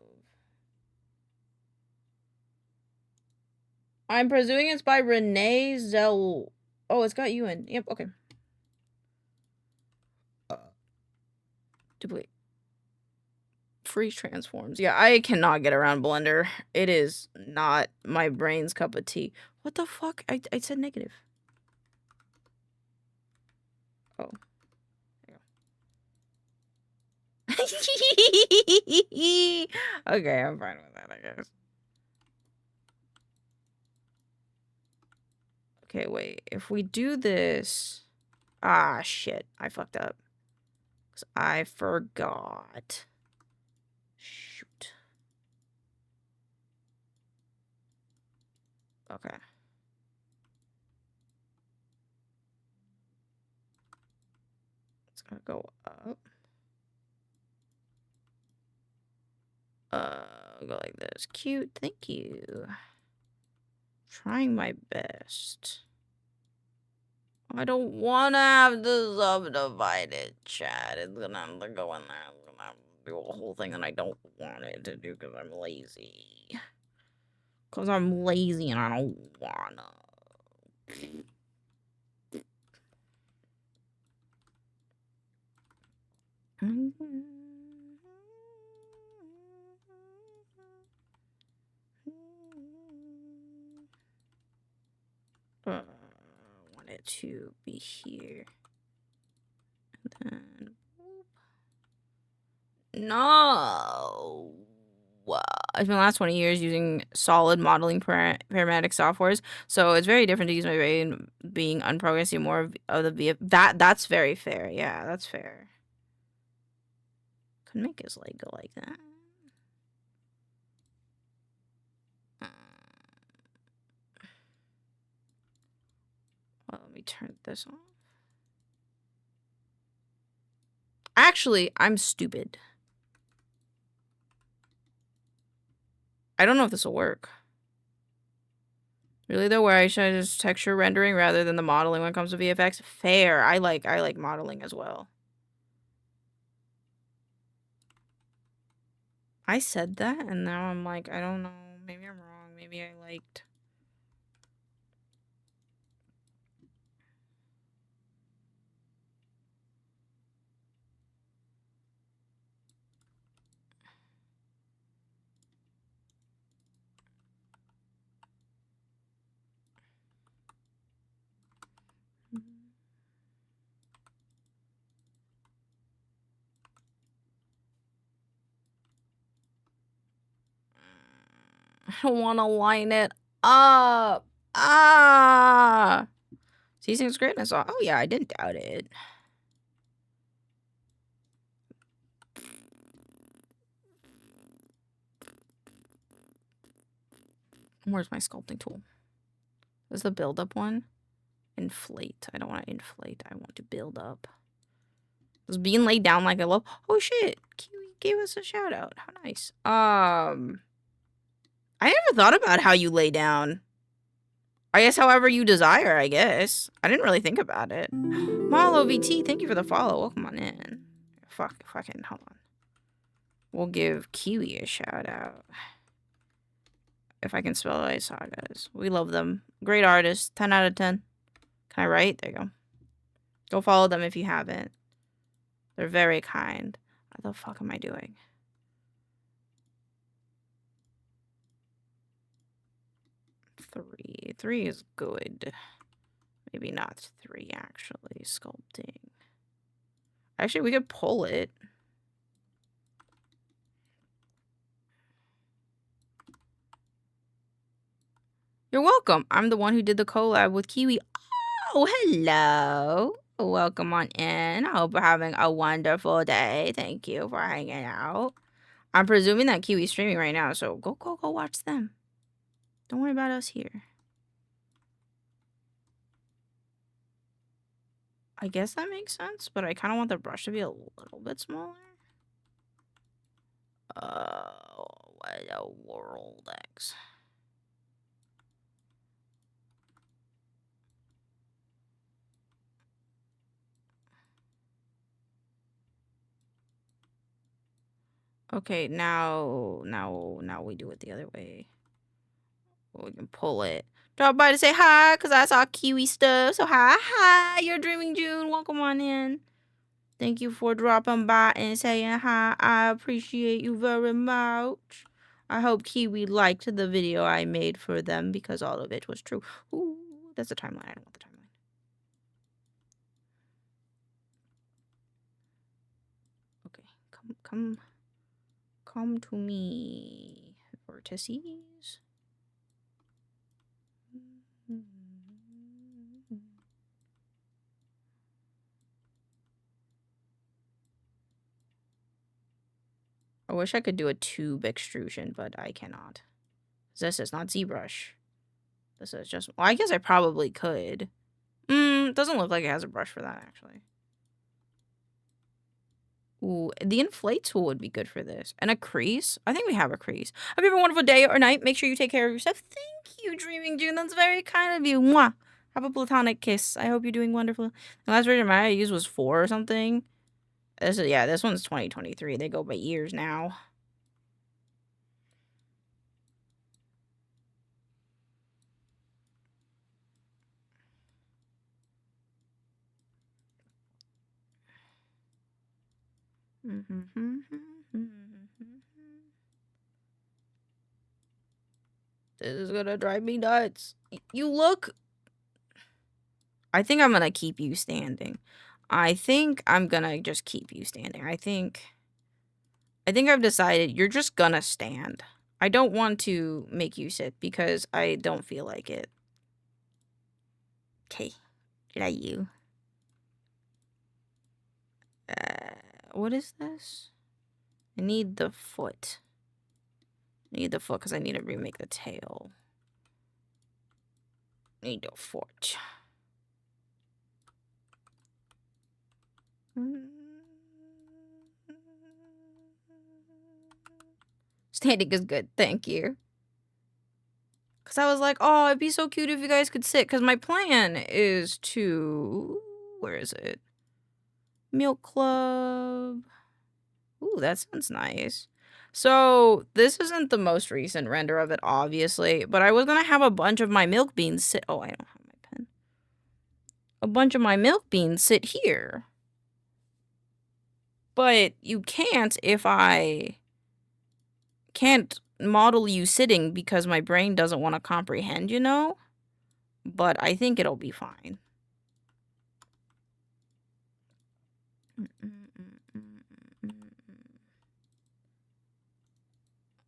I'm presuming it's by Renee Zell. Oh, it's got you in. Yep, okay. Duplicate. Freeze transforms. Yeah, I cannot get around Blender. It is not my brain's cup of tea. What the fuck? I said negative. Oh. Okay, I'm fine with that, I guess. Okay, wait. If we do this... Ah, shit. I fucked up. 'Cause I forgot. Shoot. Okay. It's gonna go up. Go like this. Cute. Thank you. Trying my best. I don't want to have the subdivided chat. It's gonna have to go in there. It's gonna have to do a whole thing that I don't want it to do because I'm lazy. Because I'm lazy and I don't wanna. Want it to be here. And then, no. I've been the last 20 years using solid modeling parametric softwares, so it's very different to use my brain being unprogrammed, see more of the that's very fair. Yeah, that's fair. Could make his leg go like that. Well, let me turn this off. Actually, I'm stupid. I don't know if this will work. Really though, where I should just texture rendering rather than the modeling when it comes to VFX? Fair. I like modeling as well. I said that and now I'm like, I don't know. Maybe I'm wrong. Maybe I liked. I don't want to line it up. Ah. Season's greatness. Oh yeah, I didn't doubt it. Where's my sculpting tool? This is the build up one. Inflate. I don't want to inflate. I want to build up. It's being laid down like I love. Oh shit. Kiwi gave us a shout out. How nice. I never thought about how you lay down. I guess however you desire, I guess. I didn't really think about it. Malo VT, thank you for the follow. Welcome on in. Fucking, hold on. We'll give Kiwi a shout out. If I can spell Ice Sagas. We love them. Great artists. 10 out of 10. Can I write? There you go. Go follow them if you haven't. They're very kind. What the fuck am I doing? Three is good. Maybe not 3, actually. Sculpting. Actually, we could pull it. You're welcome. I'm the one who did the collab with Kiwi. Oh, hello. Welcome on in. I hope you're having a wonderful day. Thank you for hanging out. I'm presuming that Kiwi's streaming right now, so go watch them. Don't worry about us here. I guess that makes sense, but I kind of want the brush to be a little bit smaller. What a world X. Okay, now we do it the other way. We can pull it. Drop by to say hi, because I saw Kiwi stuff. So hi, you're Dreaming June. Welcome on in. Thank you for dropping by and saying hi. I appreciate you very much. I hope Kiwi liked the video I made for them because all of it was true. Ooh, that's the timeline. I don't want the timeline. Okay, come to me. Vertices. I wish I could do a tube extrusion, but I cannot. This is not ZBrush. This is just... Well, I guess I probably could. It doesn't look like it has a brush for that, actually. Ooh, the inflate tool would be good for this. And a crease? I think we have a crease. Hope you have a wonderful day or night. Make sure you take care of yourself. Thank you, Dreaming June. That's very kind of you. Mwah. Have a platonic kiss. I hope you're doing wonderful. The last version I used was 4 or something. This one's 2023. They go by years now. This is gonna drive me nuts. You look... I think I'm gonna keep you standing. I think I'm gonna just keep you standing. I think I've decided you're just gonna stand. I don't want to make you sit because I don't feel like it. Okay. Did I you? What is this? I need the foot. I need the foot because I need to remake the tail. I need the foot. Standing is good, thank you. Because I was like, oh, it'd be so cute if you guys could sit. Because my plan is to... Where is it? Milk Club. Ooh, that sounds nice. So, this isn't the most recent render of it, obviously. But I was going to have a bunch of my milk beans sit... Oh, I don't have my pen. A bunch of my milk beans sit here. But you can't if I can't model you sitting because my brain doesn't want to comprehend, you know? But I think it'll be fine.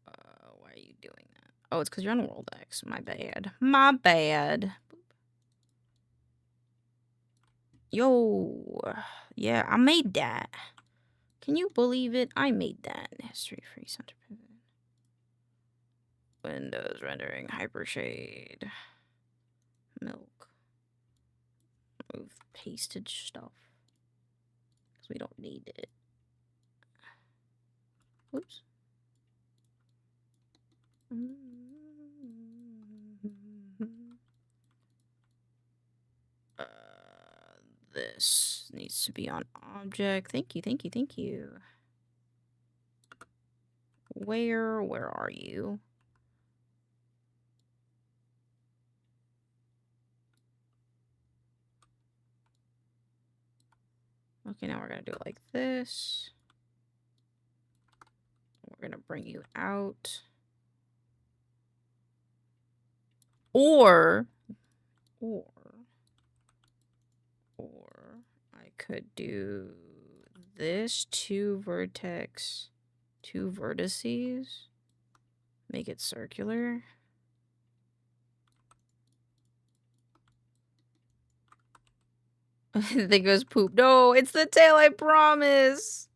Why are you doing that? Oh, it's because you're on World X. My bad. My bad. Yo. Yeah, I made that. Can you believe it? I made that. History free center pivot. Windows rendering hypershade. Milk. Move pasted stuff. Because we don't need it. Oops. This needs to be on object. Thank you, thank you, thank you. Where are you? Okay, now we're gonna do it like this. We're gonna bring you out. Or I could do this 2 vertex, 2 vertices, make it circular. I think it was poop. No, it's the tail, I promise.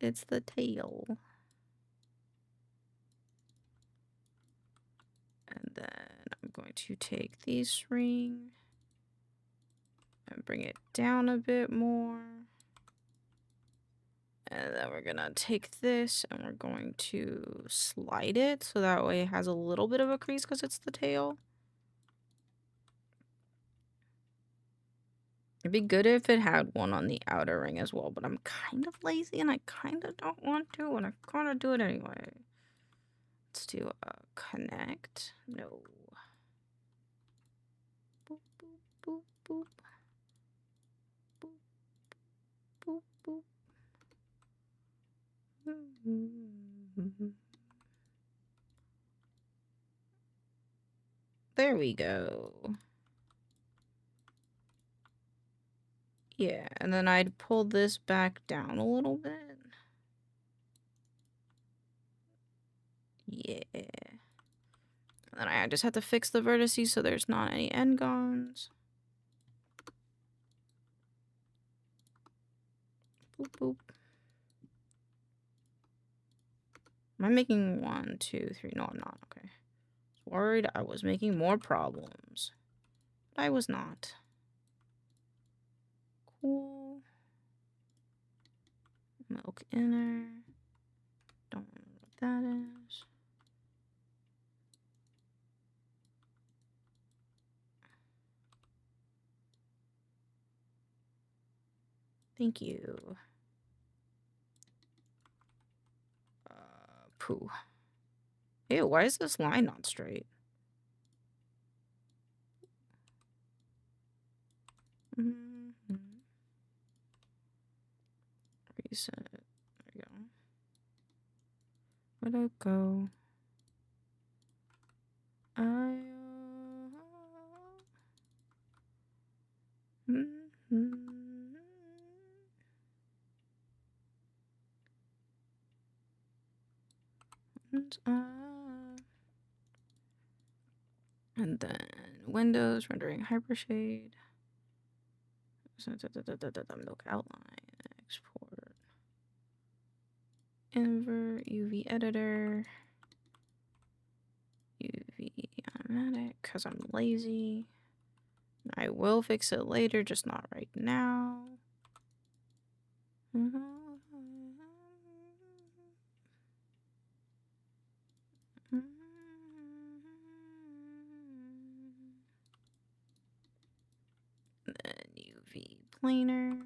It's the tail. And then I'm going to take the string and bring it down a bit more. And then we're gonna take this and we're going to slide it so that way it has a little bit of a crease because it's the tail. It'd be good if it had one on the outer ring as well, but I'm kind of lazy and I kind of don't want to, and I kind of do it anyway. Let's do connect. No. Boop, boop, boop, boop. Boop, boop, boop. There we go. Yeah, and then I'd pull this back down a little bit. Yeah. And then I just have to fix the vertices so there's not any n-gons. Boop, boop. Am I making 1, 2, 3? No, I'm not. Okay. Worried I was making more problems. But I was not. Cool. Milk inner. Don't know what that is. Thank you. Poo. Ew, why is this line not straight? Reset. There we go. Where'd it go? And then Windows rendering hypershade. Milk outline. Export. Invert UV editor. UV automatic because I'm lazy. I will fix it later, just not right now. Then UV planar.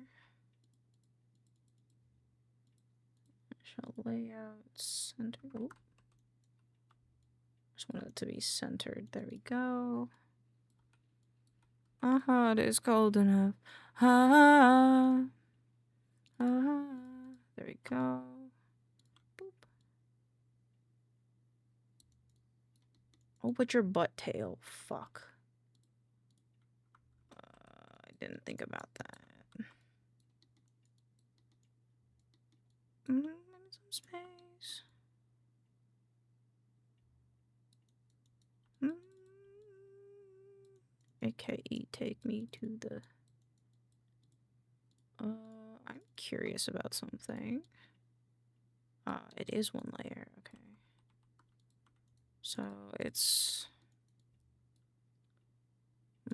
Show layout center. Oh. Just want it to be centered. There we go. It is cold enough. There we go. Boop. Oh, but your butt tail. Fuck. I didn't think about that. Some space. AKE, take me to the... I'm curious about something. It is one layer, okay. So it's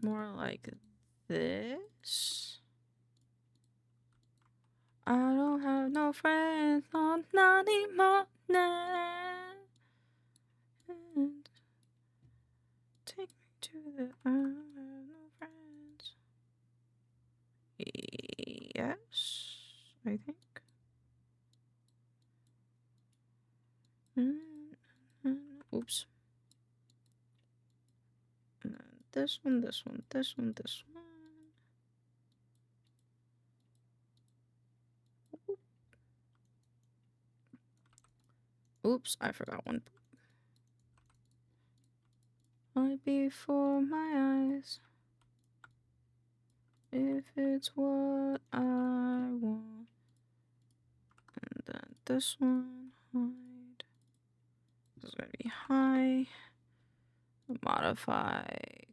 more like this. I don't have no friends on naughty morning. Take me to the I don't have no friends. Yes, I think. Oops. And then this one, this one, this one, this one. Oops, I forgot one. Right before my eyes. If it's what I want. And then this one, hide. This is going to be high. Modify,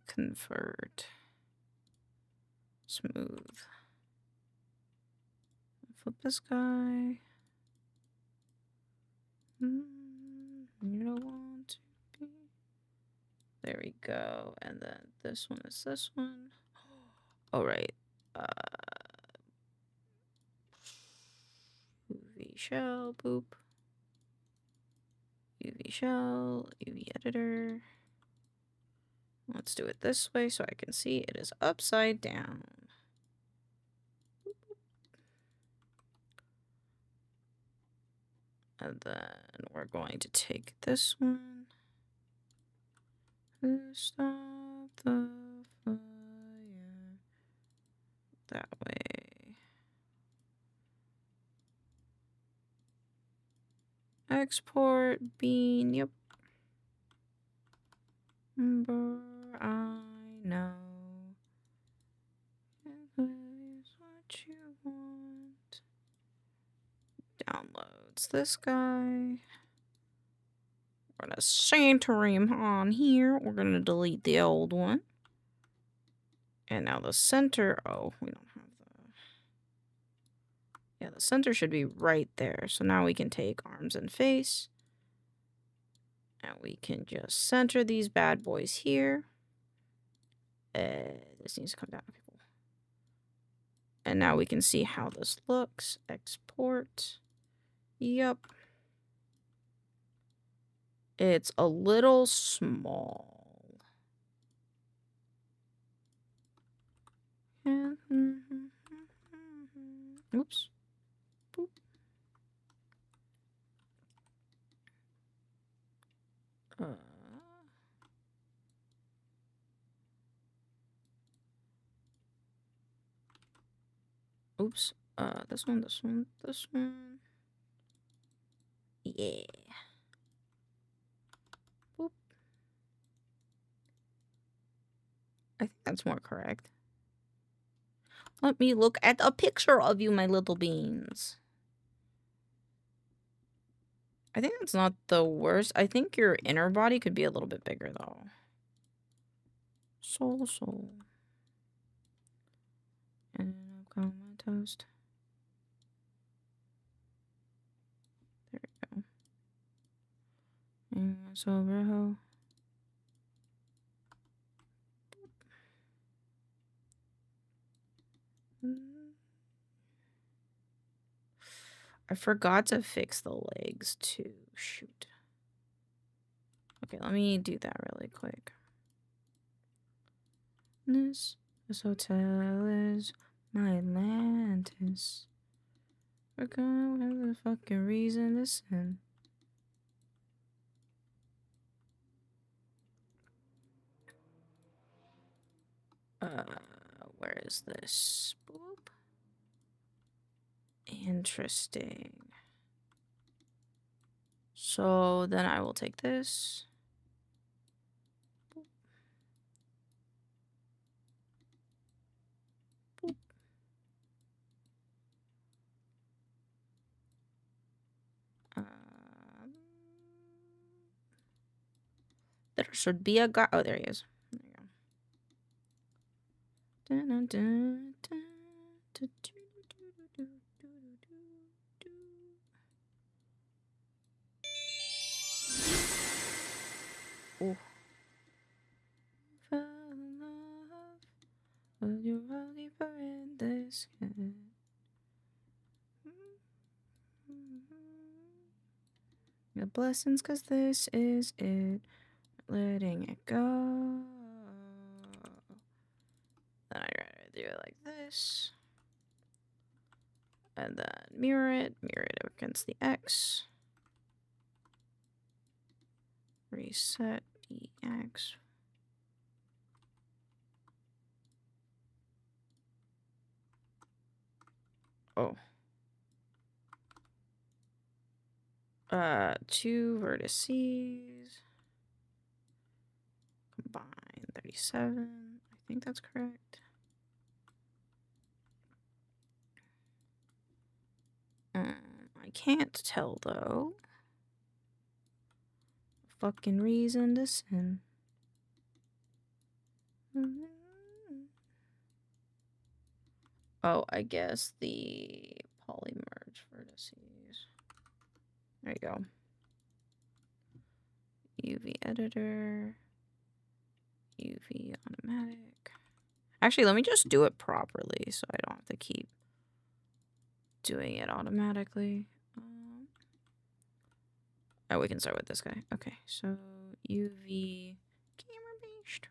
convert, smooth. Flip this guy. You don't want to be. There we go. And then this one is this one. Oh, right. UV shell, boop. UV shell, UV editor. Let's do it this way so I can see it is upside down. And then we're going to take this one. Stop the fire. That way. Export bean. Yep. I know. Is what you want. Downloads this guy. We're gonna center him on here. We're gonna delete the old one. And now the center. Oh, we don't have the. Yeah, the center should be right there. So now we can take arms and face. And we can just center these bad boys here. This needs to come down, people. And now we can see how this looks. Export. Yep. It's a little small. Oops. Boop. Oops. This one, this one, this one. Yeah. Boop. I think that's more correct. Let me look at a picture of you, my little beans. I think that's not the worst. I think your inner body could be a little bit bigger, though. Soul. And I've got my toast. There we go. And my sober hoe. I forgot to fix the legs too. Shoot. Okay, let me do that really quick. This hotel is my Atlantis. We're gonna have the fucking reason to sin. Where is this? Boop. Interesting. So then I will take this. Boop. Boop. There should be a guy. Oh, there he is. There you go. Dun, dun, dun, dun, dun, dun. Oh. Fell in love, but you're all deeper in this head. Your blessings, 'cause this is it. Letting it go. Then I'd rather do it like this. And then mirror it against the X. Reset the X. Oh. 2 vertices. Combine 37. I think that's correct. I can't tell though. Fucking reason to sin. Oh, I guess the polymerge vertices. There you go. UV editor. UV automatic. Actually, let me just do it properly so I don't have to keep doing it automatically. Oh, we can start with this guy. Okay, so UV camera based.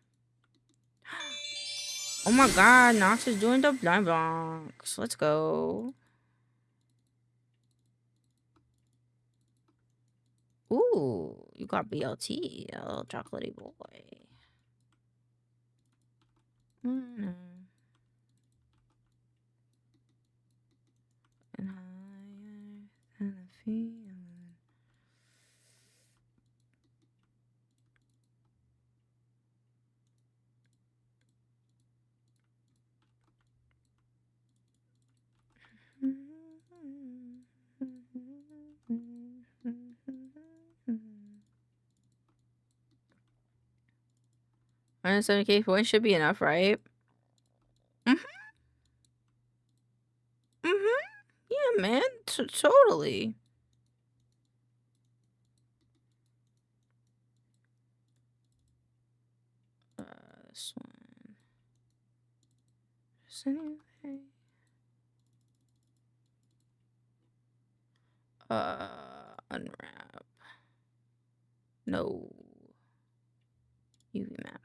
Oh my god, Nox is doing the blind box. Let's go. Ooh, you got BLT, a little chocolatey boy. Mm. And higher than a feeling. $170K points should be enough, right? Mm-hmm. Mm-hmm. Yeah, man. Totally. This one. Just anyway. Unwrap. No. UV map.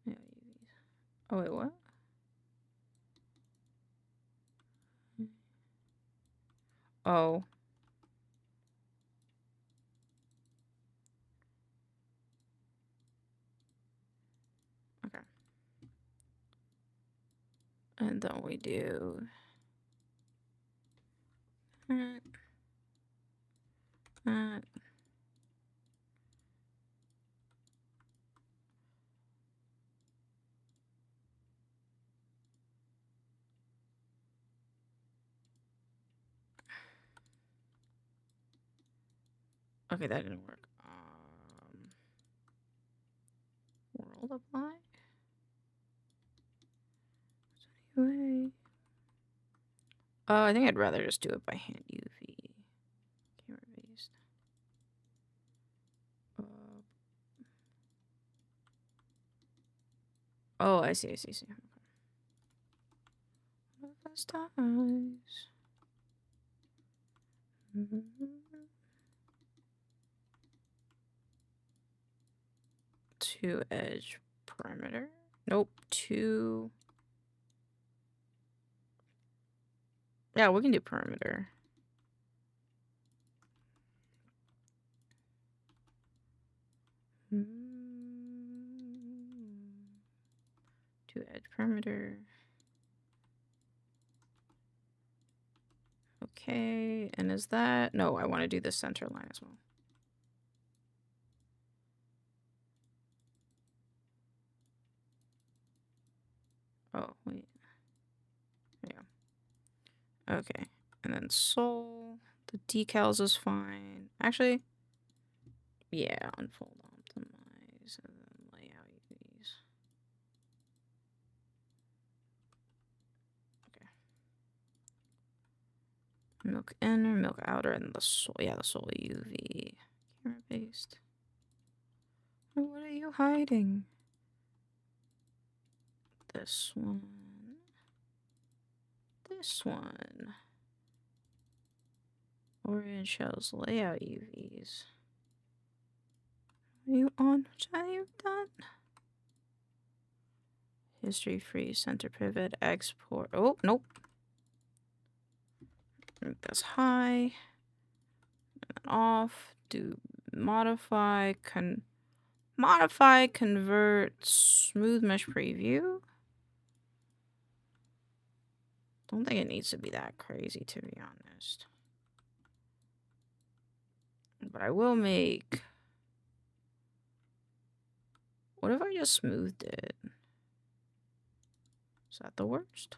Yeah, UVs. Oh, wait, what? Oh. Okay. And then we do that. That. Okay, that didn't work. World apply? Anyway. I think I'd rather just do it by hand UV. Camera based. Oh, I see. Okay. First eyes. Two edge perimeter. Nope. Two. Yeah, we can do perimeter. Two edge perimeter. Okay, and is that... No, I want to do the center line as well. Oh, wait. Yeah. Okay, and then soul. The decals is fine. Actually, yeah, unfold, optimize, and then layout these. Okay. Milk inner, milk outer, and the soul. Yeah, the soul UV. Camera based. What are you hiding? This one. This one. Orient shells layout UVs. Are you on? Which are you done? History free, center pivot, export. Oh, nope. Make this high. And off. Do modify, convert, smooth mesh preview. Don't think it needs to be that crazy, to be honest. But I will make... What if I just smoothed it? Is that the worst?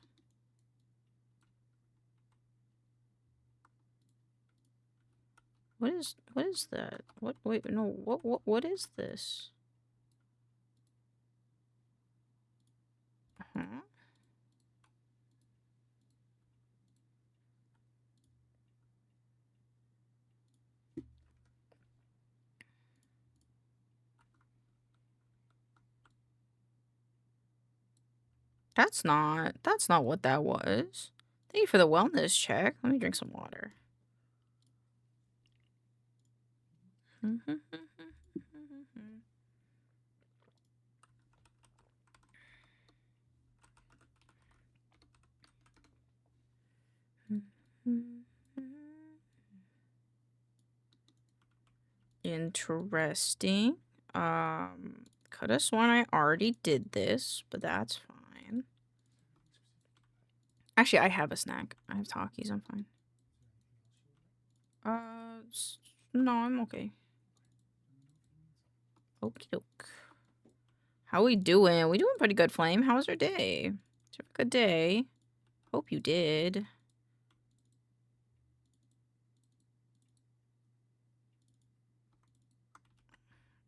What is that? Wait, no, what is this? Huh? That's not what that was. Thank you for the wellness check. Let me drink some water. interesting. Could have sworn I already did this, but that's fine. Actually, I have a snack. I have Takis. I'm fine. No, I'm okay. Okie doke. How we doing? We doing pretty good, Flame. How was your day? Did you have a good day? Hope you did.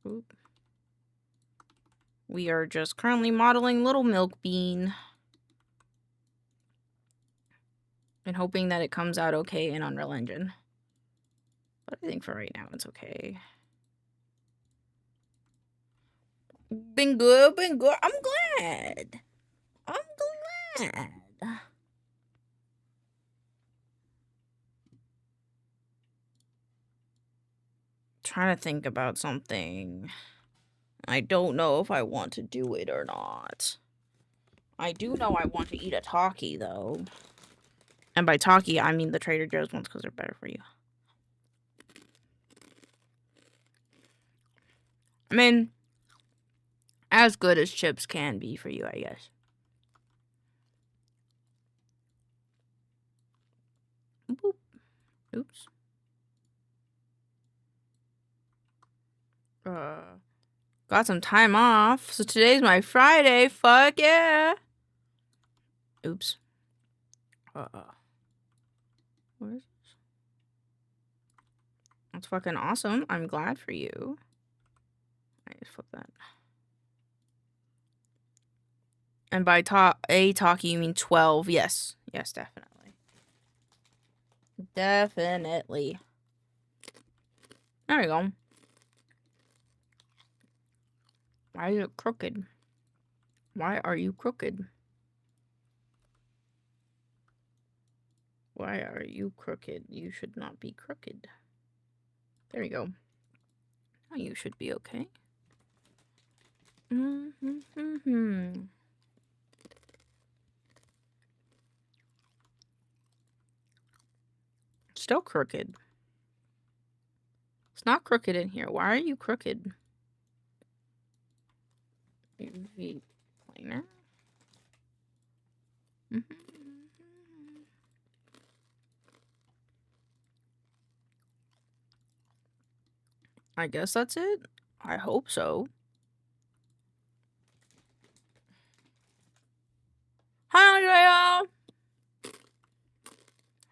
Oop. We are just currently modeling Little Milk Bean. And hoping that it comes out okay in Unreal Engine. But I think for right now, it's okay. Been good, been good. I'm glad. I'm glad. Trying to think about something. I don't know if I want to do it or not. I do know I want to eat a Taki, though. And by Taki, I mean the Trader Joe's ones because they're better for you. I mean, as good as chips can be for you, I guess. Boop. Oops. Got some time off. So today's my Friday. Fuck yeah. Oops. Where is this? That's fucking awesome. I'm glad for you. I just flip that. And by Taki, you mean 12. Yes. Yes, definitely. Definitely. There we go. Why is it crooked? Why are you crooked? Why are you crooked? You should not be crooked. There you go. Now you should be okay. Still crooked. It's not crooked in here. Why are you crooked? UV planer. I guess that's it. I hope so. Hi, Andrea.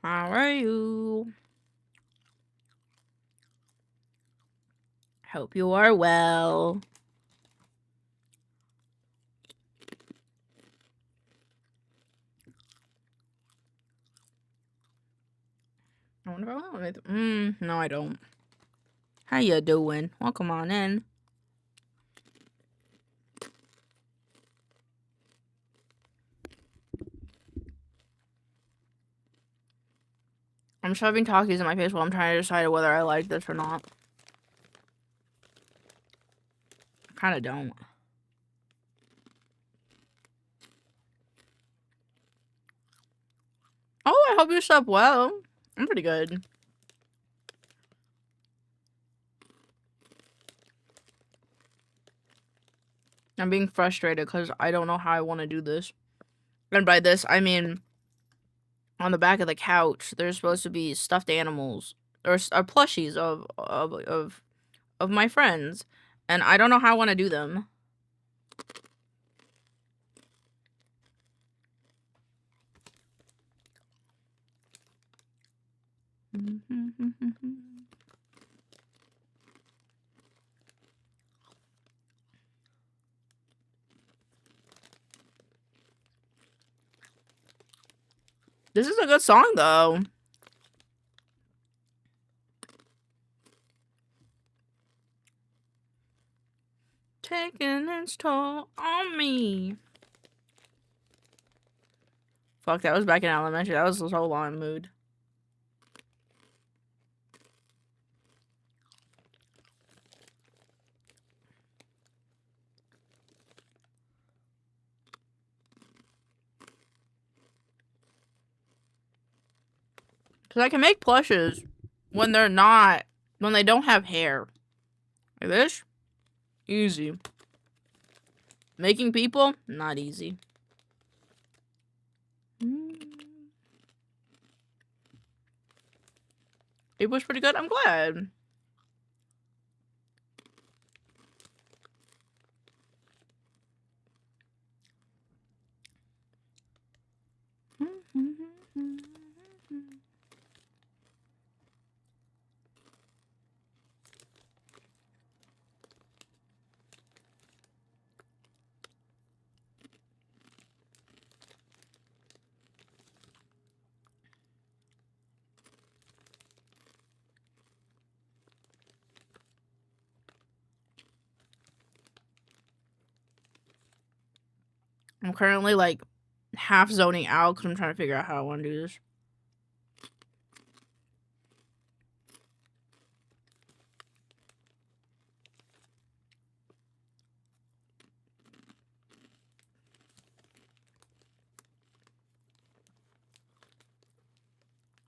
How are you? Hope you are well. I wonder if I want anything. No, I don't. How you doing? Welcome on in. I'm shoving Takis in my face while I'm trying to decide whether I like this or not. I kind of don't. Oh, I hope you slept well. I'm pretty good. I'm being frustrated because I don't know how I want to do this. And by this, I mean, on the back of the couch, there's supposed to be stuffed animals or plushies of my friends, and I don't know how I want to do them. This is a good song, though. Taking its toll on me. Fuck, that was back in elementary. That was so long in mood. Because I can make plushes when they don't have hair. Like this? Easy. Making people? Not easy. It was pretty good. I'm glad. I'm currently like half zoning out because I'm trying to figure out how I want to do this.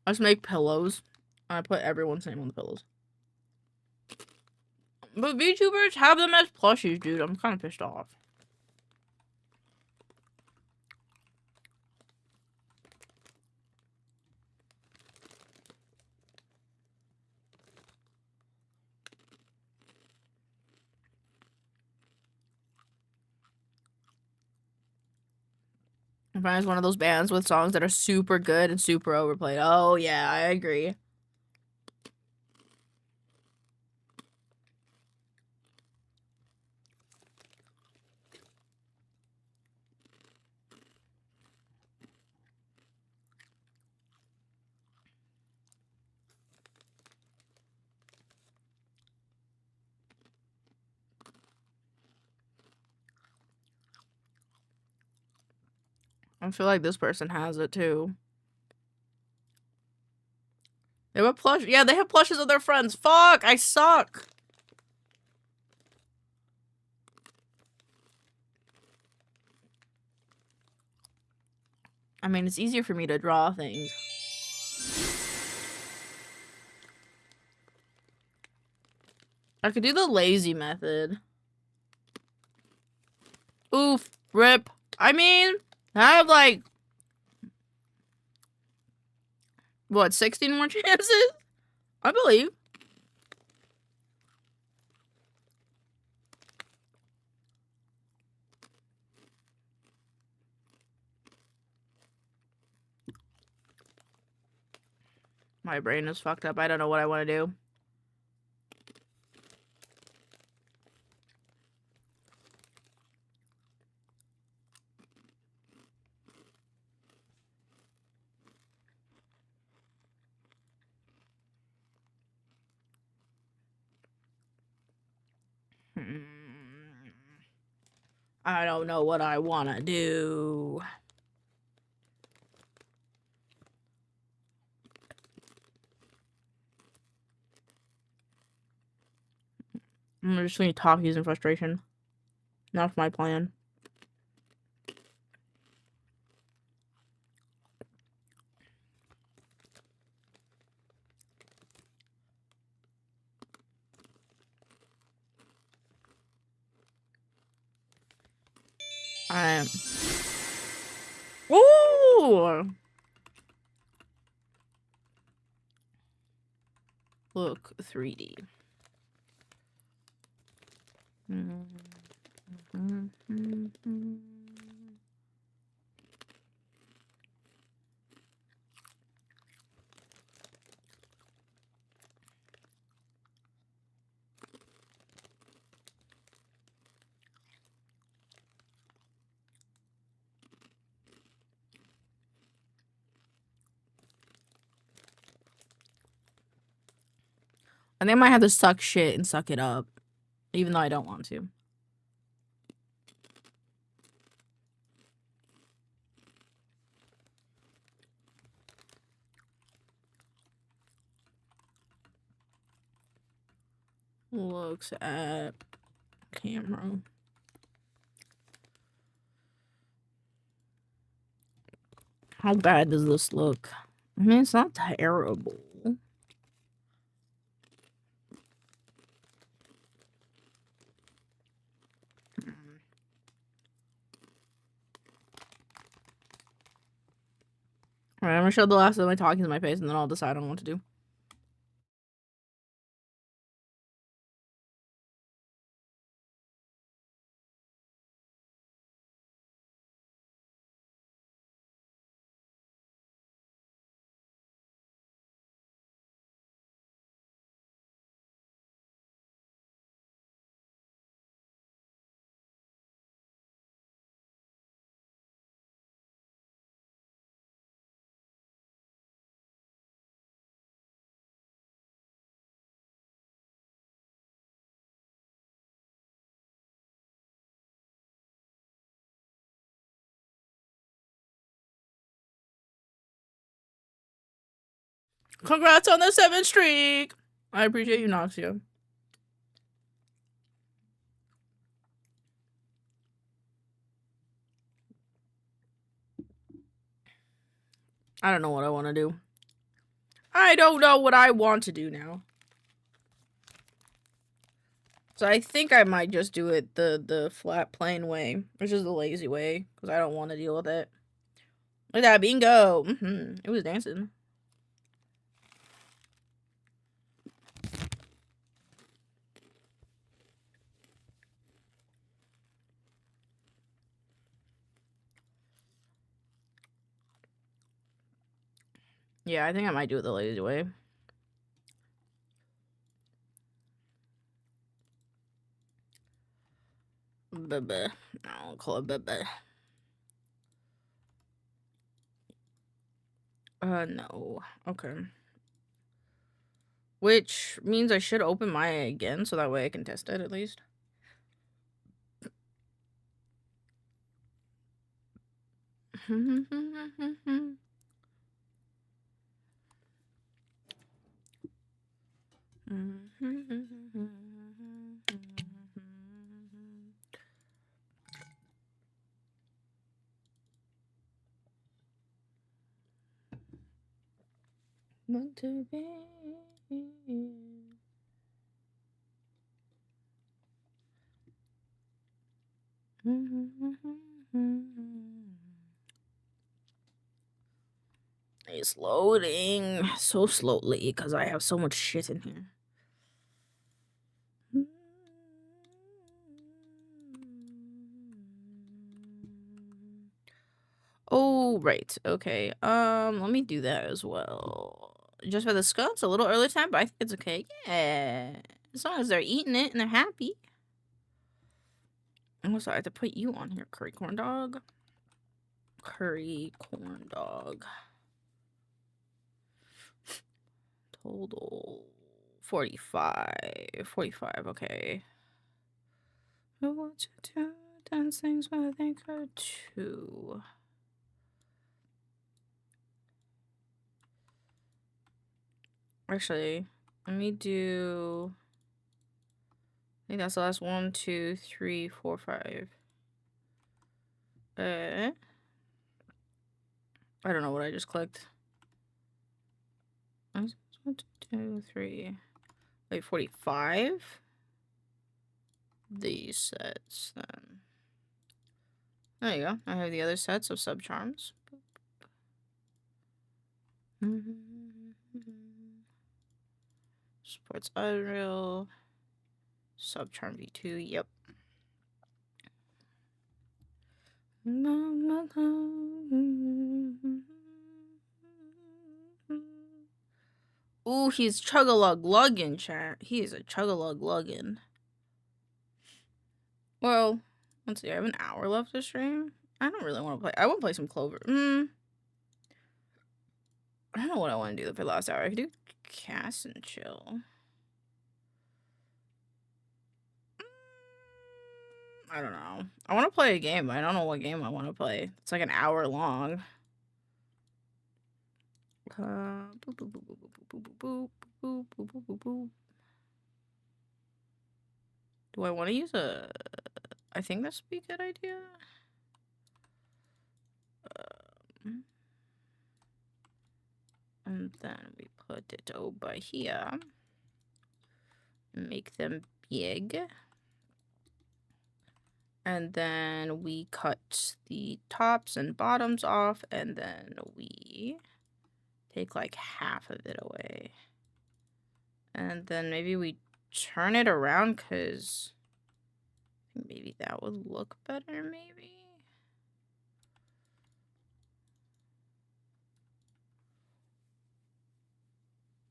I just make pillows. I put everyone's name on the pillows. But VTubers have them as plushies, dude. I'm kind of pissed off. I find it's one of those bands with songs that are super good and super overplayed. Oh, yeah, I agree. I feel like this person has it too. They have plush. Yeah, they have plushes of their friends. Fuck, I suck. I mean, it's easier for me to draw things. I could do the lazy method. Oof, rip. I mean, I have like, what, 16 more chances? I believe. My brain is fucked up. I don't know what I want to do. I don't know what I want to do. I'm just gonna talk using frustration. That's my plan. Ooh! Look, 3D. And they might have to suck shit and suck it up, even though I don't want to. Looks at camera. How bad does this look? I mean, it's not terrible. Alright, I'm gonna show the last of my talking to my face and then I'll decide on what to do. Congrats on the 7th streak! I appreciate you, Noxia. I don't know what I want to do. I don't know what I want to do now. So I think I might just do it the flat plain way, which is the lazy way, because I don't want to deal with it. Look at that bingo! It was dancing. Yeah, I think I might do it the lazy way. Buh-buh. I'll call it buh-buh. No. Okay. Which means I should open Maya again, so that way I can test it at least. Want to be. It's loading so slowly because I have so much shit in here. Oh, right. Okay. Let me do that as well. Just for the skull, it's a little early time, but I think it's okay. Yeah. As long as they're eating it and they're happy. Also, I have to put you on here, curry corn dog. Curry corn dog. Total 45. 45, okay. Who wants to do dance things when I think are two? Actually, let me do. I think that's the last 1, 2, 3, 4, 5. I don't know what I just clicked. 1, 2, 3. Wait, 45? These sets then. There you go. I have the other sets of sub charms. Sports Unreal. Sub charm V2, yep. Ooh, he's chug-a-lug-luggin', chat. He is a chug-a-lug-luggin'. Well, let's see. I have an hour left to stream. I don't really want to play. I want to play some Clover. I don't know what I want to do for the last hour. I could do cast and chill. I don't know. I want to play a game, but I don't know what game I want to play. It's like an hour long. Do I want to use a... I think this would be a good idea. And then we put it over here. Make them big. And then we cut the tops and bottoms off, and then we take like half of it away. And then maybe we turn it around because maybe that would look better, maybe.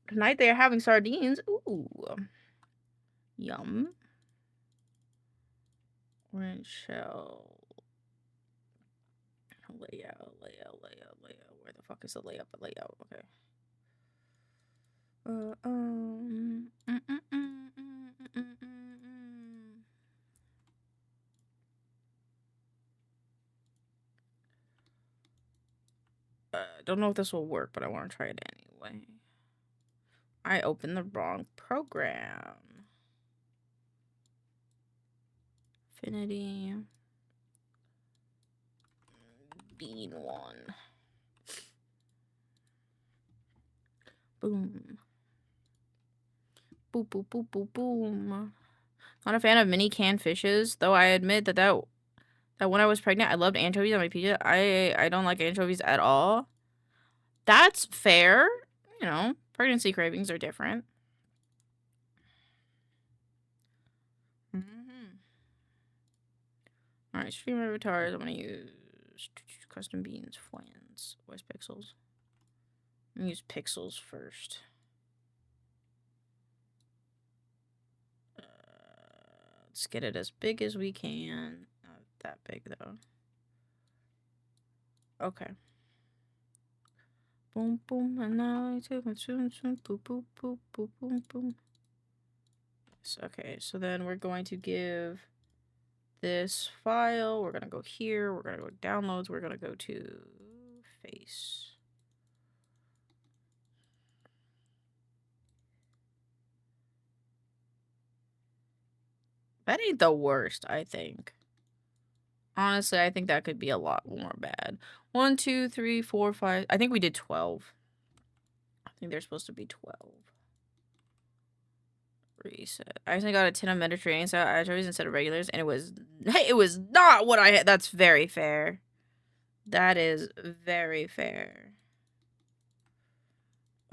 Tonight they're having sardines. Ooh. Yum. Orange shell. Layout. Where the fuck is the layout? Okay. Don't know if this will work, but I want to try it anyway. I opened the wrong program. Affinity. Bean one. Boom. Boop, boop, boop, boop, boom. Not a fan of mini canned fishes, though I admit that when I was pregnant, I loved anchovies on my pizza. I don't like anchovies at all. That's fair. You know, pregnancy cravings are different. Alright, stream avatars. I'm gonna use custom beans, flans. Where's pixels? I'm gonna use pixels first. Let's get it as big as we can. Not that big though. Okay. Boom, boom, and now I take it soon, boop, boop, boop, boop, boom, boom. Yes, okay, so then we're going to give this file. We're gonna go here. We're gonna go downloads. We're gonna go to face. That ain't the worst, I think. Honestly, I think that could be a lot more bad. 1, 2, 3, 4, 5. I think we did 12. I think they're supposed to be 12. Reset. I actually got a tin of Mediterranean style anchovies instead of regulars, and it was not what I had. That's very fair. That is very fair.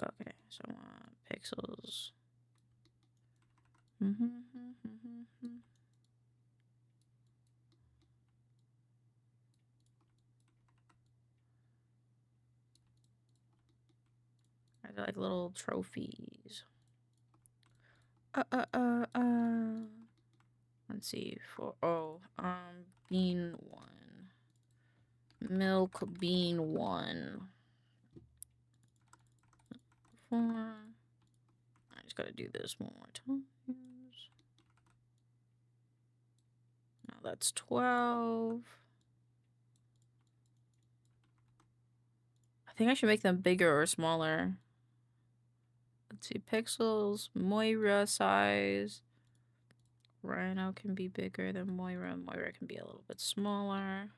Okay, so I want pixels. They're like little trophies. Let's see. Bean 1. Milk bean 1. 4. I just gotta do this one more time. Now that's 12. I think I should make them bigger or smaller. Let's see, pixels, Moira size. Rhino can be bigger than Moira. Moira can be a little bit smaller.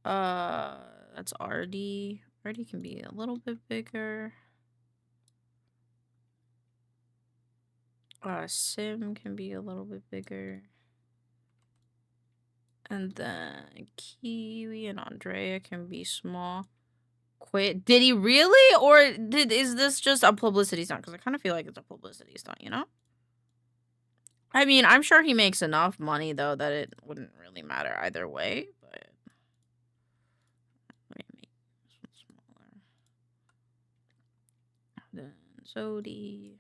That's RD. RD can be a little bit bigger. Sim can be a little bit bigger. And then Kiwi and Andrea can be small. Quit. Did he really? Or is this just a publicity stunt? Because I kind of feel like it's a publicity stunt, you know? I mean, I'm sure he makes enough money, though, that it wouldn't really matter either way. But let me make this one smaller. Then Zodi.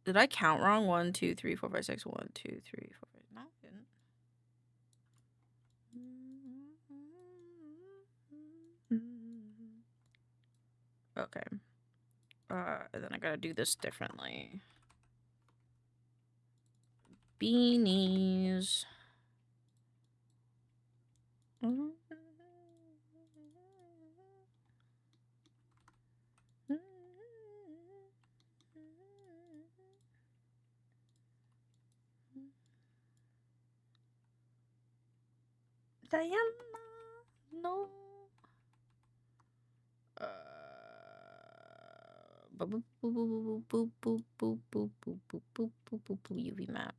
Did I count wrong? 1, 2, 3, 4, 5, 6. 1, 2, 3, 4, 5. No, I didn't. Okay. And then I gotta do this differently. Beanies. Diana, no. Boop boop boop boop boop boop boop boop boop boop boop boop boop UV map.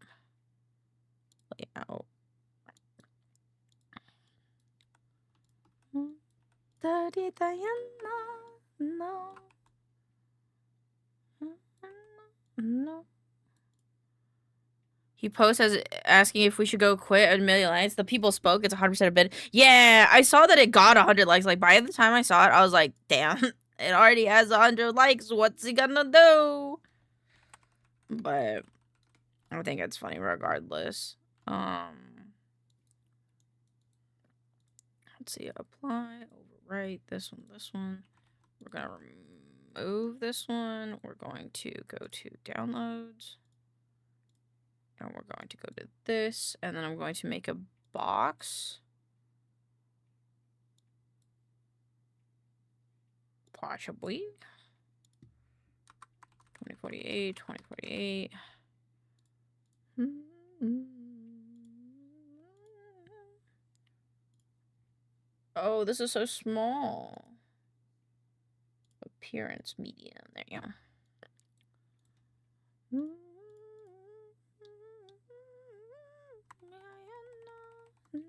Layout. Study Diana. No. No. He posts as asking if we should go quit a million likes. The people spoke. It's 100% a bid. Yeah, I saw that it got 100 likes. Like, by the time I saw it, I was like, damn, it already has 100 likes. What's he gonna do? But I think it's funny regardless. Let's see. Apply, overwrite this one. We're gonna remove this one. We're going to go to downloads. And we're going to go to this, and then I'm going to make a box. Possibly. 2048, 2048. Oh, this is so small. Appearance medium. There you go.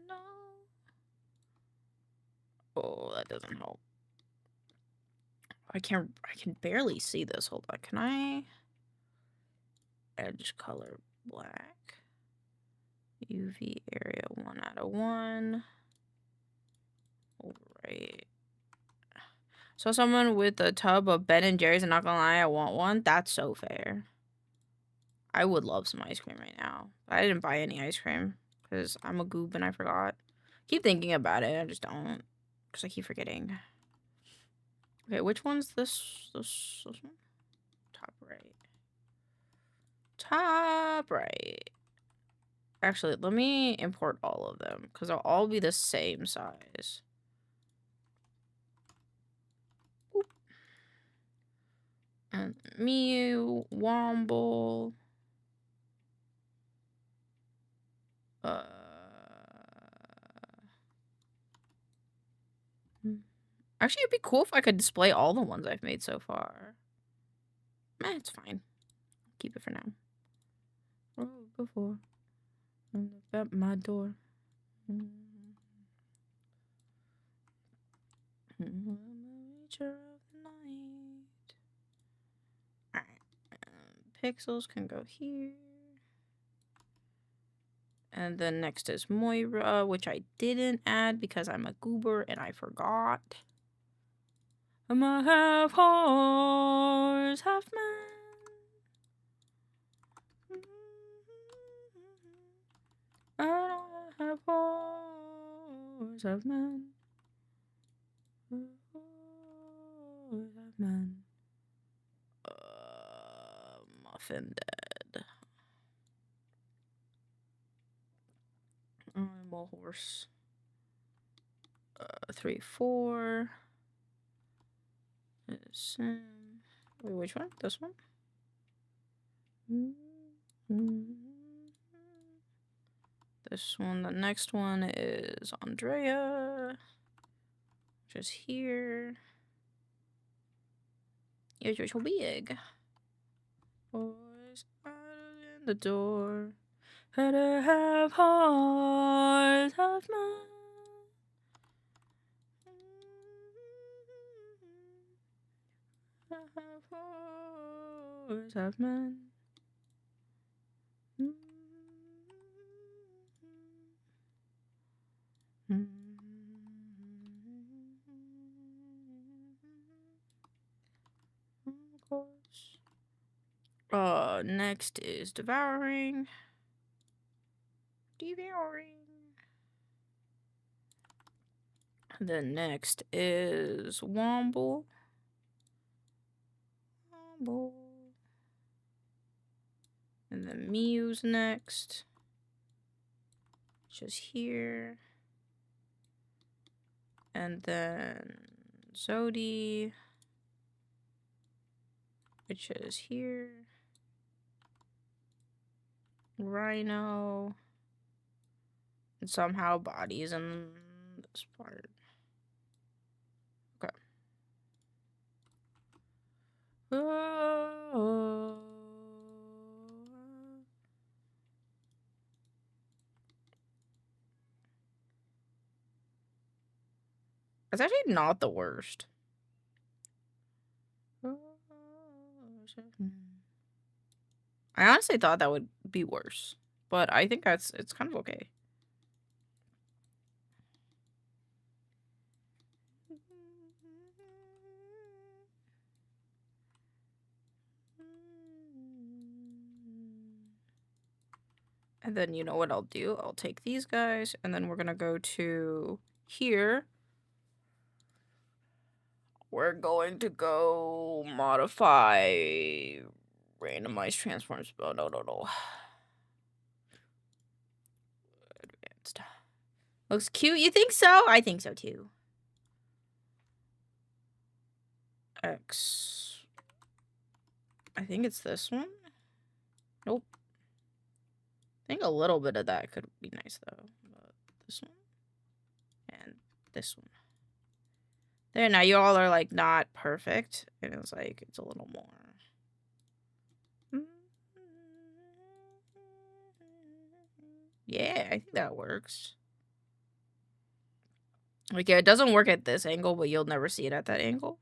No. Oh, that doesn't help. I can barely see this. Hold on. Can I edge color black? UV area 1 out of 1. Right. So someone with a tub of Ben and Jerry's, and not gonna lie, I want one. That's so fair. I would love some ice cream right now. But I didn't buy any ice cream because I'm a goob and I forgot. Keep thinking about it. I just don't, because I keep forgetting. Okay, which one's this one? Top right. Top right. Actually, let me import all of them because they'll all be the same size. Boop. And Mew, Womble. Actually, it'd be cool if I could display all the ones I've made so far. It's fine. Keep it for now. Oh, before. At my door. Alright. Pixels can go here. And then next is Moira, which I didn't add because I'm a goober and I forgot. I'm a half horse, half man. I don't have horse, half man. Horse, half man. Muffin dead. I'm a horse. 3, 4. Wait, which one? This one? This one. The next one is Andrea. Just here. Here's your big. Boys out in the door. Had to have heart, have mine. Have horse, have man. Of course. Next is devouring. Then next is Womble. And then Mew's next. Just here. And then Zodi, which is here. Rhino. And somehow bodies in this part. Okay. Oh. It's actually not the worst. I honestly thought that would be worse, but I think it's kind of okay. And then you know what I'll do? I'll take these guys, and then we're gonna go to here. We're going to go modify randomized transforms. Oh, no. Advanced. Looks cute. You think so? I think so too. X. I think it's this one. Nope. I think a little bit of that could be nice though. But this one. And this one. There, now you all are like not perfect. And it's like, it's a little more. Yeah, I think that works. Like, yeah, it doesn't work at this angle, but you'll never see it at that angle.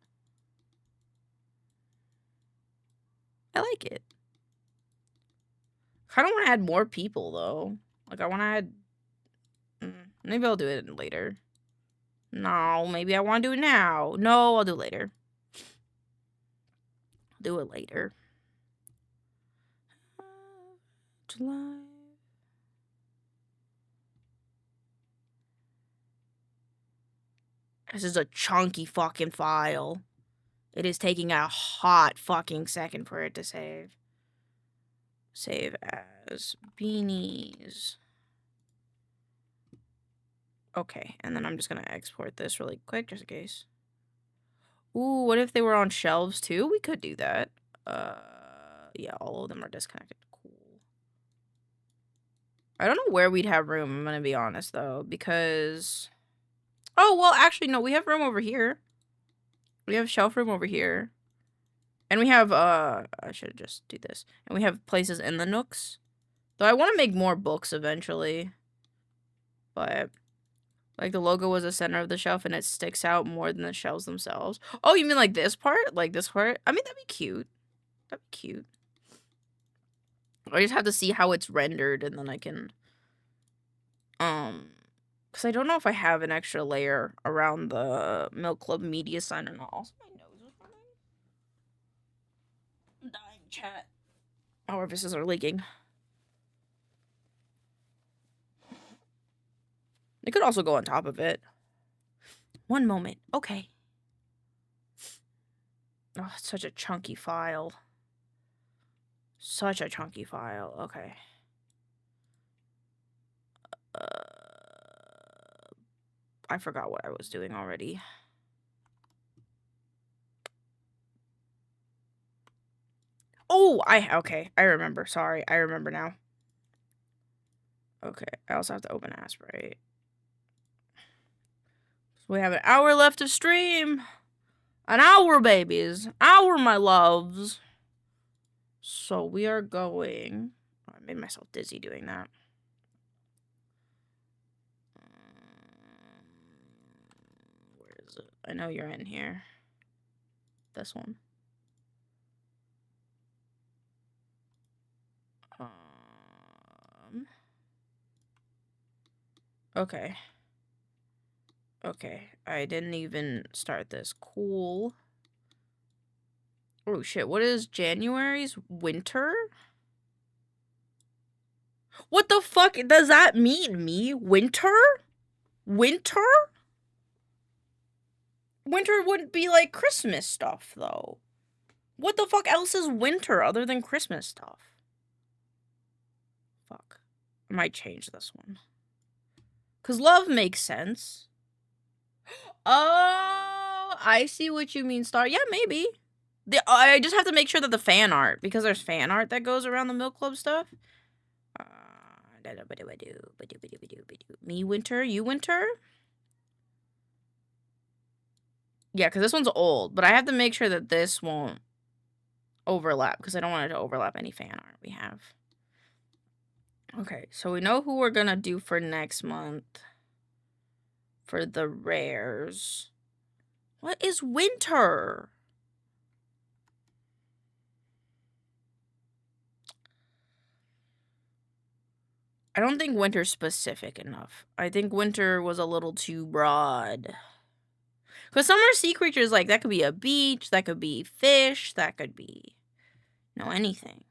I like it. Kind of want to add more people, though. Like, I want to add... maybe I'll do it later. No, maybe I want to do it now. No, I'll do it later. I'll do it later. July... This is a chunky fucking file. It is taking a hot fucking second for it to save. Save as beanies. Okay, and then I'm just gonna export this really quick just in case. Ooh, what if they were on shelves too? We could do that. Yeah, all of them are disconnected. Cool. I don't know where we'd have room, I'm gonna be honest though, because... Oh, well, actually, no, we have room over here. We have shelf room over here. And we have, I should just do this. And we have places in the nooks. Though I want to make more books eventually. But, like, the logo was the center of the shelf and it sticks out more than the shelves themselves. Oh, you mean like this part? Like this part? I mean, that'd be cute. That'd be cute. I just have to see how it's rendered and then I can, because I don't know if I have an extra layer around the milkclubmedia sign or not. Also, my nose is running. I'm dying, chat. My orifices are leaking. It could also go on top of it. One moment. Okay. Oh, it's such a chunky file. Such a chunky file. Okay. I forgot what I was doing already. Oh, okay. I remember. Sorry. I remember now. Okay. I also have to open Aspirate. So we have an hour left of stream. An hour, babies. Hour, my loves. So we are going... I made myself dizzy doing that. Where is it? I know you're in here. This one. Okay. Okay. I didn't even start this. Cool. Oh shit, what is January's winter? What the fuck does that mean, me? Winter? Winter? Winter wouldn't be like Christmas stuff, though. What the fuck else is winter other than Christmas stuff? Fuck. I might change this one. Because love makes sense. Oh, I see what you mean, Star. Yeah, maybe. I just have to make sure that the fan art, because there's fan art that goes around the Milk Club stuff. Me winter, you winter? Yeah, because this one's old, but I have to make sure that this won't overlap, because I don't want it to overlap any fan art we have. Okay, so we know who we're gonna do for next month. For the rares. What is winter? I don't think winter's specific enough. I think winter was a little too broad. Because summer sea creatures, like, that could be a beach, that could be fish, that could be, you know, anything.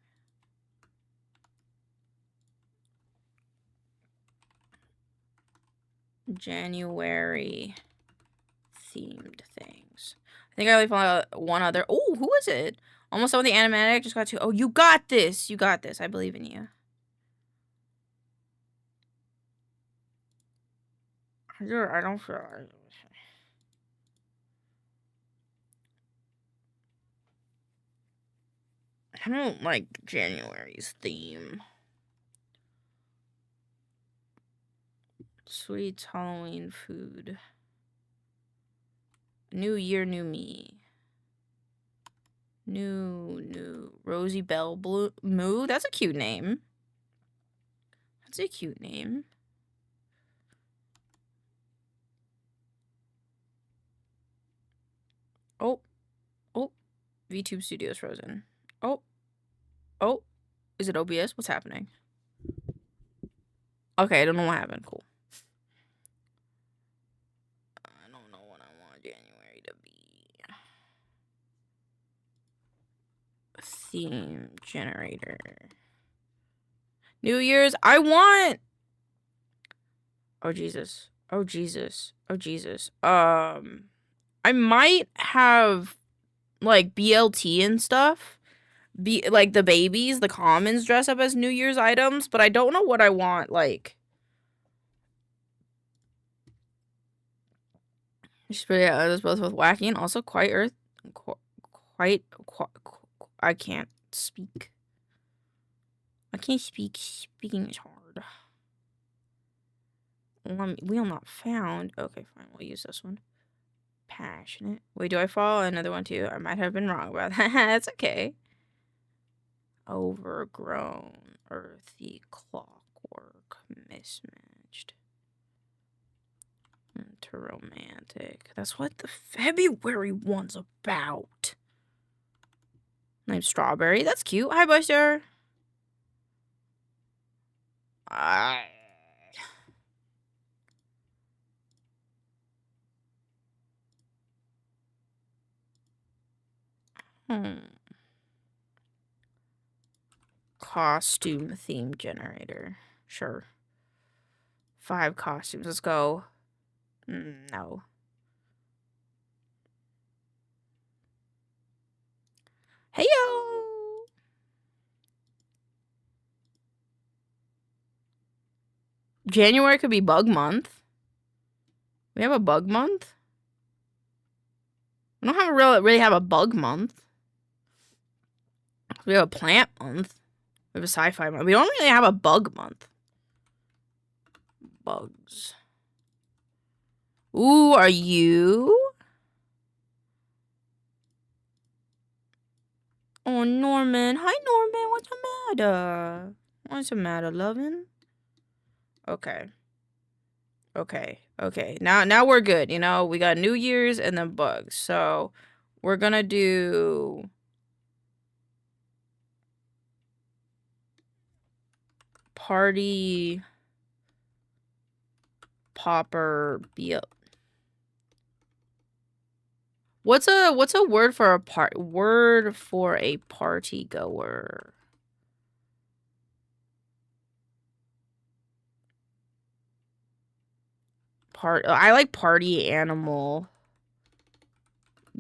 January themed things. I think I only found out one other. Oh, who is it? Almost all the animatic. Just got to. Oh, you got this. You got this. I believe in you. I don't feel. I don't like January's theme. Sweets, Halloween food. New year, new me. New Rosie Bell Blue Moo. That's a cute name. That's a cute name. Oh, VTube Studios frozen. Oh, is it OBS? What's happening? Okay, I don't know what happened. Cool. I don't know what I want January to be. Theme generator. New Year's. I want. Oh Jesus. Oh Jesus. Oh Jesus. I might have like BLT and stuff. Be like the babies, the commons dress up as New Year's items, but I don't know what I want. Like, yeah, that's both with wacky and also quite earth. Quite. I can't speak. I can't speak. Speaking is hard. Wheel not found. Okay, fine. We'll use this one. Passionate. Wait, do I follow another one too? I might have been wrong about that. That's okay. Overgrown, earthy, clockwork, mismatched. Into romantic. That's what the February one's about. Name's Strawberry. That's cute. Hi, Buster. Costume theme generator. Sure. 5 costumes. Let's go. No. Heyo! January could be bug month. We have a bug month? We don't really have a bug month. We have a plant month. We have a sci-fi month. We don't really have a bug month. Bugs. Ooh, are you? Oh, Norman. Hi, Norman. What's the matter? What's the matter, lovin'? Okay. Now we're good. You know, we got New Year's and then bugs. So we're gonna do party popper BL. What's a word for a party goer? I like party animal.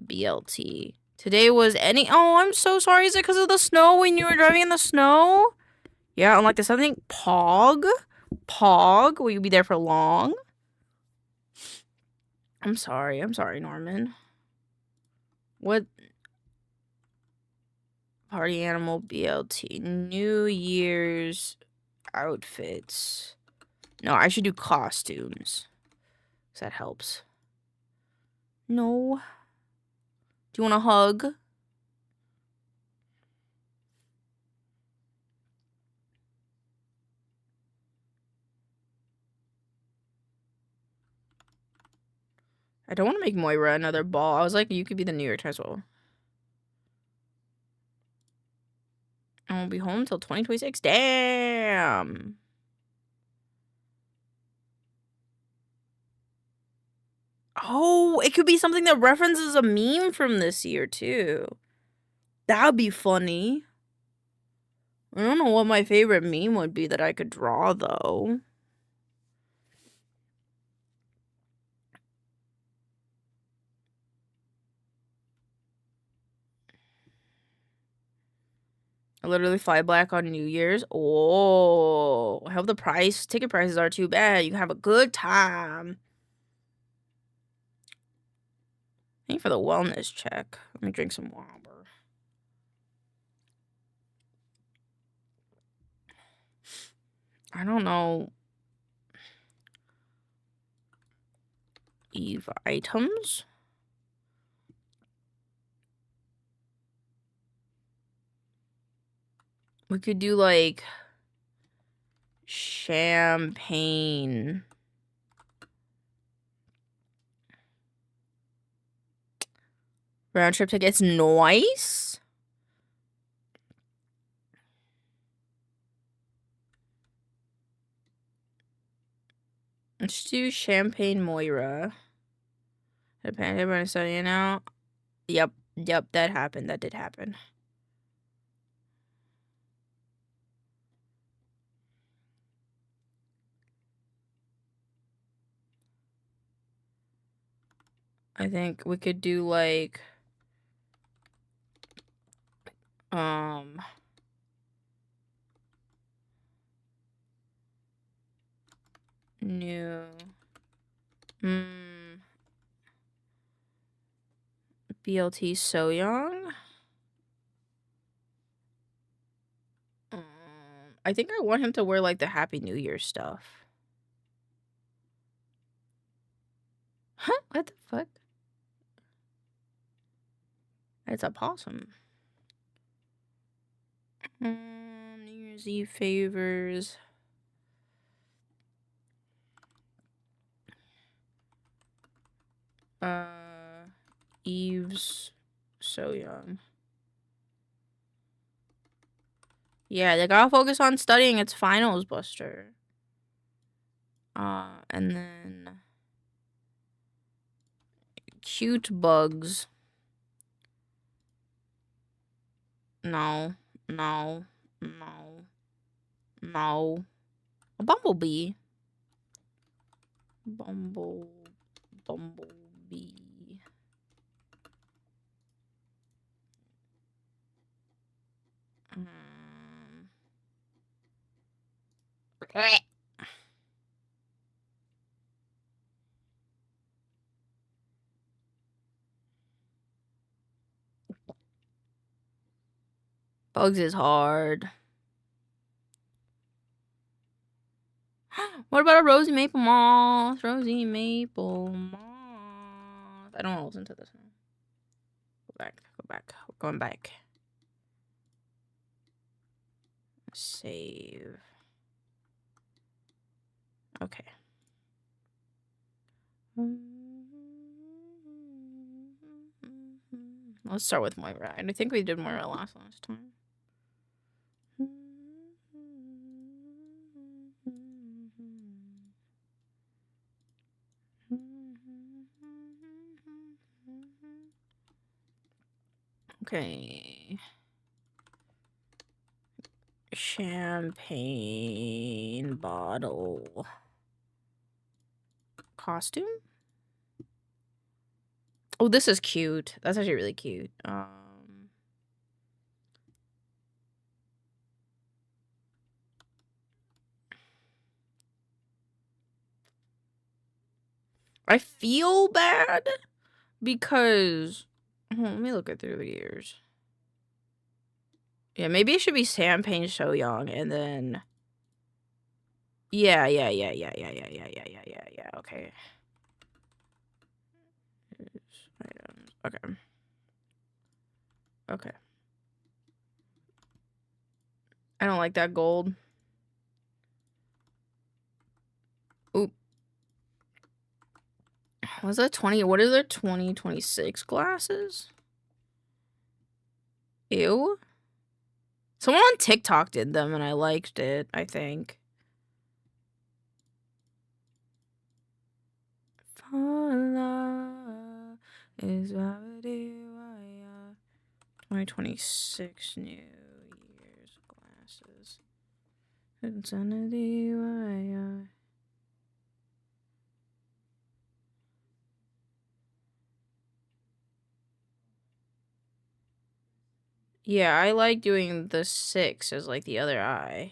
BLT. Today was any. Oh, I'm so sorry. Is it because of the snow when you were driving in the snow? Yeah, unlike this, I think Pog. Will you be there for long? I'm sorry, Norman. What? Party animal BLT. New Year's outfits. No, I should do costumes. Because that helps. No. Do you want a hug? I don't want to make Moira another ball. I was like, you could be the New York Times ball. I won't be home till 2026. Damn. Oh, it could be something that references a meme from this year, too. That'd be funny. I don't know what my favorite meme would be that I could draw, though. I literally fly black on New Year's. Oh, I hope the ticket prices are too bad. You can have a good time. Thank you for the wellness check. Let me drink some water. I don't know. Eve items. We could do like champagne. Round trip tickets, nice. Let's do champagne Moira. Depending on studying now. Yep, that happened. That did happen. I think we could do like new BLT So Young. I think I want him to wear like the Happy New Year stuff. Huh? What the fuck? It's a possum. New Year's Eve favors. Eve's So Young. Yeah, they gotta focus on studying. It's finals, Buster. And then cute bugs. No. A bumblebee. Bumblebee. Bugs is hard. What about a Rosie Maple Moth? Rosie Maple Moth. I don't want to listen to this one. Go back. We're going back. Save. Okay. Let's start with Moira. I think we did Moira last time. Okay. Champagne bottle. Costume? Oh, this is cute. That's actually really cute. I feel bad because let me look at through the years. Yeah, maybe it should be Champagne So Young and then yeah. Okay. Okay. I don't like that gold. Oop. Was that 20? What are their 2026 glasses? Ew. Someone on TikTok did them and I liked it, I think. Follow is 2026 New Year's glasses. Insanity, why? Yeah, I like doing the 6 as like the other eye.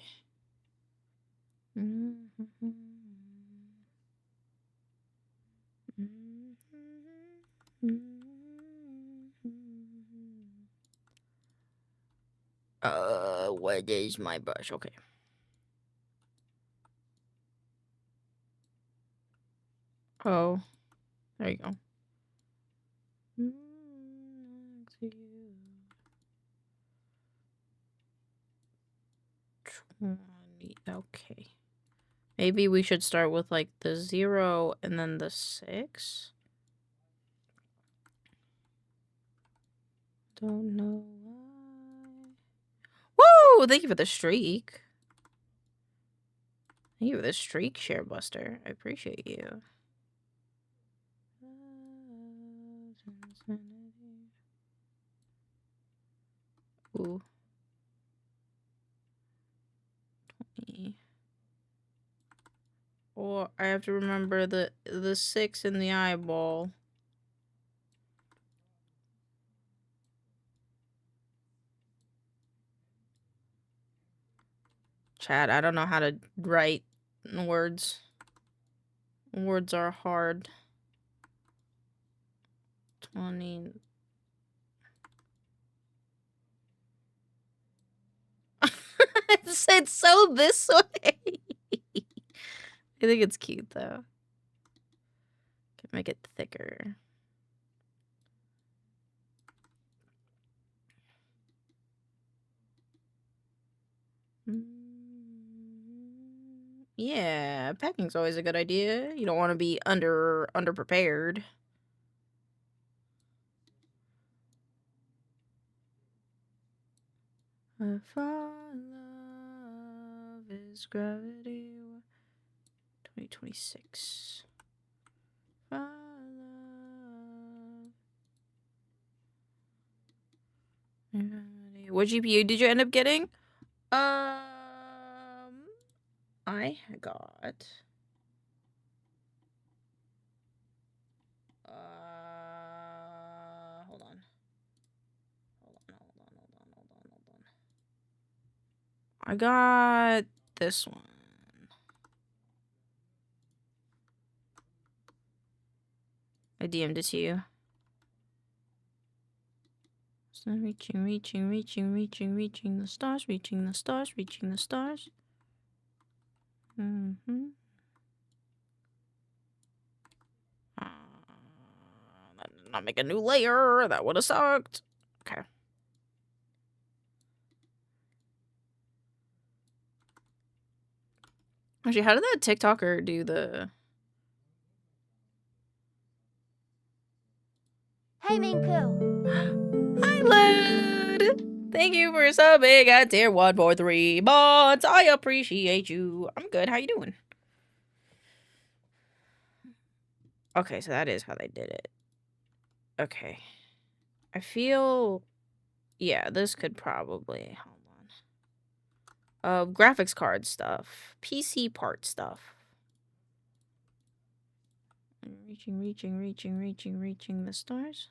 What is my brush? Okay. Oh, there you go. Okay. Maybe we should start with like the 0 and then the 6. Don't know why. Woo! Thank you for the streak. Thank you for the streak, Sharebuster. I appreciate you. Ooh. 20. Or I have to remember the 6 in the eyeball. Chat, I don't know how to write words. Words are hard. 20. It's so this way. I think it's cute though. Can make it thicker. Yeah, packing's always a good idea. You don't want to be underprepared. If our love is gravity. 2026. What GPU did you end up getting? I got hold on. I got this one. I DM'd it to you. So reaching the stars, reaching the stars. That did not make a new layer. That would have sucked. Okay. Actually, how did that TikToker do the... Hey, maincoow. Hi, Lud! Thank you for subbing at tier 1 for 3 months. I appreciate you. I'm good. How you doing? Okay, so that is how they did it. Okay. I feel... Yeah, this could probably... Hold on. Graphics card stuff. PC part stuff. Reaching the stars. Reaching the stars.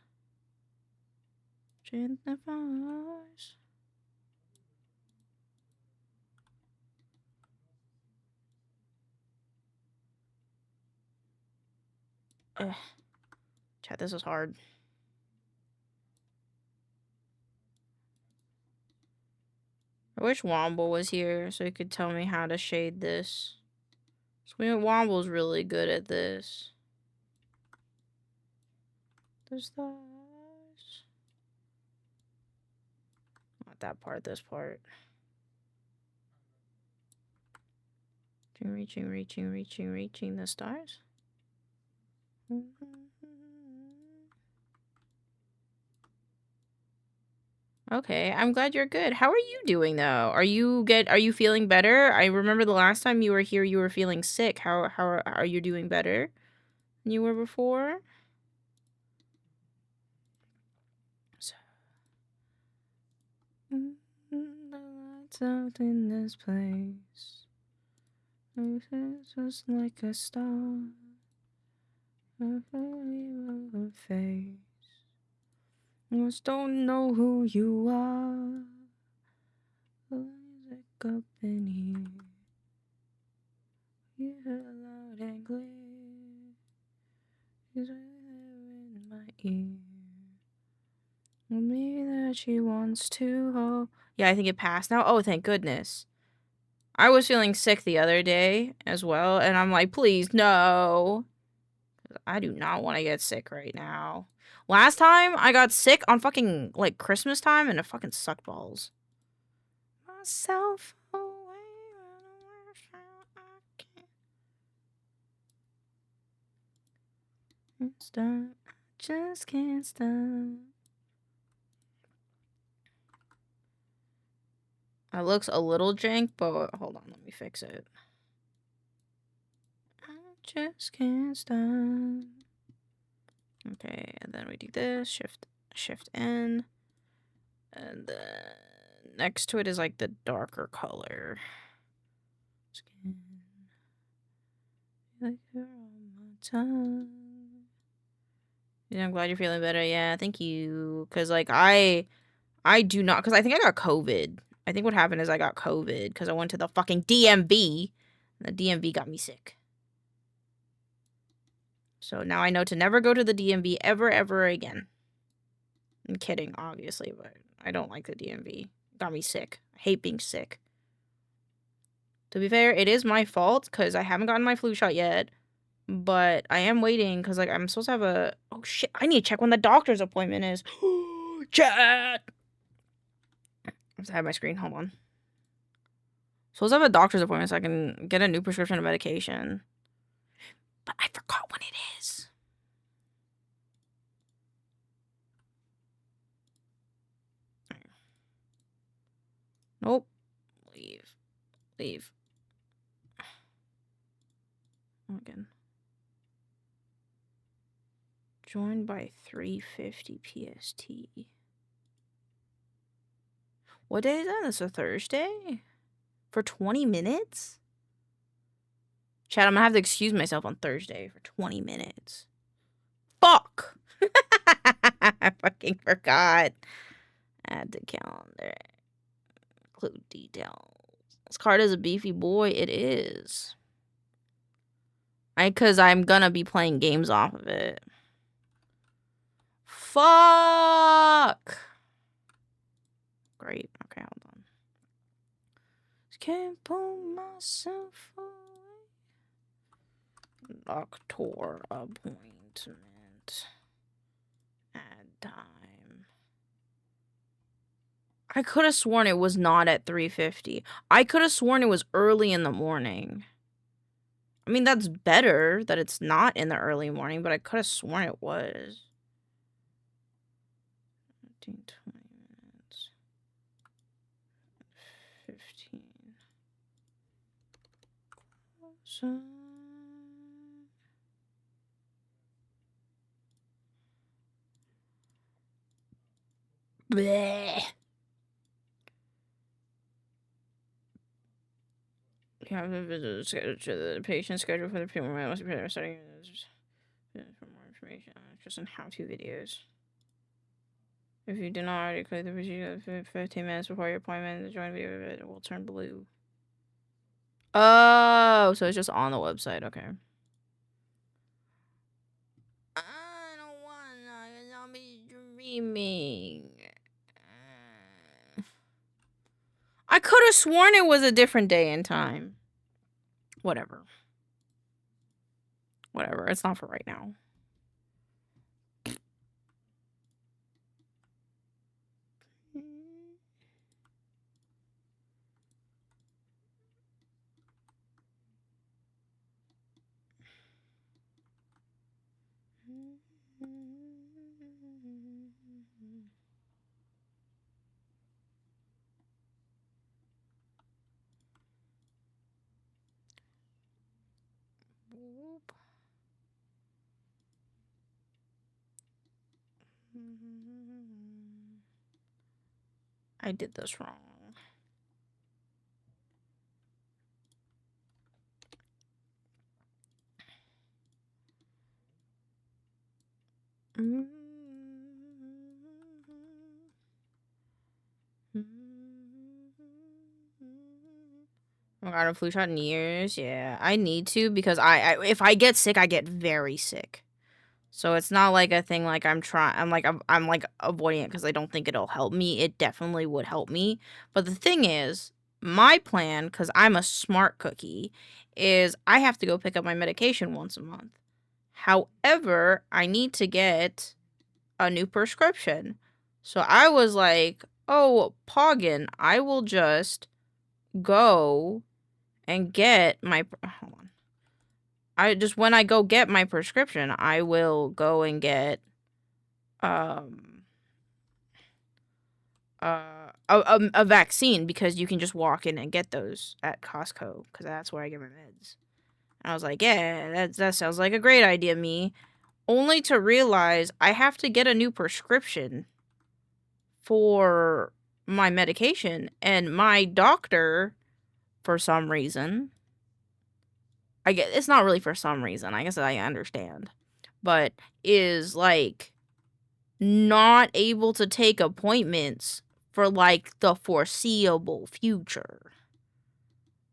Chat, this is hard. I wish Womble was here so he could tell me how to shade this. Womble's really good at this. The stars. Not that part, this part. Reaching the stars. Okay, I'm glad you're good. How are you doing though? Are you feeling better? I remember the last time you were here, you were feeling sick. How are you doing better than you were before? So, the lights out in this place. It's just like a star. A face. Just don't know who you are. Music up in here. You heard loud and clear. She's in my ear. Well, maybe that she wants to. Oh, yeah, I think it passed now. Oh, thank goodness. I was feeling sick the other day as well, and I'm like, please, no. I do not want to get sick right now. Last time I got sick on fucking like Christmas time, and it fucking sucked balls. Myself away. Can't stop, just can't stop. It looks a little jank, but hold on, let me fix it. I just can't stop. Okay, and then we do this, shift N, and then next to it is like the darker color. Skin, like you're on my tongue. Yeah, I'm glad you're feeling better. Yeah, thank you. Cause like I do not, cause I think I got COVID. I think what happened is I got COVID because I went to the fucking DMV. And the DMV got me sick. So now I know to never go to the DMV ever again. I'm kidding, obviously, but I don't like the DMV. It got me sick. I hate being sick. To be fair, it is my fault because I haven't gotten my flu shot yet. But I am waiting because like I'm supposed to have a... Oh shit, I need to check when the doctor's appointment is. Chat! I have to have my screen. Hold on. Supposed to have a doctor's appointment so I can get a new prescription of medication. But I forgot when it is. Nope. Leave. Again. Joined by 3:50 PST. What day is that? That's a Thursday? For 20 minutes? Chat, I'm gonna have to excuse myself on Thursday for 20 minutes. Fuck! I fucking forgot. Add to calendar. Include details. This card is a beefy boy. It is. Cause I'm gonna be playing games off of it. Fuck! Great. Okay, hold on. Just can't pull myself away. Doctor appointment. Add time. I could have sworn it was not at 3:50. I could have sworn it was early in the morning. I mean, that's better that it's not in the early morning, but I could have sworn it was. 15, 20 minutes. 15. So... Bleh. You have a visit scheduled to the patient schedule for the people must be starting for more information. Just on how-to videos. If you do not already click the procedure 15 minutes before your appointment, the join video it will turn blue. Oh, so it's just on the website. Okay. I don't want to be dreaming. I could have sworn it was a different day and time. Whatever. It's not for right now. I did this wrong. I got a flu shot in years. Yeah, I need to because if I get sick, I get very sick. So it's not like a thing like I'm like avoiding it because I don't think it'll help me. It definitely would help me. But the thing is, my plan, because I'm a smart cookie, is I have to go pick up my medication once a month. However, I need to get a new prescription. So I was like, oh, Poggin, I will just go and get my... Hold on. When I go get my prescription, I will go and get a vaccine because you can just walk in and get those at Costco because that's where I get my meds. And I was like, yeah, that sounds like a great idea, me. Only to realize I have to get a new prescription for my medication, and my doctor, for some reason, it's not really for some reason, I guess I understand, but is like not able to take appointments for like the foreseeable future.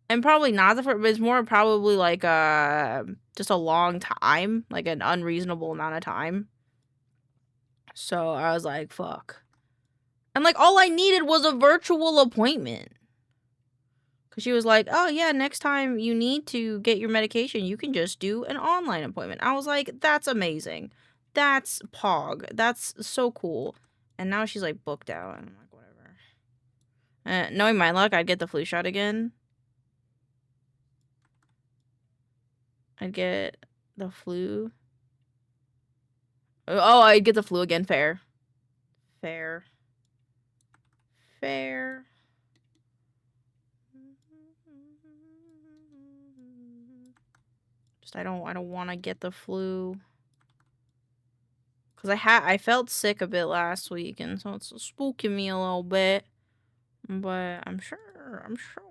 And probably not but it's more probably like just a long time, like an unreasonable amount of time. So I was like, fuck. And like all I needed was a virtual appointment. Cause she was like, oh yeah, next time you need to get your medication, you can just do an online appointment. I was like, that's amazing. That's Pog. That's so cool. And now she's like booked out. And I'm like, whatever. Knowing my luck, I'd get the flu shot again. I'd get the flu. Oh, I'd get the flu again. Fair. Fair. Fair. Just I don't want to get the flu. Cause I felt sick a bit last week, and so it's spooking me a little bit. But I'm sure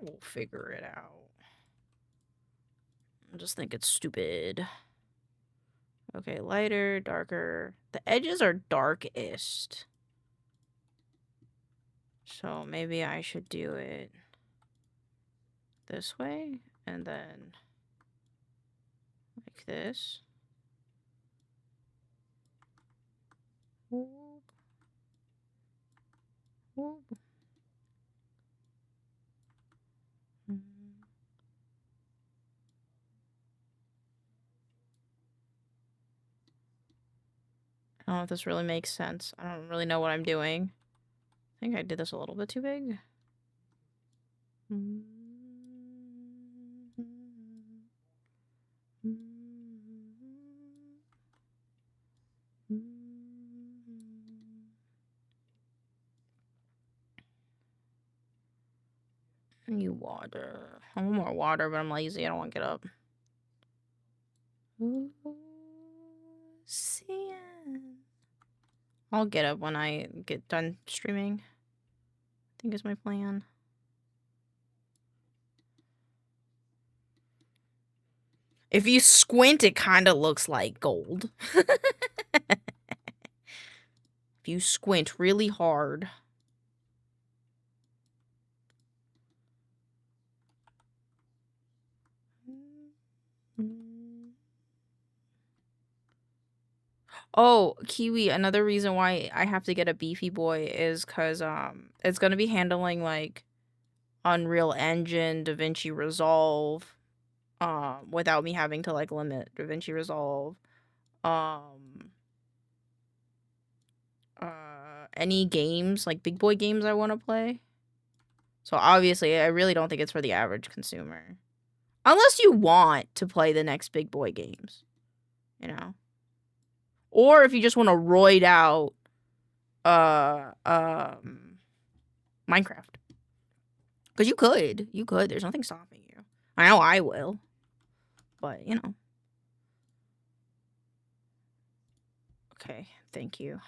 we'll figure it out. I just think it's stupid. Okay, lighter, darker. The edges are darkest. So maybe I should do it this way, and then like this. Whoop. Whoop. I don't know if this really makes sense. I don't really know what I'm doing. I think I did this a little bit too big. I need water. I want more water, but I'm lazy. I don't want to get up. I'll get up when I get done streaming. I think is my plan. If you squint, it kind of looks like gold. If you squint really hard. Oh, Kiwi, another reason why I have to get a beefy boy is because it's gonna be handling like Unreal Engine, DaVinci Resolve, without me having to like limit DaVinci Resolve. Any games, like big boy games I want to play. So obviously, I really don't think it's for the average consumer. Unless you want to play the next big boy games, you know? Or if you just want to roid out Minecraft. Because you could. You could. There's nothing stopping you. I know I will. But, you know. Okay, thank you.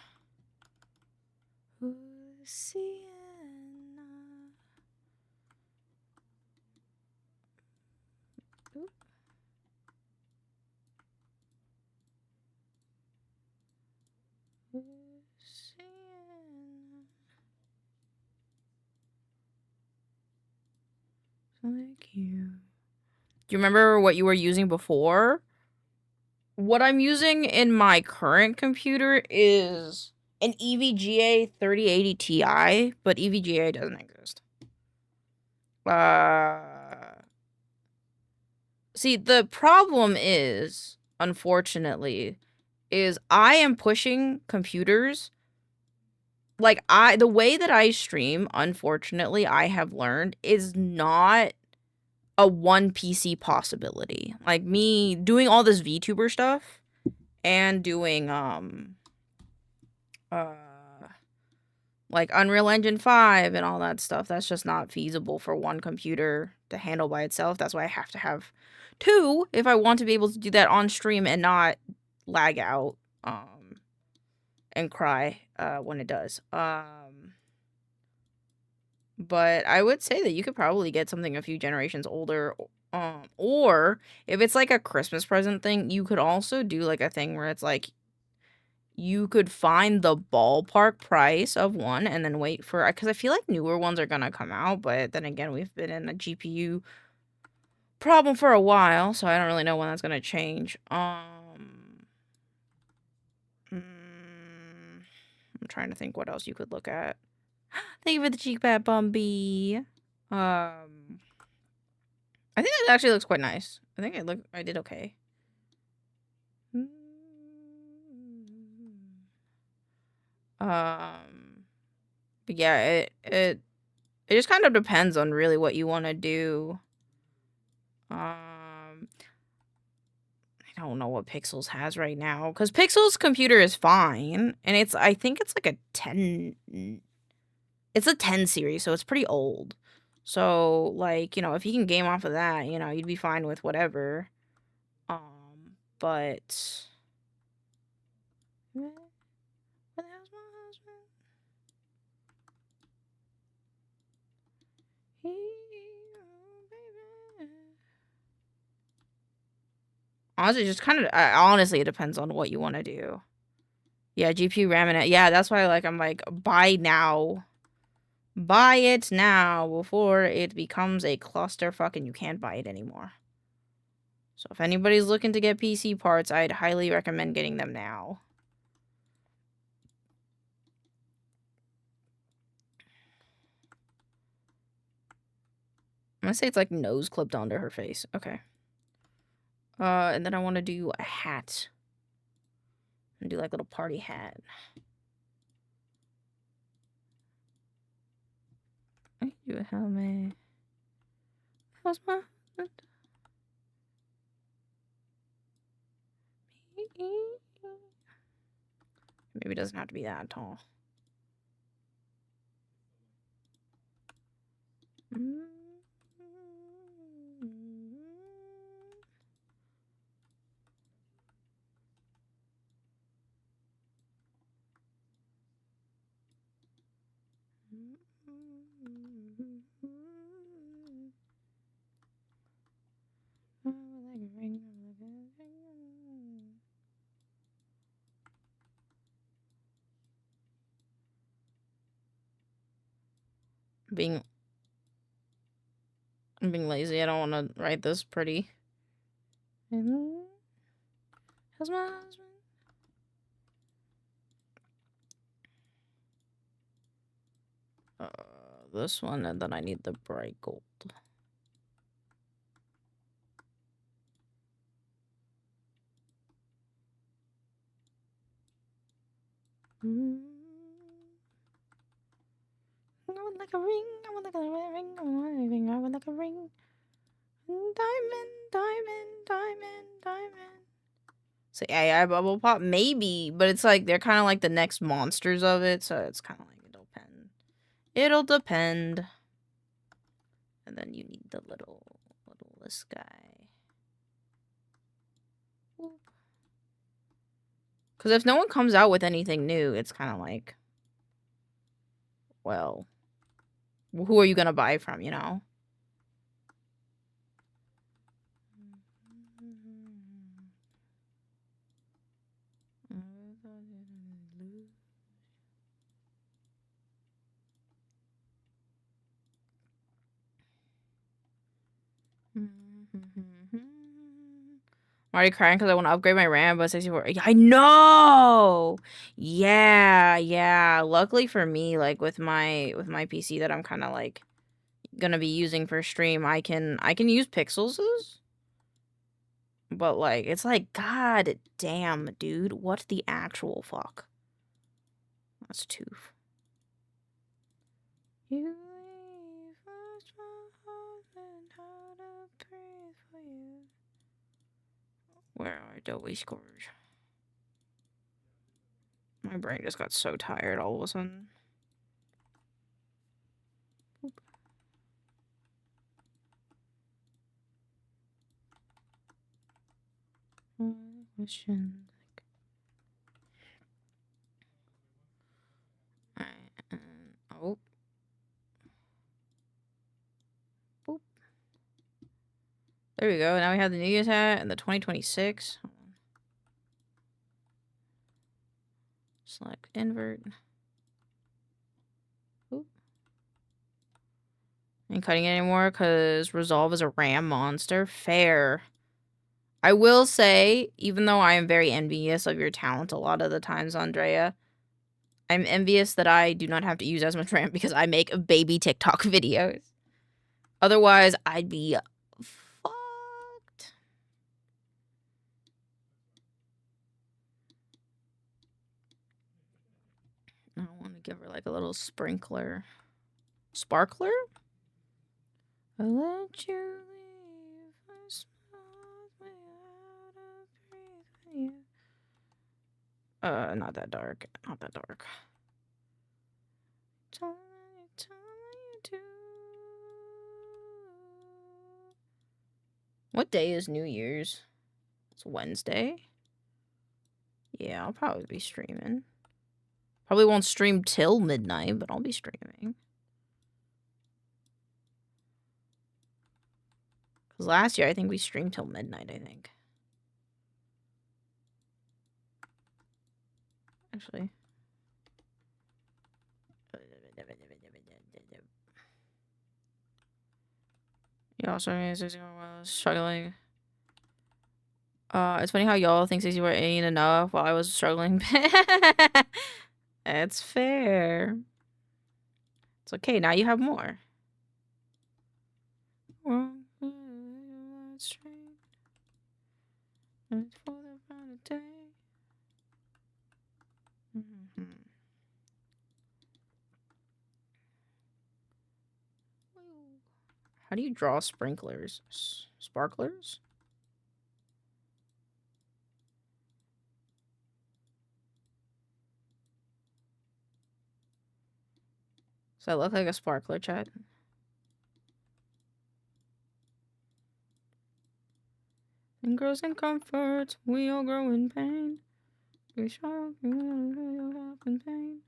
Sienna. Oop. Sienna. Thank you. Do you remember what you were using before? What I'm using in my current computer is an EVGA 3080 Ti, but EVGA doesn't exist. See, the problem is, unfortunately, is I am pushing computers. Like, the way that I stream, unfortunately, I have learned, is not a one PC possibility. Like, me doing all this VTuber stuff and doing, like Unreal Engine 5 and all that stuff, that's just not feasible for one computer to handle by itself. That's why I have to have two if I want to be able to do that on stream and not lag out and cry when it does. But I would say that you could probably get something a few generations older, or if it's like a Christmas present thing, you could also do like a thing where it's like you could find the ballpark price of one and then wait for, because I feel like newer ones are gonna come out, but then again, we've been in a GPU problem for a while, so I don't really know when that's gonna change. I'm trying to think what else you could look at. Thank you for the cheek pat, Bumby. I think that actually looks quite nice. I think I did okay. But yeah, it just kind of depends on really what you want to do. I don't know what Pixels has right now, because Pixels computer is fine, and I think it's like a 10. It's a 10 series, so it's pretty old. So, like, you know, if you can game off of that, you know, you'd be fine with whatever. But where the hell's my husband? Baby. Honestly, just kind of, honestly, it depends on what you want to do. Yeah, GPU, RAM, and yeah, that's why, like, I'm like, buy now. Buy it now before it becomes a clusterfuck and you can't buy it anymore. So if anybody's looking to get PC parts, I'd highly recommend getting them now. I'm gonna say it's like nose clipped onto her face. Okay. And then I want to do a hat. And do like a little party hat. You help me. How's my husband? Maybe it doesn't have to be that tall. I'm being lazy. I don't want to write this pretty. How's my husband? This one, and then I need the bright gold. I would like a ring. I would like a ring. I would like a ring. Diamond, diamond, diamond, diamond. So AI bubble pop, maybe, but it's like they're kind of like the next monsters of it, so it's kind of like it'll depend. It'll depend. And then you need the little this guy. Because if no one comes out with anything new, it's kind of like well, who are you gonna buy from, you know? I'm already crying because I want to upgrade my RAM, but 64. I know. Yeah. Luckily for me, like with my PC that I'm kind of like gonna be using for stream, I can use pixels, but like it's like god damn, dude, what the actual fuck? That's too. You leave first my heart and how to breathe for you. Where are Adobe scores? My brain just got so tired all of a sudden. Oop. Question. Oh. Boop. There we go. Now we have the New Year's hat and the 2026. Select invert. Oop. Ain't cutting it anymore because Resolve is a RAM monster. Fair. I will say, even though I am very envious of your talent a lot of the times, Andrea, I'm envious that I do not have to use as much RAM because I make baby TikTok videos. Otherwise, I'd be fucked. I want to give her like a little sprinkler. Sparkler? I let you leave a small way out of breath for you. Not that dark. Not that dark. Tell you to. What day is New Year's? It's Wednesday. Yeah, I'll probably be streaming. Probably won't stream till midnight, but I'll be streaming. Because last year, I think we streamed till midnight, I think. Actually. Yeah, also struggling. It's funny how y'all think 64 ain't enough while I was struggling. It's fair. It's okay, now you have more. How do you draw sprinklers? Sparklers? Does that look like a sparkler, chat? In growth and comfort, we all grow in pain. We shall help in pain.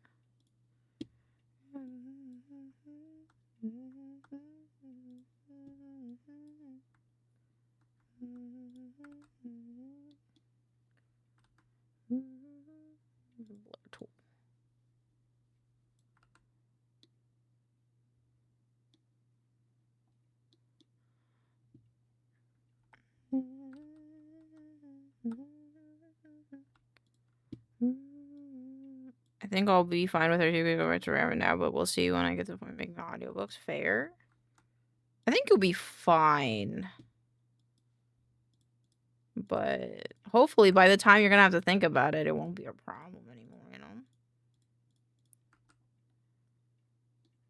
I think I'll be fine with her. She could go right to Raven now, but we'll see when I get to the point of making the audiobooks. Fair. I think you'll be fine. But hopefully by the time you're gonna have to think about it, it won't be a problem anymore, you know?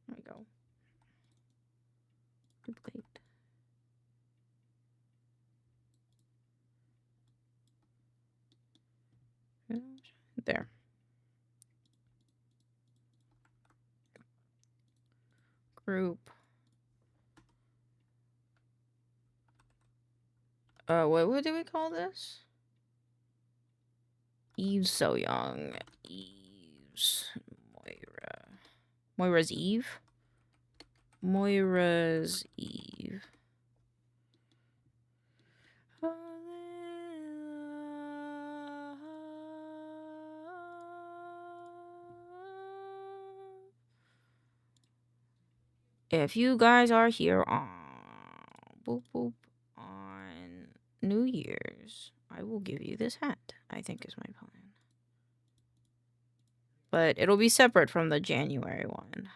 There we go. Duplicate. There. Group. What do we call this? Eve's so young. Eve's Moira. Moira's Eve. Moira's Eve. If you guys are here on on New Year's, I will give you this hat, I think is my plan. But it'll be separate from the January one.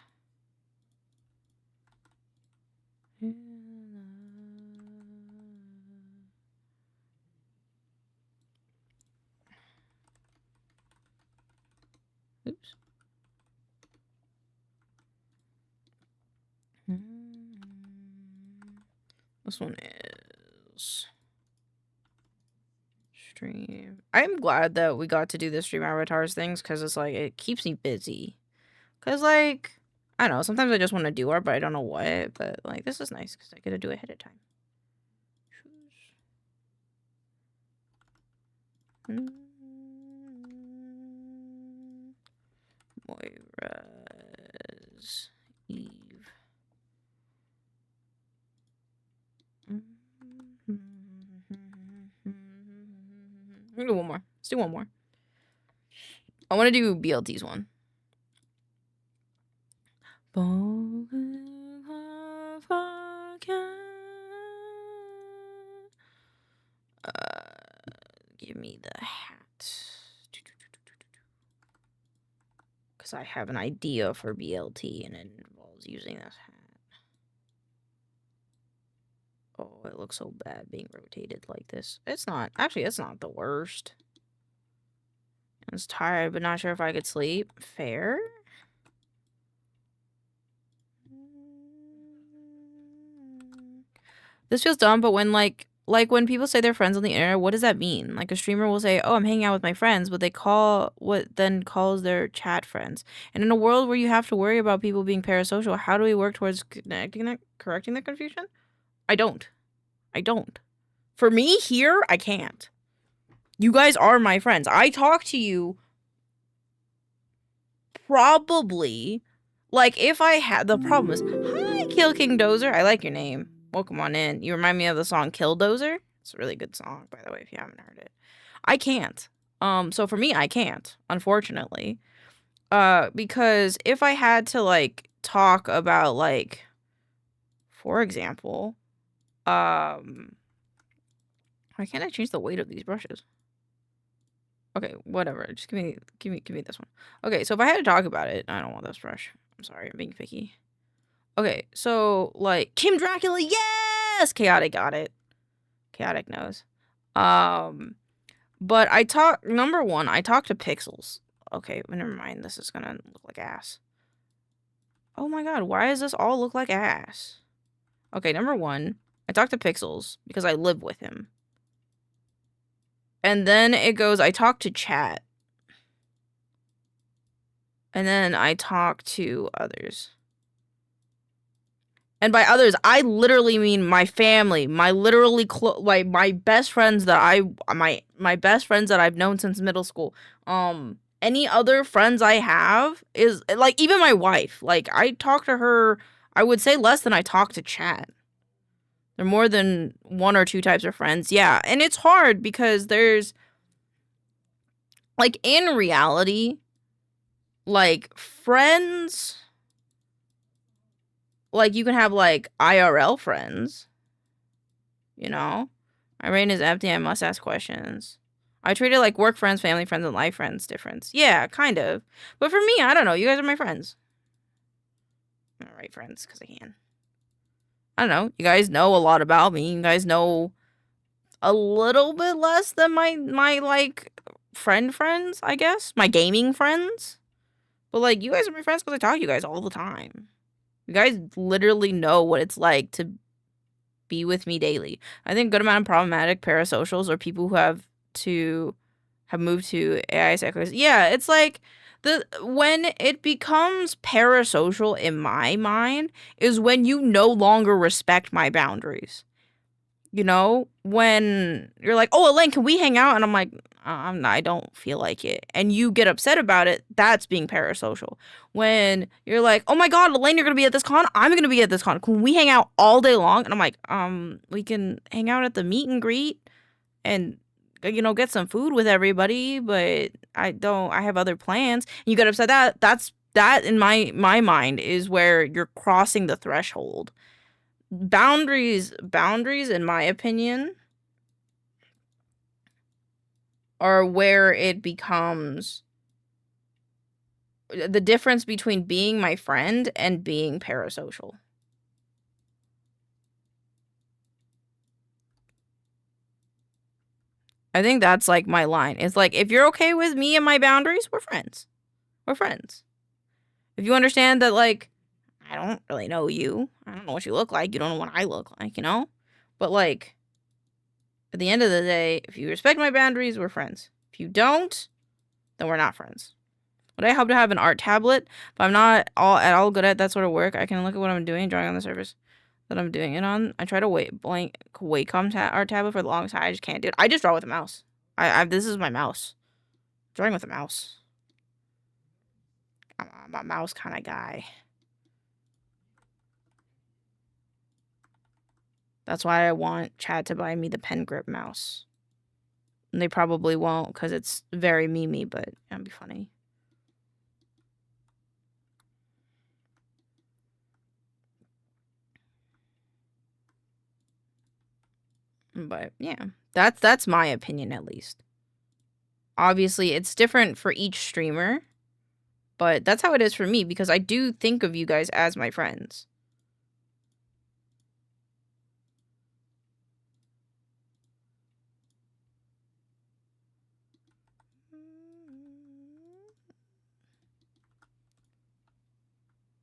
Oops. This one is stream. I'm glad that we got to do the stream avatars things because it's like it keeps me busy. Cause like I don't know, sometimes I just want to do art, but I don't know what. But like this is nice because I get to do it ahead of time. Moira's Eve. We're gonna do one more. Let's do one more. I want to do BLT's one. Give me the hat. Because I have an idea for BLT and it involves using this hat. Oh, it looks so bad being rotated like this. It's not. Actually, it's not the worst. I was tired, but not sure if I could sleep. Fair. This feels dumb, but when like when people say they're friends on the internet, what does that mean? Like a streamer will say, "Oh, I'm hanging out with my friends," but they call what then calls their chat friends. And in a world where you have to worry about people being parasocial, how do we work towards correcting that confusion? I don't. For me here, I can't. You guys are my friends. I talk to you probably like if I had the problem is, hi, Kill King Dozer. I like your name. Welcome on in. You remind me of the song Kill Dozer. It's a really good song, by the way, if you haven't heard it. I can't. So for me, I can't, unfortunately. Because if I had to like talk about like, for example, why can't I change the weight of these brushes? Okay, whatever. Just give me this one. Okay, so if I had to talk about it, I don't want this brush. I'm sorry, I'm being picky. Okay, so like Kim Dracula, yes! Chaotic got it. Chaotic knows. But I talk to Pixels. Okay, never mind. This is gonna look like ass. Oh my god, why does this all look like ass? Okay, number one, I talk to Pixels because I live with him. And then it goes, I talk to chat. And then I talk to others. And by others, I literally mean my family, my literally like my best friends that my best friends that I've known since middle school. Any other friends I have is like even my wife. Like I talk to her, I would say less than I talk to chat. There are more than one or two types of friends. Yeah, and it's hard because there's like in reality, like friends. Like, you can have, like, IRL friends. You know? My brain is empty. I must ask questions. I treat it like work friends, family friends, and life friends difference. Yeah, kind of. But for me, I don't know. You guys are my friends. I'm gonna write friends because I can. I don't know. You guys know a lot about me. You guys know a little bit less than my like, friends, I guess. My gaming friends. But, like, you guys are my friends because I talk to you guys all the time. You guys literally know what it's like to be with me daily. I think a good amount of problematic parasocials are people who have moved to AI sectors. Yeah, it's like when it becomes parasocial in my mind is when you no longer respect my boundaries. You know, when you're like, "Oh, Elaine, can we hang out?" And I'm like, I don't feel like it." And you get upset about it, that's being parasocial. When you're like, "Oh my God, Elaine, you're going to be at this con? I'm going to be at this con. Can we hang out all day long?" And I'm like, we can hang out at the meet and greet and, you know, get some food with everybody, but I have other plans." And you get upset. That in my mind is where you're crossing the threshold. Boundaries, in my opinion, are where it becomes the difference between being my friend and being parasocial. I think that's like my line. It's like, if you're okay with me and my boundaries, we're friends. We're friends. If you understand that, like, I don't really know you. I don't know what you look like. You don't know what I look like, you know? But, like, at the end of the day, if you respect my boundaries, we're friends. If you don't, then we're not friends. Would I hope to have an art tablet? But I'm not at all good at that sort of work. I can look at what I'm doing, drawing on the surface that I'm doing it on. I try to Wacom art tablet for the longest time. I just can't do it. I just draw with a mouse. This is my mouse. Drawing with a mouse. I'm a mouse kind of guy. That's why I want Chad to buy me the pen grip mouse. And they probably won't because it's very memey, but it'll be funny. But yeah, that's my opinion, at least. Obviously, it's different for each streamer, but that's how it is for me, because I do think of you guys as my friends.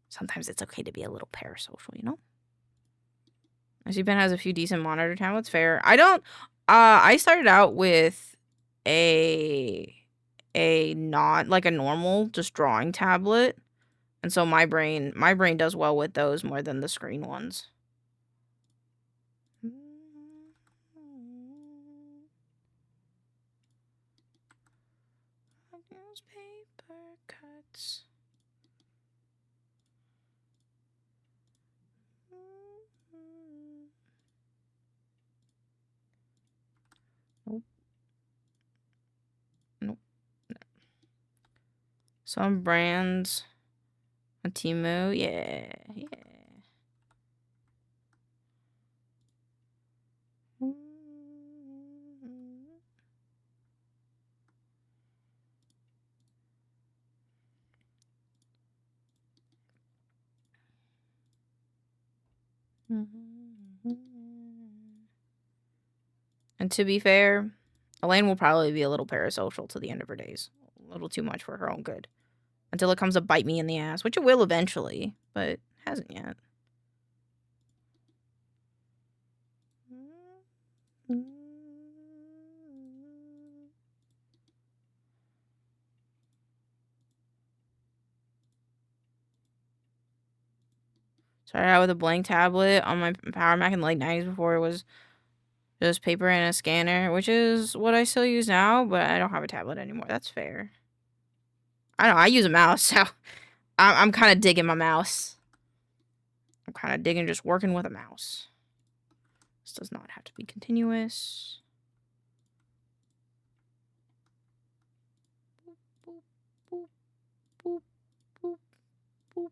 Sometimes it's okay to be a little parasocial, you know? SUPen has a few decent monitor tablets. Fair. I don't. I started out with a not like a normal just drawing tablet, and so my brain does well with those more than the screen ones. Paper cuts. Nope. Nope. No. Some brands on Temu, yeah. And to be fair, Elaine will probably be a little parasocial to the end of her days. A little too much for her own good. Until it comes to bite me in the ass, which it will eventually, but hasn't yet. Started out with a blank tablet on my Power Mac in the late 90s before it was just paper and a scanner, which is what I still use now, but I don't have a tablet anymore. That's fair. I know, I use a mouse, so I'm kind of digging my mouse. I'm kind of digging just working with a mouse. This does not have to be continuous. Boop, boop, boop, boop, boop.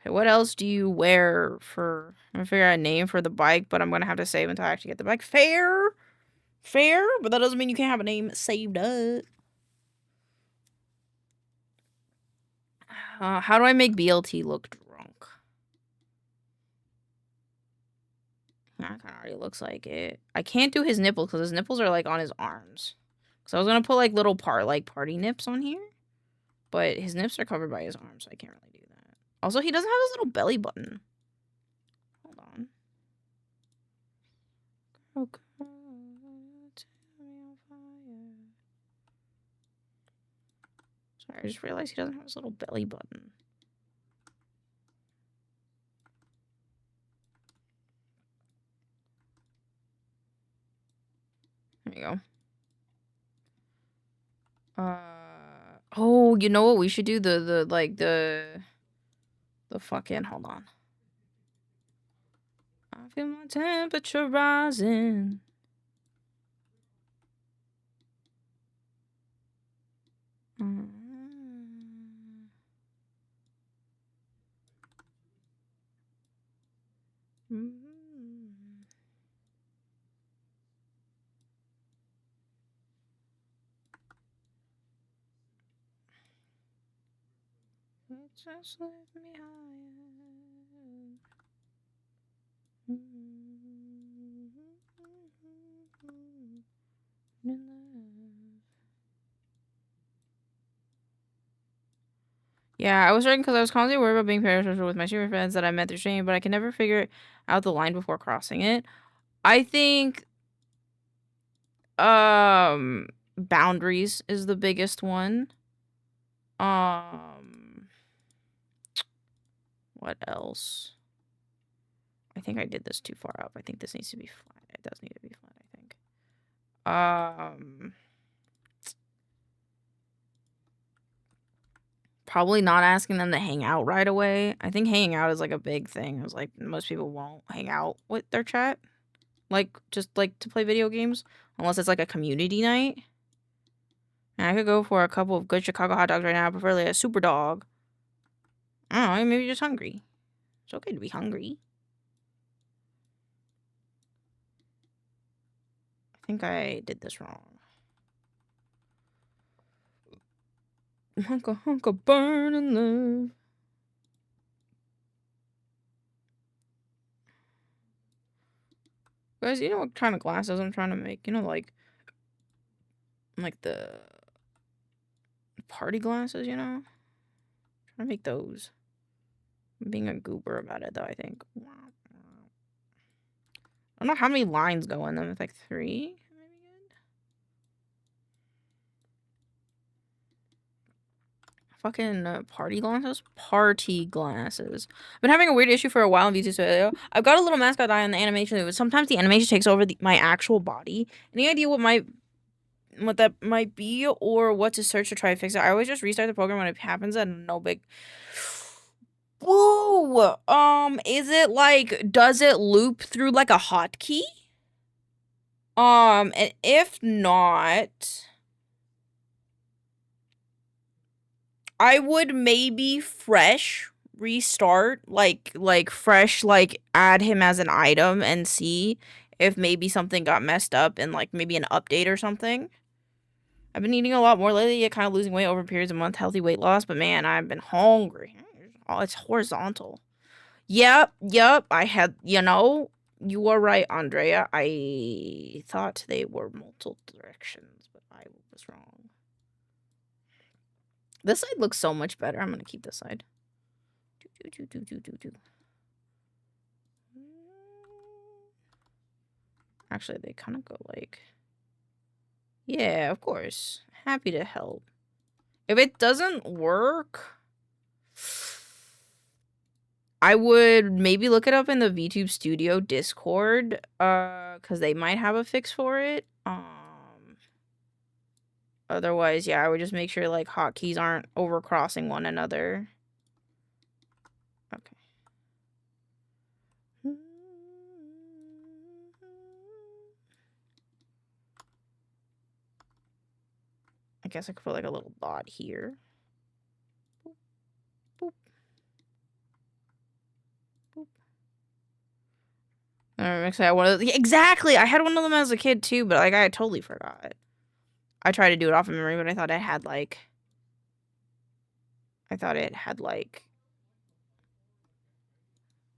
Okay, what else do you wear for... I'm gonna figure out a name for the bike, but I'm gonna have to save until I actually get the bike. Fair, but that doesn't mean you can't have a name saved up. How do I make BLT look drunk? That kind of already looks like it. I can't do his nipples because his nipples are like on his arms. So I was gonna put like little party nips on here, but his nips are covered by his arms, so I can't really do that. Also, he doesn't have his little belly button. Hold on. Okay. Sorry, I just realized he doesn't have his little belly button. There you go. Oh, you know what we should do? The fucking, hold on. I feel my temperature rising. Just lift me higher. Yeah, I was writing because I was constantly worried about being parasocial with my streamer friends that I met through streaming, but I can never figure out the line before crossing it. I think boundaries is the biggest one. What else? I think I did this too far up. I think this needs to be flat. It does need to be flat, I think. Probably not asking them to hang out right away. I think hanging out is like a big thing. It's like most people won't hang out with their chat. Like, just like to play video games. Unless it's like a community night. And I could go for a couple of good Chicago hot dogs right now, preferably a super dog. I don't know, maybe you're just hungry. It's okay to be hungry. I think I did this wrong. Hunka hunka burn in love. Guys, you know what kind of glasses I'm trying to make? You know, like the party glasses, you know? Trying to make those. I'm being a goober about it, though, I think. I don't know how many lines go in them. It's like 3? Maybe good. Fucking party glasses? Party glasses. I've been having a weird issue for a while in VTuber Studio. I've got a little mascot eye on the animation, but sometimes the animation takes over my actual body. Any idea what that might be, or what to search to try to fix it? I always just restart the program when it happens and no big... Woo! Is it like, does it loop through like a hotkey? And if not, I would maybe fresh restart, like fresh, like add him as an item and see if maybe something got messed up and like maybe an update or something. I've been eating a lot more lately, yet kind of losing weight over periods of month, healthy weight loss, but man, I've been hungry. Oh, it's horizontal. Yep, I had, you know, you are right, Andrea. I thought they were multiple directions, but I was wrong. This side looks so much better. I'm gonna keep this side. Actually, they kind of go like... Yeah, of course. Happy to help. If it doesn't work, I would maybe look it up in the VTube Studio Discord, because they might have a fix for it. Otherwise, yeah, I would just make sure like hotkeys aren't overcrossing one another. Okay. I guess I could put like a little dot here. Boop, boop, boop. Actually, exactly. I had one of them as a kid too, but like I totally forgot. I tried to do it off of memory, but I thought it had like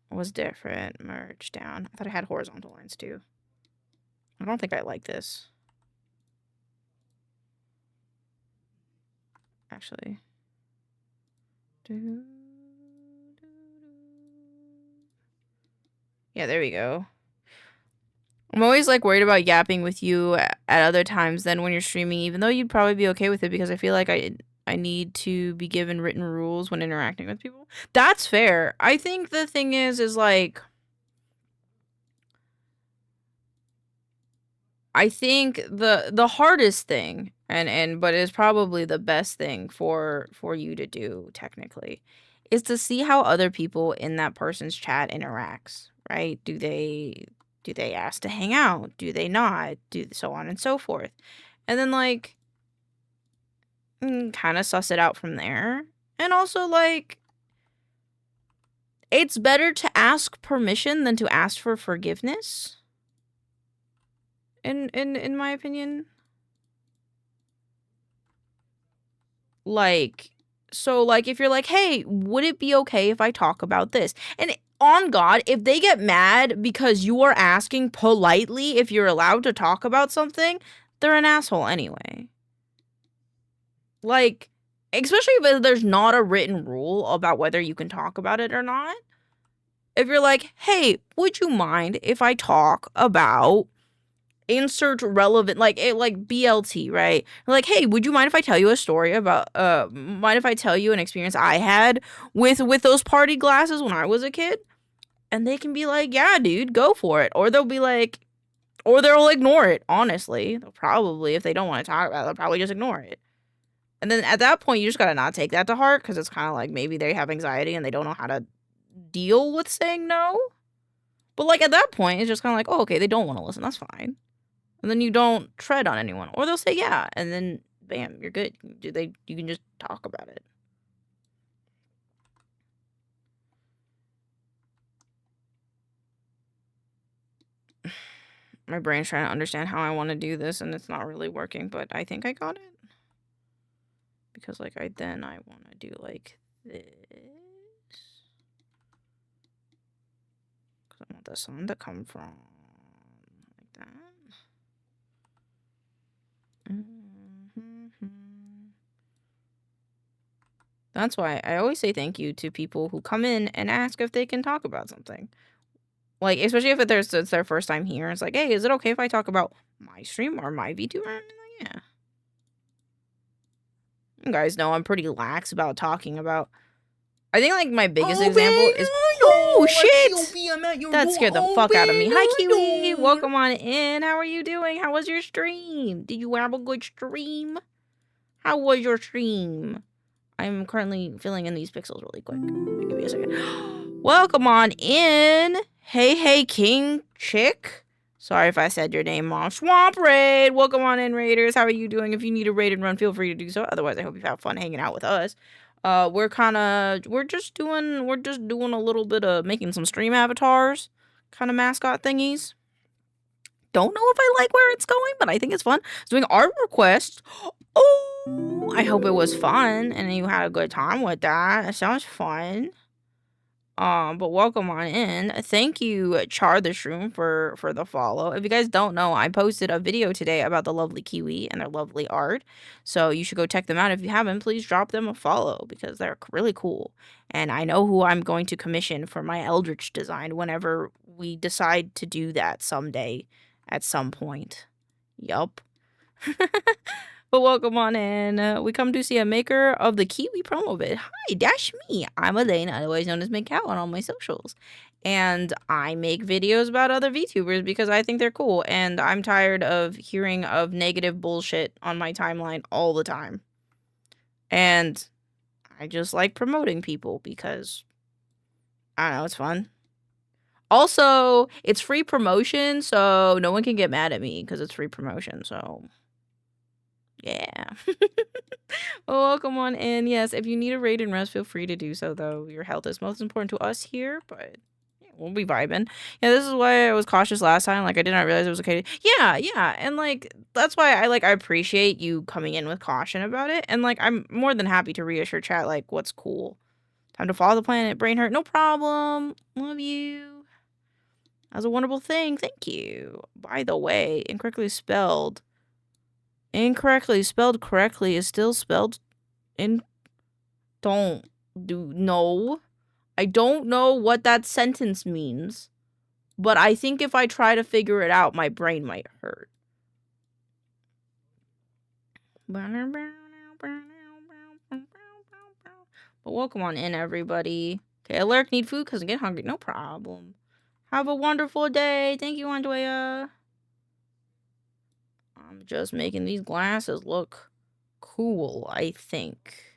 was different. Merge down. I thought it had horizontal lines too. I don't think I like this. Actually. Yeah, there we go. I'm always like worried about yapping with you at other times than when you're streaming, even though you'd probably be okay with it because I feel like I need to be given written rules when interacting with people. That's fair. I think the thing is like, I think the hardest thing, but it's probably the best thing for you to do technically, is to see how other people in that person's chat interacts, right? Do they ask to hang out? Do they not? Do so on and so forth. And then like kind of suss it out from there. And also like it's better to ask permission than to ask for forgiveness. In my opinion. Like, so like if you're like, hey, would it be okay if I talk about this? And on God, if they get mad because you are asking politely if you're allowed to talk about something, they're an asshole anyway. Like, especially if there's not a written rule about whether you can talk about it or not. If you're like, hey, would you mind if I talk about insert relevant, like BLT, right? Like, hey, would you mind if I tell you a story about mind if I tell you an experience I had with those party glasses when I was a kid? And they can be like, yeah, dude, go for it. Or they'll be like, or they'll ignore it. Honestly, they'll probably, if they don't want to talk about it, they'll probably just ignore it. And then at that point, you just gotta not take that to heart, because it's kind of like maybe they have anxiety and they don't know how to deal with saying no. But like at that point, it's just kind of like, oh, okay, they don't want to listen. That's fine. And then you don't tread on anyone. Or they'll say yeah, and then bam, you're good. You can just talk about it. My brain's trying to understand how I want to do this, and it's not really working, but I think I got it. Because like I want to do like this. Because I want the sun to come from like that. That's why I always say thank you to people who come in and ask if they can talk about something. Like, especially if it's their first time here. It's like, hey, is it okay if I talk about my stream or my VTuber? Like, yeah. You guys know I'm pretty lax about talking about. I think like my biggest example is. Oh shit! That scared the fuck out of me. Hi Kiwi, welcome on in. How are you doing? How was your stream? Did you have a good stream? How was your stream? I'm currently filling in these pixels really quick. Give me a second. Welcome on in. Hey, King Chick. Sorry if I said your name wrong. Swamp Raid. Welcome on in, Raiders. How are you doing? If you need a raid and run, feel free to do so. Otherwise, I hope you have fun hanging out with us. We're just doing a little bit of making some stream avatars, kind of mascot thingies. Don't know if I like where it's going, but I think it's fun. Doing art requests. Oh, I hope it was fun and you had a good time with that. It sounds fun. But welcome on in. Thank you, Char the Shroom, for the follow. If you guys don't know, I posted a video today about the lovely Kiwi and their lovely art. So you should go check them out. If you haven't, please drop them a follow because they're really cool. And I know who I'm going to commission for my Eldritch design whenever we decide to do that someday at some point. Yup. But welcome on in. We come to see a maker of the Kiwi promo vid. Hi, that's me. I'm Elaine, otherwise known as maincoow on all my socials. And I make videos about other VTubers because I think they're cool. And I'm tired of hearing of negative bullshit on my timeline all the time. And I just like promoting people because, I don't know, it's fun. Also, it's free promotion, so no one can get mad at me because it's free promotion, so... yeah. Well, welcome on in. Yes, if you need a raid and rest, feel free to do so, though. Your health is most important to us here, but yeah, we'll be vibing. Yeah, this is why I was cautious last time. Like, I did not realize it was okay. Yeah. And, like, that's why I appreciate you coming in with caution about it. And, like, I'm more than happy to reassure chat, like, what's cool. Time to follow the planet. Brain hurt. No problem. Love you. That was a wonderful thing. Thank you. By the way, incorrectly spelled correctly is still spelled in. I don't know what that sentence means, but I think if I try to figure it out, my brain might hurt. But welcome on in, everybody. Okay, Alaric need food because I get hungry. No problem. Have a wonderful day. Thank you, Andrea. I'm just making these glasses look cool, I think.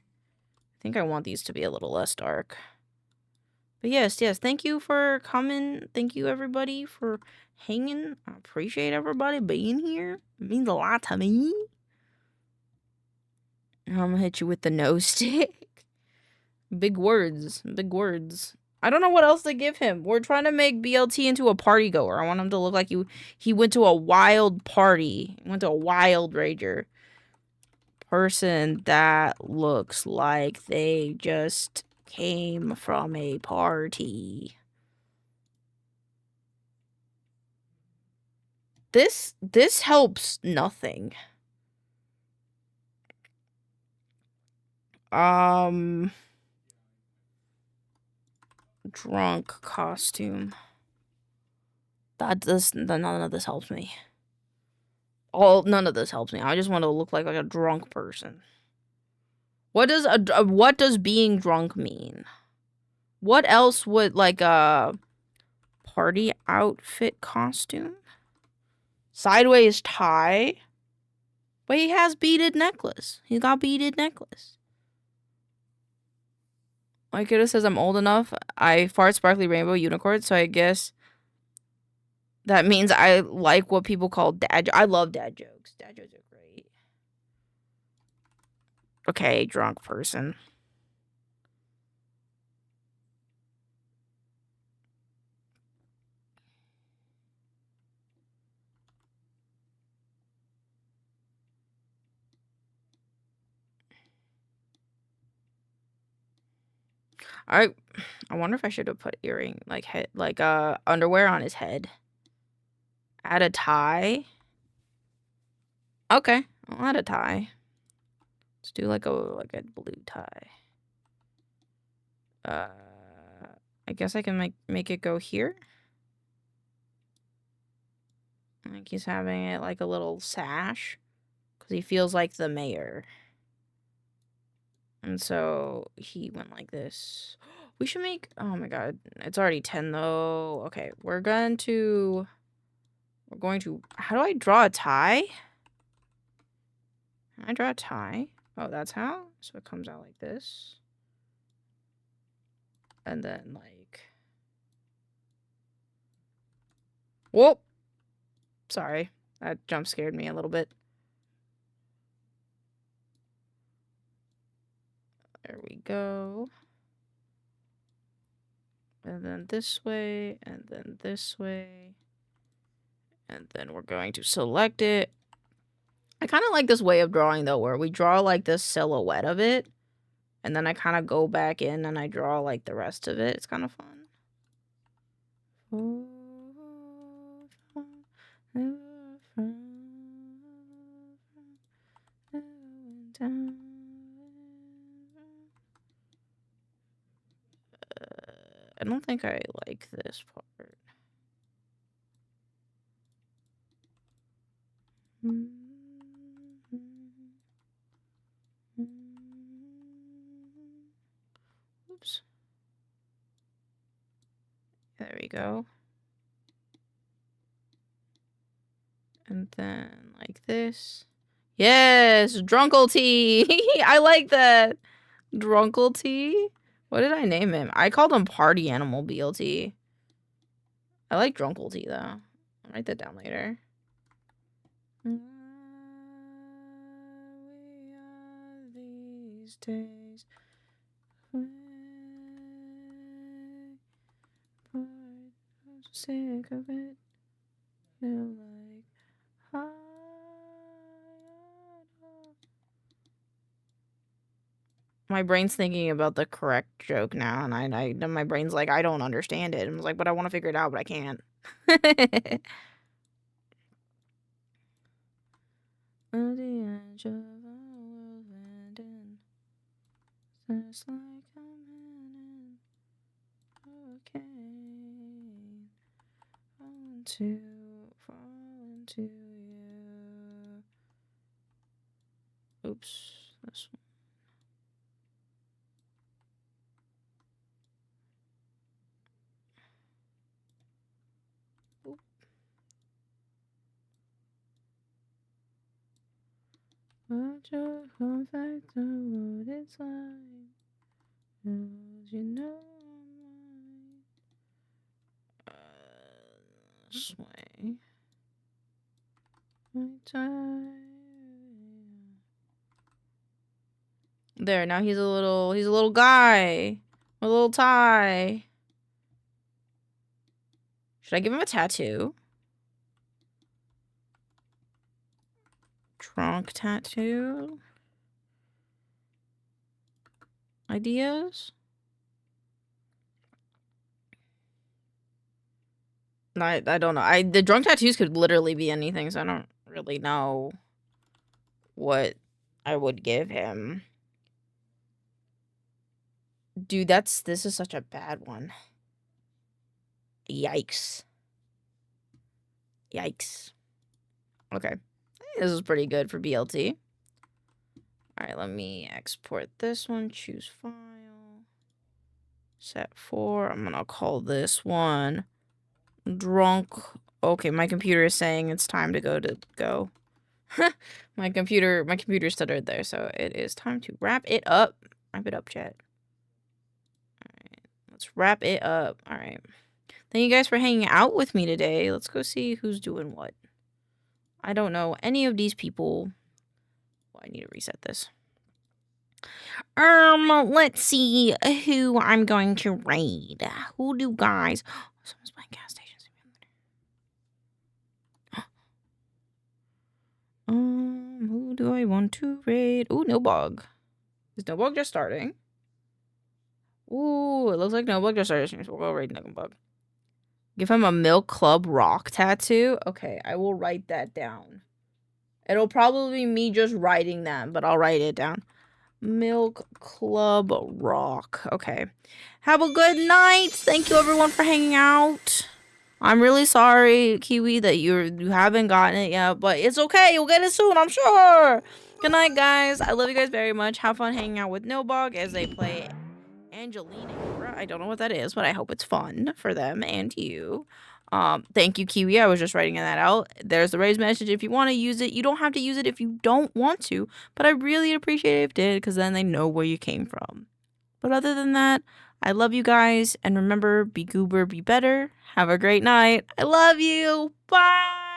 I think I want these to be a little less dark. But yes, thank you for coming. Thank you, everybody, for hanging. I appreciate everybody being here. It means a lot to me. I'm gonna hit you with the no stick. Big words. Big words. I don't know what else to give him. We're trying to make BLT into a party goer. I want him to look like he went to a wild party. He went to a wild rager. Person that looks like they just came from a party. This helps nothing. Drunk costume. None of this helps me. None of this helps me. I just want to look like a drunk person. What does being drunk mean? What else would like a party outfit costume? Sideways tie. But he has beaded necklace. He's got beaded necklace. Like it says I'm old enough. I fart sparkly rainbow unicorn, so I guess that means I like what people call dad. I love dad jokes. Dad jokes are great. Okay, drunk person. I wonder if I should have put underwear on his head. Add a tie. Okay, I'll add a tie. Let's do like a blue tie. I guess I can make it go here. Like he's having it like a little sash because he feels like the mayor. And so he went like this. We should make, oh my god, it's already 10 though. Okay, we're going to, how do I draw a tie? Can I draw a tie? Oh, that's how? So it comes out like this. And then like, whoop. Sorry, that jump scared me a little bit. There we go. And then this way, and then this way. And then we're going to select it. I kind of like this way of drawing, though, where we draw, like, this silhouette of it. And then I kind of go back in and I draw, like, the rest of it. It's kind of fun. I don't think I like this part. Oops. There we go. And then like this. Yes, Drunklety. I like that. Drunklety. What did I name him? I called him Party Animal BLT. I like Drunklety though. I'll write that down later. We are these days. Sick of it. Feel like my brain's thinking about the correct joke now, and my brain's like, I don't understand it. And I was like, but I want to figure it out, but I can't. At the edge of our world ending, just like a man in hurricane, fall into you. Oops, this one. But your fun fact of what it's like. 'Cause you know sway. There, now he's a little guy. A little tie. Should I give him a tattoo? Trunk tattoo? Ideas? I don't know. The drunk tattoos could literally be anything, so I don't really know what I would give him. Dude, this is such a bad one. Yikes. Yikes. Okay. This is pretty good for BLT. Alright, let me export this one. Choose file. Set 4. I'm gonna call this one drunk. Okay, my computer is saying it's time to go. my computer stuttered there, so it is time to wrap it up. Wrap it up, chat. Alright, let's wrap it up. Alright. Thank you guys for hanging out with me today. Let's go see who's doing what. I don't know any of these people. Well, I need to reset this. Let's see who I'm going to raid. Who do guys? Oh, someone's playing gas stations. Who do I want to raid? Ooh, no bug. Is no bug just starting? Ooh, it looks like no bug just started. So we'll go raid no bug. Give him a Milk Club Rock tattoo. Okay, I will write that down. It'll probably be me just writing that, but I'll write it down. Milk Club Rock. Okay. Have a good night. Thank you everyone for hanging out. I'm really sorry, Kiwi, that you haven't gotten it yet, but it's okay. You'll get it soon, I'm sure. Good night, guys. I love you guys very much. Have fun hanging out with Nobog as they play Angelina. I don't know what that is, but I hope it's fun for them and you. Thank you, Kiwi. I was just writing that out. There's the raise message if you want to use it. You don't have to use it if you don't want to, but I really appreciate it if you did, because then they know where you came from. But other than that, I love you guys, and remember, be goober, be better. Have a great night. I love you. Bye.